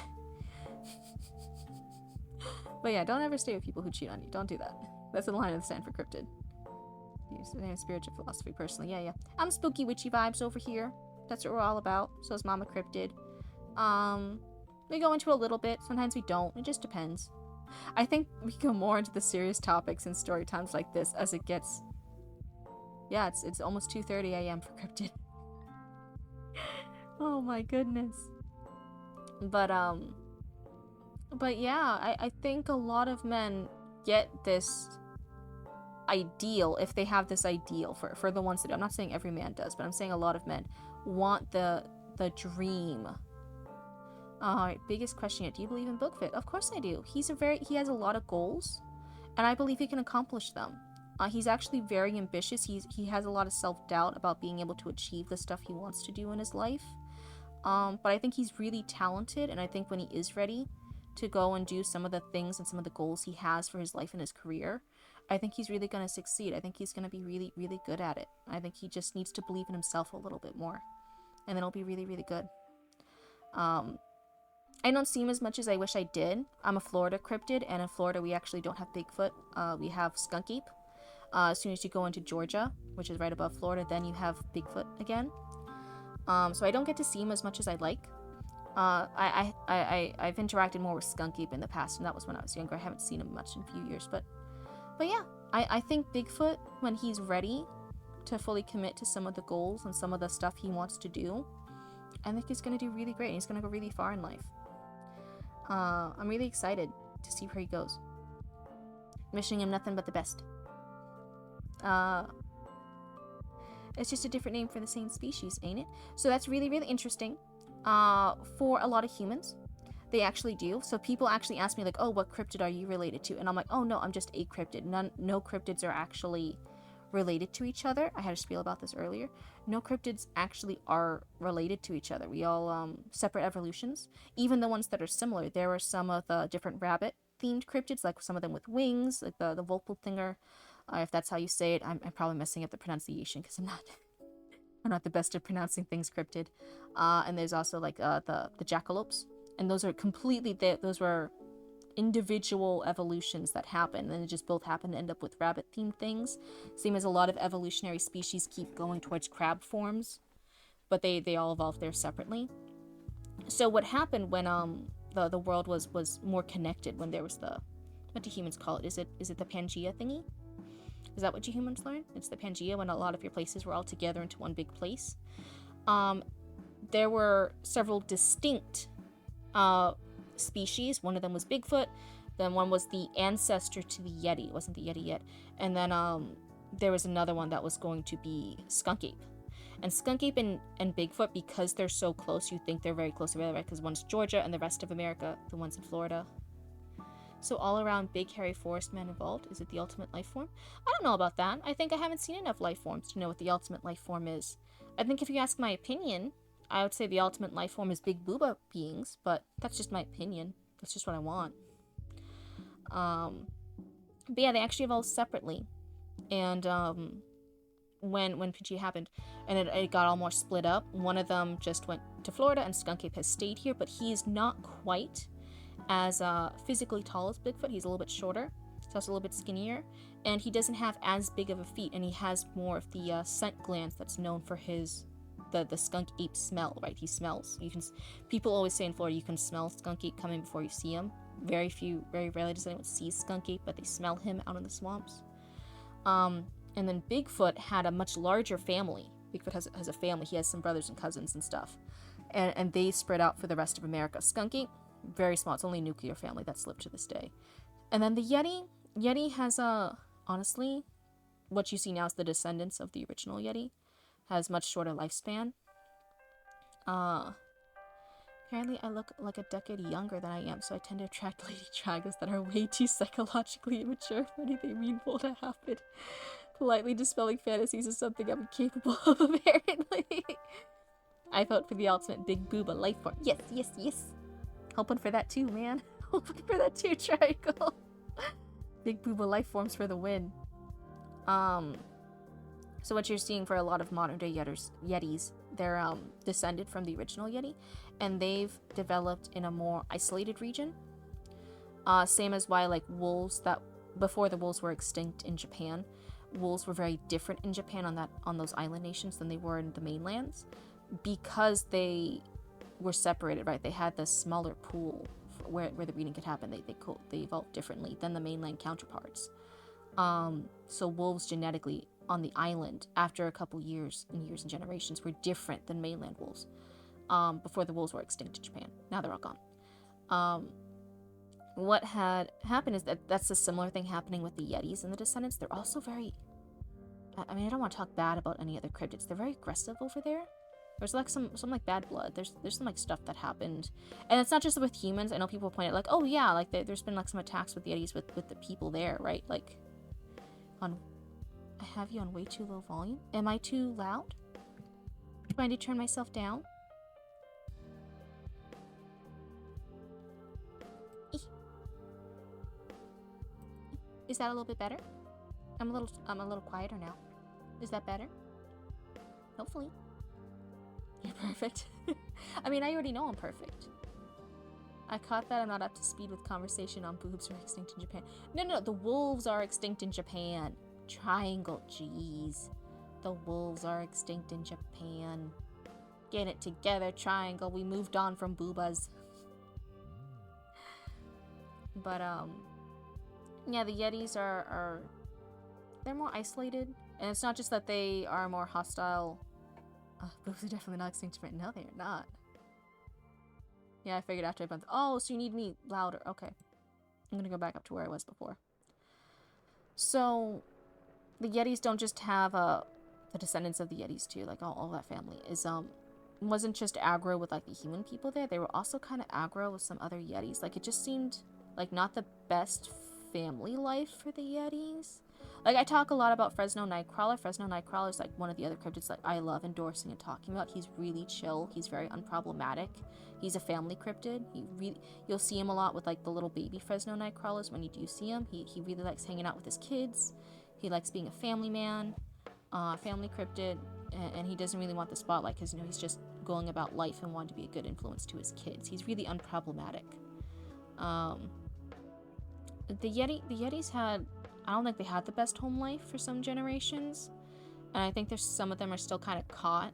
But yeah, don't ever stay with people who cheat on you. Don't do that. That's the line of the stand for Cryptid. Use the name spiritual philosophy personally. Yeah. I'm spooky witchy vibes over here. That's what we're all about. So is Mama Cryptid. We go into a little bit. Sometimes we don't. It just depends. I think we go more into the serious topics in story times like this as it gets. Yeah, it's almost 2:30 a.m. for Cryptid. Oh my goodness. But yeah, I think a lot of men get this ideal, if they have this ideal, for the ones that do. I'm not saying every man does, but I'm saying a lot of men want the dream. Alright, biggest question yet. Do you believe in Bookfit? Of course I do. He has a lot of goals, and I believe he can accomplish them. He's actually very ambitious. He has a lot of self-doubt about being able to achieve the stuff he wants to do in his life. But I think he's really talented, and I think when he is ready to go and do some of the things and some of the goals he has for his life and his career, I think he's really going to succeed. I think he's going to be really, really good at it. I think he just needs to believe in himself a little bit more, and then it'll be really, really good. I don't see him as much as I wish I did. I'm a Florida cryptid, and in Florida we actually don't have Bigfoot. We have Skunk Ape. As soon as you go into Georgia, which is right above Florida, then you have Bigfoot again. So I don't get to see him as much as I'd like. I've interacted more with Skunk Ape in the past, and that was when I was younger. I haven't seen him much in a few years, but yeah, I think Bigfoot, when he's ready to fully commit to some of the goals and some of the stuff he wants to do, I think he's gonna do really great. He's gonna go really far in life. I'm really excited to see where he goes. Wishing him nothing but the best. It's just a different name for the same species, ain't it? So that's really, really interesting. For a lot of humans, they actually do. So people actually ask me like, oh, what cryptid are you related to? And I'm like, oh no, I'm just a cryptid. No cryptids are actually related to each other. I had a spiel about this earlier. No cryptids actually are related to each other. We all separate evolutions. Even the ones that are similar. There are some of the different rabbit themed cryptids, like some of them with wings, like the Volpeltinger. If that's how you say it, I'm probably messing up the pronunciation because I'm not the best at pronouncing things cryptid. And there's also like the jackalopes, and those are completely those were individual evolutions that happen, and they just both happen to end up with rabbit themed things. Same as a lot of evolutionary species keep going towards crab forms, but they all evolved there separately. So what happened when the world was more connected, when there was what do humans call it? Is it the Pangea thingy? Is that what you humans learn? It's the Pangea, when a lot of your places were all together into one big place. There were several distinct species. One of them was Bigfoot. Then one was the ancestor to the Yeti. It wasn't the Yeti yet. And then there was another one that was going to be Skunk Ape. And Skunk Ape and Bigfoot, because they're so close, you think they're very close together, right? Because one's Georgia and the rest of America, the one's in Florida. So all around big hairy forest man involved. Is it the ultimate life form? I don't know about that. I think I haven't seen enough life forms to know what the ultimate life form is. I think if you ask my opinion, I would say the ultimate life form is big booba beings, but that's just my opinion. That's just what I want. But yeah, they actually evolved separately. And when Pidgey happened, and it got all more split up, one of them just went to Florida, and Skunk Ape has stayed here, but he is not quite as physically tall as Bigfoot. He's a little bit shorter. He's also a little bit skinnier, and he doesn't have as big of a feet, and he has more of the scent glands that's known for his the skunk ape smell, right? He smells. People always say in Florida you can smell skunk ape coming before you see him. Very rarely does anyone see skunk ape, but they smell him out in the swamps. And then Bigfoot had a much larger family. Bigfoot has a family. He has some brothers and cousins and stuff, and they spread out for the rest of America. Skunk ape, very small. It's only a nuclear family that's lived to this day. And then the Yeti has honestly, what you see now is the descendants of the original Yeti. Has much shorter lifespan. Apparently I look like a decade younger than I am, so I tend to attract lady dragons that are way too psychologically immature for anything meaningful to happen. Politely dispelling fantasies is something I'm incapable of, apparently. I vote for the ultimate big booba life form. Yes, yes, yes. Hoping for that too, man. Hoping for that too, Triangle. Big booba life forms for the win. So what you're seeing for a lot of modern day Yetis, they're descended from the original Yeti, and they've developed in a more isolated region. Same as why like wolves, that before the wolves were extinct in Japan, wolves were very different in Japan on those island nations than they were in the mainlands, because they were separated, right? They had this smaller pool where the breeding could happen. They evolved differently than the mainland counterparts. So wolves genetically on the island, after a couple years and generations, were different than mainland wolves. Before the wolves were extinct in Japan. Now they're all gone. What had happened is that's a similar thing happening with the Yetis and the descendants. They're also very, I mean, I don't want to talk bad about any other cryptids. They're very aggressive over there. There's like some like bad blood. There's some like stuff that happened, and it's not just with humans. I know people point out like, oh yeah, like there's been like some attacks with Yetis with the people there, right? Like, I have you on way too low volume. Am I too loud? Do I need to turn myself down? Is that a little bit better? I'm a little quieter now. Is that better? Hopefully. You're perfect. I mean, I already know I'm perfect. I caught that I'm not up to speed with conversation on boobs are extinct in Japan. No, the wolves are extinct in Japan. Triangle, jeez. The wolves are extinct in Japan. Get it together, Triangle. We moved on from boobas. But, yeah, the Yetis are they're more isolated. And it's not just that they are more hostile. Boobs are definitely not extinct. No, they are not. Yeah, I figured after I bumped. Oh, so you need me louder. Okay. I'm gonna go back up to where I was before. So, the Yetis don't just have, the descendants of the Yetis too, like all that family is, wasn't just aggro with like the human people there, they were also kind of aggro with some other Yetis. Like it just seemed like not the best family life for the Yetis. Like I talk a lot about Fresno Nightcrawler. Fresno Nightcrawler is like one of the other cryptids that I love endorsing and talking about. He's really chill. He's very unproblematic. He's a family cryptid. You'll see him a lot with like the little baby Fresno Nightcrawlers when you do see him. He really likes hanging out with his kids. He likes being a family man, family cryptid, and he doesn't really want the spotlight because, you know, he's just going about life and wanting to be a good influence to his kids. He's really unproblematic. The Yetis had, I don't think they had the best home life for some generations, and I think there's some of them are still kind of caught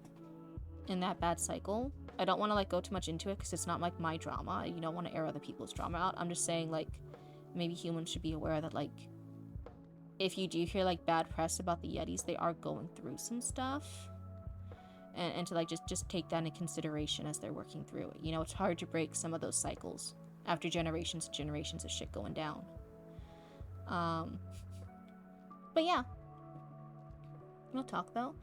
in that bad cycle. I don't want to like go too much into it because it's not like my drama. You don't want to air other people's drama out. I'm just saying like maybe humans should be aware that like if you do hear like bad press about the Yetis, they are going through some stuff, and to like just take that into consideration as they're working through it. You know, it's hard to break some of those cycles after generations and generations of shit going down. But yeah, we'll talk though.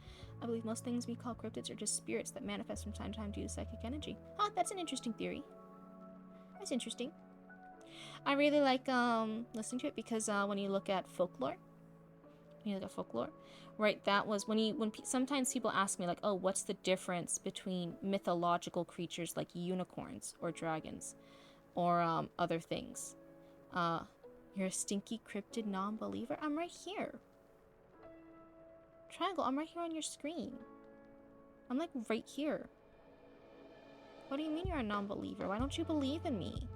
I believe most things we call cryptids are just spirits that manifest from time to time due to psychic energy. Huh, that's an interesting theory. That's interesting. I really like listening to it because when you look at folklore, right? That was sometimes people ask me like, oh, what's the difference between mythological creatures like unicorns or dragons, or other things? You're a stinky cryptid non-believer. I'm right here. Triangle, I'm right here on your screen. I'm like right here. What do you mean you're a non-believer? Why don't you believe in me?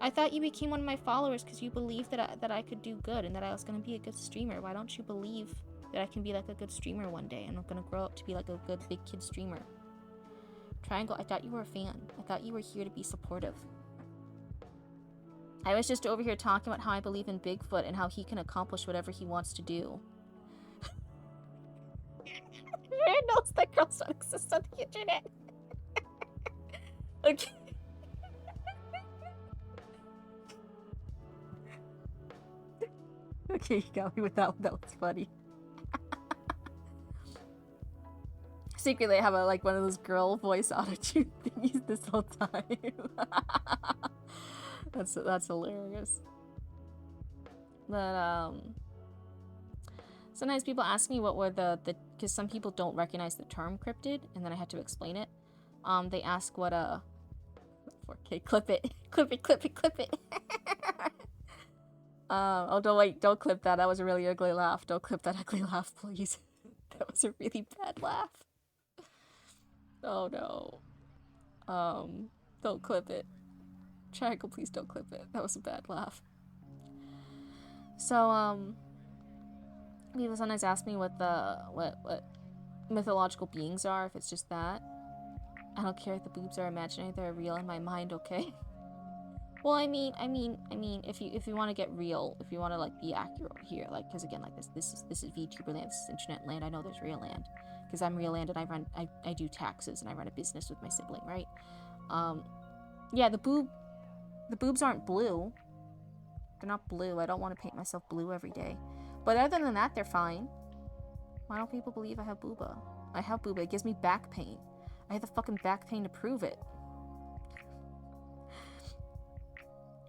I thought you became one of my followers because you believed that I could do good and that I was going to be a good streamer. Why don't you believe that I can be like a good streamer one day and I'm going to grow up to be like a good big kid streamer? Triangle, I thought you were a fan. I thought you were here to be supportive. I was just over here talking about how I believe in Bigfoot and how he can accomplish whatever he wants to do. Who knows that girls don't exist on the internet? Okay. Okay, you got me with that one. That was funny. Secretly, I have like one of those girl voice auto-tune thingies this whole time. That's hilarious. But sometimes people ask me what were the because some people don't recognize the term cryptid, and then I had to explain it. They ask what 4K, clip it. Oh, don't clip that. That was a really ugly laugh. Don't clip that ugly laugh, please. That was a really bad laugh. Oh no. Don't clip it. Triangle, please don't clip it. That was a bad laugh. So, people sometimes ask me what mythological beings are, if it's just that. I don't care if the boobs are imaginary, they're real in my mind, okay? Well, I mean, if you want to get real, if you want to like be accurate here, like, because again, like this is VTuber land, this is internet land. I know there's real land, because I'm real land and I do taxes and I run a business with my sibling, right? Yeah, the boobs aren't blue. They're not blue. I don't want to paint myself blue every day. But other than that, they're fine. Why don't people believe I have booba? I have booba. It gives me back pain. I have the fucking back pain to prove it.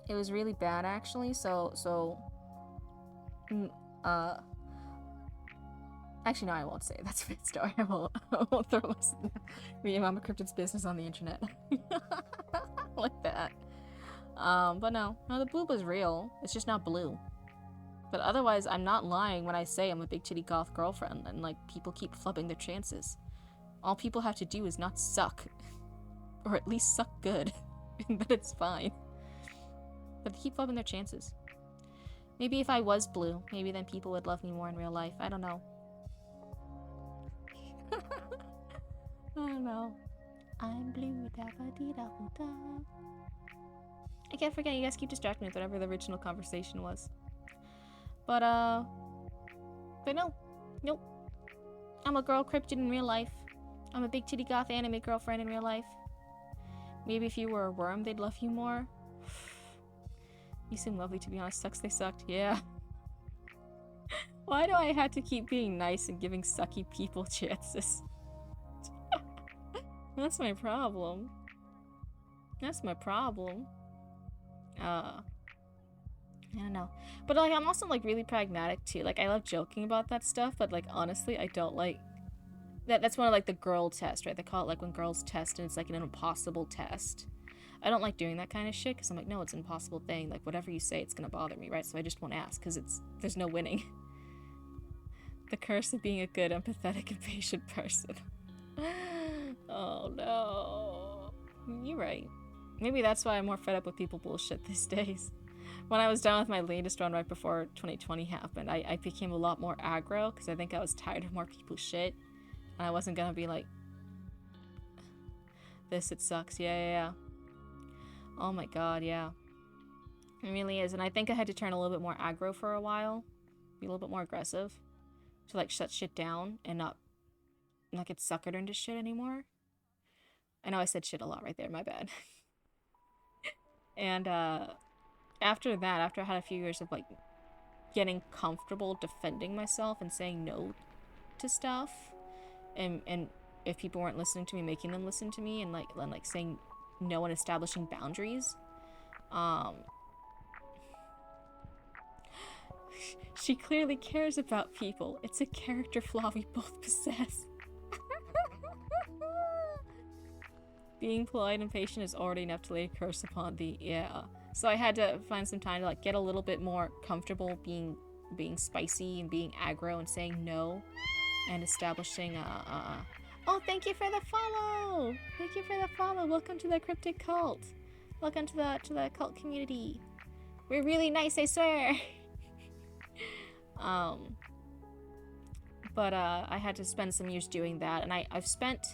It was really bad, actually, actually, no, I won't say it. That's a big story. I won't throw me and Mama Cryptid's business on the internet. Like that. But no, the boob is real. It's just not blue. But otherwise, I'm not lying when I say I'm a big titty goth girlfriend, and, like, people keep flubbing their chances. All people have to do is not suck. Or at least suck good. And then it's fine. But they keep flubbing their chances. Maybe if I was blue, maybe then people would love me more in real life. I don't know. I don't know. I'm blue, da ba dee da da. I can't forget, you guys keep distracting me with whatever the original conversation was. But no. Nope. I'm a girl cryptid in real life. I'm a big titty goth anime girlfriend in real life. Maybe if you were a worm, they'd love you more. You seem lovely, to be honest. Sucks they sucked. Yeah. Why do I have to keep being nice and giving sucky people chances? That's my problem. That's my problem. I don't know. But, like, I'm also, like, really pragmatic, too. Like, I love joking about that stuff, but, like, honestly, I don't like... That's one of, like, the girl test, right? They call it, like, when girls test and it's, like, an impossible test. I don't like doing that kind of shit, because I'm like, no, it's an impossible thing. Like, whatever you say, it's gonna bother me, right? So I just won't ask, because there's no winning. The curse of being a good, empathetic, and patient person. Oh, no. You're right. Maybe that's why I'm more fed up with people bullshit these days. When I was done with my latest run right before 2020 happened, I became a lot more aggro, because I think I was tired of more people's shit. And I wasn't gonna be like, this, it sucks. Yeah. Oh my god, yeah. It really is. And I think I had to turn a little bit more aggro for a while. Be a little bit more aggressive. To, like, shut shit down and not get suckered into shit anymore. I know I said shit a lot right there, my bad. And, after that, after I had a few years of, like, getting comfortable defending myself and saying no to stuff, and if people weren't listening to me, making them listen to me, and saying no and establishing boundaries, she clearly cares about people. It's a character flaw we both possess. Being polite and patient is already enough to lay a curse upon thee. Yeah. So I had to find some time to, like, get a little bit more comfortable being spicy and being aggro and saying no, and establishing Oh, thank you for the follow. Thank you for the follow. Welcome to the Cryptid cult. Welcome to the cult community. We're really nice, I swear. But I had to spend some years doing that, and I've spent,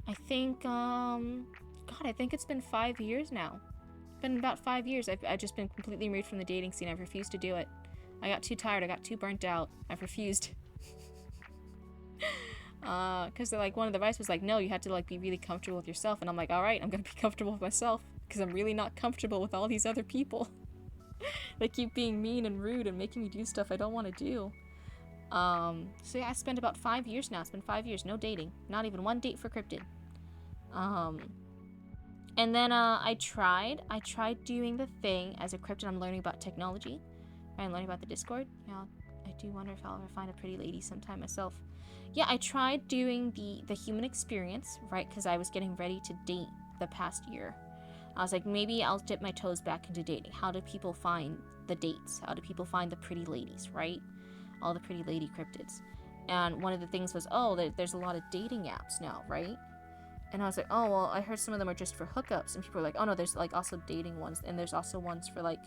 I think, God, I think it's been 5 years now. It's been about 5 years. I've just been completely removed from the dating scene. I've refused to do it. I got too tired. I got too burnt out. I've refused. Because like one of the advice was like, no, you have to like be really comfortable with yourself. And I'm like, all right, I'm gonna be comfortable with myself because I'm really not comfortable with all these other people. They keep being mean and rude and making me do stuff I don't want to do. So yeah, I spent about 5 years now. It's been 5 years, no dating, not even one date for Cryptid. And then I tried doing the thing as a Cryptid. I'm learning about technology. I'm learning about the Discord. Yeah, I do wonder if I'll ever find a pretty lady sometime myself. Yeah, I tried doing the human experience, right? Because I was getting ready to date the past year. I was like, maybe I'll dip my toes back into dating. How do people find the dates? How do people find the pretty ladies, right? All the pretty lady cryptids. And one of the things was, oh, there's a lot of dating apps now, right? And I was like, oh, well, I heard some of them are just for hookups. And people were like, oh, no, there's like also dating ones. And there's also ones for like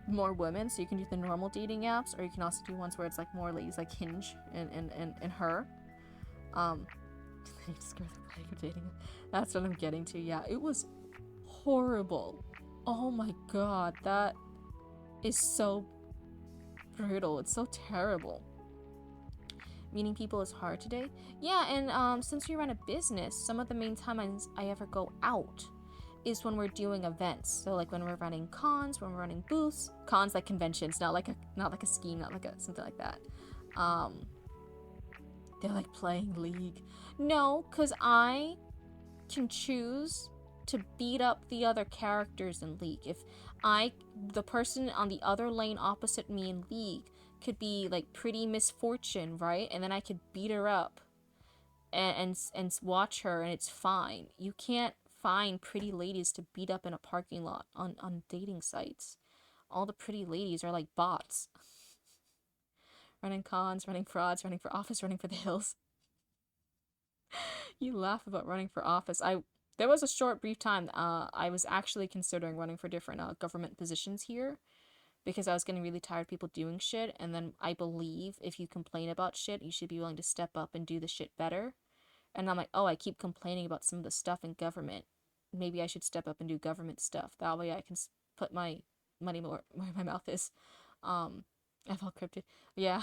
more women. So you can do the normal dating apps, or you can also do ones where it's like more ladies, like Hinge and Her. Dating. That's what I'm getting to. Yeah, it was horrible. Oh my god, that is so brutal. It's so terrible. Meeting people is hard today. Yeah, and since we run a business, some of the main times I ever go out is when we're doing events. So like when we're running cons, when we're running booths, cons like conventions, not like a scheme, not like a something like that. They're like playing League. No, cause I can choose to beat up the other characters in League. If the person on the other lane opposite me in League could be like pretty Misfortune, right? And then I could beat her up and watch her, and it's fine. You can't find pretty ladies to beat up in a parking lot on dating sites. All the pretty ladies are like bots. Running cons, running frauds, running for office, running for the hills. You laugh about running for office. There was a short brief time I was actually considering running for different government positions here. because I was getting really tired of people doing shit. And then I believe if you complain about shit, you should be willing to step up and do the shit better. And I'm like, oh, I keep complaining about some of the stuff in government. Maybe I should step up and do government stuff. That way I can put my money more where my mouth is. I felt cryptid. Yeah.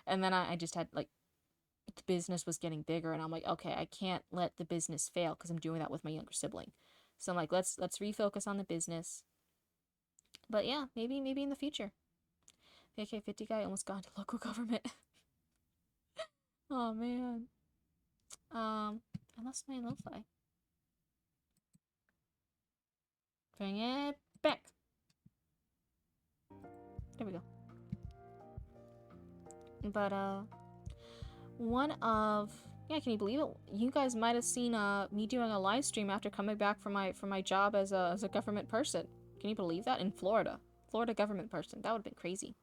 And then I just had like, the business was getting bigger, and I'm like, okay, I can't let the business fail because I'm doing that with my younger sibling. So I'm like, let's refocus on the business. But yeah, maybe in the future. The AK-50 guy almost got into local government. Oh man. I lost my lo-fi. Bring it back. There we go. But one of, yeah, can you believe it? You guys might have seen me doing a live stream after coming back from my job as a government person. Can you believe that? In Florida government person. That would have been crazy.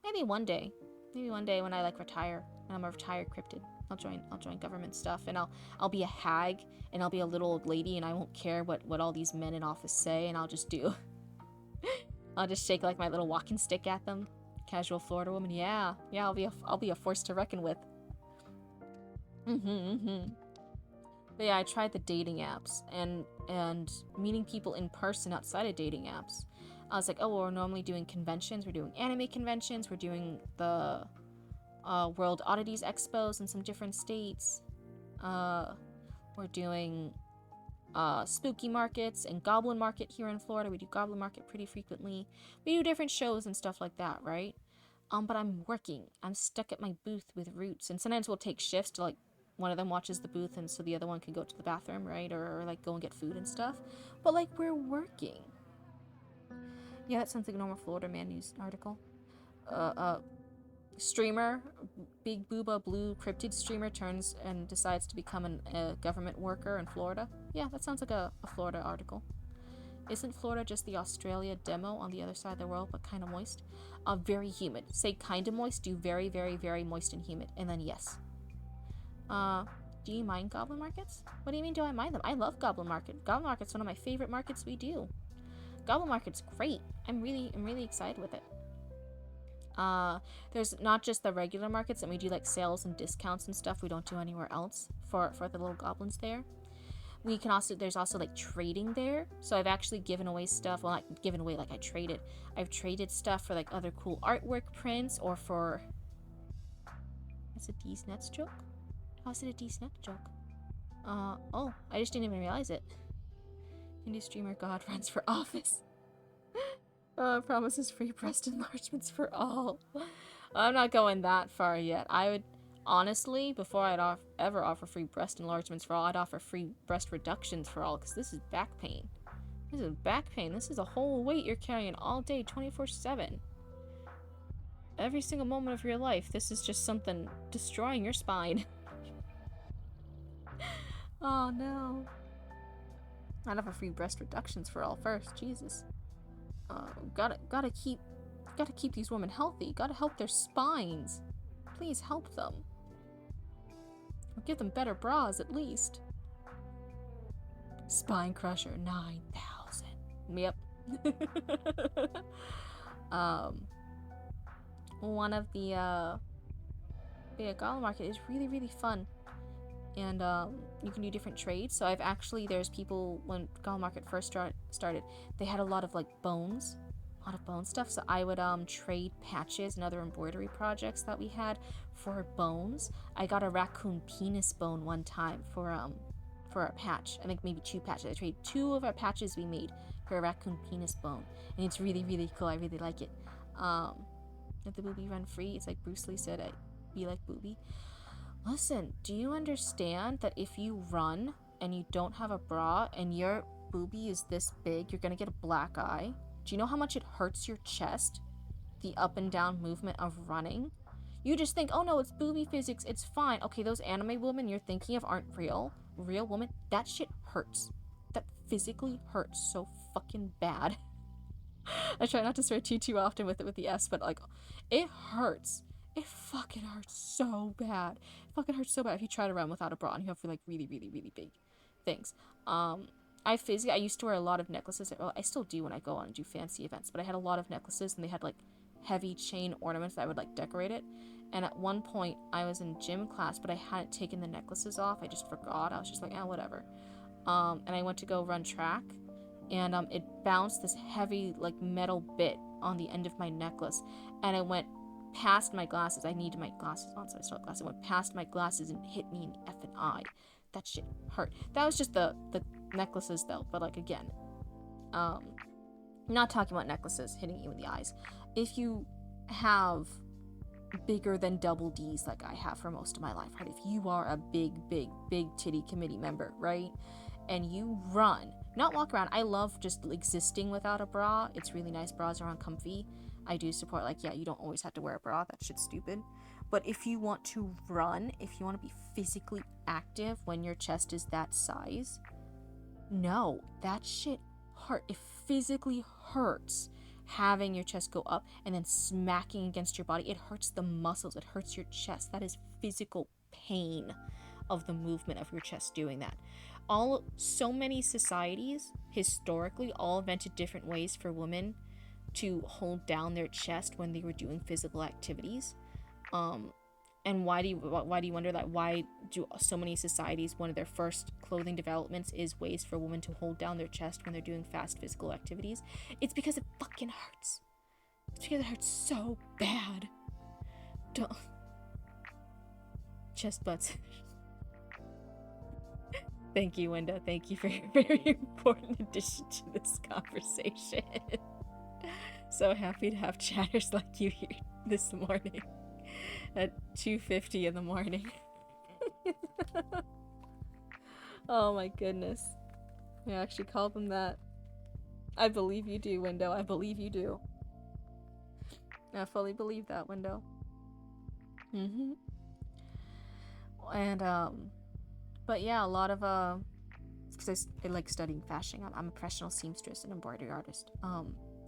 Maybe one day when I like retire and I'm a retired cryptid, I'll join government stuff, and I'll be a hag, and I'll be a little old lady, and I won't care what all these men in office say, and I'll just do I'll just shake like my little walking stick at them. Casual Florida woman. Yeah, I'll be a force to reckon with. But yeah, I tried the dating apps and meeting people in person outside of dating apps. I was like, oh, well, we're normally doing conventions. We're doing anime conventions. We're doing the World Oddities Expos in some different states. We're doing spooky markets and goblin market here in Florida. We do goblin market pretty frequently. We do different shows and stuff like that, right? But I'm working. I'm stuck at my booth with Roots, and sometimes we'll take shifts to like one of them watches the booth, and so the other one can go to the bathroom, right? Or like go and get food and stuff. But like we're working. Yeah, that sounds like a normal Florida man news article. Streamer, Big Booba Blue Cryptid streamer turns and decides to become a government worker in Florida. Yeah, that sounds like a Florida article. Isn't Florida just the Australia demo on the other side of the world, but kind of moist? Very humid. Say kind of moist, do very, very, very moist and humid, and then yes. Do you mind goblin markets? What do you mean do I mind them? I love goblin market. Goblin market's one of my favorite markets we do. Goblin market's great. I'm really excited with it. There's not just the regular markets, and we do like sales and discounts and stuff we don't do anywhere else for the little goblins there. We can also, there's also like trading there. So I've actually given away stuff. Well, not given away, like I've traded stuff for like other cool artwork prints, or for, that's a D's Nuts joke? How's it a D's Nuts joke? Oh, I just didn't even realize it. Indie streamer God runs for office. Promises free breast enlargements for all. I'm not going that far yet. I would, honestly, before I'd ever offer free breast enlargements for all, I'd offer free breast reductions for all, because this is back pain. This is back pain. This is a whole weight you're carrying all day, 24/7. Every single moment of your life, this is just something destroying your spine. Oh no. I'd offer free breast reductions for all first, Jesus. Gotta keep these women healthy. Gotta help their spines. Please help them. Or give them better bras at least. Spine Crusher 9,000. Yep. One of the goblin market is really fun. And you can do different trades. So I've actually, there's people, when goblin market first started, they had a lot of like bones, a lot of bone stuff. So I would trade patches and other embroidery projects that we had for bones. I got a raccoon penis bone one time for a patch. I think maybe 2 patches. I traded 2 of our patches we made for a raccoon penis bone, and it's really cool. I really like it. Let the booby run free. It's like Bruce Lee said, I'd be like booby. Listen, do you understand that if you run and you don't have a bra and your boobie is this big, you're gonna get a black eye? Do you know how much it hurts your chest? The up and down movement of running? You just think, oh no, it's booby physics, it's fine. Okay, those anime women you're thinking of aren't real. Real woman, that shit hurts. That physically hurts so fucking bad. I try not to swear too often with the S, but like, it hurts. It fucking hurts so bad. It fucking hurts so bad if you try to run without a bra and you have like really big things. I used to wear a lot of necklaces. Well, I still do when I go on and do fancy events, but I had a lot of necklaces and they had like heavy chain ornaments that would like decorate it. And at one point I was in gym class, but I hadn't taken the necklaces off. I just forgot. I was just like, whatever. And I went to go run track, and it bounced this heavy like metal bit on the end of my necklace, and it went past my glasses. I needed my glasses on, so I still had glasses. It went past my glasses and hit me in the effing eye. That shit hurt. That was just the necklaces though, but like again, not talking about necklaces hitting you in the eyes. If you have bigger than double D's like I have for most of my life, right? If you are a big titty committee member, right? And you run, not walk around. I love just existing without a bra. It's really nice. Bras are uncomfy. I do support, like, yeah, you don't always have to wear a bra. That shit's stupid. But if you want to run, if you want to be physically active when your chest is that size, no, that shit hurt. It physically hurts having your chest go up and then smacking against your body. It hurts the muscles. It hurts your chest. That is physical pain of the movement of your chest doing that. So many societies historically all invented different ways for women to hold down their chest when they were doing physical activities. And why do you wonder that? Why do so many societies, one of their first clothing developments is ways for women to hold down their chest when they're doing fast physical activities? It's because it fucking hurts. It's because it hurts so bad. Don't. Chest butts. Thank you, Wenda. Thank you for your very important addition to this conversation. So happy to have chatters like you here this morning at 2:50 in the morning. Oh my goodness. I actually called them that. I believe you do, Window. I believe you do. I fully believe that, Window. And but yeah, a lot of because I like studying fashion. I'm a professional seamstress and embroidery artist.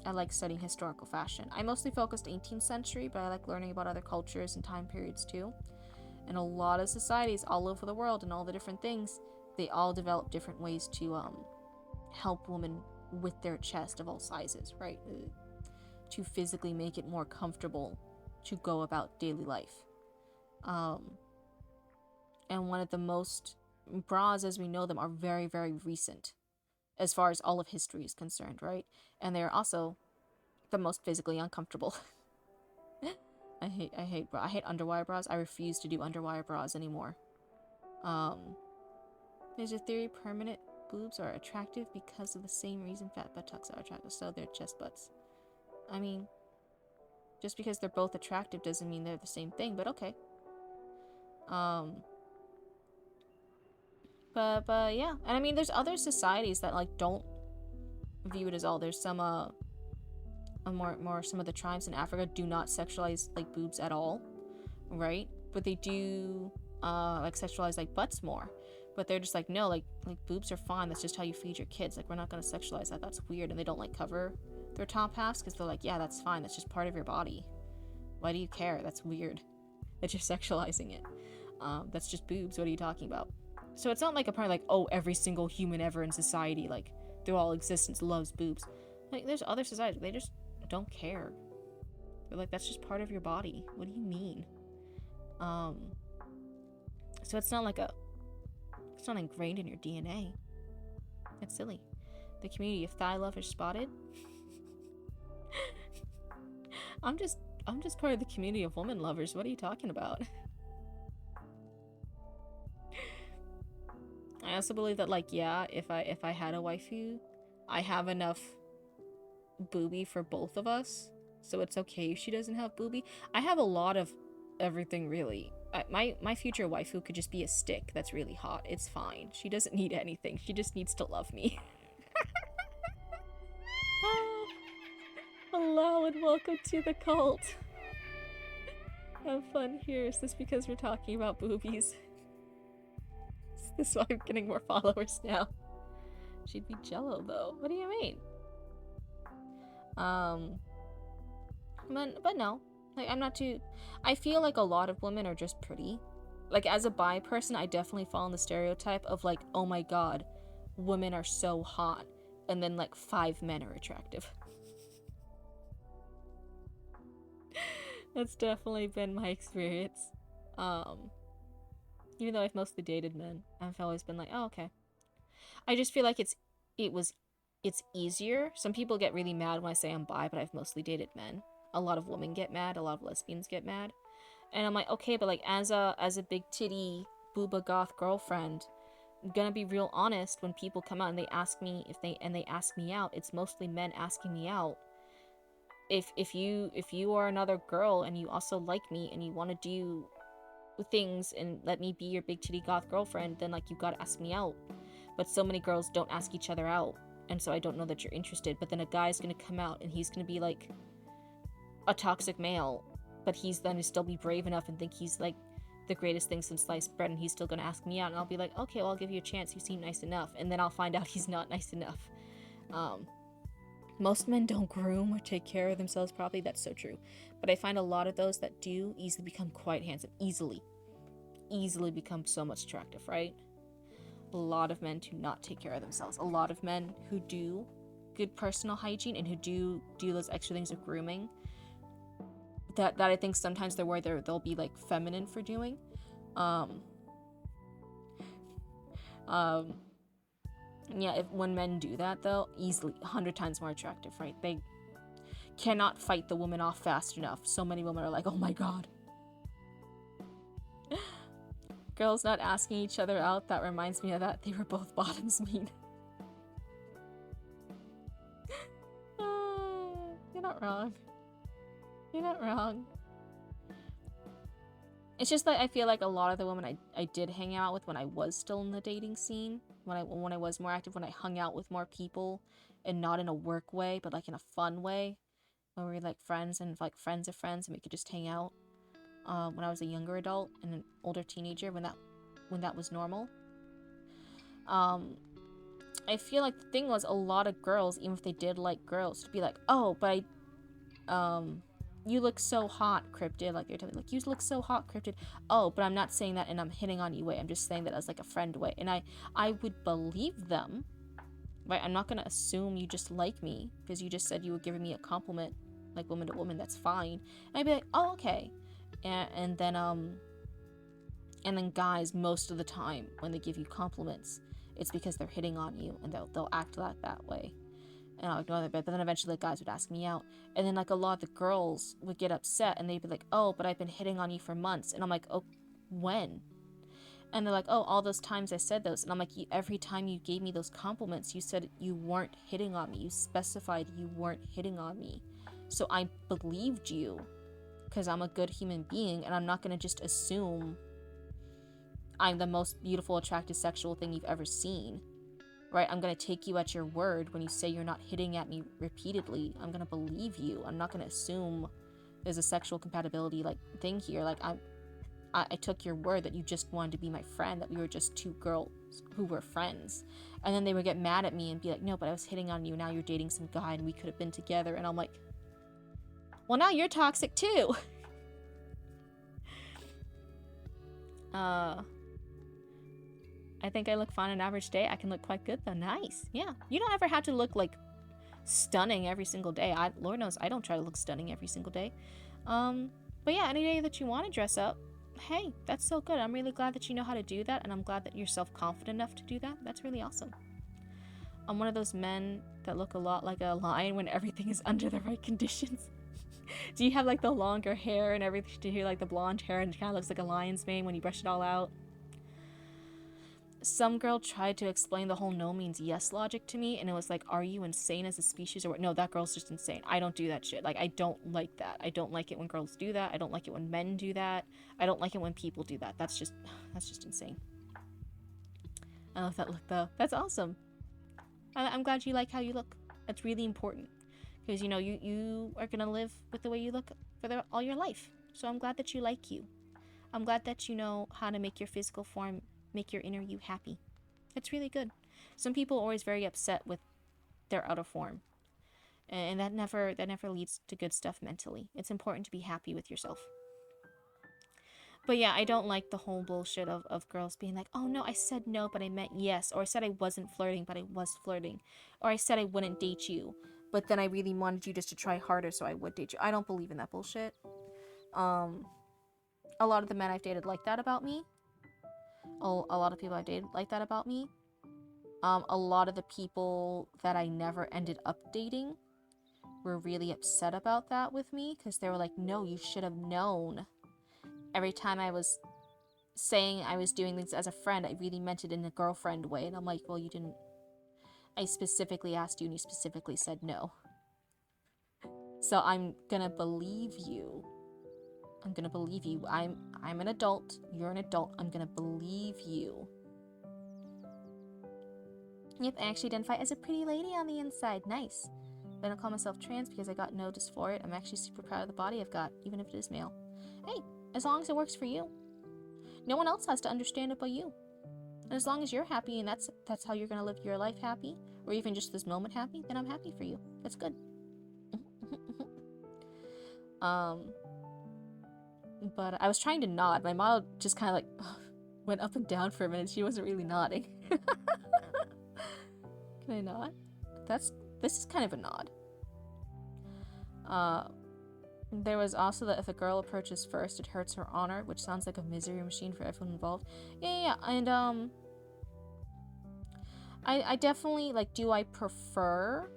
I like studying historical fashion. I mostly focused 18th century, but I like learning about other cultures and time periods too. And a lot of societies all over the world and all the different things, they all develop different ways to help women with their chest of all sizes, right? To physically make it more comfortable to go about daily life. And one of the most bras as we know them are very, very recent as far as all of history is concerned, right? And they're also the most physically uncomfortable. I hate underwire bras. I refuse to do underwire bras anymore. There's a theory permanent boobs are attractive because of the same reason fat buttocks are attractive, so they're chest butts. I mean, just because they're both attractive doesn't mean they're the same thing, but okay. But yeah, and I mean, there's other societies that like don't view it as all. There's some some of the tribes in Africa do not sexualize like boobs at all, right? But they do like sexualize like butts more. But they're just like, no, like boobs are fine. That's just how you feed your kids. Like, we're not gonna sexualize that. That's weird. And they don't like cover their top halves because they're like, yeah, that's fine. That's just part of your body. Why do you care? That's weird that you're sexualizing it. That's just boobs. What are you talking about? So it's not like a part like, oh, every single human ever in society, like through all existence, loves boobs. Like, there's other societies, they just don't care. They're like, that's just part of your body. What do you mean? So it's not like it's not ingrained in your DNA. It's silly. The community of thigh lovers spotted. I'm just part of the community of woman lovers. What are you talking about? I also believe that, like, yeah, if I had a waifu, I have enough boobie for both of us, so it's okay if she doesn't have boobie. I have a lot of everything, really. My future waifu could just be a stick that's really hot. It's fine. She doesn't need anything. She just needs to love me. Oh, hello and welcome to the cult. Have fun here. Is this because we're talking about boobies? This is why I'm getting more followers now. She'd be jello though. What do you mean? But no. Like, I'm not too... I feel like a lot of women are just pretty. Like, as a bi person, I definitely fall in the stereotype of like, oh my god, women are so hot, and then like 5 men are attractive. That's definitely been my experience. Even though I've mostly dated men, I've always been like, oh, okay. I just feel like it's easier. Some people get really mad when I say I'm bi, but I've mostly dated men. A lot of women get mad, a lot of lesbians get mad. And I'm like, okay, but like as a big titty booba goth girlfriend, I'm gonna be real honest, when people come out and they ask me they ask me out, it's mostly men asking me out. If you are another girl and you also like me and you want to do things and let me be your big titty goth girlfriend, then like you gotta ask me out. But so many girls don't ask each other out, and so I don't know that you're interested. But then a guy's gonna come out and he's gonna be like a toxic male, but he's gonna still be brave enough and think he's like the greatest thing since sliced bread, and he's still gonna ask me out, and I'll be like, okay, well, I'll give you a chance, you seem nice enough. And then I'll find out he's not nice enough. Most men don't groom or take care of themselves properly. That's so true. But I find a lot of those that do easily become quite handsome. Easily become so much attractive, right? A lot of men do not take care of themselves. A lot of men who do good personal hygiene and who do those extra things of grooming, that I think sometimes they're where they'll be like feminine for doing. Yeah, when men do that, though, easily 100 times more attractive, right? They cannot fight the woman off fast enough. So many women are like, oh my god. Girls not asking each other out, that reminds me of that. They were both bottoms mean. You're not wrong. You're not wrong. It's just that I feel like a lot of the women I did hang out with when I was still in the dating scene, when I was more active, when I hung out with more people, and not in a work way, but like in a fun way, where we were like friends and like friends of friends, and we could just hang out. When I was a younger adult and an older teenager, when that was normal. I feel like the thing was, a lot of girls, even if they did like girls, to be like, oh, but you look so hot, Cryptid. Like, they're telling me, like, you look so hot, Cryptid. Oh, but I'm not saying that and I'm hitting on you way. I'm just saying that as like a friend way. And I would believe them, right? I'm not gonna assume you just like me because you just said you were giving me a compliment, like woman to woman. That's fine. And I'd be like, oh, okay. And then guys, most of the time when they give you compliments, it's because they're hitting on you, and they'll act that way. And I'll ignore them, but then eventually the guys would ask me out. And then like a lot of the girls would get upset and they'd be like, oh, but I've been hitting on you for months. And I'm like, oh, when? And they're like, oh, all those times I said those. And I'm like, every time you gave me those compliments, you said you weren't hitting on me. You specified you weren't hitting on me. So I believed you because I'm a good human being, and I'm not going to just assume I'm the most beautiful, attractive, sexual thing you've ever seen. Right? I'm going to take you at your word when you say you're not hitting at me repeatedly. I'm going to believe you. I'm not going to assume there's a sexual compatibility like thing here. Like, I took your word that you just wanted to be my friend, that we were just two girls who were friends. And then they would get mad at me and be like, no, but I was hitting on you. Now you're dating some guy and we could have been together. And I'm like, well, now you're toxic too. I think I look fine on an average day. I can look quite good though. Nice. Yeah. You don't ever have to look like stunning every single day. Lord knows I don't try to look stunning every single day. But yeah, any day that you want to dress up, hey, that's so good. I'm really glad that you know how to do that, and I'm glad that you're self-confident enough to do that. That's really awesome. I'm one of those men that look a lot like a lion when everything is under the right conditions. Do you have like the longer hair and everything? Do you hear like the blonde hair and it kind of looks like a lion's mane when you brush it all out? Some girl tried to explain the whole no means yes logic to me, and it was like, are you insane as a species or what? No, that girl's just insane. I don't do that shit. Like, I don't like that. I don't like it when girls do that. I don't like it when men do that. I don't like it when people do that. That's just insane. I love that look though. That's awesome. I'm glad you like how you look. That's really important, because you know you are gonna live with the way you look for all your life. So I'm glad that you like you. I'm glad that you know how to make your physical form make your inner you happy. It's really good. Some people are always very upset with their outer form, and that never leads to good stuff mentally. It's important to be happy with yourself. But yeah, I don't like the whole bullshit of girls being like, oh no, I said no, but I meant yes. Or I said I wasn't flirting, but I was flirting. Or I said I wouldn't date you, but then I really wanted you just to try harder so I would date you. I don't believe in that bullshit. A lot of the men I've dated like that about me. A lot of people I've dated like that about me. A lot of the people that I never ended up dating were really upset about that with me because they were like, no, you should have known. Every time I was saying I was doing things as a friend, I really meant it in a girlfriend way. And I'm like, well, you didn't. I specifically asked you and you specifically said no. So I'm gonna believe you. I'm gonna believe you. I'm an adult. You're an adult. I'm gonna believe you. Yep, I actually identify as a pretty lady on the inside. Nice. But I don't call myself trans because I got noticed for it. I'm actually super proud of the body I've got, even if it is male. Hey, as long as it works for you. No one else has to understand it but you. And as long as you're happy and that's how you're gonna live your life happy, or even just this moment happy, then I'm happy for you. That's good. But I was trying to nod. My model just kind of like went up and down for a minute. She wasn't really nodding. Can I nod? This is kind of a nod. There was also that if a girl approaches first, it hurts her honor, which sounds like a misery machine for everyone involved. Yeah. And I definitely like. Do I prefer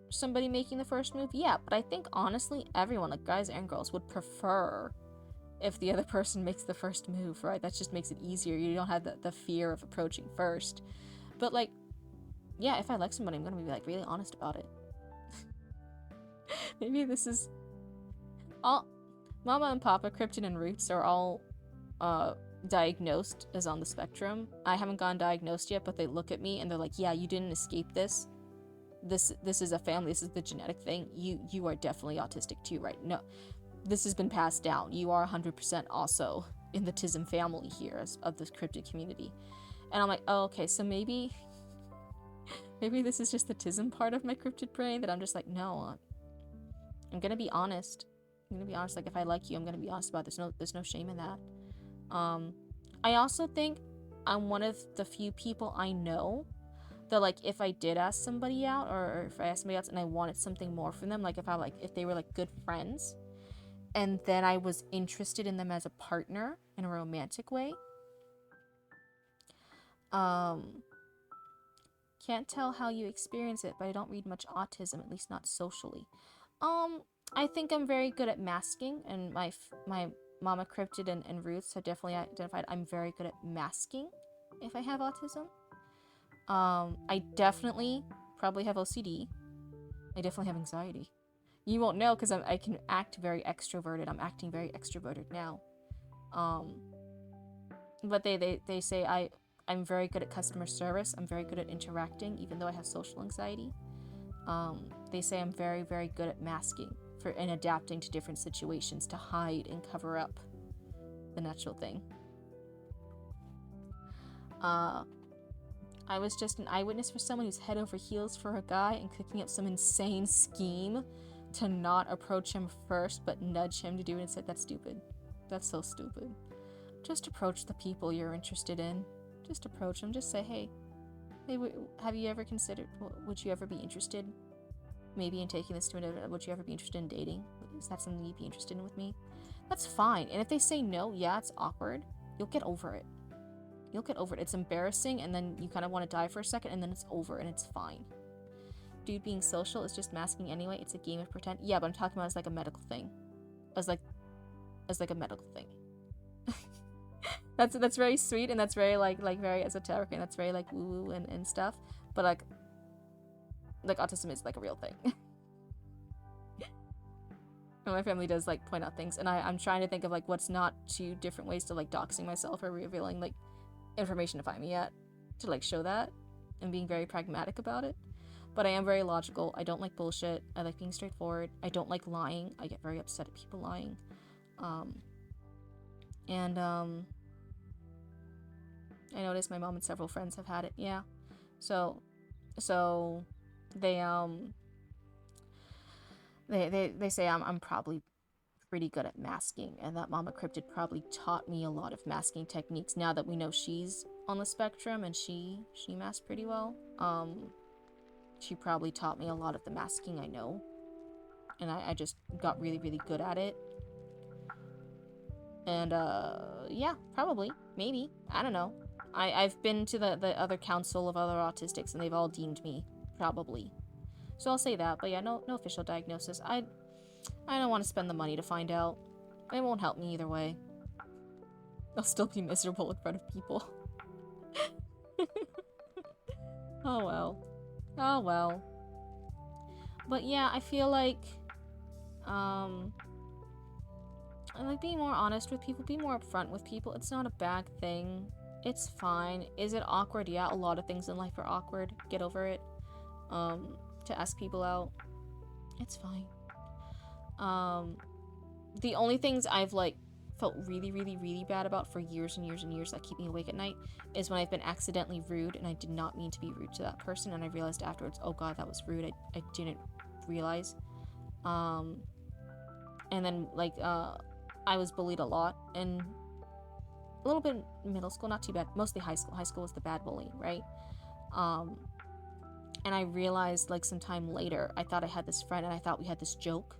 somebody making the first move? Yeah, but I think honestly, everyone, like guys and girls, would prefer if the other person makes the first move, right? That just makes it easier. You don't have the fear of approaching first. But like, yeah, if I like somebody, I'm gonna be like really honest about it. Maybe this is all. Mama and Papa, Cryptid and Roots are all diagnosed as on the spectrum. I haven't gone diagnosed yet, but they look at me and they're like, yeah, you didn't escape this. This is a family. This is the genetic thing. You are definitely autistic too, right? No, this has been passed down. You are 100% also in the TISM family here of this cryptid community. And I'm like, oh, okay, so maybe this is just the TISM part of my cryptid brain that I'm just like, no, I'm gonna be honest. Like, if I like you, I'm gonna be honest about it. There's no shame in that. I also think I'm one of the few people I know that, like, if I did ask somebody out, or if I asked somebody else and I wanted something more from them, like if they were like good friends, and then I was interested in them as a partner in a romantic way. Can't tell how you experience it, but I don't read much autism, at least not socially. I think I'm very good at masking, and my Mama Cryptid and Roots have definitely identified I'm very good at masking if I have autism. I definitely probably have OCD. I definitely have anxiety. You won't know because I can act very extroverted. I'm acting very extroverted now. But they say I'm very good at customer service. I'm very good at interacting, even though I have social anxiety. They say I'm very, very good at masking and adapting to different situations to hide and cover up the natural thing. I was just an eyewitness for someone who's head over heels for a guy and cooking up some insane scheme to not approach him first but nudge him to do it and said, that's stupid. That's so stupid. Just approach the people you're interested in. Just approach them. Just say, hey, have you ever considered, would you ever be interested maybe in taking this to another, would you ever be interested in dating? Is that something you'd be interested in with me? That's fine. And if they say no, yeah, it's awkward. You'll get over it. It's embarrassing, and then you kind of want to die for a second, and then it's over, and it's fine. Dude being social is just masking anyway. It's a game of pretend. Yeah, but I'm talking about as like a medical thing. As like a medical thing. That's very sweet, and that's very like very esoteric, and that's very like woo-woo and stuff. But like autism is like a real thing. And my family does like point out things, and I'm trying to think of like what's not two different ways to like doxing myself or revealing like information to find me at to like show that and being very pragmatic about it. But I am very logical. I don't like bullshit. I like being straightforward. I don't like lying. I get very upset at people lying. I noticed my mom and several friends have had it. Yeah. So they say I'm probably pretty good at masking, and that Mama Cryptid probably taught me a lot of masking techniques. Now that we know she's on the spectrum and she masks pretty well, she probably taught me a lot of the masking I know, and I just got really, really good at it. And yeah, probably, maybe, I don't know. I've been to the other council of other autistics, and they've all deemed me probably. So I'll say that, but yeah, no official diagnosis. I don't want to spend the money to find out. It won't help me either way. I'll still be miserable in front of people. Oh well. Oh well. But yeah, I feel like I like being more honest with people, be more upfront with people. It's not a bad thing. It's fine. Is it awkward? Yeah, a lot of things in life are awkward. Get over it. To ask people out. It's fine. The only things I've like felt really, really, really bad about for years and years and years that keep me awake at night is when I've been accidentally rude and I did not mean to be rude to that person, and I realized afterwards, oh god, that was rude. I didn't realize. And then like I was bullied a lot, and a little bit in middle school, not too bad. Mostly high school. High school was the bad bullying, right? And I realized like some time later, I thought I had this friend and I thought we had this joke,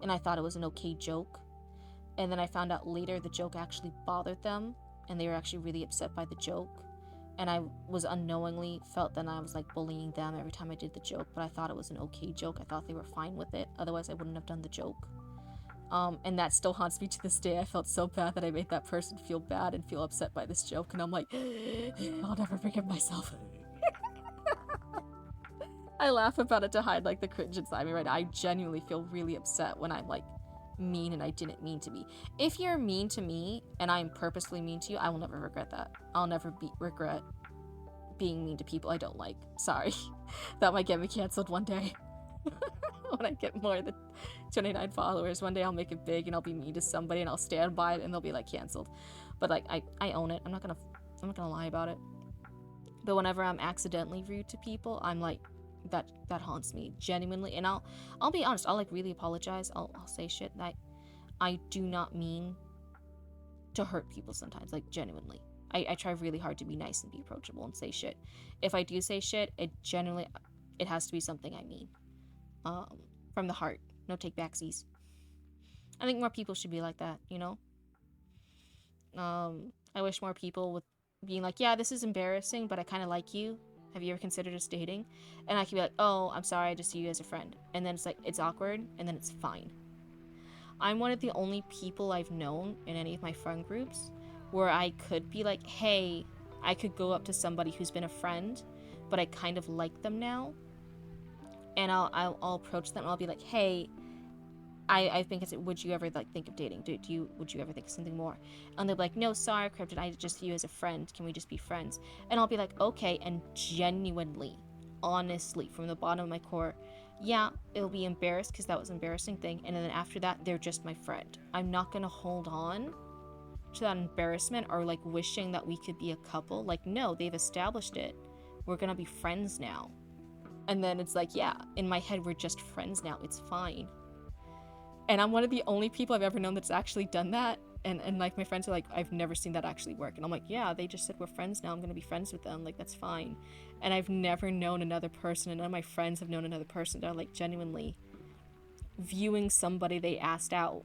and I thought it was an okay joke. And then I found out later the joke actually bothered them, and they were actually really upset by the joke. And I was unknowingly felt that I was like bullying them every time I did the joke, but I thought it was an okay joke. I thought they were fine with it. Otherwise, I wouldn't have done the joke. And that still haunts me to this day. I felt so bad that I made that person feel bad and feel upset by this joke, and I'm like, I'll never forgive myself. I laugh about it to hide like the cringe inside me right now. I genuinely feel really upset when I'm like mean and I didn't mean to be. If you're mean to me and I'm purposely mean to you, I will never regret that. I'll never regret being mean to people I don't like. Sorry. That might get me canceled one day. When I get more than 29 followers, one day I'll make it big and I'll be mean to somebody and I'll stand by it and they'll be like canceled. But like I own it. I'm not gonna lie about it. But whenever I'm accidentally rude to people, I'm like, that haunts me genuinely. And I'll be honest, I'll like really apologize. I'll say shit that I do not mean to hurt people sometimes, like genuinely. I try really hard to be nice and be approachable and say shit. If I do say shit, it has to be something I mean. From the heart. No take backsies. I think more people should be like that, you know? I wish more people would being like, yeah, this is embarrassing, but I kind of like you. Have you ever considered us dating? And I can be like, oh, I'm sorry, I just see you as a friend. And then it's like, it's awkward, and then it's fine. I'm one of the only people I've known in any of my friend groups where I could be like, hey, I could go up to somebody who's been a friend, but I kind of like them now. And I'll approach them and I'll be like, hey, I've been considered, would you ever like think of dating? Would you ever think of something more? And they'll be like, no, sorry, Cryptid, I just see you as a friend. Can we just be friends? And I'll be like, okay, and genuinely, honestly, from the bottom of my core, yeah, it'll be embarrassed because that was an embarrassing thing. And then after that, they're just my friend. I'm not gonna hold on to that embarrassment or like wishing that we could be a couple. Like, no, they've established it. We're gonna be friends now. And then it's like, yeah, in my head, we're just friends now. It's fine. And I'm one of the only people I've ever known that's actually done that. And like, my friends are like, I've never seen that actually work. And I'm like, yeah, they just said we're friends now. I'm going to be friends with them. Like, that's fine. And I've never known another person, and none of my friends have known another person that are like genuinely viewing somebody they asked out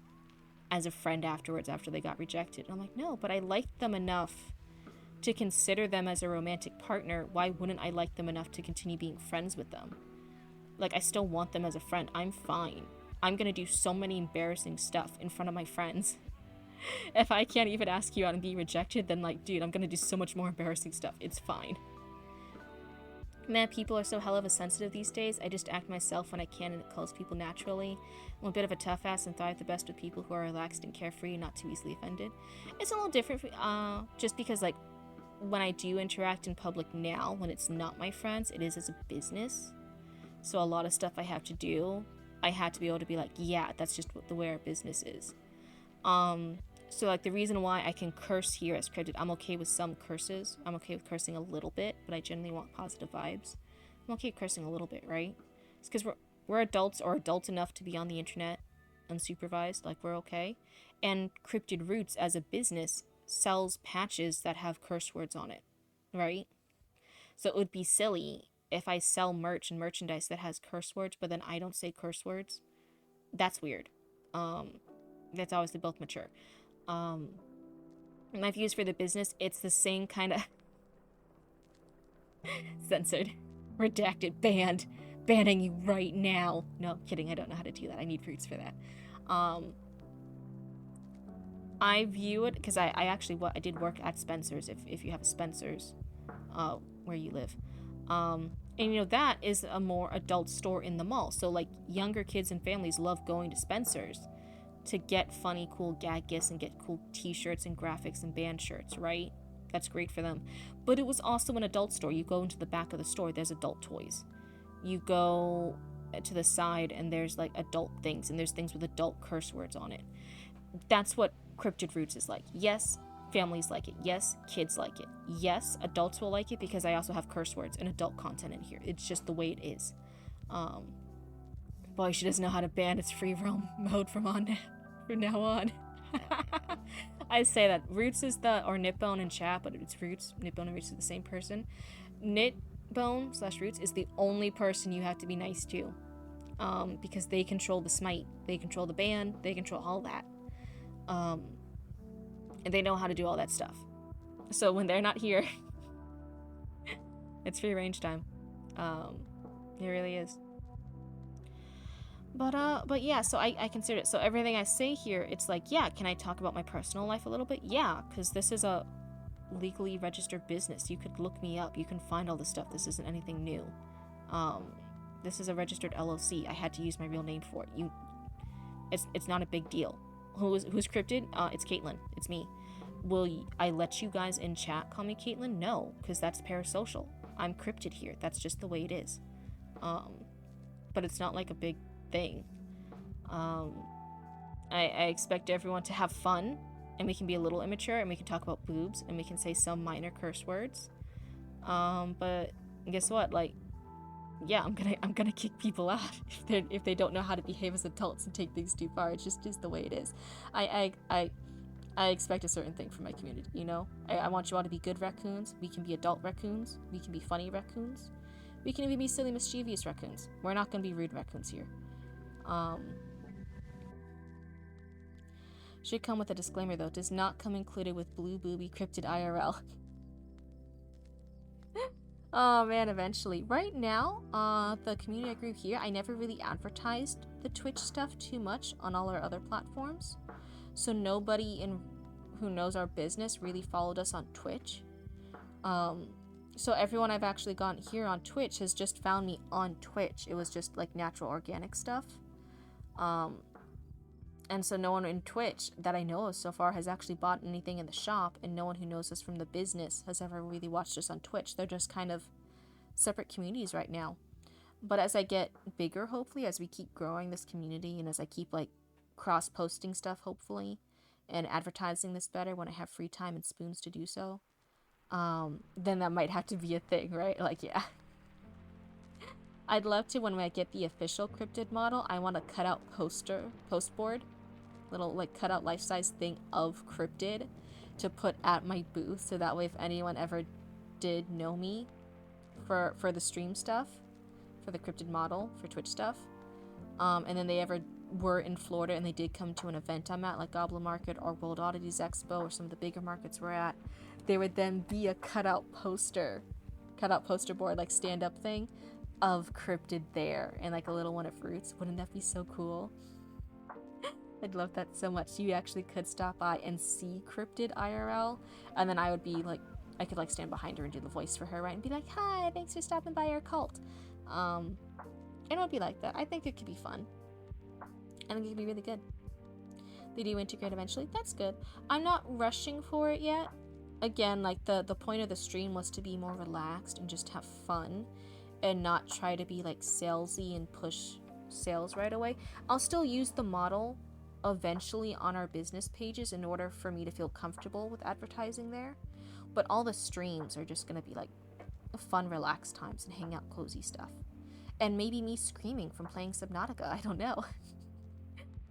as a friend afterwards after they got rejected. And I'm like, no, but I liked them enough to consider them as a romantic partner. Why wouldn't I like them enough to continue being friends with them? Like, I still want them as a friend. I'm fine. I'm gonna do so many embarrassing stuff in front of my friends. If I can't even ask you out and be rejected, then like, dude, I'm gonna do so much more embarrassing stuff. It's fine. Man, people are so hell of a sensitive these days. I just act myself when I can, and it calls people naturally. I'm a bit of a tough ass and thrive the best with people who are relaxed and carefree and not too easily offended. It's a little different, just because like, when I do interact in public now, when it's not my friends, it is as a business. So a lot of stuff I have to do, I had to be able to be like, yeah, that's just the way our business is. So like, the reason why I can curse here as Cryptid, I'm okay with some curses. I'm okay with cursing a little bit, but I generally want positive vibes. I'm okay with cursing a little bit, right? It's because we're adults, or adult enough to be on the internet. unsupervised, like we're okay. And Cryptid Roots as a business sells patches that have curse words on it, right? So it would be silly if I sell merch and merchandise that has curse words, but then I don't say curse words. That's weird. That's obviously both mature. My views for the business, it's the same kind of censored, redacted, banned, banning you right now. No, I'm kidding. I don't know how to do that. I need roots for that. I view it because I actually I did work at Spencer's. If you have a Spencer's, where you live, and you know that is a more adult store in the mall. So like younger kids and families love going to Spencer's to get funny, cool gag gifts and get cool T-shirts and graphics and band shirts, right? That's great for them. But it was also an adult store. You go into the back of the store, there's adult toys. You go to the side and there's like adult things, and there's things with adult curse words on it. That's what Cryptid Roots is like. Yes, families like it. Yes, kids like it. Yes, adults will like it because I also have curse words and adult content in here. It's just the way it is. Boy, she doesn't know how to ban its free roam mode from now on. I say that. Roots is or Knitbone in chat, but it's Roots. Knitbone and Roots are the same person. Knitbone/Roots is the only person you have to be nice to. Because they control the smite. They control the ban. They control all that. And they know how to do all that stuff. So when they're not here, it's free range time. It really is. But yeah, so I consider it. So everything I say here, it's like, yeah, can I talk about my personal life a little bit? Yeah, because this is a legally registered business. You could look me up. You can find all this stuff. This isn't anything new. This is a registered LLC. I had to use my real name for it. It's not a big deal. Who's Cryptid? It's Caitlin. It's me. Will I let you guys in chat call me Caitlin? No, because that's parasocial. I'm Cryptid here. That's just the way it is. But it's not like a big thing. I expect everyone to have fun, and we can be a little immature, and we can talk about boobs, and we can say some minor curse words. But guess what? Like, yeah, I'm gonna kick people out if they don't know how to behave as adults and take things too far. It just is the way it is. I expect a certain thing from my community, you know? I want you all to be good raccoons. We can be adult raccoons. We can be funny raccoons. We can even be silly, mischievous raccoons. We're not gonna be rude raccoons here. Should come with a disclaimer though. Does not come included with Blue Booby Cryptid IRL. Oh man, eventually. Right now, the community I grew here, I never really advertised the Twitch stuff too much on all our other platforms. So nobody who knows our business really followed us on Twitch. So everyone I've actually gotten here on Twitch has just found me on Twitch. It was just like natural organic stuff. And so no one in Twitch that I know of so far has actually bought anything in the shop, and no one who knows us from the business has ever really watched us on Twitch. They're just kind of separate communities right now. But as I get bigger, hopefully, as we keep growing this community, and as I keep like cross-posting stuff, hopefully, and advertising this better when I have free time and spoons to do so, then that might have to be a thing, right? Like, yeah. I'd love to, when I get the official Cryptid model, I want a cutout postboard, little like cutout life-size thing of Cryptid to put at my booth, so that way if anyone ever did know me for the stream stuff, for the Cryptid model, for Twitch stuff, and then they ever were in Florida and they did come to an event I'm at, like Goblin Market or World Oddities Expo or some of the bigger markets we're at, there would then be a cutout poster board, like stand-up thing, of Cryptid there, and like a little one of Roots. Wouldn't that be so cool? I'd love that so much. You actually could stop by and see Cryptid IRL, and then I would be like, I could like stand behind her and do the voice for her, right, and be like, hi, thanks for stopping by our cult. And it would be like that. I think it could be fun. I think it could be really good. They do integrate eventually. That's good. I'm not rushing for it yet. Again, like the point of the stream was to be more relaxed and just have fun, and not try to be like salesy and push sales right away. I'll still use the model eventually on our business pages in order for me to feel comfortable with advertising there, but all the streams are just gonna be like fun, relaxed times and hang out, cozy stuff, and maybe me screaming from playing Subnautica. I don't know.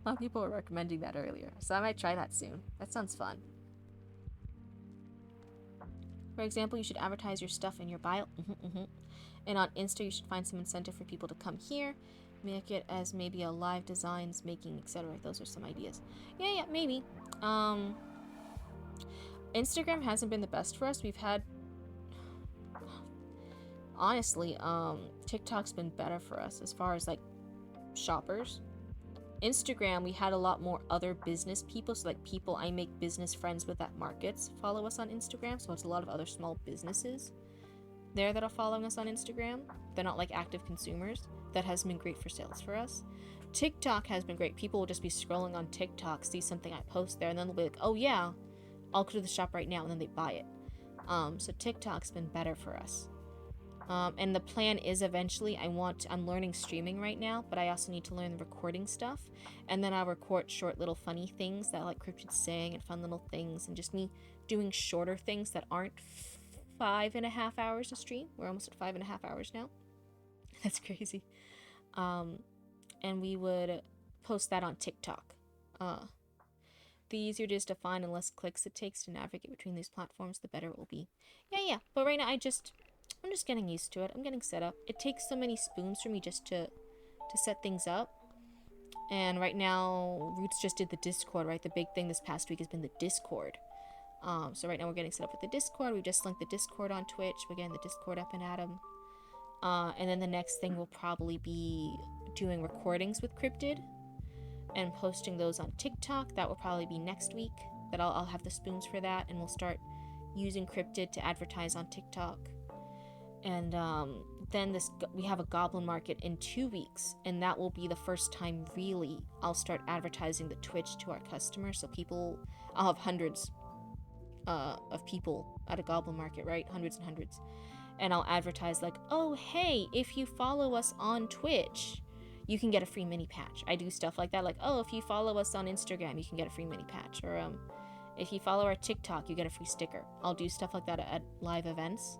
A lot of people were recommending that earlier, so I might try that soon. That sounds fun. For example, you should advertise your stuff in your bio. And on Insta, you should find some incentive for people to come here. Make it as maybe a live designs, making, etc. Those are some ideas. Yeah, maybe. Instagram hasn't been the best for us. We've had... Honestly, TikTok's been better for us as far as, like, shoppers. Instagram, we had a lot more other business people, so like people I make business friends with at markets follow us on Instagram, so it's a lot of other small businesses there that are following us on Instagram. They're not like active consumers. That has been great for sales for us. TikTok has been great. People will just be scrolling on TikTok, see something I post there, and then they'll be like, oh yeah, I'll go to the shop right now, and then they buy it. So TikTok's been better for us. And the plan is eventually I'm learning streaming right now, but I also need to learn the recording stuff. And then I'll record short little funny things that I like Cryptid saying and fun little things and just me doing shorter things that aren't 5.5 hours to stream. We're almost at 5.5 hours now. That's crazy. And we would post that on TikTok. The easier it is to find and less clicks it takes to navigate between these platforms, the better it will be. Yeah. But right now I'm just getting used to it. I'm getting set up. It takes so many spoons for me just to set things up. And right now, Roots just did the Discord, right? The big thing this past week has been the Discord. So right now we're getting set up with the Discord. We just linked the Discord on Twitch. We're getting the Discord up and at 'em. And then the next thing will probably be doing recordings with Cryptid and posting those on TikTok. That will probably be next week. That I'll have the spoons for that, and we'll start using Cryptid to advertise on TikTok. And then we have a goblin market in 2 weeks, and that will be the first time really I'll start advertising the Twitch to our customers. So I'll have hundreds of people at a goblin market, right? Hundreds and hundreds. And I'll advertise like, oh, hey, if you follow us on Twitch, you can get a free mini patch. I do stuff like that, like, oh, if you follow us on Instagram, you can get a free mini patch. Or if you follow our TikTok, you get a free sticker. I'll do stuff like that at live events.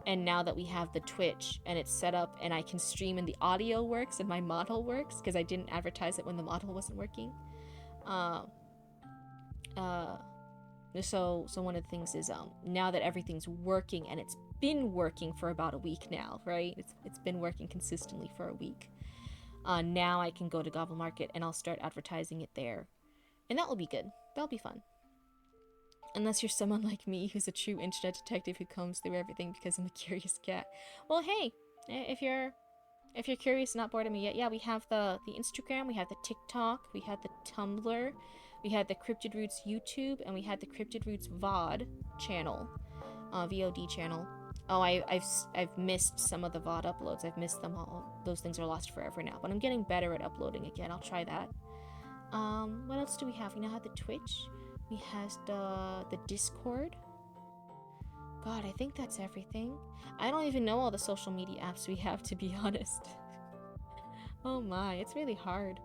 And now that we have the Twitch and it's set up and I can stream and the audio works and my model works, because I didn't advertise it when the model wasn't working. So one of the things is now that everything's working, and it's been working for about a week now, right? It's been working consistently for a week. Now I can go to Goblin Market and I'll start advertising it there. And that will be good. That'll be fun. Unless you're someone like me who's a true internet detective who combs through everything because I'm a curious cat. Well, hey, if you're curious and not bored of me yet, yeah, we have the Instagram, we have the TikTok, we had the Tumblr, we had the Cryptid Roots YouTube, and we had the Cryptid Roots VOD channel, VOD channel. Oh, I've missed some of the VOD uploads. I've missed them all. Those things are lost forever now, but I'm getting better at uploading again. I'll try that. What else do we have? We now have the Twitch. We have the Discord. God, I think that's everything. I don't even know all the social media apps we have, to be honest. Oh my, it's really hard.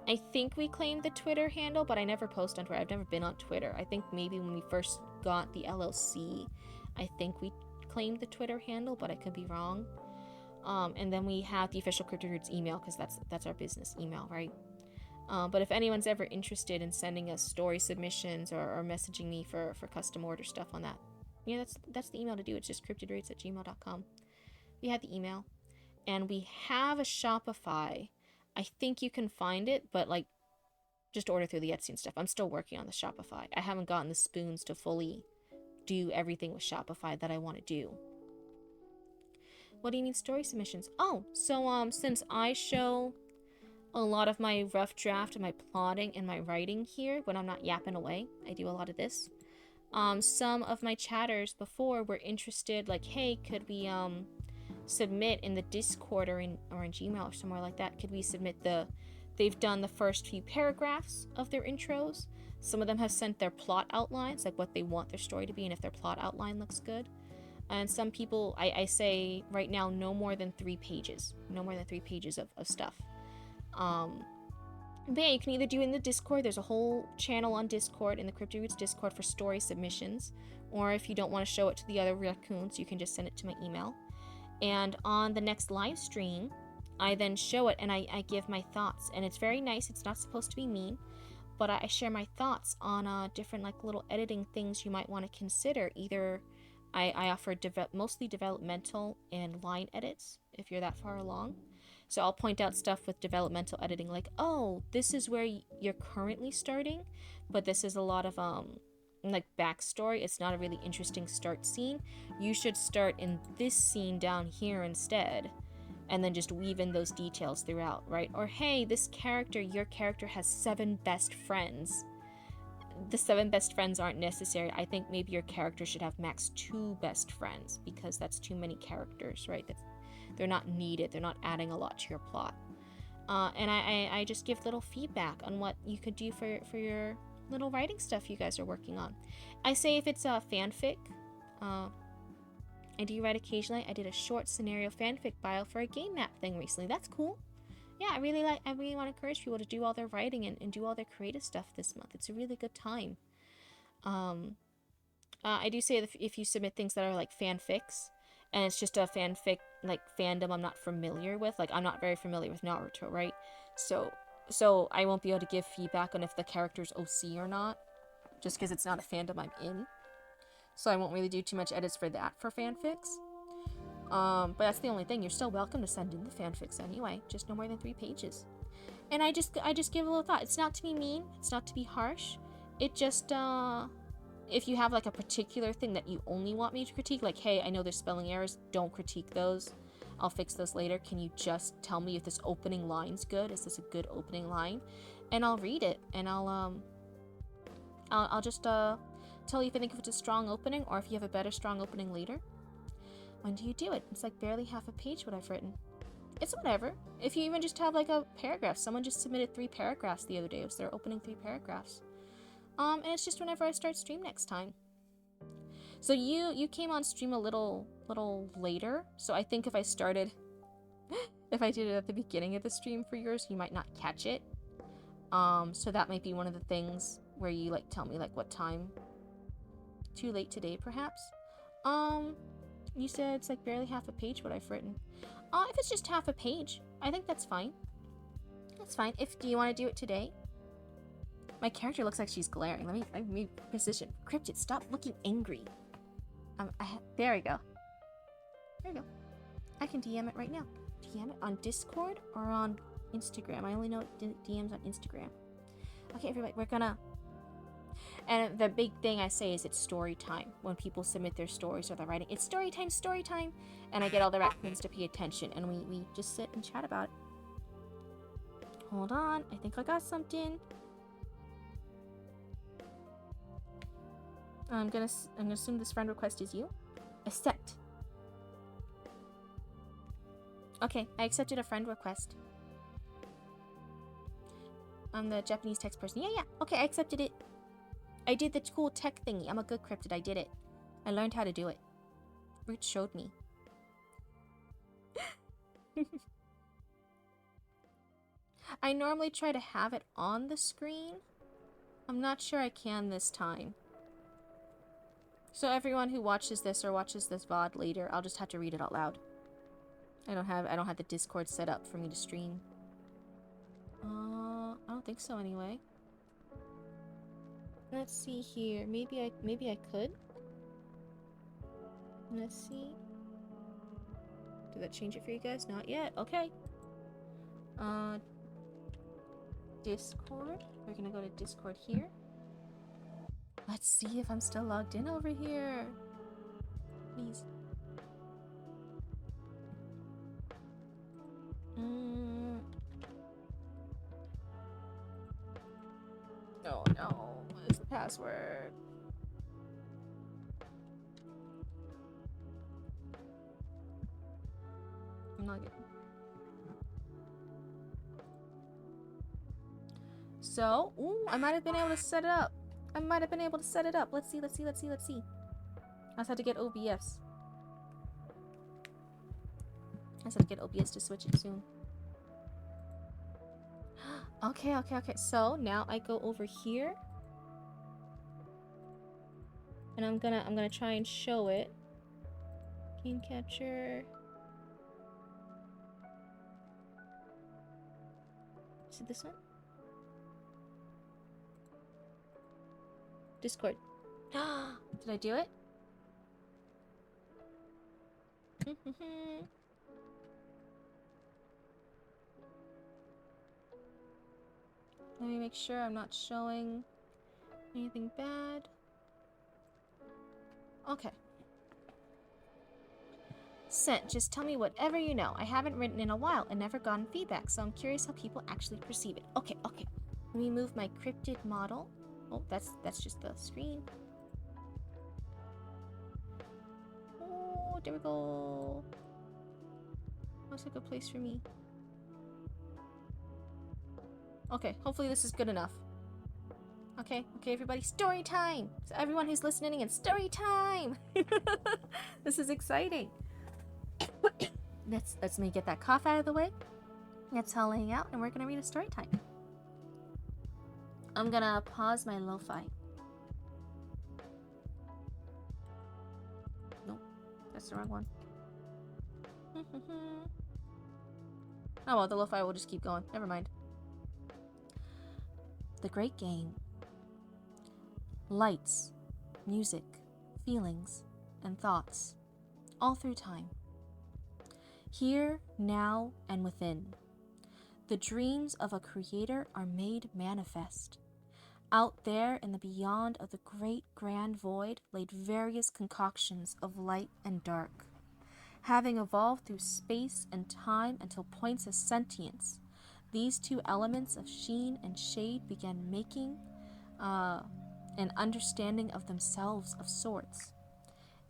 I think we claimed the Twitter handle, but I never post on Twitter. I've never been on Twitter. I think maybe when we first got the LLC, I think we claimed the Twitter handle, but I could be wrong. And then we have the official Cryptid Roots email, because that's our business email, right? But if anyone's ever interested in sending us story submissions or messaging me for custom order stuff on that, yeah, that's the email to do. It's just cryptidrates@gmail.com. We have the email, and we have a Shopify. I think you can find it, but like, just order through the Etsy and stuff. I'm still working on the Shopify. I haven't gotten the spoons to fully do everything with Shopify that I want to do. What do you mean story submissions? Oh, so since I show a lot of my rough draft and my plotting and my writing here when I'm not yapping away, I do a lot of this. Some of my chatters before were interested, like, hey, could we submit in the Discord or in Gmail or somewhere like that? Could we submit they've done the first few paragraphs of their intros. Some of them have sent their plot outlines, like what they want their story to be and if their plot outline looks good. And some people, I say right now, no more than 3 pages. No more than 3 pages of stuff. But yeah, you can either do it in the Discord. There's a whole channel on Discord, in the Cryptid Roots Discord, for story submissions. Or if you don't want to show it to the other raccoons, you can just send it to my email. And on the next live stream, I then show it and I give my thoughts. And it's very nice. It's not supposed to be mean, but I share my thoughts on different like little editing things you might want to consider. Either I offer mostly developmental and line edits if you're that far along. So I'll point out stuff with developmental editing like, oh, this is where you're currently starting, but this is a lot of like backstory. It's not a really interesting start scene. You should start in this scene down here instead, and then just weave in those details throughout, right? Or hey, your character has 7 best friends. The 7 best friends aren't necessary. I think maybe your character should have max 2 best friends, because that's too many characters, right? They're not needed. They're not adding a lot to your plot. And I just give little feedback on what you could do for your little writing stuff you guys are working on. I say if it's a fanfic, I do write occasionally. I did a short scenario fanfic bio for a game map thing recently. That's cool. Yeah, I really want to encourage people to do all their writing and do all their creative stuff this month. It's a really good time. I do say that if you submit things that are like fanfics, and it's just a fanfic like fandom I'm not familiar with, like I'm not very familiar with Naruto, right? So I won't be able to give feedback on if the character's OC or not, just because it's not a fandom I'm in. So I won't really do too much edits for that for fanfics. But that's the only thing. You're still welcome to send in the fanfics anyway, just no more than 3 pages. And I just give a little thought. It's not to be mean, it's not to be harsh. It just if you have like a particular thing that you only want me to critique, like hey, I know there's spelling errors, don't critique those. I'll fix those later. Can you just tell me if this opening line's good? Is this a good opening line? And I'll read it, and I'll just tell you if I think if it's a strong opening, or if you have a better strong opening later. When do you do it? It's like barely half a page what I've written. It's whatever. If you even just have like a paragraph. Someone just submitted 3 paragraphs the other day. It was their opening 3 paragraphs. And it's just whenever I start stream next time. So you came on stream a little later. So I think if I did it at the beginning of the stream for yours, you might not catch it. So that might be one of the things where you like tell me like what time. Too late today, perhaps. You said it's like barely half a page what I've written. If it's just half a page, I think that's fine. That's fine. Do you want to do it today? My character looks like she's glaring. Let me position. Cryptid, stop looking angry. There we go. There we go. I can DM it right now. DM it on Discord or on Instagram. I only know DMs on Instagram. Okay, everybody, we're gonna... And the big thing I say is it's story time. When people submit their stories or their writing, it's story time. And I get all the raccoons to pay attention, and we just sit and chat about it. Hold on, I think I got something. I'm gonna assume this friend request is you. Accept. Okay, I accepted a friend request. I'm the Japanese text person. Yeah. Okay, I accepted it. I did the cool tech thingy. I'm a good cryptid. I did it. I learned how to do it. Root showed me. I normally try to have it on the screen. I'm not sure I can this time. So everyone who watches this or watches this VOD later, I'll just have to read it out loud. I don't have the Discord set up for me to stream. I don't think so anyway. Let's see here. Maybe I could. Let's see. Did that change it for you guys? Not yet. Okay. Discord. We're gonna go to Discord here. Let's see if I'm still logged in over here. Please. Oh no. What is the password? I'm not getting. So, I might have been able to set it up. Let's see. I just had to get OBS. To switch it soon. Okay. So now I go over here, and I'm gonna try and show it. Game capture. Is it this one? Discord. Did I do it? Let me make sure I'm not showing anything bad. Okay. Sent, just tell me whatever you know. I haven't written in a while and never gotten feedback, so I'm curious how people actually perceive it. Okay, okay. Let me move my cryptid model. Oh, that's just the screen. Oh, there we go. That's a good place for me. Okay, hopefully this is good enough. Okay, everybody, story time! So everyone who's listening, it's story time! This is exciting. Let's me get that cough out of the way. Let's all hang out and we're gonna read a story time. I'm gonna pause my lo-fi. Nope, that's the wrong one. Oh well, the lo-fi will just keep going. Never mind. The Great Game. Lights, music, feelings, and thoughts, all through time. Here, now, and within. The dreams of a creator are made manifest. Out there in the beyond of the great grand void laid various concoctions of light and dark. Having evolved through space and time until points of sentience, these two elements of sheen and shade began making an understanding of themselves of sorts,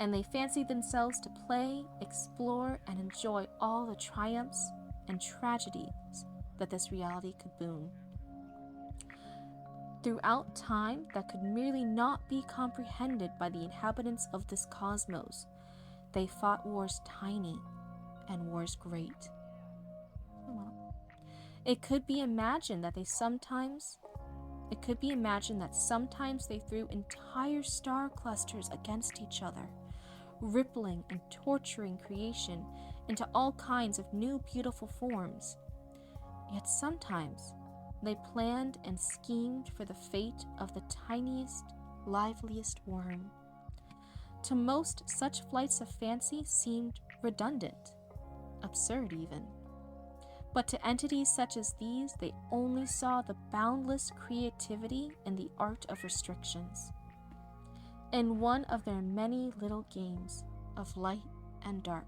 and they fancied themselves to play, explore, and enjoy all the triumphs and tragedies that this reality could boon. Throughout time that could merely not be comprehended by the inhabitants of this cosmos, they fought wars tiny and wars great. It could be imagined that sometimes they threw entire star clusters against each other, rippling and torturing creation into all kinds of new beautiful forms. Yet sometimes they planned and schemed for the fate of the tiniest, liveliest worm. To most, such flights of fancy seemed redundant, absurd even. But to entities such as these, they only saw the boundless creativity in the art of restrictions. In one of their many little games of light and dark,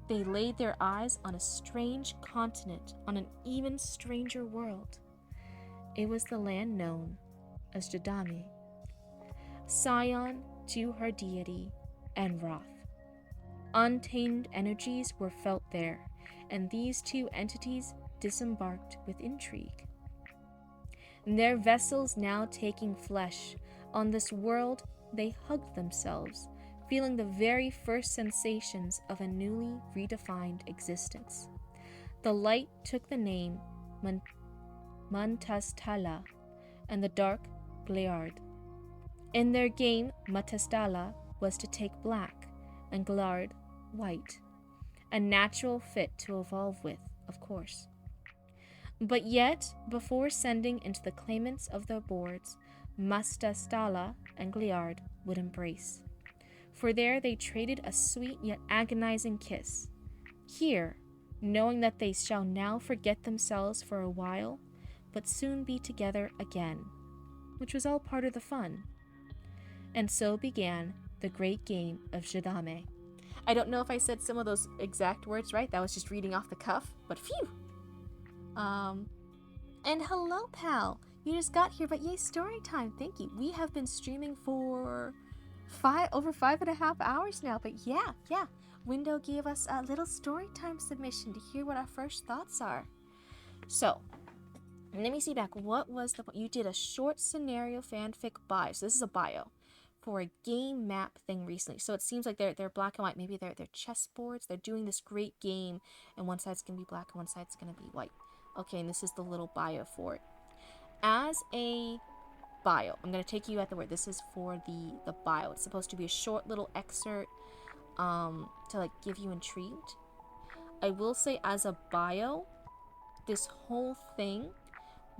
they laid their eyes on a strange continent on an even stranger world. It was the land known as Jadame, scion to her deity and wrath. Untamed energies were felt there, and these two entities disembarked with intrigue. Their vessels now taking flesh, on this world they hugged themselves, feeling the very first sensations of a newly redefined existence. The light took the name Mantastala, and the dark Gliard. In their game, Matastala was to take black, and Gliard white. A natural fit to evolve with, of course. But yet, before sending into the claimants of their boards, Mastastala and Gliard would embrace. For there they traded a sweet yet agonizing kiss. Here, knowing that they shall now forget themselves for a while, but soon be together again, which was all part of the fun. And so began the great game of Jadame. I don't know if I said some of those exact words right. That was just reading off the cuff, but phew! And hello, pal. You just got here, but yay, story time. Thank you. We have been streaming for over 5.5 hours now, but yeah. Window gave us a little story time submission to hear what our first thoughts are. So, let me see back. What was you did a short scenario fanfic bio. So this is a bio for a game map thing recently. So it seems like they're black and white. Maybe they're chessboards. They're doing this great game, and one side's gonna be black and one side's gonna be white. Okay, and this is the little bio for it. As a bio, I'm gonna take you at the word. This is for the bio. It's supposed to be a short little excerpt to like give you intrigued. I will say, as a bio, this whole thing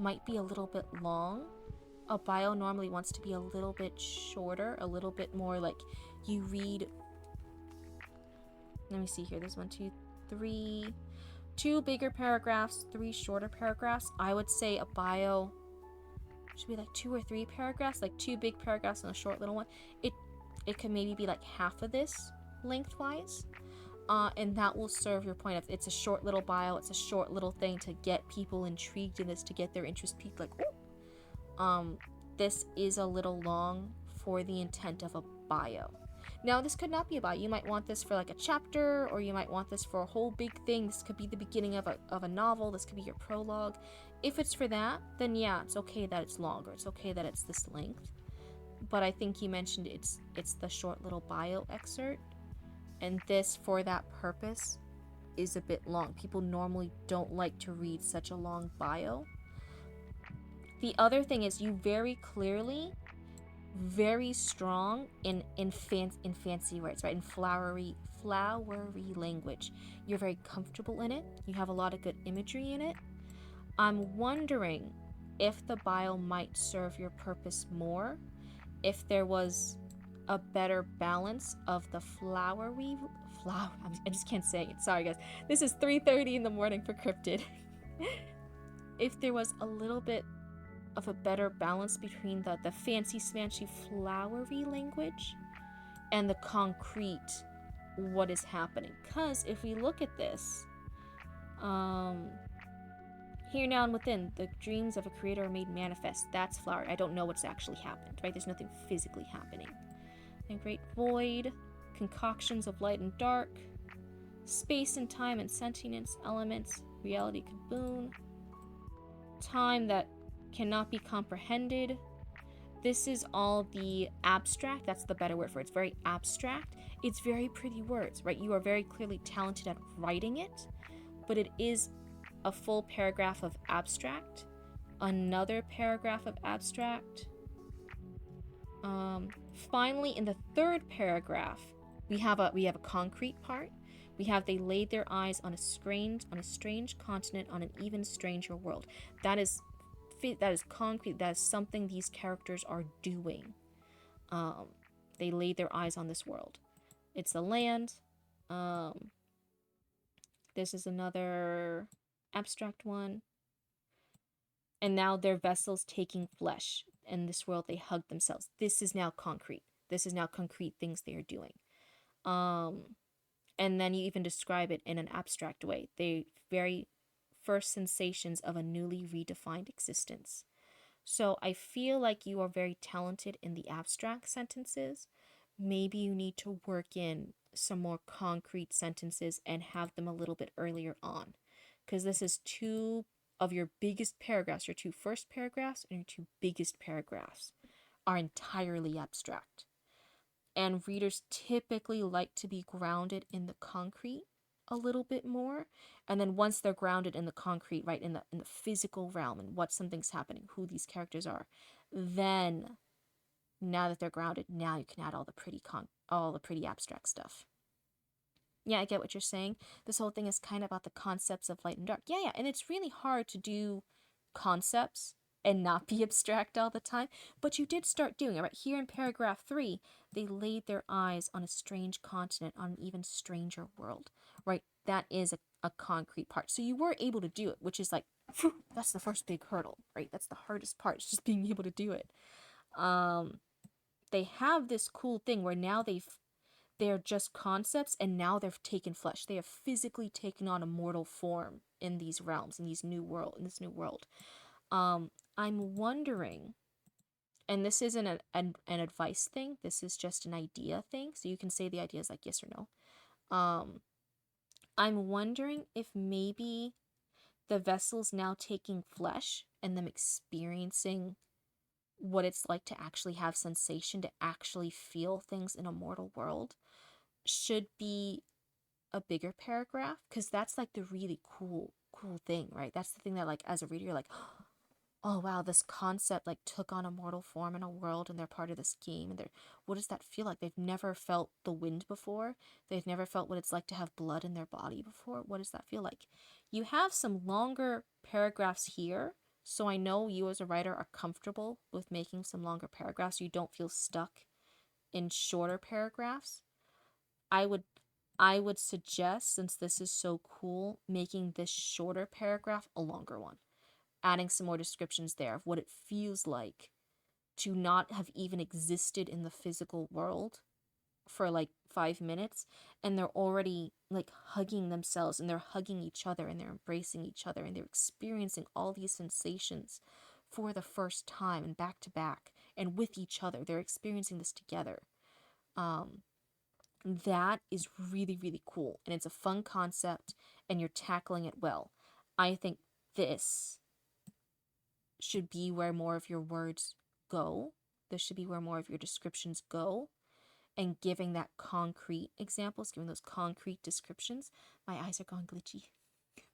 might be a little bit long. A bio normally wants to be a little bit shorter, a little bit more like you read. Let me see here. There's 1, 2, 3, 2 bigger paragraphs, 3 shorter paragraphs. I would say a bio should be like 2 or 3 paragraphs, like 2 big paragraphs and a short little one. It could maybe be like half of this lengthwise. And that will serve your point of it's a short little bio, it's a short little thing to get people intrigued in this, to get their interest peaked, like, oh, this is a little long for the intent of a bio. Now, this could not be a bio. You might want this for like a chapter, or you might want this for a whole big thing. This could be the beginning of a novel. This could be your prologue. If it's for that, then yeah, it's okay that it's longer. It's okay that it's this length. But I think you mentioned it's the short little bio excerpt. And this, for that purpose, is a bit long. People normally don't like to read such a long bio. The other thing is you very clearly, very strong in fancy words, right? In flowery language. You're very comfortable in it. You have a lot of good imagery in it. I'm wondering if the bio might serve your purpose more if there was a better balance of the I just can't say it. Sorry guys. This is 3:30 in the morning for Cryptid. If there was a little bit of a better balance between the fancy smancy flowery language and the concrete what is happening. Because if we look at this, here now and within, the dreams of a creator are made manifest. That's flowery. I don't know what's actually happened, right? There's nothing physically happening. And great void, concoctions of light and dark, space and time and sentience, elements, reality kaboom, time that cannot be comprehended. This is all the abstract. That's the better word for it. It's very abstract. It's very pretty words, right? You are very clearly talented at writing it, but it is a full paragraph of abstract, another paragraph of abstract. Finally, in the third paragraph, we have a concrete part. We have they laid their eyes on a strange continent on an even stranger world. That is concrete. That is something these characters are doing. They laid their eyes on this world. It's a land. This is another abstract one. And now their vessels taking flesh. In this world, they hug themselves. This is now concrete. This is now concrete things they are doing. And then you even describe it in an abstract way. They very first sensations of a newly redefined existence. So I feel like you are very talented in the abstract sentences. Maybe you need to work in some more concrete sentences and have them a little bit earlier on. Because this is 2 of your biggest paragraphs. Your 2 first paragraphs and your 2 biggest paragraphs are entirely abstract. And readers typically like to be grounded in the concrete a little bit more. And then once they're grounded in the concrete, right, in the physical realm and what something's happening, who these characters are, then now that they're grounded, now you can add all the pretty abstract stuff. Yeah, I get what you're saying. This whole thing is kind of about the concepts of light and dark. Yeah, and it's really hard to do concepts and not be abstract all the time, but you did start doing it, right? Here in paragraph 3, they laid their eyes on a strange continent, on an even stranger world, right? That is a concrete part. So you were able to do it, which is like, whew, that's the first big hurdle, right? That's the hardest part, it's just being able to do it. They have this cool thing where now they're just concepts, and now they've taken flesh. They have physically taken on a mortal form in these realms, in this new world. I'm wondering, and this isn't an advice thing, this is just an idea thing, so you can say the idea is like yes or no. I'm wondering if maybe the vessels now taking flesh and them experiencing what it's like to actually have sensation, to actually feel things in a mortal world, should be a bigger paragraph, because that's like the really cool thing, right? That's the thing that, like, as a reader, you're like, oh wow, this concept like took on a mortal form in a world, and they're part of this game, and what does that feel like? They've never felt the wind before. They've never felt what it's like to have blood in their body before. What does that feel like? You have some longer paragraphs here, So I know you as a writer are comfortable with making some longer paragraphs. So you don't feel stuck in shorter paragraphs. I would I would suggest, since this is so cool, making this shorter paragraph a longer one, adding some more descriptions there of what it feels like to not have even existed in the physical world for like 5 minutes, and they're already like hugging themselves, and they're hugging each other, and they're embracing each other, and they're experiencing all these sensations for the first time and back to back and with each other. They're experiencing this together. Um, that is really, really cool. And it's a fun concept, and you're tackling it well. I think this should be where more of your words go. This should be where more of your descriptions go. And giving that concrete examples, giving those concrete descriptions. My eyes are gone glitchy.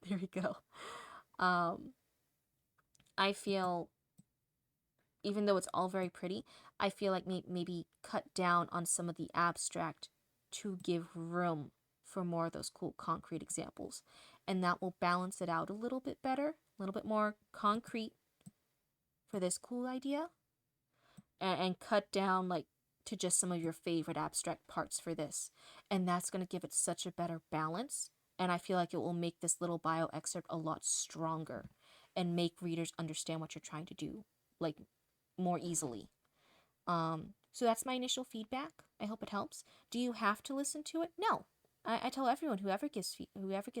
There we go. I feel, even though it's all very pretty, I feel like maybe cut down on some of the abstract to give room for more of those cool concrete examples. And that will balance it out a little bit better, a little bit more concrete for this cool idea. And cut down like to just some of your favorite abstract parts for this. And that's going to give it such a better balance. And I feel like it will make this little bio excerpt a lot stronger and make readers understand what you're trying to do, like, more easily. So that's my initial feedback. I hope it helps. Do you have to listen to it? No. I tell everyone, whoever gives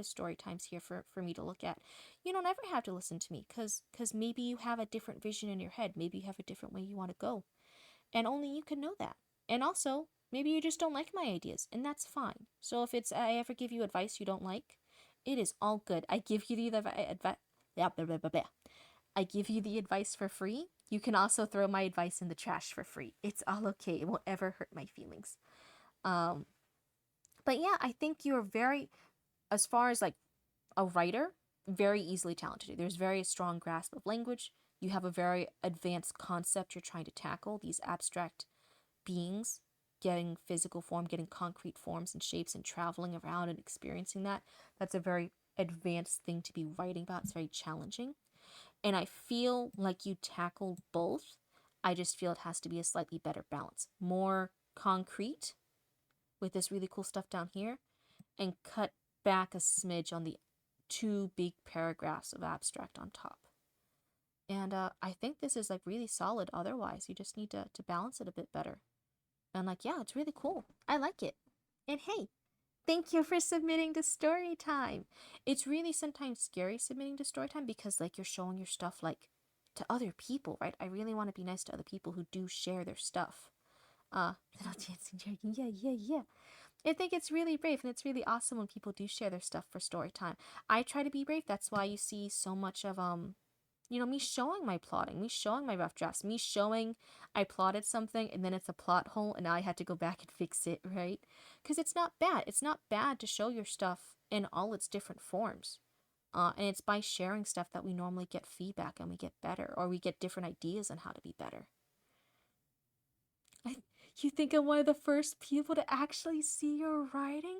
story times here for me to look at, you don't ever have to listen to me, because maybe you have a different vision in your head. Maybe you have a different way you want to go. And only you can know that. And also, maybe you just don't like my ideas, and that's fine. So if it's I ever give you advice you don't like, it is all good. I give you the advice. I give you the advice for free. You can also throw my advice in the trash for free. It's all okay. It won't ever hurt my feelings. But yeah, I think you're very, as far as like a writer, very easily talented. There's very strong grasp of language. You have a very advanced concept you're trying to tackle. These abstract beings getting physical form, getting concrete forms and shapes, and traveling around and experiencing that. That's a very advanced thing to be writing about. It's very challenging. And I feel like you tackle both. I just feel it has to be a slightly better balance. More concrete with this really cool stuff down here, and cut back a smidge on the 2 big paragraphs of abstract on top. And I think this is like really solid otherwise. You just need to balance it a bit better. And like, yeah, it's really cool. I like it. And hey, thank you for submitting to story time. It's really sometimes scary submitting to story time, because like you're showing your stuff like to other people, right? I really want to be nice to other people who do share their stuff. Little dancing dragon, yeah. I think it's really brave, and it's really awesome when people do share their stuff for story time. I try to be brave. That's why you see so much of me showing my plotting, me showing my rough drafts, me showing I plotted something and then it's a plot hole and now I had to go back and fix it, right? Because it's not bad. It's not bad to show your stuff in all its different forms. And it's by sharing stuff that we normally get feedback and we get better, or we get different ideas on how to be better. You think I'm one of the first people to actually see your writing?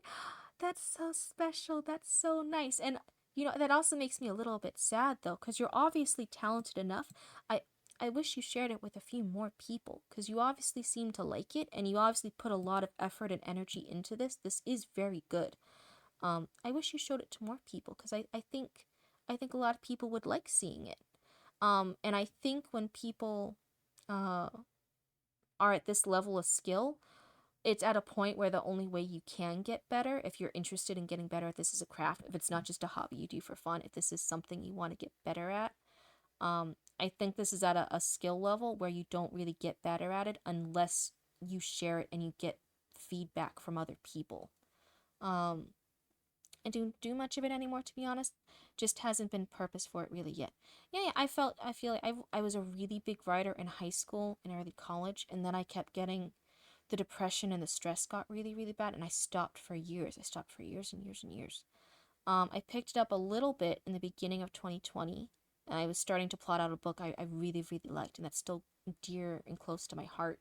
That's so special. That's so nice. And that also makes me a little bit sad though, because you're obviously talented enough. I wish you shared it with a few more people, because you obviously seem to like it, and you obviously put a lot of effort and energy into this. This is very good. I wish you showed it to more people, because I think a lot of people would like seeing it. And I think when people are at this level of skill, it's at a point where the only way you can get better, if you're interested in getting better at this as a craft, if it's not just a hobby you do for fun, if this is something you want to get better at, I think this is at a skill level where you don't really get better at it unless you share it and you get feedback from other people. I don't do much of it anymore, to be honest. Just hasn't been purpose for it really yet. Yeah, I feel like I was a really big writer in high school and early college, and then I kept getting the depression and the stress got really, really bad, and I stopped for years. I stopped for years and years and years. I picked it up a little bit in the beginning of 2020, and I was starting to plot out a book I really, really liked, and that's still dear and close to my heart.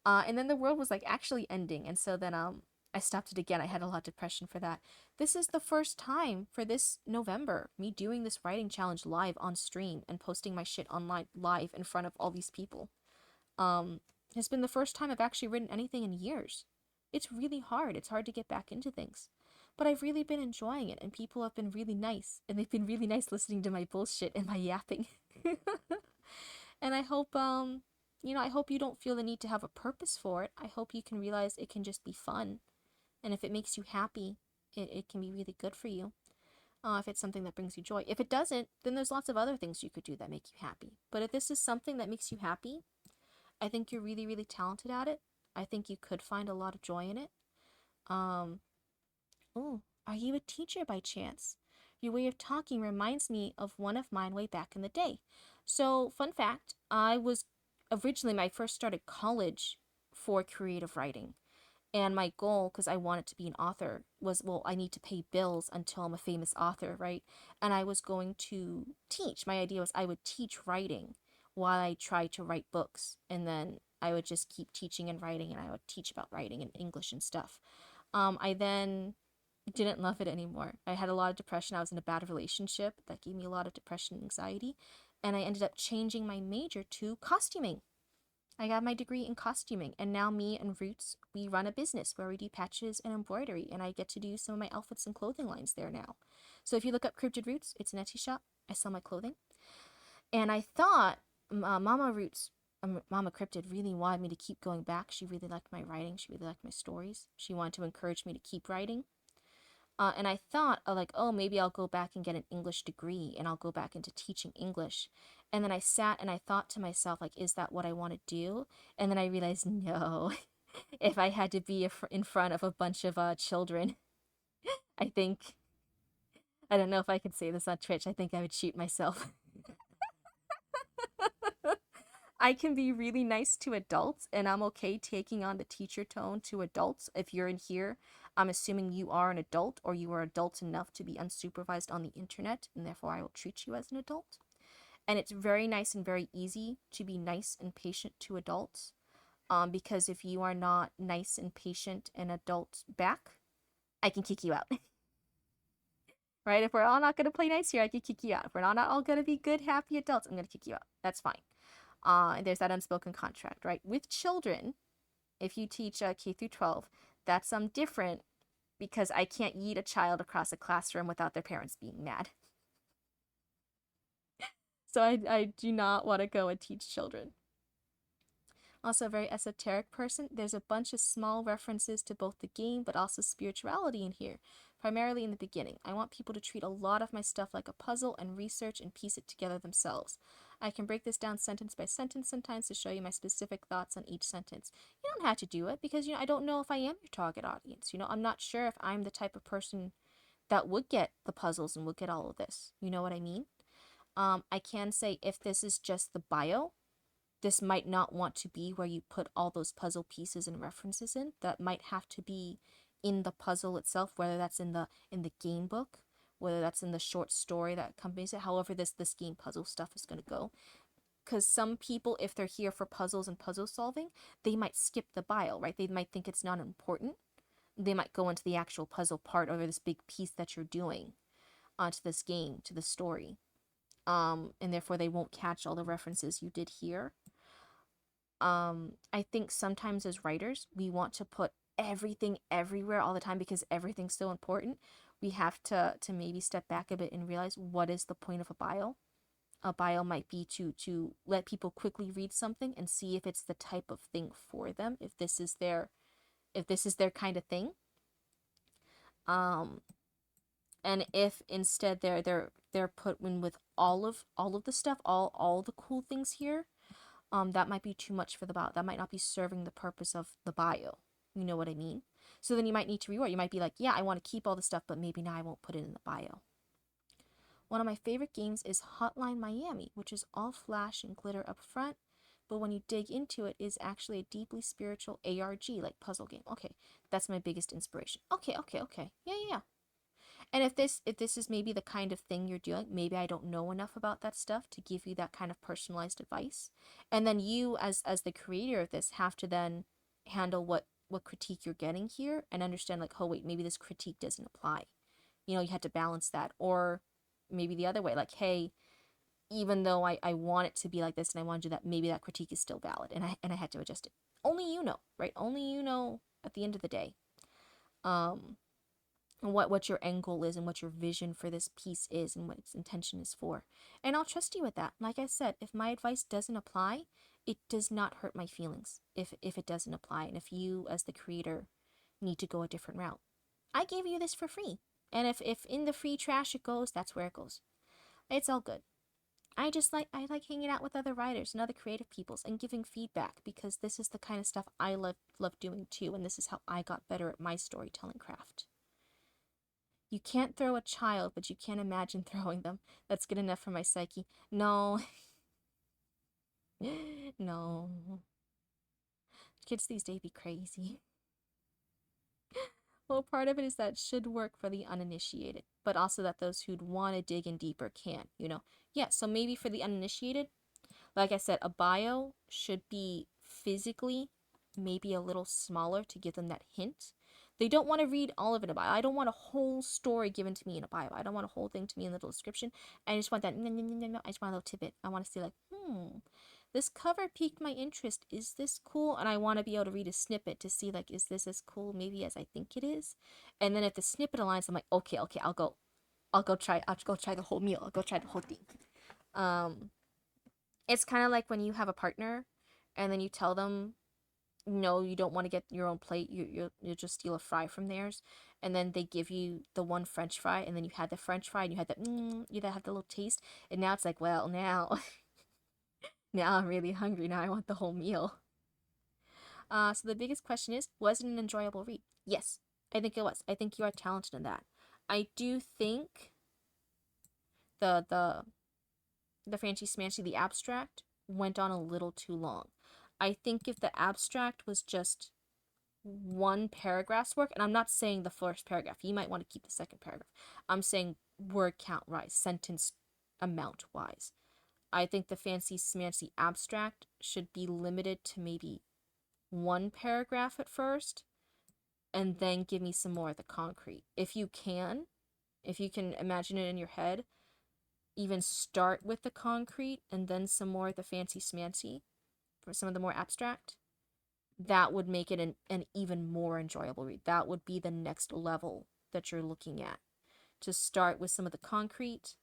And then the world was like actually ending, and so then I stopped it again. I had a lot of depression for that. This is the first time for this November, me doing this writing challenge live on stream and posting my shit online live in front of all these people. Um, has been the first time I've actually written anything in years. It's really hard. It's hard to get back into things. But I've really been enjoying it, and people have been really nice, and they've been really nice listening to my bullshit and my yapping. And I hope, I hope you don't feel the need to have a purpose for it. I hope you can realize it can just be fun. And if it makes you happy, it can be really good for you. If it's something that brings you joy. If it doesn't, then there's lots of other things you could do that make you happy. But if this is something that makes you happy, I think you're really, really talented at it. I think you could find a lot of joy in it. Um, oh, are you a teacher by chance? Your way of talking reminds me of one of mine way back in the day. So, fun fact, I was originally, when I first started college for creative writing. And my goal, because I wanted to be an author, was, well, I need to pay bills until I'm a famous author, right? And I was going to teach. My idea was I would teach writing while I tried to write books. And then I would just keep teaching and writing, and I would teach about writing and English and stuff. I then didn't love it anymore. I had a lot of depression. I was in a bad relationship that gave me a lot of depression and anxiety. And I ended up changing my major to costuming. I got my degree in costuming, and now me and Roots, we run a business where we do patches and embroidery, and I get to do some of my outfits and clothing lines there now. So if you look up Cryptid Roots, it's an Etsy shop. I sell my clothing. And I thought Mama Roots, Mama Cryptid really wanted me to keep going back. She really liked my writing. She really liked my stories. She wanted to encourage me to keep writing. And I thought, like, oh, maybe I'll go back and get an English degree and I'll go back into teaching English. And then I sat and I thought to myself, like, is that what I want to do? And then I realized, no. If I had to be in front of a bunch of children, I think, I don't know if I could say this on Twitch, I think I would shoot myself. I can be really nice to adults, and I'm okay taking on the teacher tone to adults. If you're in here, I'm assuming you are an adult, or you are adult enough to be unsupervised on the internet, and therefore I will treat you as an adult. And it's very nice and very easy to be nice and patient to adults. Because if you are not nice and patient and adult back, I can kick you out. Right? If we're all not going to play nice here, I can kick you out. If we're not all going to be good, happy adults, I'm going to kick you out. That's fine. There's that unspoken contract, right? With children, if you teach K through 12, that's different because I can't yeet a child across a classroom without their parents being mad. So I do not want to go and teach children. Also a very esoteric person. There's a bunch of small references to both the game but also spirituality in here, primarily in the beginning. I want people to treat a lot of my stuff like a puzzle and research and piece it together themselves. I can break this down sentence by sentence sometimes to show you my specific thoughts on each sentence. You don't have to do it because, I don't know if I am your target audience. I'm not sure if I'm the type of person that would get the puzzles and would get all of this. You know what I mean? I can say if this is just the bio, this might not want to be where you put all those puzzle pieces and references in. That might have to be in the puzzle itself, whether that's in the game book, whether that's in the short story that accompanies it. However, this game puzzle stuff is going to go. Because some people, if they're here for puzzles and puzzle solving, they might skip the bio, right? They might think it's not important. They might go into the actual puzzle part over this big piece that you're doing onto this game, to the story. And therefore they won't catch all the references you did here. I think sometimes as writers, we want to put everything everywhere all the time because everything's so important. We have to maybe step back a bit and realize what is the point of a bio. A bio might be to let people quickly read something and see if it's the type of thing for them, if this is their kind of thing. And if instead they're put in with all of the stuff, all the cool things here, that might be too much for the bio. That might not be serving the purpose of the bio. You know what I mean? So then you might need to reword. You might be like, yeah, I want to keep all the stuff, but maybe now I won't put it in the bio. One of my favorite games is Hotline Miami, which is all flash and glitter up front, but when you dig into it, is actually a deeply spiritual ARG, like puzzle game. Okay, that's my biggest inspiration. Okay. Yeah. And if this is maybe the kind of thing you're doing, maybe I don't know enough about that stuff to give you that kind of personalized advice. And then you, as the creator of this, have to then handle what what critique you're getting here and understand like, oh wait, maybe this critique doesn't apply. You know, you had to balance that. Or maybe the other way, like, hey, even though I want it to be like this and I want to do that, maybe that critique is still valid and I had to adjust it. Only you know, right? Only you know at the end of the day. What your end goal is and what your vision for this piece is and what its intention is for. And I'll trust you with that. Like I said, if my advice doesn't apply, it does not hurt my feelings if it doesn't apply and if you as the creator need to go a different route. I gave you this for free. And if in the free trash it goes, that's where it goes. It's all good. I like hanging out with other writers and other creative peoples and giving feedback because this is the kind of stuff I love doing too, and this is how I got better at my storytelling craft. You can't throw a child, but you can't imagine throwing them. That's good enough for my psyche. No. No. Kids these days be crazy. Well, part of it is that should work for the uninitiated, but also that those who'd want to dig in deeper can, you know? Yeah, so maybe for the uninitiated, like I said, a bio should be physically maybe a little smaller to give them that hint. They don't want to read all of it in a bio. I don't want a whole story given to me in a bio. I don't want a whole thing to me in a little description. I just want that, I just want a little tidbit. I want to see like, this cover piqued my interest. Is this cool? And I want to be able to read a snippet to see like, is this as cool maybe as I think it is? And then if the snippet aligns, I'm like, okay, I'll go try the whole meal. I'll go try the whole thing. It's kind of like when you have a partner and then you tell them, no, you don't want to get your own plate. You just steal a fry from theirs, and then they give you the one French fry, and then you had the French fry, and you had that you have the little taste, and now it's like, well, now, now I'm really hungry. Now I want the whole meal. So the biggest question is, was it an enjoyable read? Yes, I think it was. I think you are talented in that. I do think the fancy smancy, the abstract went on a little too long. I think if the abstract was just one paragraph's work, and I'm not saying the first paragraph, you might want to keep the second paragraph. I'm saying word count wise, sentence amount wise. I think the fancy smancy abstract should be limited to maybe one paragraph at first, and then give me some more of the concrete. If you can imagine it in your head, even start with the concrete and then some more of the fancy smancy for some of the more abstract, that would make it an even more enjoyable read. That would be the next level that you're looking at. To start with some of the concrete,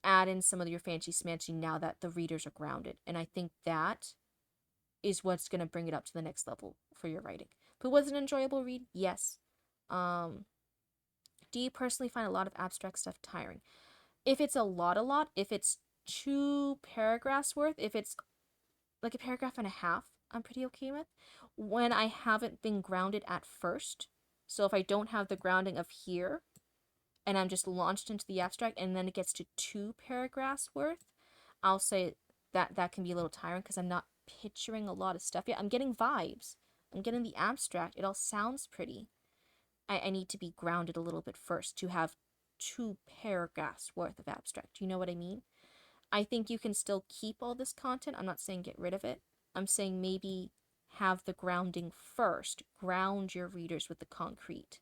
add in some of your fancy smancy now that the readers are grounded. And I think that is what's going to bring it up to the next level for your writing. But was it an enjoyable read? Yes. Do you personally find a lot of abstract stuff tiring? If it's a lot, if it's 2 paragraphs worth, if it's like a paragraph and a half, I'm pretty okay with. When I haven't been grounded at first, so if I don't have the grounding of here, and I'm just launched into the abstract, and then it gets to 2 paragraphs worth, I'll say that can be a little tiring because I'm not picturing a lot of stuff yet. I'm getting vibes. I'm getting the abstract. It all sounds pretty. I need to be grounded a little bit first to have 2 paragraphs worth of abstract. You know what I mean? I think you can still keep all this content. I'm not saying get rid of it. I'm saying maybe have the grounding first. Ground your readers with the concrete.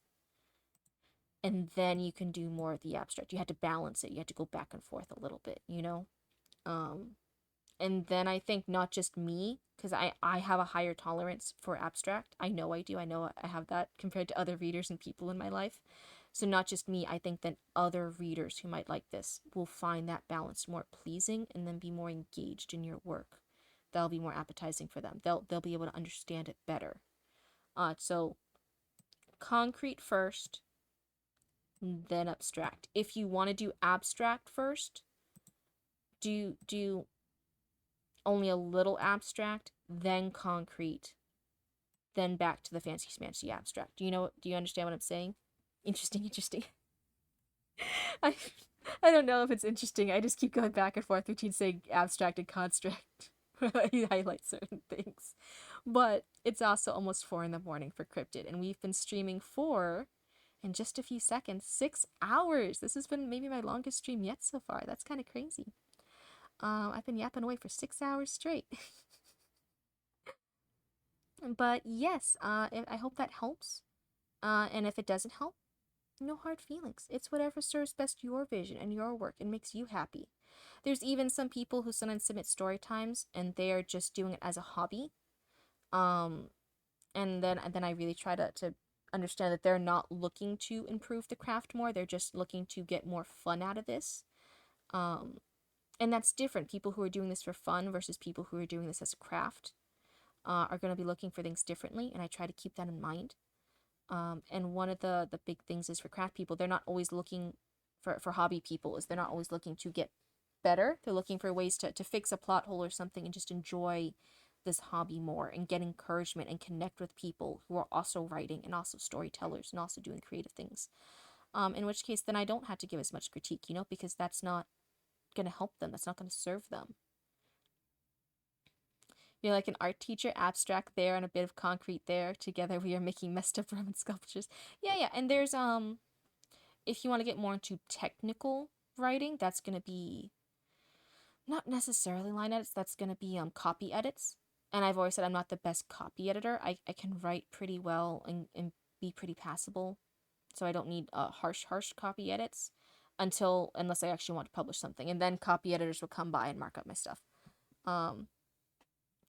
And then you can do more of the abstract. You had to balance it. You had to go back and forth a little bit, you know? And then I think not just me, because I have a higher tolerance for abstract. I know I do. I know I have that compared to other readers and people in my life. So not just me, I think that other readers who might like this will find that balance more pleasing and then be more engaged in your work. That'll be more appetizing for them. They'll be able to understand it better. So concrete first, then abstract. If you want to do abstract first, do only a little abstract, then concrete, then back to the fancy smancy abstract. Do you understand what I'm saying? Interesting. I don't know if it's interesting. I just keep going back and forth between saying abstract and construct. I highlight certain things. But it's also almost 4 a.m. for Cryptid, and we've been streaming for, in just a few seconds, 6 hours. This has been maybe my longest stream yet so far. That's kind of crazy. I've been yapping away for 6 hours straight. But yes, I hope that helps. And if it doesn't help, no hard feelings. It's whatever serves best your vision and your work and makes you happy. There's even some people who sometimes submit story times and they are just doing it as a hobby. Um, and then I really try to understand that they're not looking to improve the craft more. They're just looking to get more fun out of this. Um, and that's different. People who are doing this for fun versus people who are doing this as a craft are going to be looking for things differently, and I try to keep that in mind. And one of the big things is for craft people, they're not always looking for hobby people, is they're not always looking to get better. They're looking for ways to fix a plot hole or something and just enjoy this hobby more and get encouragement and connect with people who are also writing and also storytellers and also doing creative things. In which case, then I don't have to give as much critique, because that's not going to help them. That's not going to serve them. You're like an art teacher, abstract there and a bit of concrete there. Together we are making messed up Roman sculptures. Yeah, yeah. And there's if you want to get more into technical writing, that's gonna be not necessarily line edits, that's gonna be copy edits. And I've always said I'm not the best copy editor. I can write pretty well and be pretty passable. So I don't need harsh copy edits unless I actually want to publish something. And then copy editors will come by and mark up my stuff. Um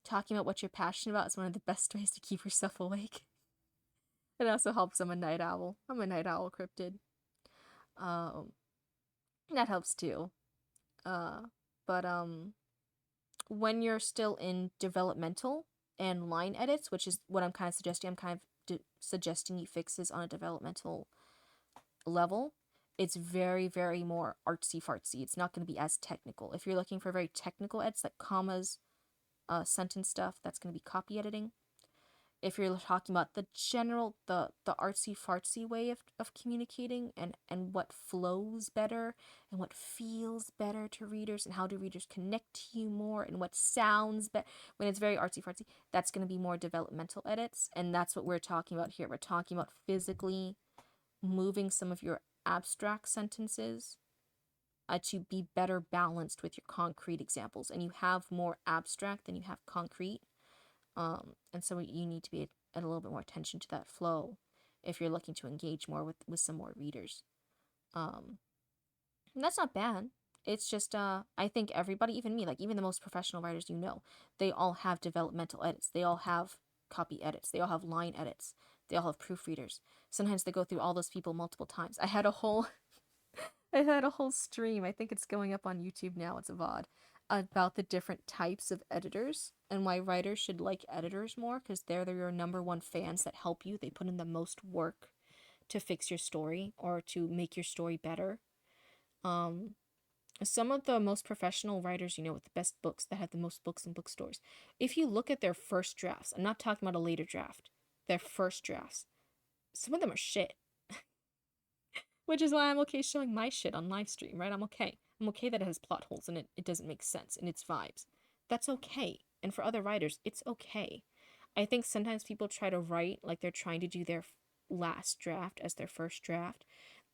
Talking about what you're passionate about is one of the best ways to keep yourself awake. It also helps. I'm a night owl. I'm a night owl, Cryptid. Um, that helps too. Uh, but when you're still in developmental and line edits, which is what I'm kind of suggesting, I'm kind of suggesting you fixes on a developmental level. It's very, very more artsy fartsy. It's not going to be as technical. If you're looking for very technical edits, like commas, sentence stuff, that's going to be copy editing. If you're talking about the general, the artsy fartsy way of communicating and what flows better and what feels better to readers and how do readers connect to you more and what sounds better, when it's very artsy fartsy, that's going to be more developmental edits. And that's what we're talking about here. We're talking about physically moving some of your abstract sentences to be better balanced with your concrete examples. And you have more abstract than you have concrete. And so you need to be at a little bit more attention to that flow if you're looking to engage more with some more readers. And that's not bad. It's just I think everybody, even me, like even the most professional writers they all have developmental edits. They all have copy edits. They all have line edits. They all have proofreaders. Sometimes they go through all those people multiple times. I had a whole stream. I think it's going up on YouTube now. It's a VOD about the different types of editors and why writers should like editors more because they're your number one fans that help you. They put in the most work to fix your story or to make your story better. Um, some of the most professional writers, with the best books that have the most books in bookstores, if you look at their first drafts, I'm not talking about a later draft, their first drafts, some of them are shit. Which is why I'm okay showing my shit on live stream, right? I'm okay. I'm okay that it has plot holes and it doesn't make sense and it's vibes. That's okay. And for other writers, it's okay. I think sometimes people try to write like they're trying to do their last draft as their first draft.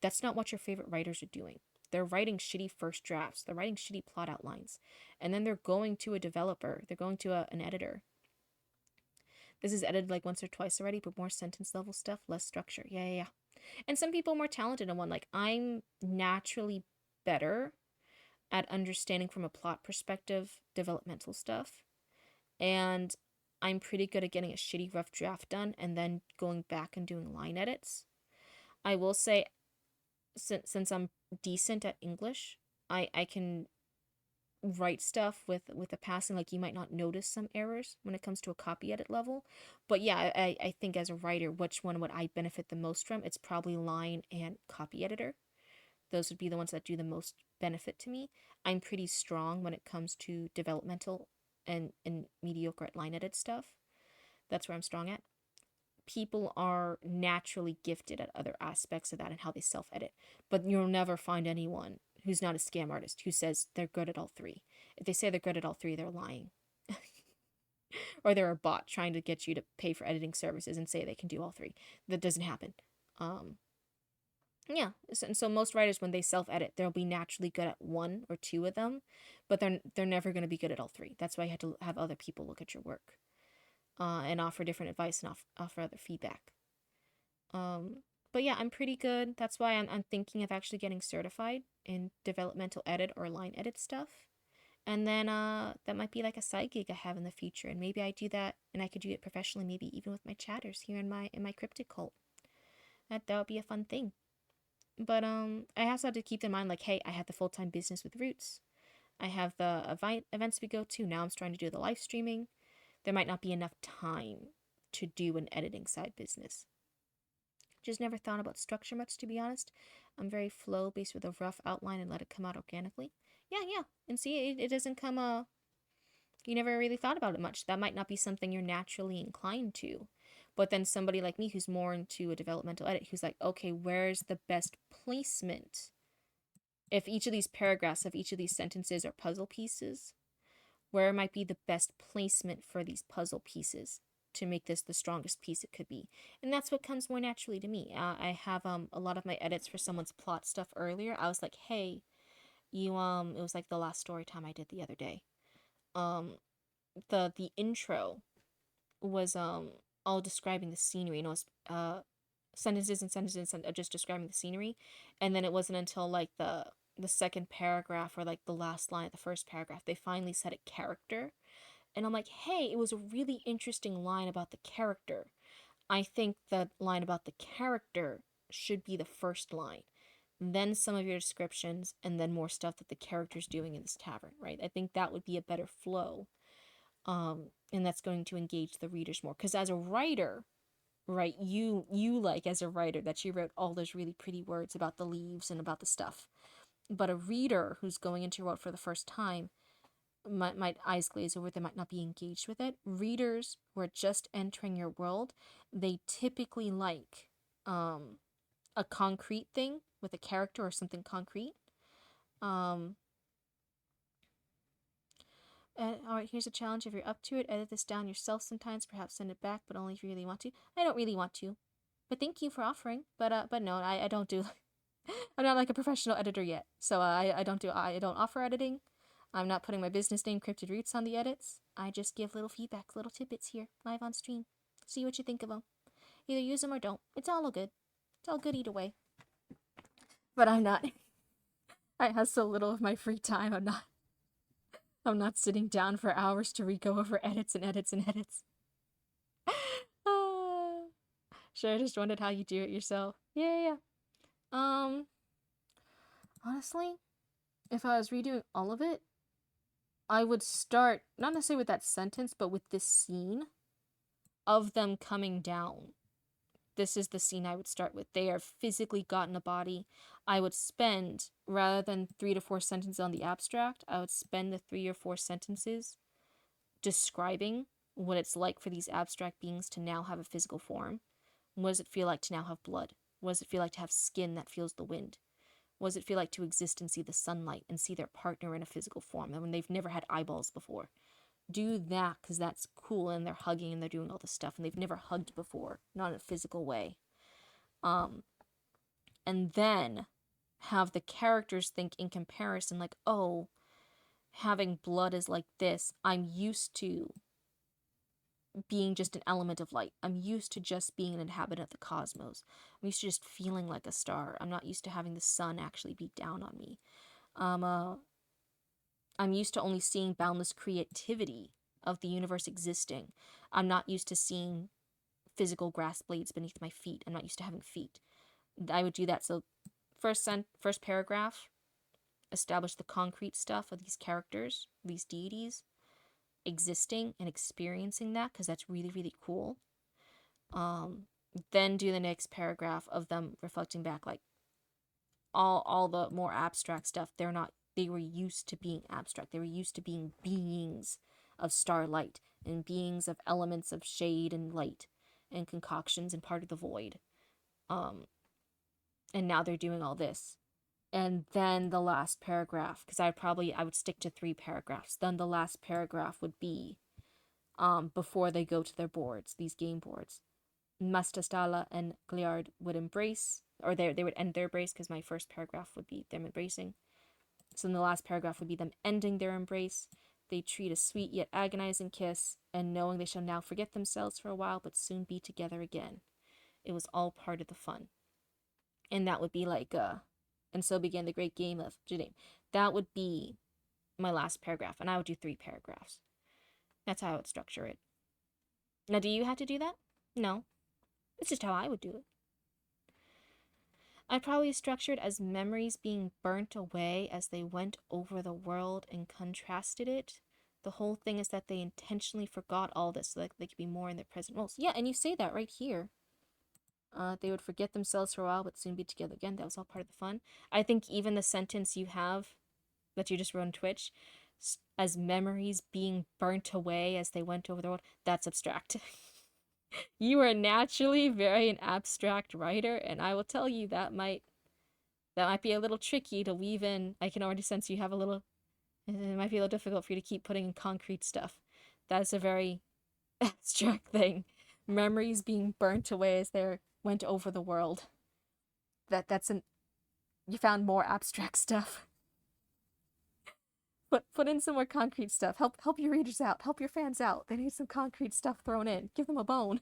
That's not what your favorite writers are doing. They're writing shitty first drafts. They're writing shitty plot outlines. And then they're going to a developer. They're going to an editor. This is edited like once or twice already, but more sentence level stuff, less structure. Yeah, yeah, yeah. And some people are more talented in one. Like, I'm naturally better at understanding from a plot perspective developmental stuff. And I'm pretty good at getting a shitty rough draft done and then going back and doing line edits. I will say, since I'm decent at English, I can write stuff with a passing, like you might not notice some errors when it comes to a copy edit level. But yeah, I think as a writer, which one would I benefit the most from? It's probably line and copy editor. Those would be the ones that do the most benefit to me. I'm pretty strong when it comes to developmental and mediocre at line edit stuff. That's where I'm strong at. People are naturally gifted at other aspects of that and how they self-edit. But you'll never find anyone who's not a scam artist who says they're good at all three. If they say they're good at all three, they're lying. Or they're a bot trying to get you to pay for editing services and say they can do all three. That doesn't happen. Yeah, and so most writers, when they self-edit, they'll be naturally good at one or two of them, but they're never going to be good at all three. That's why you have to have other people look at your work. and offer different advice and offer other feedback. But yeah, I'm pretty good. That's why I'm thinking of actually getting certified in developmental edit or line edit stuff. And then that might be like a side gig I have in the future, and maybe I do that and I could do it professionally, maybe even with my chatters here in my Cryptid cult. That would be a fun thing. But I also have to keep in mind, like, hey, I have the full-time business with Roots. I have the events we go to. Now I'm starting to do the live streaming. There might not be enough time to do an editing side business. Just never thought about structure much, to be honest. I'm very flow based with a rough outline and let it come out organically. Yeah. And see, it doesn't come, you never really thought about it much. That might not be something you're naturally inclined to. But then somebody like me who's more into a developmental edit, who's like, okay, where's the best placement? If each of these paragraphs, if each of these sentences are puzzle pieces, where might be the best placement for these puzzle pieces to make this the strongest piece it could be? And that's what comes more naturally to me. I have a lot of my edits for someone's plot stuff earlier. I was like, hey, you it was like the last story time I did the other day. The intro was all describing the scenery, and it was sentences and sentences and just describing the scenery, and then it wasn't until like the second paragraph or like the last line of the first paragraph they finally said a character, and I'm like, hey, it was a really interesting line about the character. I think the line about the character should be the first line, then some of your descriptions, and then more stuff that the character's doing in this tavern, right? I think that would be a better flow. And that's going to engage the readers more. Because as a writer, right, you like as a writer that you wrote all those really pretty words about the leaves and about the stuff. But a reader who's going into your world for the first time might eyes glaze over, they might not be engaged with it. Readers who are just entering your world, they typically like a concrete thing with a character or something concrete. Alright, here's a challenge. If you're up to it, edit this down yourself sometimes, perhaps send it back, but only if you really want to. I don't really want to. But thank you for offering. But no, I don't do I'm not like a professional editor yet. So I don't offer editing. I'm not putting my business name Cryptid Roots on the edits. I just give little feedback, little tidbits here, live on stream. See what you think of them. Either use them or don't. It's all good. It's all good either way. But I'm not. I have so little of my free time. I'm not sitting down for hours to go over edits and edits and edits. Sure, I just wondered how you do it yourself. Yeah. Honestly, if I was redoing all of it, I would start, not necessarily with that sentence, but with this scene of them coming down. This is the scene I would start with. They are physically gotten a body. I would spend, rather than 3 to 4 sentences on the abstract, I would spend the 3 or 4 sentences describing what it's like for these abstract beings to now have a physical form. What does it feel like to now have blood? What does it feel like to have skin that feels the wind? What does it feel like to exist and see the sunlight and see their partner in a physical form, and when they've never had eyeballs before? Do that, because that's cool, and they're hugging and they're doing all this stuff, and they've never hugged before, not in a physical way. And then have the characters think in comparison, like, oh, having blood is like this. I'm used to being just an element of light. I'm used to just being an inhabitant of the cosmos. I'm used to just feeling like a star. I'm not used to having the sun actually beat down on me. I'm used to only seeing boundless creativity of the universe existing. I'm not used to seeing physical grass blades beneath my feet. I'm not used to having feet. I would do that. So first paragraph, establish the concrete stuff of these characters, these deities, existing and experiencing that, because that's really, really cool. Then do the next paragraph of them reflecting back, like all the more abstract stuff. They were used to being abstract. They were used to being beings of starlight and beings of elements of shade and light and concoctions and part of the void. And now they're doing all this. And then the last paragraph, because I would stick to 3 paragraphs. Then the last paragraph would be before they go to their boards, these game boards. Mastastala and Gliard would embrace, or they would end their embrace, because my first paragraph would be them embracing. So then the last paragraph would be them ending their embrace. they treat a sweet yet agonizing kiss, and knowing they shall now forget themselves for a while, but soon be together again. It was all part of the fun. And that would be like, and so began the great game of Jadame. That would be my last paragraph, and I would do 3 paragraphs. That's how I would structure it. Now, do you have to do that? No. It's just how I would do it. I probably structured as memories being burnt away as they went over the world and contrasted it. The whole thing is that they intentionally forgot all this so that they could be more in their present roles. Yeah, and you say that right here. They would forget themselves for a while, but soon be together again. That was all part of the fun. I think even the sentence you have that you just wrote on Twitch, as memories being burnt away as they went over the world, that's abstract. You are naturally very an abstract writer, and I will tell you that might be a little tricky to weave in. I can already sense you have a little. It might be a little difficult for you to keep putting in concrete stuff. That is a very abstract thing. Memories being burnt away as they went over the world. You found more abstract stuff. Put in some more concrete stuff. Help your readers out. Help your fans out. They need some concrete stuff thrown in. Give them a bone.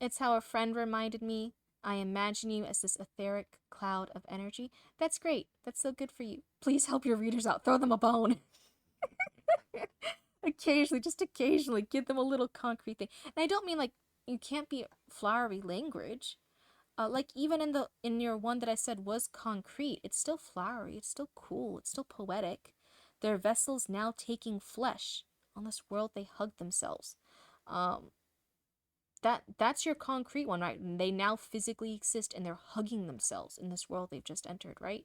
It's how a friend reminded me. I imagine you as this etheric cloud of energy. That's great. That's so good for you. Please help your readers out. Throw them a bone. Occasionally, give them a little concrete thing. And I don't mean like you can't be flowery language. Like even in your one that I said was concrete, it's still flowery, it's still cool, it's still poetic. Their vessels now taking flesh. On this world they hug themselves. That's your concrete one, right? And they now physically exist and they're hugging themselves in this world they've just entered, right?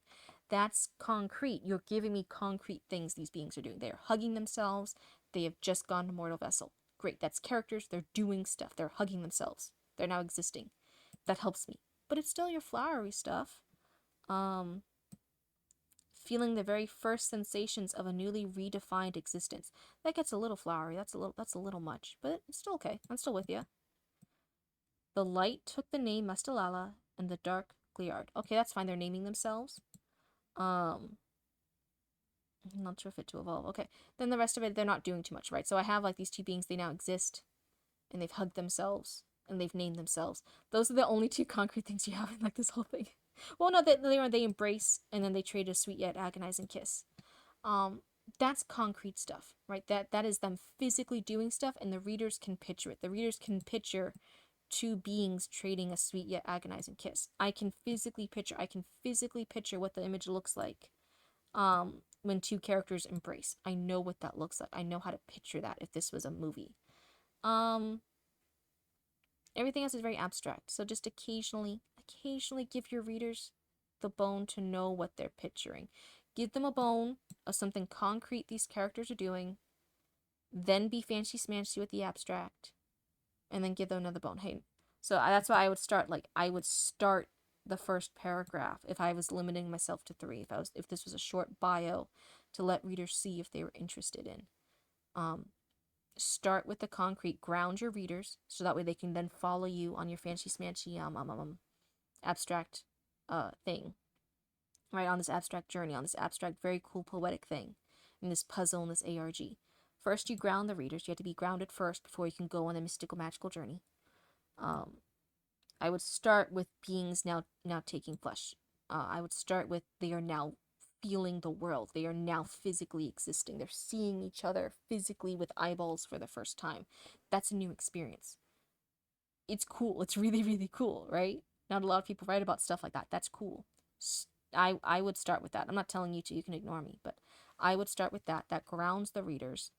That's concrete. You're giving me concrete things these beings are doing. They're hugging themselves. They have just gone to mortal vessel. Great, that's characters. They're doing stuff. They're hugging themselves. They're now existing. That helps me. But it's still your flowery stuff. Feeling the very first sensations of a newly redefined existence. That gets a little flowery. That's a little much. But it's still okay. I'm still with you. The light took the name Mustalala and the dark Gliard. Okay, that's fine. They're naming themselves. I'm not sure if it to evolve. Okay. Then the rest of it, they're not doing too much, right? So I have like these 2 beings, they now exist. And they've hugged themselves. And they've named themselves. Those are the only 2 concrete things you have in like this whole thing. Well, no, they embrace and then they trade a sweet yet agonizing kiss. That's concrete stuff, right? That is them physically doing stuff, and the readers can picture it. The readers can picture 2 beings trading a sweet yet agonizing kiss. I can physically picture what the image looks like when 2 characters embrace. I know what that looks like. I know how to picture that if this was a movie. Everything else is very abstract. So just occasionally give your readers the bone to know what they're picturing. Give them a bone of something concrete these characters are doing, then be fancy smancy with the abstract, and then give them another bone. Hey, so that's why I would start the first paragraph if I was limiting myself to 3. If this was a short bio to let readers see if they were interested in. Start with the concrete, ground your readers so that way they can then follow you on your fancy smancy abstract thing, right? On this abstract journey, on this abstract very cool poetic thing, in this puzzle, in this ARG. First you ground the readers. You have to be grounded first before you can go on the mystical magical journey. I would start with beings now taking flesh. I would start with they are now feeling the world. They are now physically existing. They're seeing each other physically with eyeballs for the first time. That's a new experience. It's cool. It's really, really cool, right? Not a lot of people write about stuff like that. That's cool. I would start with that. I'm not telling you to. You can ignore me. But I would start with that. That grounds the readers.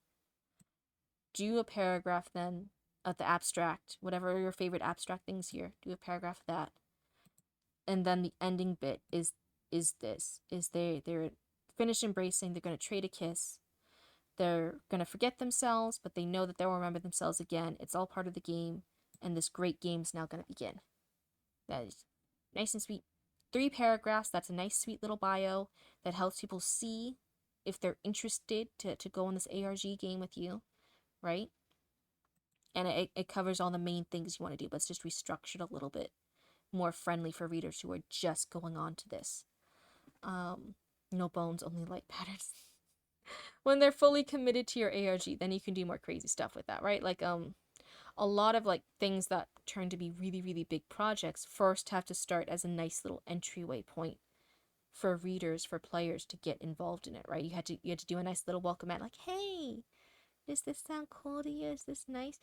Do a paragraph then of the abstract. Whatever your favorite abstract things here. Do a paragraph of that. And then the ending bit is they're finished embracing. They're going to trade a kiss. They're going to forget themselves, but they know that they'll remember themselves again. It's all part of the game, and this great game's now going to begin. That is nice and sweet. 3 paragraphs. That's a nice, sweet little bio that helps people see if they're interested to go on this ARG game with you, right? And it covers all the main things you want to do, but it's just restructured a little bit more friendly for readers who are just going on to this. No bones, only light patterns. When they're fully committed to your ARG, then you can do more crazy stuff with that, right? Like a lot of like things that turn to be really, really big projects first have to start as a nice little entryway point for readers, for players to get involved in it, right? You had to do a nice little welcome mat, like, hey, does this sound cool to you? Is this nice?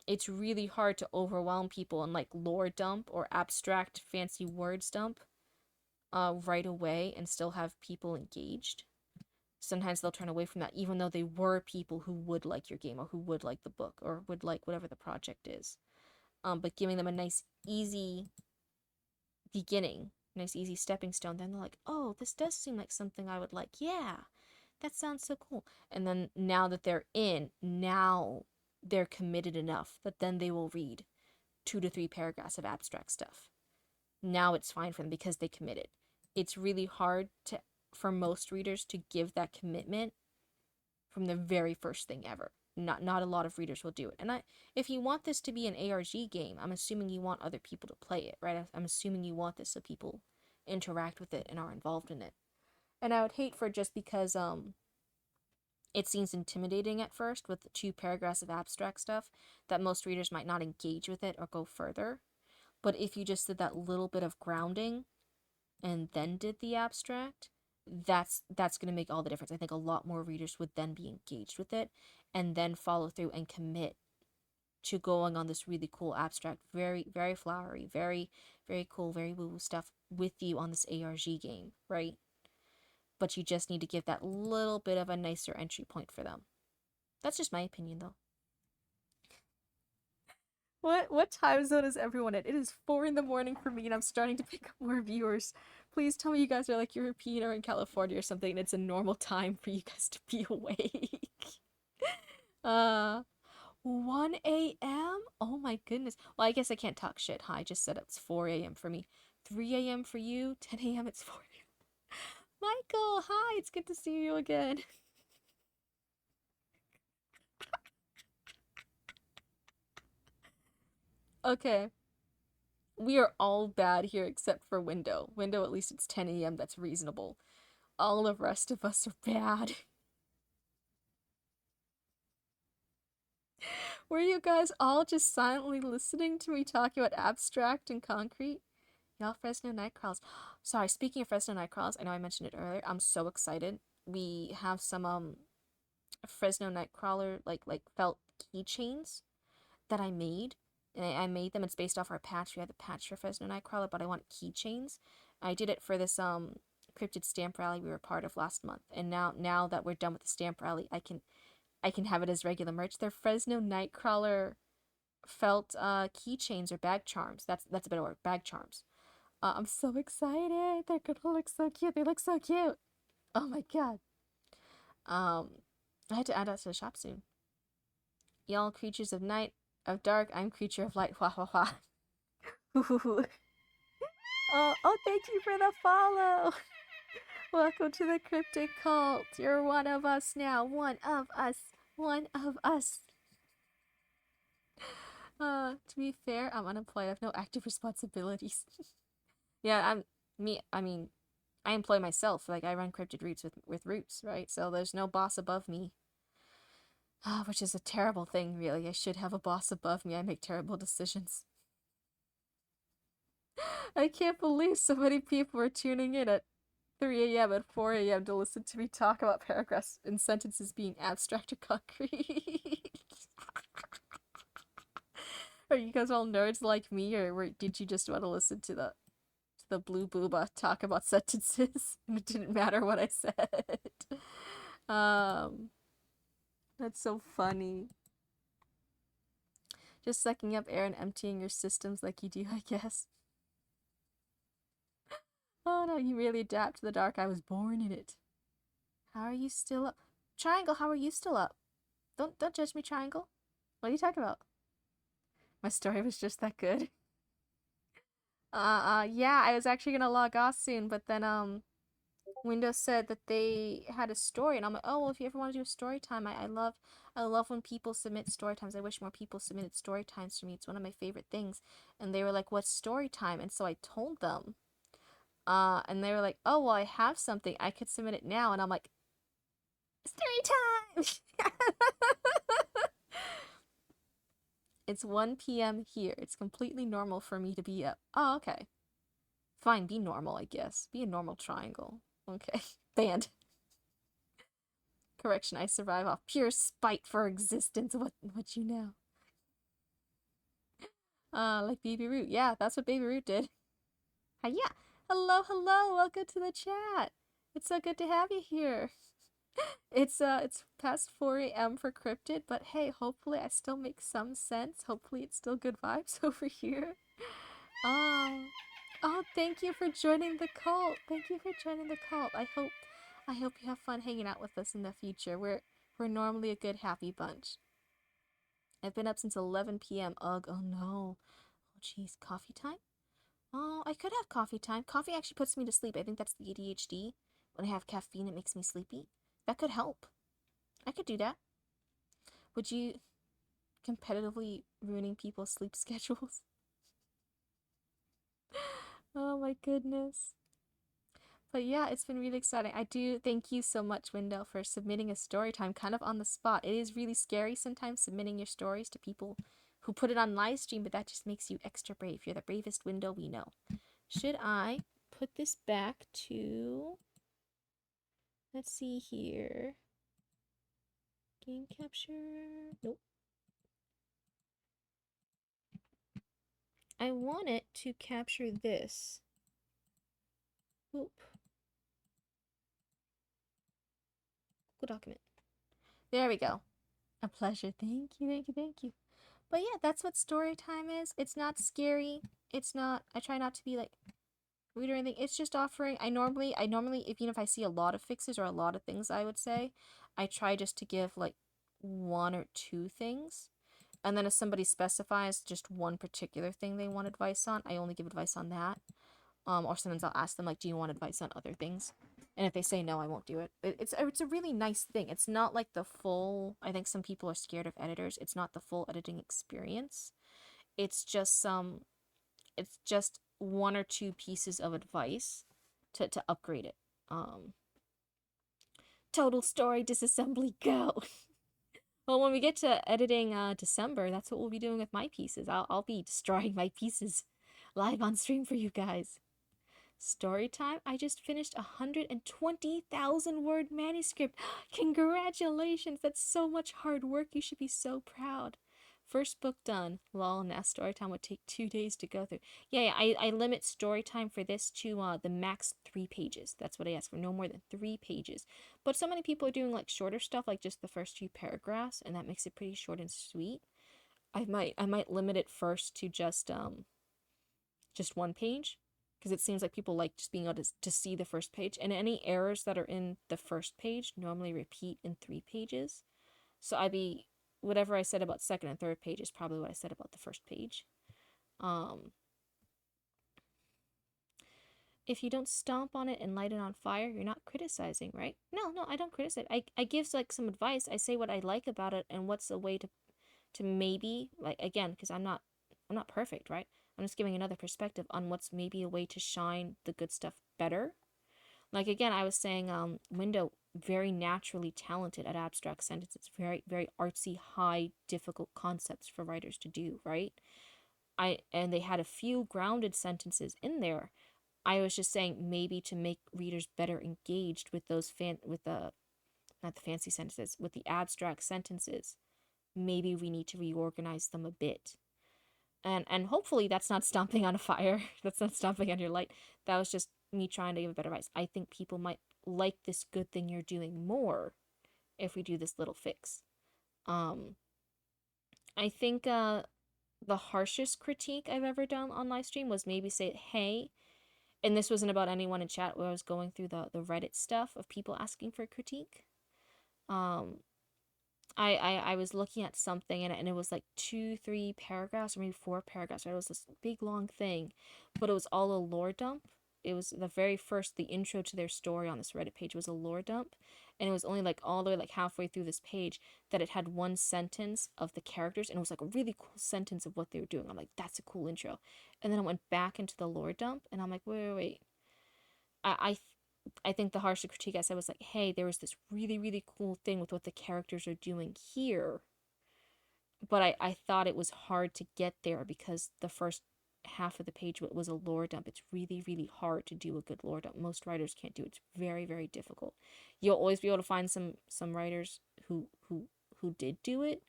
It's really hard to overwhelm people and like lore dump or abstract fancy words dump right away and still have people engaged. Sometimes they'll turn away from that, even though they were people who would like your game or who would like the book or would like whatever the project is. But giving them a nice, easy beginning, nice, easy stepping stone, then they're like, oh, this does seem like something I would like. Yeah, that sounds so cool. And then now that they're in, now they're committed enough that then they will read 2 to 3 paragraphs of abstract stuff. Now it's fine for them because they committed. It's really hard for most readers to give that commitment from the very first thing ever. Not a lot of readers will do it. And if you want this to be an ARG game, I'm assuming you want other people to play it, right? I'm assuming you want this so people interact with it and are involved in it. And I would hate for just because it seems intimidating at first with the 2 paragraphs of abstract stuff that most readers might not engage with it or go further. But if you just did that little bit of grounding and then did the abstract, that's going to make all the difference. I think a lot more readers would then be engaged with it and then follow through and commit to going on this really cool abstract, very, very flowery, very, very cool, very woo-woo stuff with you on this ARG game, right? But you just need to give that little bit of a nicer entry point for them. That's just my opinion, though. What time zone is everyone in? It is 4 in the morning for me, and I'm starting to pick up more viewers. Please tell me you guys are like European or in California or something, and it's a normal time for you guys to be awake. uh, 1 a.m.? Oh my goodness. Well, I guess I can't talk shit. Hi, I just said it's 4 a.m. for me. 3 a.m. for you. 10 a.m. It's 4 a.m. Michael, hi, it's good to see you again. Okay. We are all bad here except for Window. Window, at least it's 10 a.m. That's reasonable. All the rest of us are bad. Were you guys all just silently listening to me talking about abstract and concrete? Y'all Fresno Nightcrawlers. Sorry, speaking of Fresno Nightcrawlers, I know I mentioned it earlier. I'm so excited. We have some Fresno Nightcrawler like felt keychains that I made. And I made them. It's based off our patch. We had the patch for Fresno Nightcrawler, but I want keychains. I did it for this Cryptid stamp rally we were part of last month. And now that we're done with the stamp rally, I can have it as regular merch. They're Fresno Nightcrawler felt keychains or bag charms. That's a better word. Bag charms. I'm so excited. They're gonna look so cute. They look so cute. Oh my god. Um, I had to add that to the shop soon. Y'all creatures of night, of dark. I'm creature of light. Wah wah wah. Oh, thank you for the follow. Welcome to the Cryptid cult. You're one of us now. One of us. One of us. To be fair, I'm unemployed. I have no active responsibilities. Yeah, I mean, I employ myself. Like, I run Cryptid Roots with Roots, right? So there's no boss above me. Which is a terrible thing, really. I should have a boss above me. I make terrible decisions. I can't believe so many people are tuning in at 3 a.m. and 4 a.m. to listen to me talk about paragraphs and sentences being abstract or concrete. Are you guys all nerds like me, or did you just want to listen to the blue booba talk about sentences and it didn't matter what I said? Um, that's so funny. Just sucking up air and emptying your systems like you do, I guess. Oh no, you really adapt to the dark. I was born in it. How are you still up? Triangle, how are you still up? Don't judge me, Triangle. What are you talking about? My story was just that good. Yeah, I was actually gonna log off soon, but then, Windows said that they had a story, and I'm like, oh, well, if you ever want to do a story time, I love when people submit story times. I wish more people submitted story times for me. It's one of my favorite things. And they were like, what's story time? And so I told them. And they were like, oh, well, I have something. I could submit it now. And I'm like, story time! It's 1 p.m. here. It's completely normal for me to be up. Oh, okay. Fine, be normal, I guess. Be a normal triangle. Okay. Banned. Correction, I survive off pure spite for existence. What you know? Like Baby Root. Yeah, that's what Baby Root did. Hiya! Hello, hello! Welcome to the chat! It's so good to have you here. It's past 4 a.m. for Cryptid, but hey, hopefully I still make some sense. Hopefully it's still good vibes over here. Oh, oh, thank you for joining the cult. Thank you for joining the cult. I hope you have fun hanging out with us in the future. We're normally a good, happy bunch. I've been up since 11 p.m. Ugh, oh no. Oh jeez, coffee time? Oh, I could have coffee time. Coffee actually puts me to sleep. I think that's the ADHD. When I have caffeine, it makes me sleepy. That could help. I could do that. Would you competitively ruining people's sleep schedules? Oh my goodness. But yeah, it's been really exciting. I do thank you so much, Wendell, for submitting a story time kind of on the spot. It is really scary sometimes submitting your stories to people who put it on live stream, but that just makes you extra brave. You're the bravest Wendell we know. Should I put this back to... Let's see here. Game capture... Nope. I want it to capture this. Oop. Google document. There we go. A pleasure. Thank you, thank you, thank you. But yeah, that's what story time is. It's not scary. It's not, I try not to be like rude or anything. It's just offering, I normally, even if I see a lot of fixes or a lot of things, I would say, I try just to give like 1 or 2 things. And then if somebody specifies just one particular thing they want advice on, I only give advice on that. Or sometimes I'll ask them like, do you want advice on other things? And if they say no, I won't do it. It's a really nice thing. It's not like the full, I think some people are scared of editors. It's not the full editing experience. It's just it's just 1 or 2 pieces of advice to upgrade it. Total story disassembly, go. Well, when we get to editing December, that's what we'll be doing with my pieces. I'll be destroying my pieces live on stream for you guys. Story time? I just finished a 120,000 word manuscript. Congratulations! That's so much hard work. You should be so proud. First book done. Lol, now story time would take 2 days to go through. Yeah, I limit story time for this to the max 3 pages. That's what I ask for. No more than 3 pages. But so many people are doing like shorter stuff, like just the first few paragraphs, and that makes it pretty short and sweet. I might limit it first to just 1 page, because it seems like people like just being able to see the first page, and any errors that are in the first page normally repeat in 3 pages. So whatever I said about second and third page is probably what I said about the first page. If you don't stomp on it and light it on fire, you're not criticizing, right? No, I don't criticize. I give like some advice. I say what I like about it and what's a way to maybe, like, again, because I'm not perfect, right? I'm just giving another perspective on what's maybe a way to shine the good stuff better. Like, again, I was saying, Window, very naturally talented at abstract sentences, very, very artsy, high, difficult concepts for writers to do, right? And they had a few grounded sentences in there. I was just saying maybe to make readers better engaged with those not the fancy sentences, with the abstract sentences, maybe we need to reorganize them a bit. And hopefully that's not stomping on a fire. That's not stomping on your light. That was just me trying to give a better advice. I think people might like this good thing you're doing more if we do this little fix. I think the harshest critique I've ever done on live stream was maybe say, hey, and this wasn't about anyone in chat, where I was going through the Reddit stuff of people asking for critique. I was looking at something, and it was like 2-3 paragraphs or maybe 4 paragraphs, right? It was this big long thing, but it was all a lore dump. It was the intro to their story on this Reddit page was a lore dump, and it was only like all the way like halfway through this page that it had 1 sentence of the characters, and it was like a really cool sentence of what they were doing. I'm like, that's a cool intro. And then I went back into the lore dump, and I'm like, wait. I think the harsher critique I said was like, hey, there was this really, really cool thing with what the characters are doing here, but I thought it was hard to get there because the first half of the page was a lore dump. It's really, really hard to do a good lore dump. Most writers can't do it. It's very, very difficult. You'll always be able to find some writers who did do it,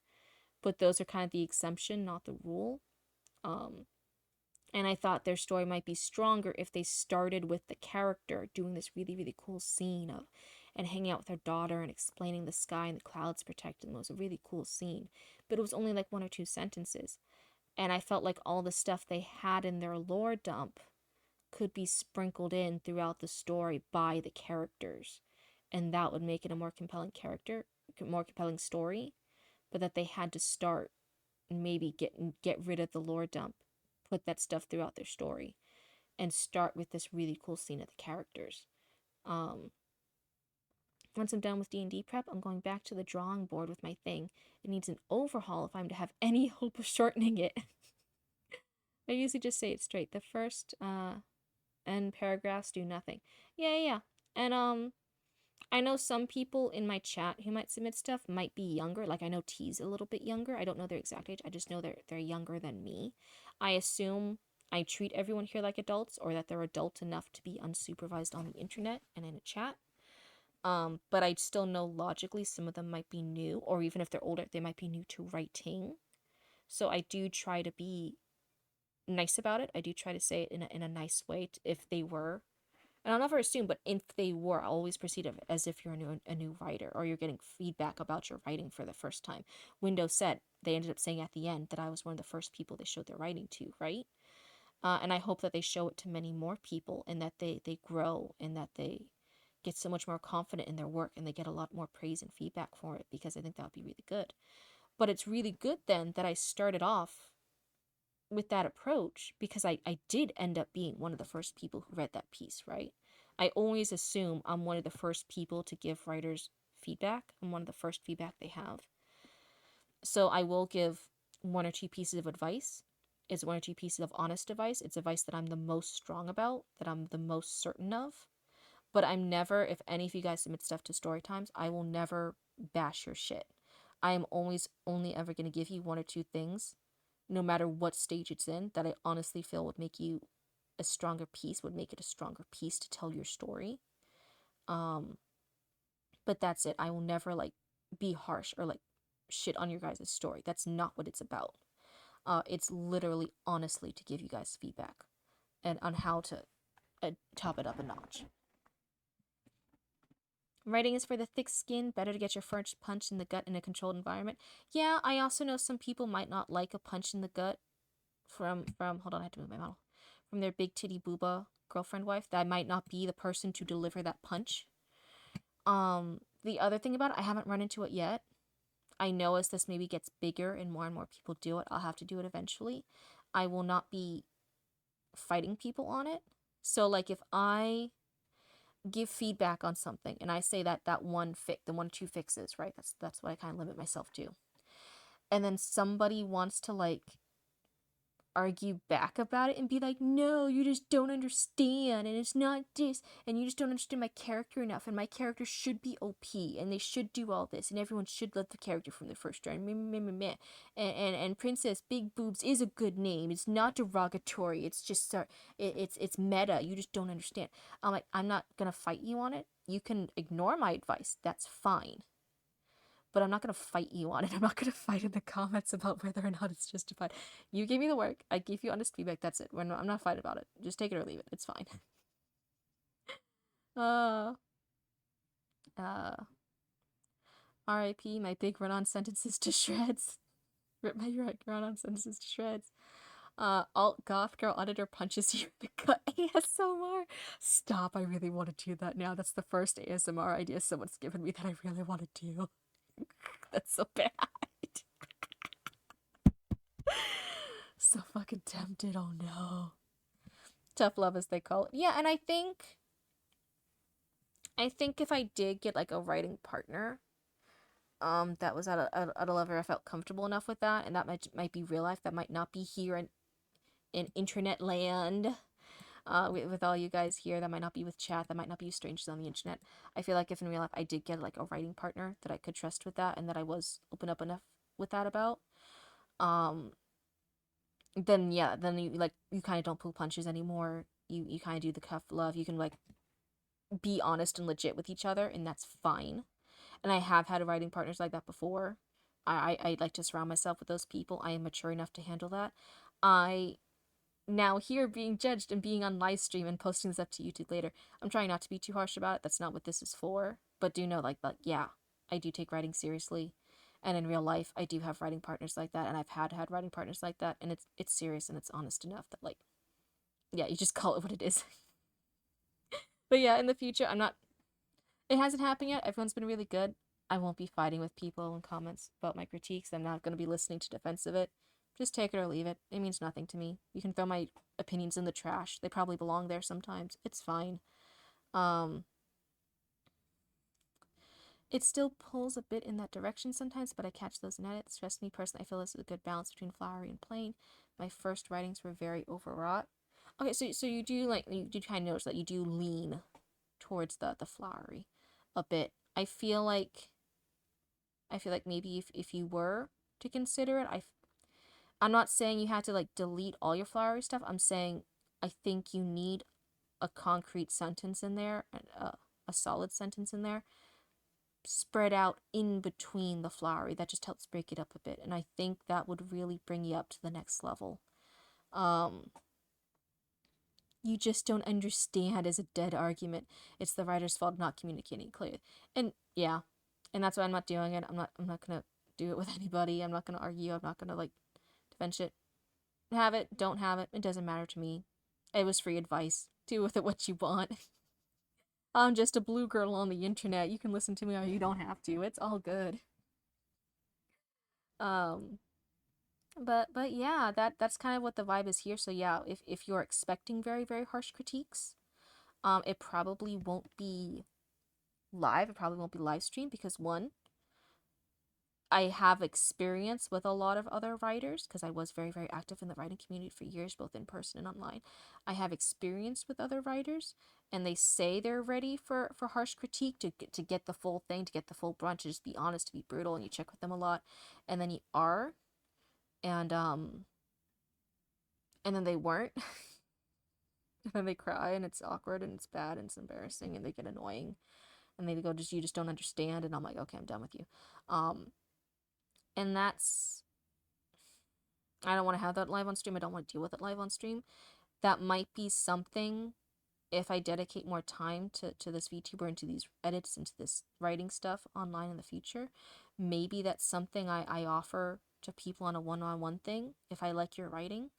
but those are kind of the exception, not the rule. Um, and I thought their story might be stronger if they started with the character doing this really, really cool scene of and hanging out with their daughter and explaining the sky and the clouds protecting them. It was a really cool scene. But it was only like 1 or 2 sentences. And I felt like all the stuff they had in their lore dump could be sprinkled in throughout the story by the characters. And that would make it a more compelling more compelling story. But that they had to start and maybe get rid of the lore dump, put that stuff throughout their story, and start with this really cool scene of the characters. Um, Once I'm done with D&D prep, I'm going back to the drawing board with my thing. It needs an overhaul if I'm to have any hope of shortening it. I usually just say it straight. The first end paragraphs do nothing. Yeah. And I know some people in my chat who might submit stuff might be younger. Like I know T's a little bit younger. I don't know their exact age. I just know they're younger than me. I assume I treat everyone here like adults, or that they're adult enough to be unsupervised on the internet and in a chat. But I still know logically some of them might be new, or even if they're older, they might be new to writing. So I do try to be nice about it. I do try to say it in a nice way if they were. And I'll never assume, but if they were, I'll always proceed as if you're a new writer, or you're getting feedback about your writing for the first time. Windows said, they ended up saying at the end that I was one of the first people they showed their writing to, right? And I hope that they show it to many more people, and that they grow, and that they get so much more confident in their work, and they get a lot more praise and feedback for it, because I think that would be really good. But it's really good then that I started off with that approach, because I did end up being one of the first people who read that piece, right? I always assume I'm one of the first people to give writers feedback. I'm one of the first feedback they have. So I will give 1 or 2 pieces of advice. It's 1 or 2 pieces of honest advice. It's advice that I'm the most strong about, that I'm the most certain of. But I'm never, if any of you guys submit stuff to story times, I will never bash your shit. I am always only ever going to give you 1 or 2 things, no matter what stage it's in, that I honestly feel would make you a stronger piece, would make it a stronger piece to tell your story. But that's it. I will never like be harsh or like shit on your guys' story. That's not what it's about. It's literally honestly to give you guys feedback and on how to top it up a notch. Writing is for the thick skin. Better to get your first punch in the gut in a controlled environment. Yeah, I also know some people might not like a punch in the gut from hold on, I have to move my model. From their big titty booba girlfriend wife. That might not be the person to deliver that punch. The other thing about it, I haven't run into it yet. I know as this maybe gets bigger and more people do it, I'll have to do it eventually. I will not be fighting people on it. So like if I give feedback on something and I say that the 1 or 2 fixes, right? That's what I kind of limit myself to. And then somebody wants to like argue back about it and be like, no, you just don't understand, and it's not this, and you just don't understand my character enough, and my character should be OP, and they should do all this, and everyone should love the character from the first round, and Princess Big Boobs is a good name, it's not derogatory, it's just it's meta, you just don't understand. I'm like, I'm not gonna fight you on it. You can ignore my advice, that's fine, but I'm not going to fight you on it. I'm not going to fight in the comments about whether or not it's justified. You gave me the work. I gave you honest feedback. That's it. I'm not fighting about it. Just take it or leave it. It's fine. R.I.P. my big run-on sentences to shreds. Rip my run-on sentences to shreds. Alt goth girl auditor punches you in the gut. ASMR. Stop. I really want to do that now. That's the first ASMR idea someone's given me that I really want to do. That's so bad. So fucking tempted. Oh no. Tough love, as they call it. Yeah, and I think if I did get like a writing partner, that was at a level I felt comfortable enough with that, and that might be real life, that might not be here in internet land. with all you guys here. That might not be with chat. That might not be with strangers on the internet. I feel like if in real life I did get like a writing partner that I could trust with that and that I was open up enough with that about, um, then yeah, then you kind of don't pull punches anymore. You kind of do the tough love. You can like be honest and legit with each other, and that's fine. And I have had writing partners like that before. I like to surround myself with those people. I am mature enough to handle that. I now here being judged and being on live stream and posting this up to YouTube later. I'm trying not to be too harsh about it. That's not what this is for. But do know like yeah, I do take writing seriously. And in real life, I do have writing partners like that, and I've had writing partners like that, and it's serious and it's honest enough that like yeah, you just call it what it is. But yeah, in the future, I'm not. It hasn't happened yet. Everyone's been really good. I won't be fighting with people in comments about my critiques. I'm not going to be listening to defense of it. Just take it or leave it. It means nothing to me. You can throw my opinions in the trash. They probably belong there sometimes. It's fine. Um, it still pulls a bit in that direction sometimes, but I catch those in edits. Trust me, personally, I feel this is a good balance between flowery and plain. My first writings were very overwrought. Okay, so you do like you do kind of notice that you do lean towards the flowery a bit. I feel like maybe if you were to consider it, I'm not saying you had to like delete all your flowery stuff. I'm saying I think you need a concrete sentence in there, a solid sentence in there, spread out in between the flowery. That just helps break it up a bit, and I think that would really bring you up to the next level. You just don't understand is a dead argument. It's the writer's fault not communicating clearly. And yeah, and that's why I'm not doing it. I'm not gonna do it with anybody. I'm not gonna argue. I'm not gonna like defend shit. Have it, don't have it. It doesn't matter to me. It was free advice. Do with it what you want. I'm just a blue girl on the internet. You can listen to me or you don't have to. It's all good. Um but yeah, that's kind of what the vibe is here. So yeah, if you're expecting very, very harsh critiques, it probably won't be live. It probably won't be live streamed because one, I have experience with a lot of other writers because I was very, very active in the writing community for years, both in person and online. I have experience with other writers, and they say they're ready for harsh critique to get the full thing, to get the full brunt, to just be honest, to be brutal, and you check with them a lot, and then you are, and and then they weren't, and then they cry, and it's awkward, and it's bad, and it's embarrassing, and they get annoying, and they go, just you just don't understand, and I'm like, okay, I'm done with you, and that's I don't want to have that live on stream. I don't want to deal with it live on stream. That might be something if I dedicate more time to this VTuber and to these edits and to this writing stuff online in the future. Maybe that's something I offer to people on a one-on-one thing if I like your writing.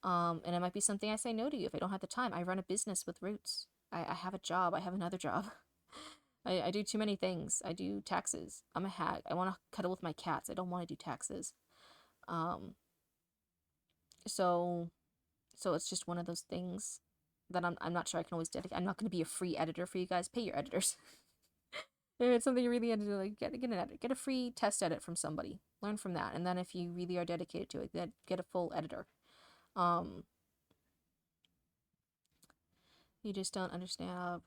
And it might be something I say no to you if I don't have the time. I run a business with Roots. I have a job. I have another job. I do too many things. I do taxes. I'm a hag. I want to cuddle with my cats. I don't want to do taxes. Um, so it's just one of those things that I'm not sure I can always dedicate. I'm not going to be a free editor for you guys. Pay your editors. If it's something you really had to do, like get an edit, get a free test edit from somebody, learn from that, and then if you really are dedicated to it, then get a full editor. Um, you just don't understand.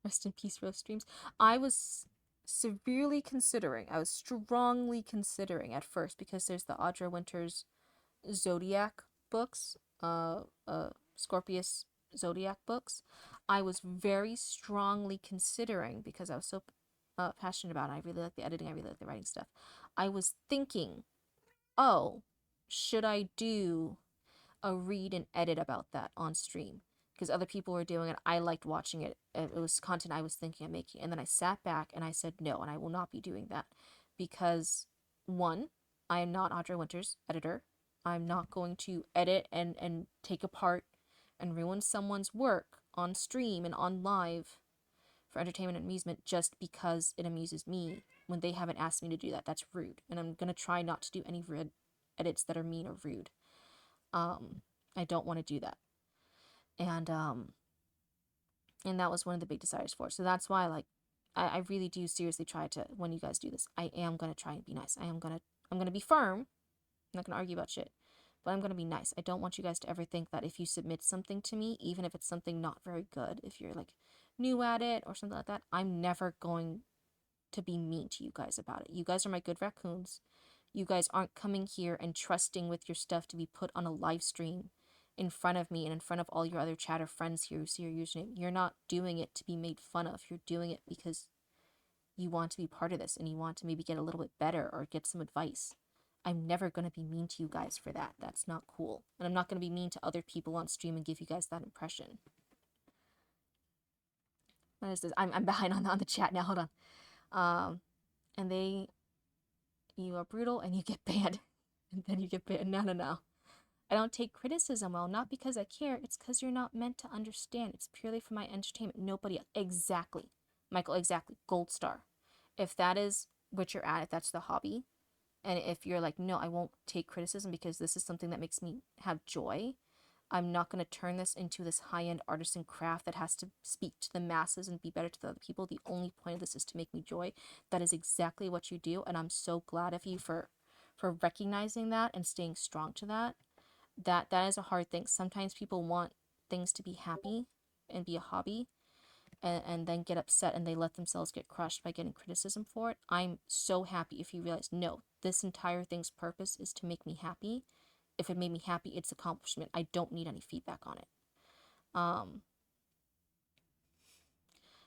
Rest in peace, roast streams. I was severely considering. I was strongly considering at first because there's the Audra Winters Zodiac books, Scorpius Zodiac books. I was very strongly considering because I was so passionate about it. I really like the editing. I really like the writing stuff. I was thinking, oh, should I do a read and edit about that on stream? Because other people were doing it. I liked watching it. It was content I was thinking of making. And then I sat back and I said no, and I will not be doing that. Because, one, I am not Audrey Winters' editor. I'm not going to edit and take apart and ruin someone's work on stream and on live for entertainment and amusement just because it amuses me when they haven't asked me to do that. That's rude. And I'm going to try not to do any edits that are mean or rude. I don't want to do that. And that was one of the big desires for it. So that's why I really do seriously try to, when you guys do this, I am gonna try and be nice. I'm gonna be firm. I'm not gonna argue about shit. but I'm going to be nice. I don't want you guys to ever think that if you submit something to me, even if it's something not very good, if you're like new at it or something like that, I'm never going to be mean to you guys about it. You guys are my good raccoons. You guys aren't coming here and trusting with your stuff to be put on a live stream in front of me and in front of all your other chatter friends here who see your username. You're not doing it to be made fun of. You're doing it because you want to be part of this and you want to maybe get a little bit better or get some advice. I'm never going to be mean to you guys for that. That's not cool. And I'm not going to be mean to other people on stream and give you guys that impression. What is this? I'm behind on the chat now. Hold on. And you are brutal and you get banned. And then you get banned. No. I don't take criticism well, not because I care. It's because you're not meant to understand. It's purely for my entertainment. Nobody else. Exactly. Michael, exactly. Gold star. If that is what you're at, if that's the hobby, and if you're like, no, I won't take criticism because this is something that makes me have joy, I'm not going to turn this into this high-end artisan craft that has to speak to the masses and be better to the other people. The only point of this is to make me joy. That is exactly what you do, and I'm so glad of you for recognizing that and staying strong to that. That is a hard thing. Sometimes people want things to be happy and be a hobby, and then get upset and they let themselves get crushed by getting criticism for it. I'm so happy if you realize, no, this entire thing's purpose is to make me happy. If it made me happy, it's accomplishment. I don't need any feedback on it.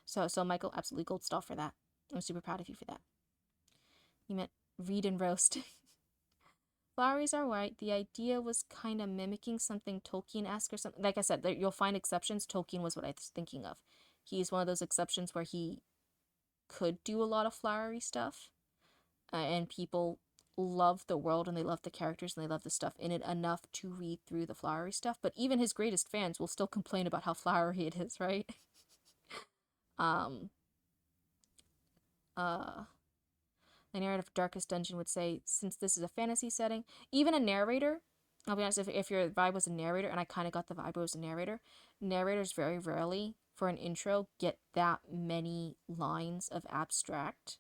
So Michael, absolutely gold star for that. I'm super proud of you for that. You meant read and roast. Floweries are right. The idea was kind of mimicking something Tolkien-esque or something. Like I said, you'll find exceptions. Tolkien was what I was thinking of. He's one of those exceptions where he could do a lot of flowery stuff. And people love the world and they love the characters and they love the stuff in it enough to read through the flowery stuff. But even his greatest fans will still complain about how flowery it is, right? The narrative of Darkest Dungeon would say, since this is a fantasy setting, even a narrator, I'll be honest, if your vibe was a narrator, and I kind of got the vibe was a narrator, narrators very rarely, for an intro, get that many lines of abstract.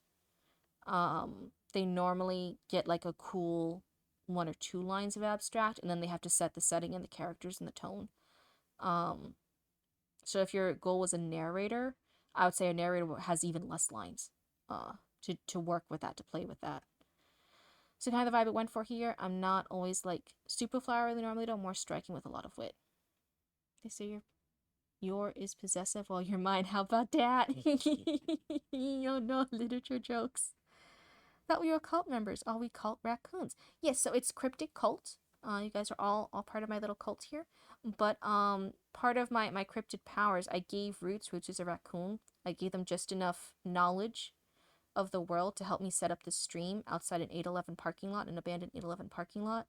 They normally get like a cool 1 or 2 lines of abstract, and then they have to set the setting and the characters and the tone. So if your goal was a narrator, I would say a narrator has even less lines. To work with that, to play with that. So kind of the vibe it went for here. I'm not always like super flowery normally, though, more striking with a lot of wit. They say your is possessive while your mine. How about that? Oh no, literature jokes. Thought we were cult members. Oh, we cult raccoons. Yes, so it's Cryptid Cult. You guys are all part of my little cult here. But part of my cryptid powers, I gave Roots is a raccoon. I gave them just enough knowledge of the world to help me set up the stream outside an 811 parking lot, an abandoned 811 parking lot.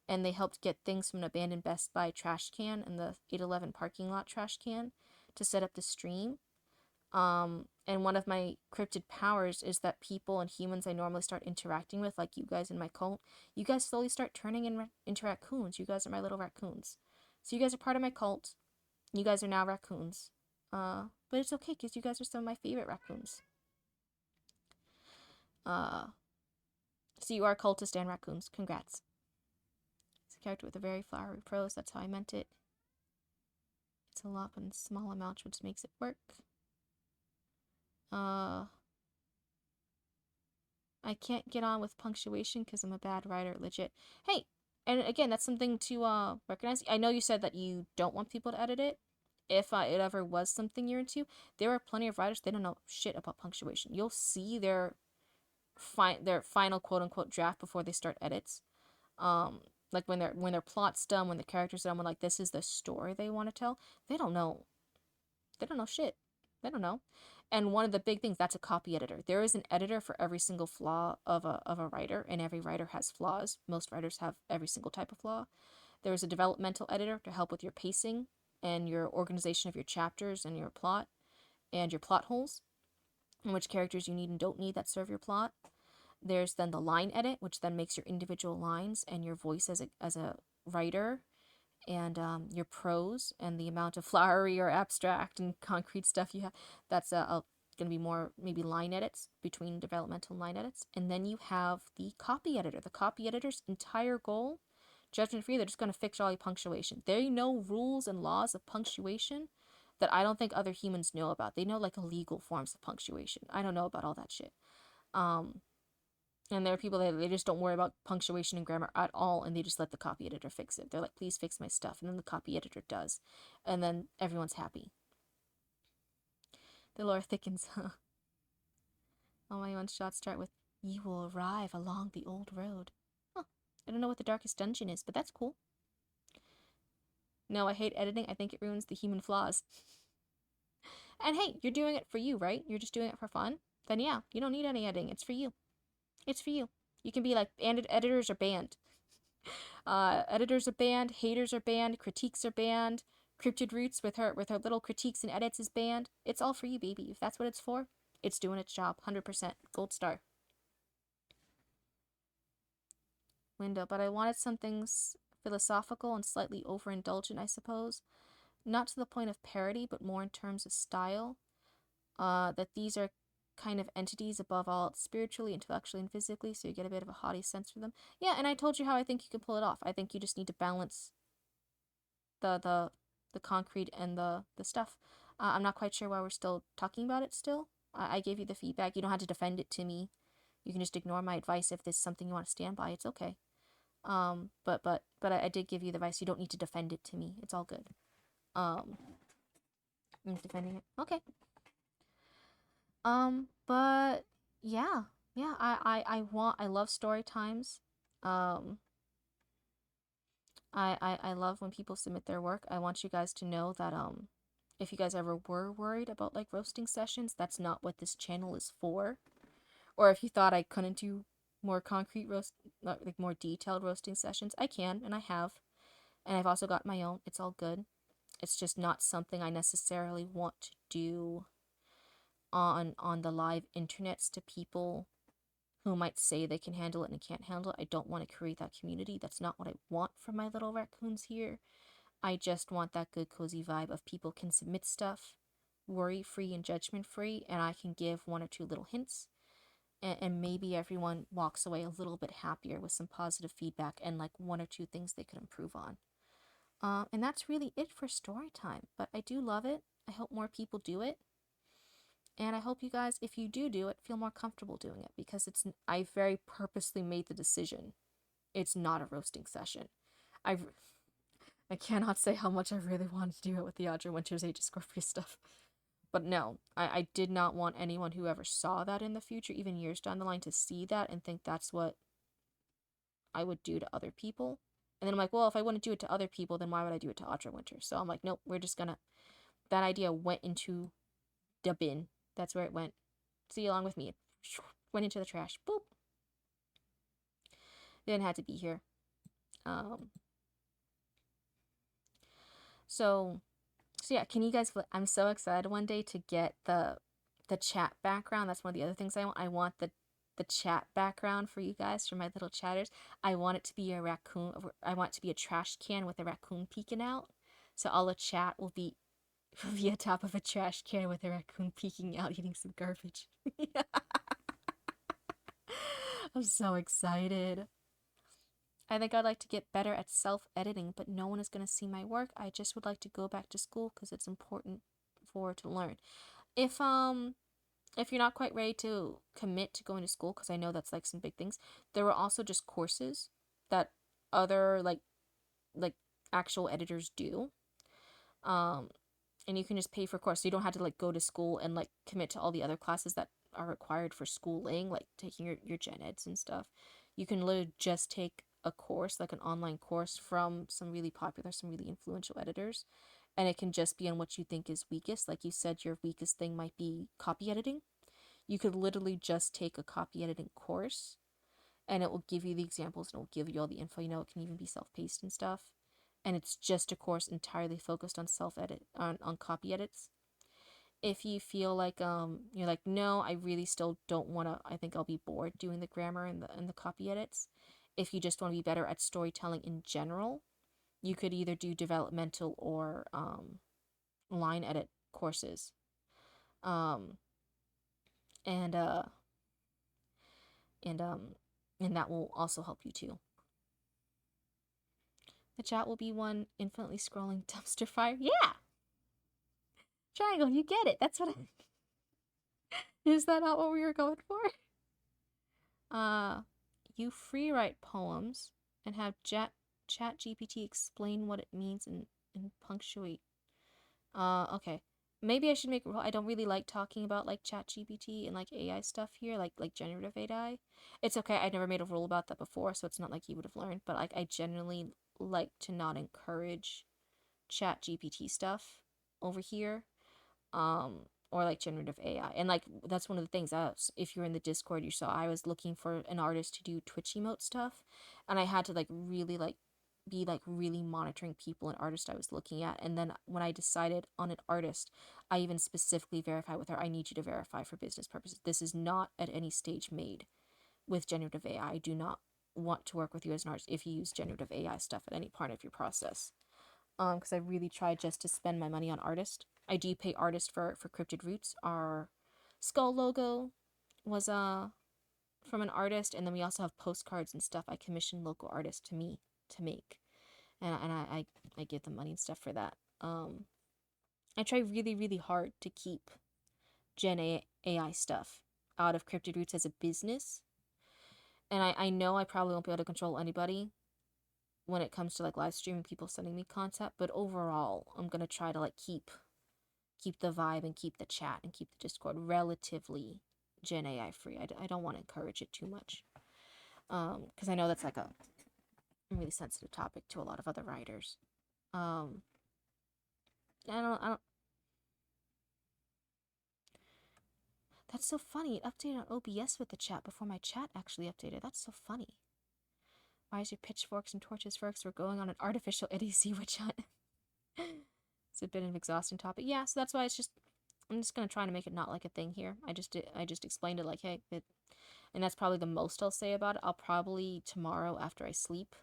And they helped get things from an abandoned Best Buy trash can and the 811 parking lot trash can to set up the stream. And one of my cryptid powers is that people and humans I normally start interacting with, like you guys in my cult, you guys slowly start turning into raccoons. You guys are my little raccoons. So you guys are part of my cult. You guys are now raccoons. But it's okay because you guys are some of my favorite raccoons. So you are cultist and raccoons. Congrats. It's a character with a very flowery prose. That's how I meant it. It's a lot, but in small amounts, which makes it work. I can't get on with punctuation because I'm a bad writer, legit. Hey, and again, that's something to recognize. I know you said that you don't want people to edit it. If it ever was something you're into, there are plenty of writers, they don't know shit about punctuation. You'll see their final quote-unquote draft before they start edits. Like when their plot's done, when the character's done, when like this is the story they want to tell, they don't know shit. They don't know. And one of the big things, that's a copy editor. There is an editor for every single flaw of a writer, and every writer has flaws. Most writers have every single type of flaw. There is a developmental editor to help with your pacing and your organization of your chapters and your plot and your plot holes, and which characters you need and don't need that serve your plot. There's then the line edit, which then makes your individual lines and your voice as a writer, and your prose and the amount of flowery or abstract and concrete stuff you have. That's going to be more maybe line edits, between developmental line edits. And then you have the copy editor. The copy editor's entire goal, Judgment free, they're just going to fix all your punctuation. They know rules and laws of punctuation that I don't think other humans know about. They know like illegal forms of punctuation. I don't know about all that shit. And there are people that they just don't worry about punctuation and grammar at all, and they just let the copy editor fix it. They're like, please fix my stuff, and then the copy editor does. And then everyone's happy. The lore thickens, huh? All my one-shots start with, you will arrive along the old road. Huh. I don't know what the darkest dungeon is, but that's cool. No, I hate editing. I think it ruins the human flaws. And hey, you're doing it for you, right? You're just doing it for fun? Then yeah, you don't need any editing. It's for you. It's for you. You can be like, editors are banned. Editors are banned. Haters are banned. Critiques are banned. Cryptid Roots with her little critiques and edits is banned. It's all for you, baby. If that's what it's for, it's doing its job. 100%. Gold star. Window. But I wanted something philosophical and slightly overindulgent, I suppose. Not to the point of parody, but more in terms of style. That these are kind of entities above all, spiritually, intellectually, and physically, so you get a bit of a haughty sense for them. Yeah, and I told you how I think you can pull it off. I think you just need to balance the concrete and the stuff. I'm not quite sure why we're still talking about it still. I gave you the feedback. You don't have to defend it to me. You can just ignore my advice if there's something you want to stand by. It's okay. But I did give you the advice. You don't need to defend it to me. It's all good. I'm defending it. Okay. But yeah, I love story times. I love when people submit their work. I want you guys to know that if you guys ever were worried about like roasting sessions, that's not what this channel is for. Or if you thought I couldn't do more concrete like more detailed roasting sessions, I can, and I have. And I've also got my own. It's all good. It's just not something I necessarily want to do on the live internets to people who might say they can handle it and can't handle it. I don't want to create that community. That's not what I want for my little raccoons here. I just want that good cozy vibe of people can submit stuff worry-free and judgment-free, and I can give one or two little hints, and maybe everyone walks away a little bit happier with some positive feedback and like one or two things they could improve on. And that's really it for story time, but I do love it. I hope more people do it. And I hope you guys, if you do it, feel more comfortable doing it, because I very purposely made the decision. It's not a roasting session. I cannot say how much I really wanted to do it with the Audra Winters Age of Scorpio stuff. But no, I did not want anyone who ever saw that in the future, even years down the line, to see that and think that's what I would do to other people. And then I'm like, well, if I wouldn't do it to other people, then why would I do it to Audra Winters? So I'm like, nope, we're just gonna... That idea went into the bin. That's where it went. See along with me. It went into the trash. Boop. Didn't have to be here. So yeah, can you guys... I'm so excited one day to get the chat background. That's one of the other things I want. I want the chat background for you guys, for my little chatters. I want it to be a raccoon. I want it to be a trash can with a raccoon peeking out. So all the chat will be atop of a trash can with a raccoon peeking out eating some garbage. I'm so excited. I think I'd like to get better at self-editing, but no one is going to see my work. I just would like to go back to school because it's important to learn. If you're not quite ready to commit to going to school, because I know that's like some big things, there were also just courses that other like actual editors do. And you can just pay for a course. So you don't have to like go to school and like commit to all the other classes that are required for schooling, like taking your gen eds and stuff. You can literally just take a course, like an online course from some really popular, some really influential editors, and it can just be on what you think is weakest. Like you said, your weakest thing might be copy editing. You could literally just take a copy editing course, and it will give you the examples, and it will give you all the info. You know, it can even be self-paced and stuff. And it's just a course entirely focused on self-edit, on copy edits. If you feel like you're like, no, I really still don't want to, I think I'll be bored doing the grammar and the copy edits. If you just want to be better at storytelling in general, you could either do developmental or line edit courses. And that will also help you too. The chat will be one infinitely scrolling dumpster fire. Yeah! Triangle, you get it. That's what I... Is that not what we were going for? You free write poems and have chat GPT explain what it means and punctuate. Okay. Maybe I should make a rule. I don't really like talking about like chat GPT and like AI stuff here, like generative AI. It's okay. I never made a rule about that before, so it's not like you would have learned, but like I generally like to not encourage chat GPT stuff over here. Or like generative AI. And like that's one of the things, if you're in the Discord, you saw I was looking for an artist to do Twitch emote stuff, and I had to like really like be like really monitoring people and artists I was looking at. And then when I decided on an artist, I even specifically verified with her, I need you to verify for business purposes. This is not at any stage made with generative AI. I do not want to work with you as an artist if you use generative AI stuff at any part of your process. Because I really tried just to spend my money on artist. I do pay artist for Cryptid Roots. Our skull logo was from an artist, and then we also have postcards and stuff I commissioned local artists to me to make, and I give them money and stuff for that. I try really really hard to keep AI stuff out of Cryptid Roots as a business, and I know I probably won't be able to control anybody when it comes to like live streaming people sending me content, but overall I'm gonna try to like keep the vibe and keep the chat and keep the Discord relatively Gen AI free. I don't want to encourage it too much, because I know that's like a really sensitive topic to a lot of other writers. I don't. That's so funny. It updated on OBS with the chat before my chat actually updated. That's so funny. Why is your pitchforks and torches folks? We're going on an artificial idiocy witch hunt. It's a bit of an exhausting topic. Yeah, so that's why I'm just gonna try to make it not like a thing here. I just explained it like, hey, and that's probably the most I'll say about it. I'll probably tomorrow after I sleep,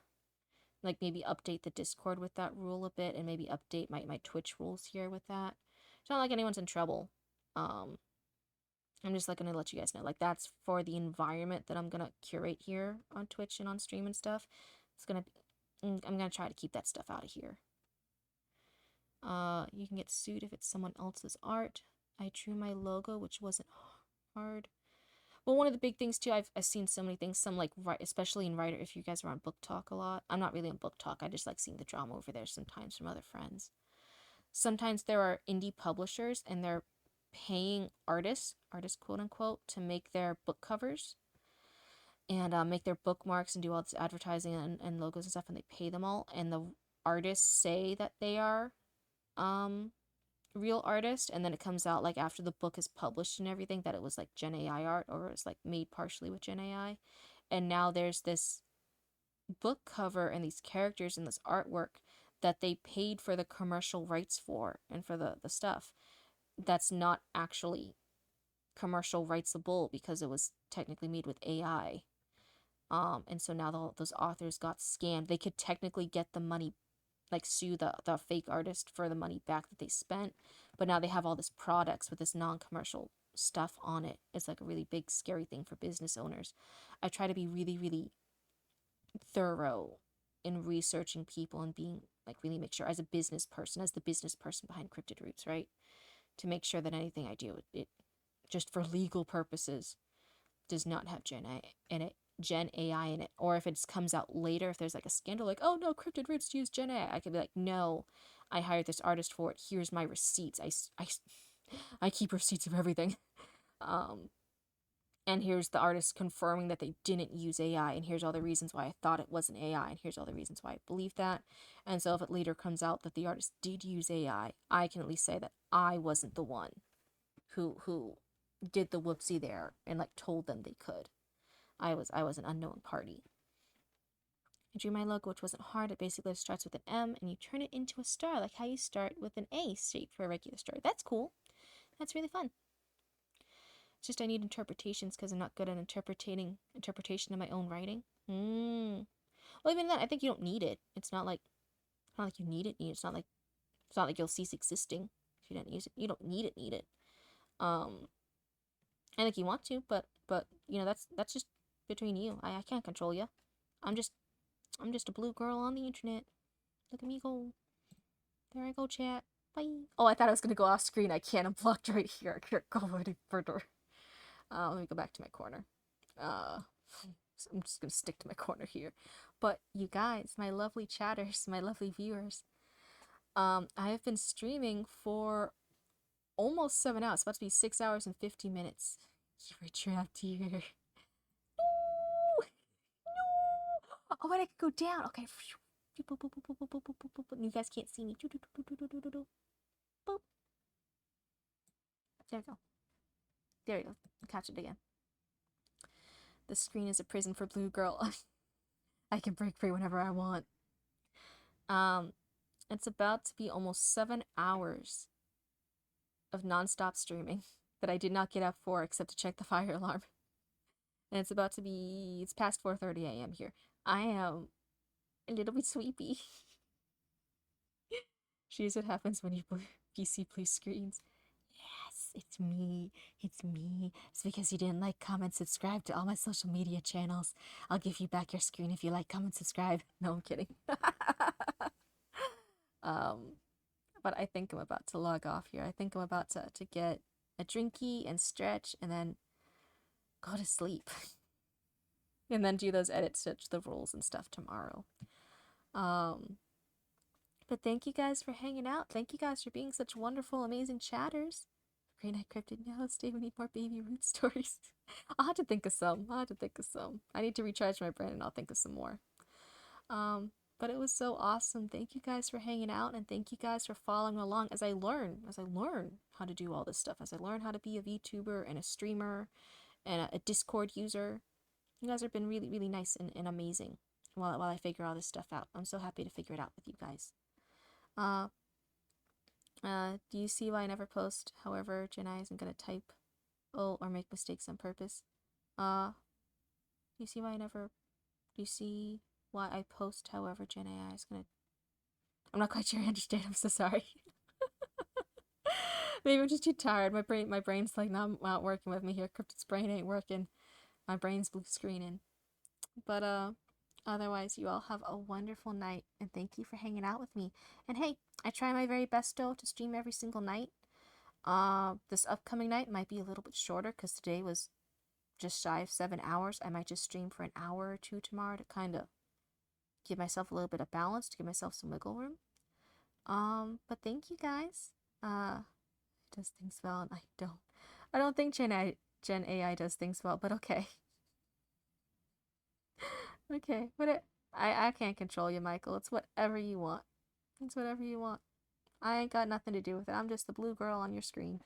like maybe update the Discord with that rule a bit, and maybe update my Twitch rules here with that. It's not like anyone's in trouble. I'm just like gonna let you guys know, like that's for the environment that I'm gonna curate here on Twitch and on stream and stuff. I'm gonna try to keep that stuff out of here. You can get sued if it's someone else's art. I drew my logo, which wasn't hard. Well, one of the big things too, I've seen so many things. Some like especially in writer. If you guys are on Book Talk a lot, I'm not really on Book Talk. I just like seeing the drama over there sometimes from other friends. Sometimes there are indie publishers and they're paying artists quote unquote, to make their book covers and make their bookmarks and do all this advertising and logos and stuff, and they pay them all. And the artists say that they are real artist, and then it comes out like after the book is published and everything that it was like Gen AI art, or it was like made partially with Gen AI. And now there's this book cover and these characters and this artwork that they paid for the commercial rights for and for the stuff that's not actually commercial rightsable because it was technically made with AI. And so now those authors got scammed. They could technically get the money, like sue the fake artist for the money back that they spent, but now they have all this products with this non-commercial stuff on it. It's like a really big scary thing for business owners. I try to be really really thorough in researching people and being like really make sure as a business person, as the business person behind Cryptid Roots, right, to make sure that anything I do, it just for legal purposes does not have Gen AI in it. Or if it comes out later, if there's like a scandal, like, oh no, Cryptid Roots used Gen AI, I could be like, no, I hired this artist for it. Here's my receipts. I keep receipts of everything. And here's the artist confirming that they didn't use AI, and here's all the reasons why I thought it wasn't AI, and here's all the reasons why I believe that. And so if it later comes out that the artist did use AI, I can at least say that I wasn't the one who did the whoopsie there and like told them they could. I was an unknown party. I drew my logo, which wasn't hard. It basically starts with an M and you turn it into a star, like how you start with an A shape for a regular star. That's cool. That's really fun. It's just I need interpretations because I'm not good at interpretation of my own writing. Well, even then, I think you don't need it. It's not like you need it. It's not like you'll cease existing if you don't use it. You don't need it. Need it. I think you want to, but you know that's just between you. I can't control you. I'm just a blue girl on the internet. Look at me go. There I go, chat. Bye. Oh, I thought I was gonna go off screen. I can't. I'm blocked right here. I can't go any further. Let me go back to my corner. So I'm just gonna stick to my corner here. But you guys, my lovely chatters, my lovely viewers, I have been streaming for almost 7 hours. It's about to be 6 hours and 50 minutes. You were trapped here. No! No! Oh, wait, I could go down. Okay. You guys can't see me. Boop. There we go. There we go. Catch it again. The screen is a prison for Blue Girl. I can break free whenever I want. It's about to be almost 7 hours of non-stop streaming that I did not get up for except to check the fire alarm. And it's about to be, it's past 4:30 a.m. here. I am a little bit sleepy. She's what happens when you PC blue screens. Yes, it's me. It's me. It's because you didn't like, comment, subscribe to all my social media channels. I'll give you back your screen if you like, comment, subscribe. No, I'm kidding. But I think I'm about to log off here. I think I'm about to get a drinky and stretch and then go to sleep. And then do those edits to the rules and stuff tomorrow. But thank you guys for hanging out. Thank you guys for being such wonderful, amazing chatters. Great Night Cryptid. No, stay. We need more baby root stories. I'll have to think of some. I need to recharge my brain and I'll think of some more. But it was so awesome. Thank you guys for hanging out and thank you guys for following along as I learn how to do all this stuff, as I learn how to be a VTuber and a streamer and a Discord user. You guys have been really, really nice and amazing while I figure all this stuff out. I'm so happy to figure it out with you guys. Do you see why I never post? However, Jenai isn't gonna type or make mistakes on purpose. Do you see why I never... Do you see why I post however Jenai is gonna... I'm not quite sure I understand. I'm so sorry. Maybe I'm just too tired. My brain's like not working with me here. Cryptid's brain ain't working. My brain's blue screening. But otherwise, you all have a wonderful night, and thank you for hanging out with me. And hey, I try my very best, though, to stream every single night. This upcoming night might be a little bit shorter, because today was just shy of 7 hours. I might just stream for an hour or two tomorrow to kind of give myself a little bit of balance, to give myself some wiggle room. But thank you, guys. Does things well, and I don't. I don't think Gen AI does things well, but okay. Okay, I can't control you, Michael. It's whatever you want. It's whatever you want. I ain't got nothing to do with it. I'm just the blue girl on your screen.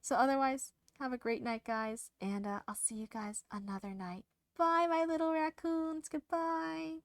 So otherwise, have a great night, guys, and I'll see you guys another night. Bye, my little raccoons. Goodbye.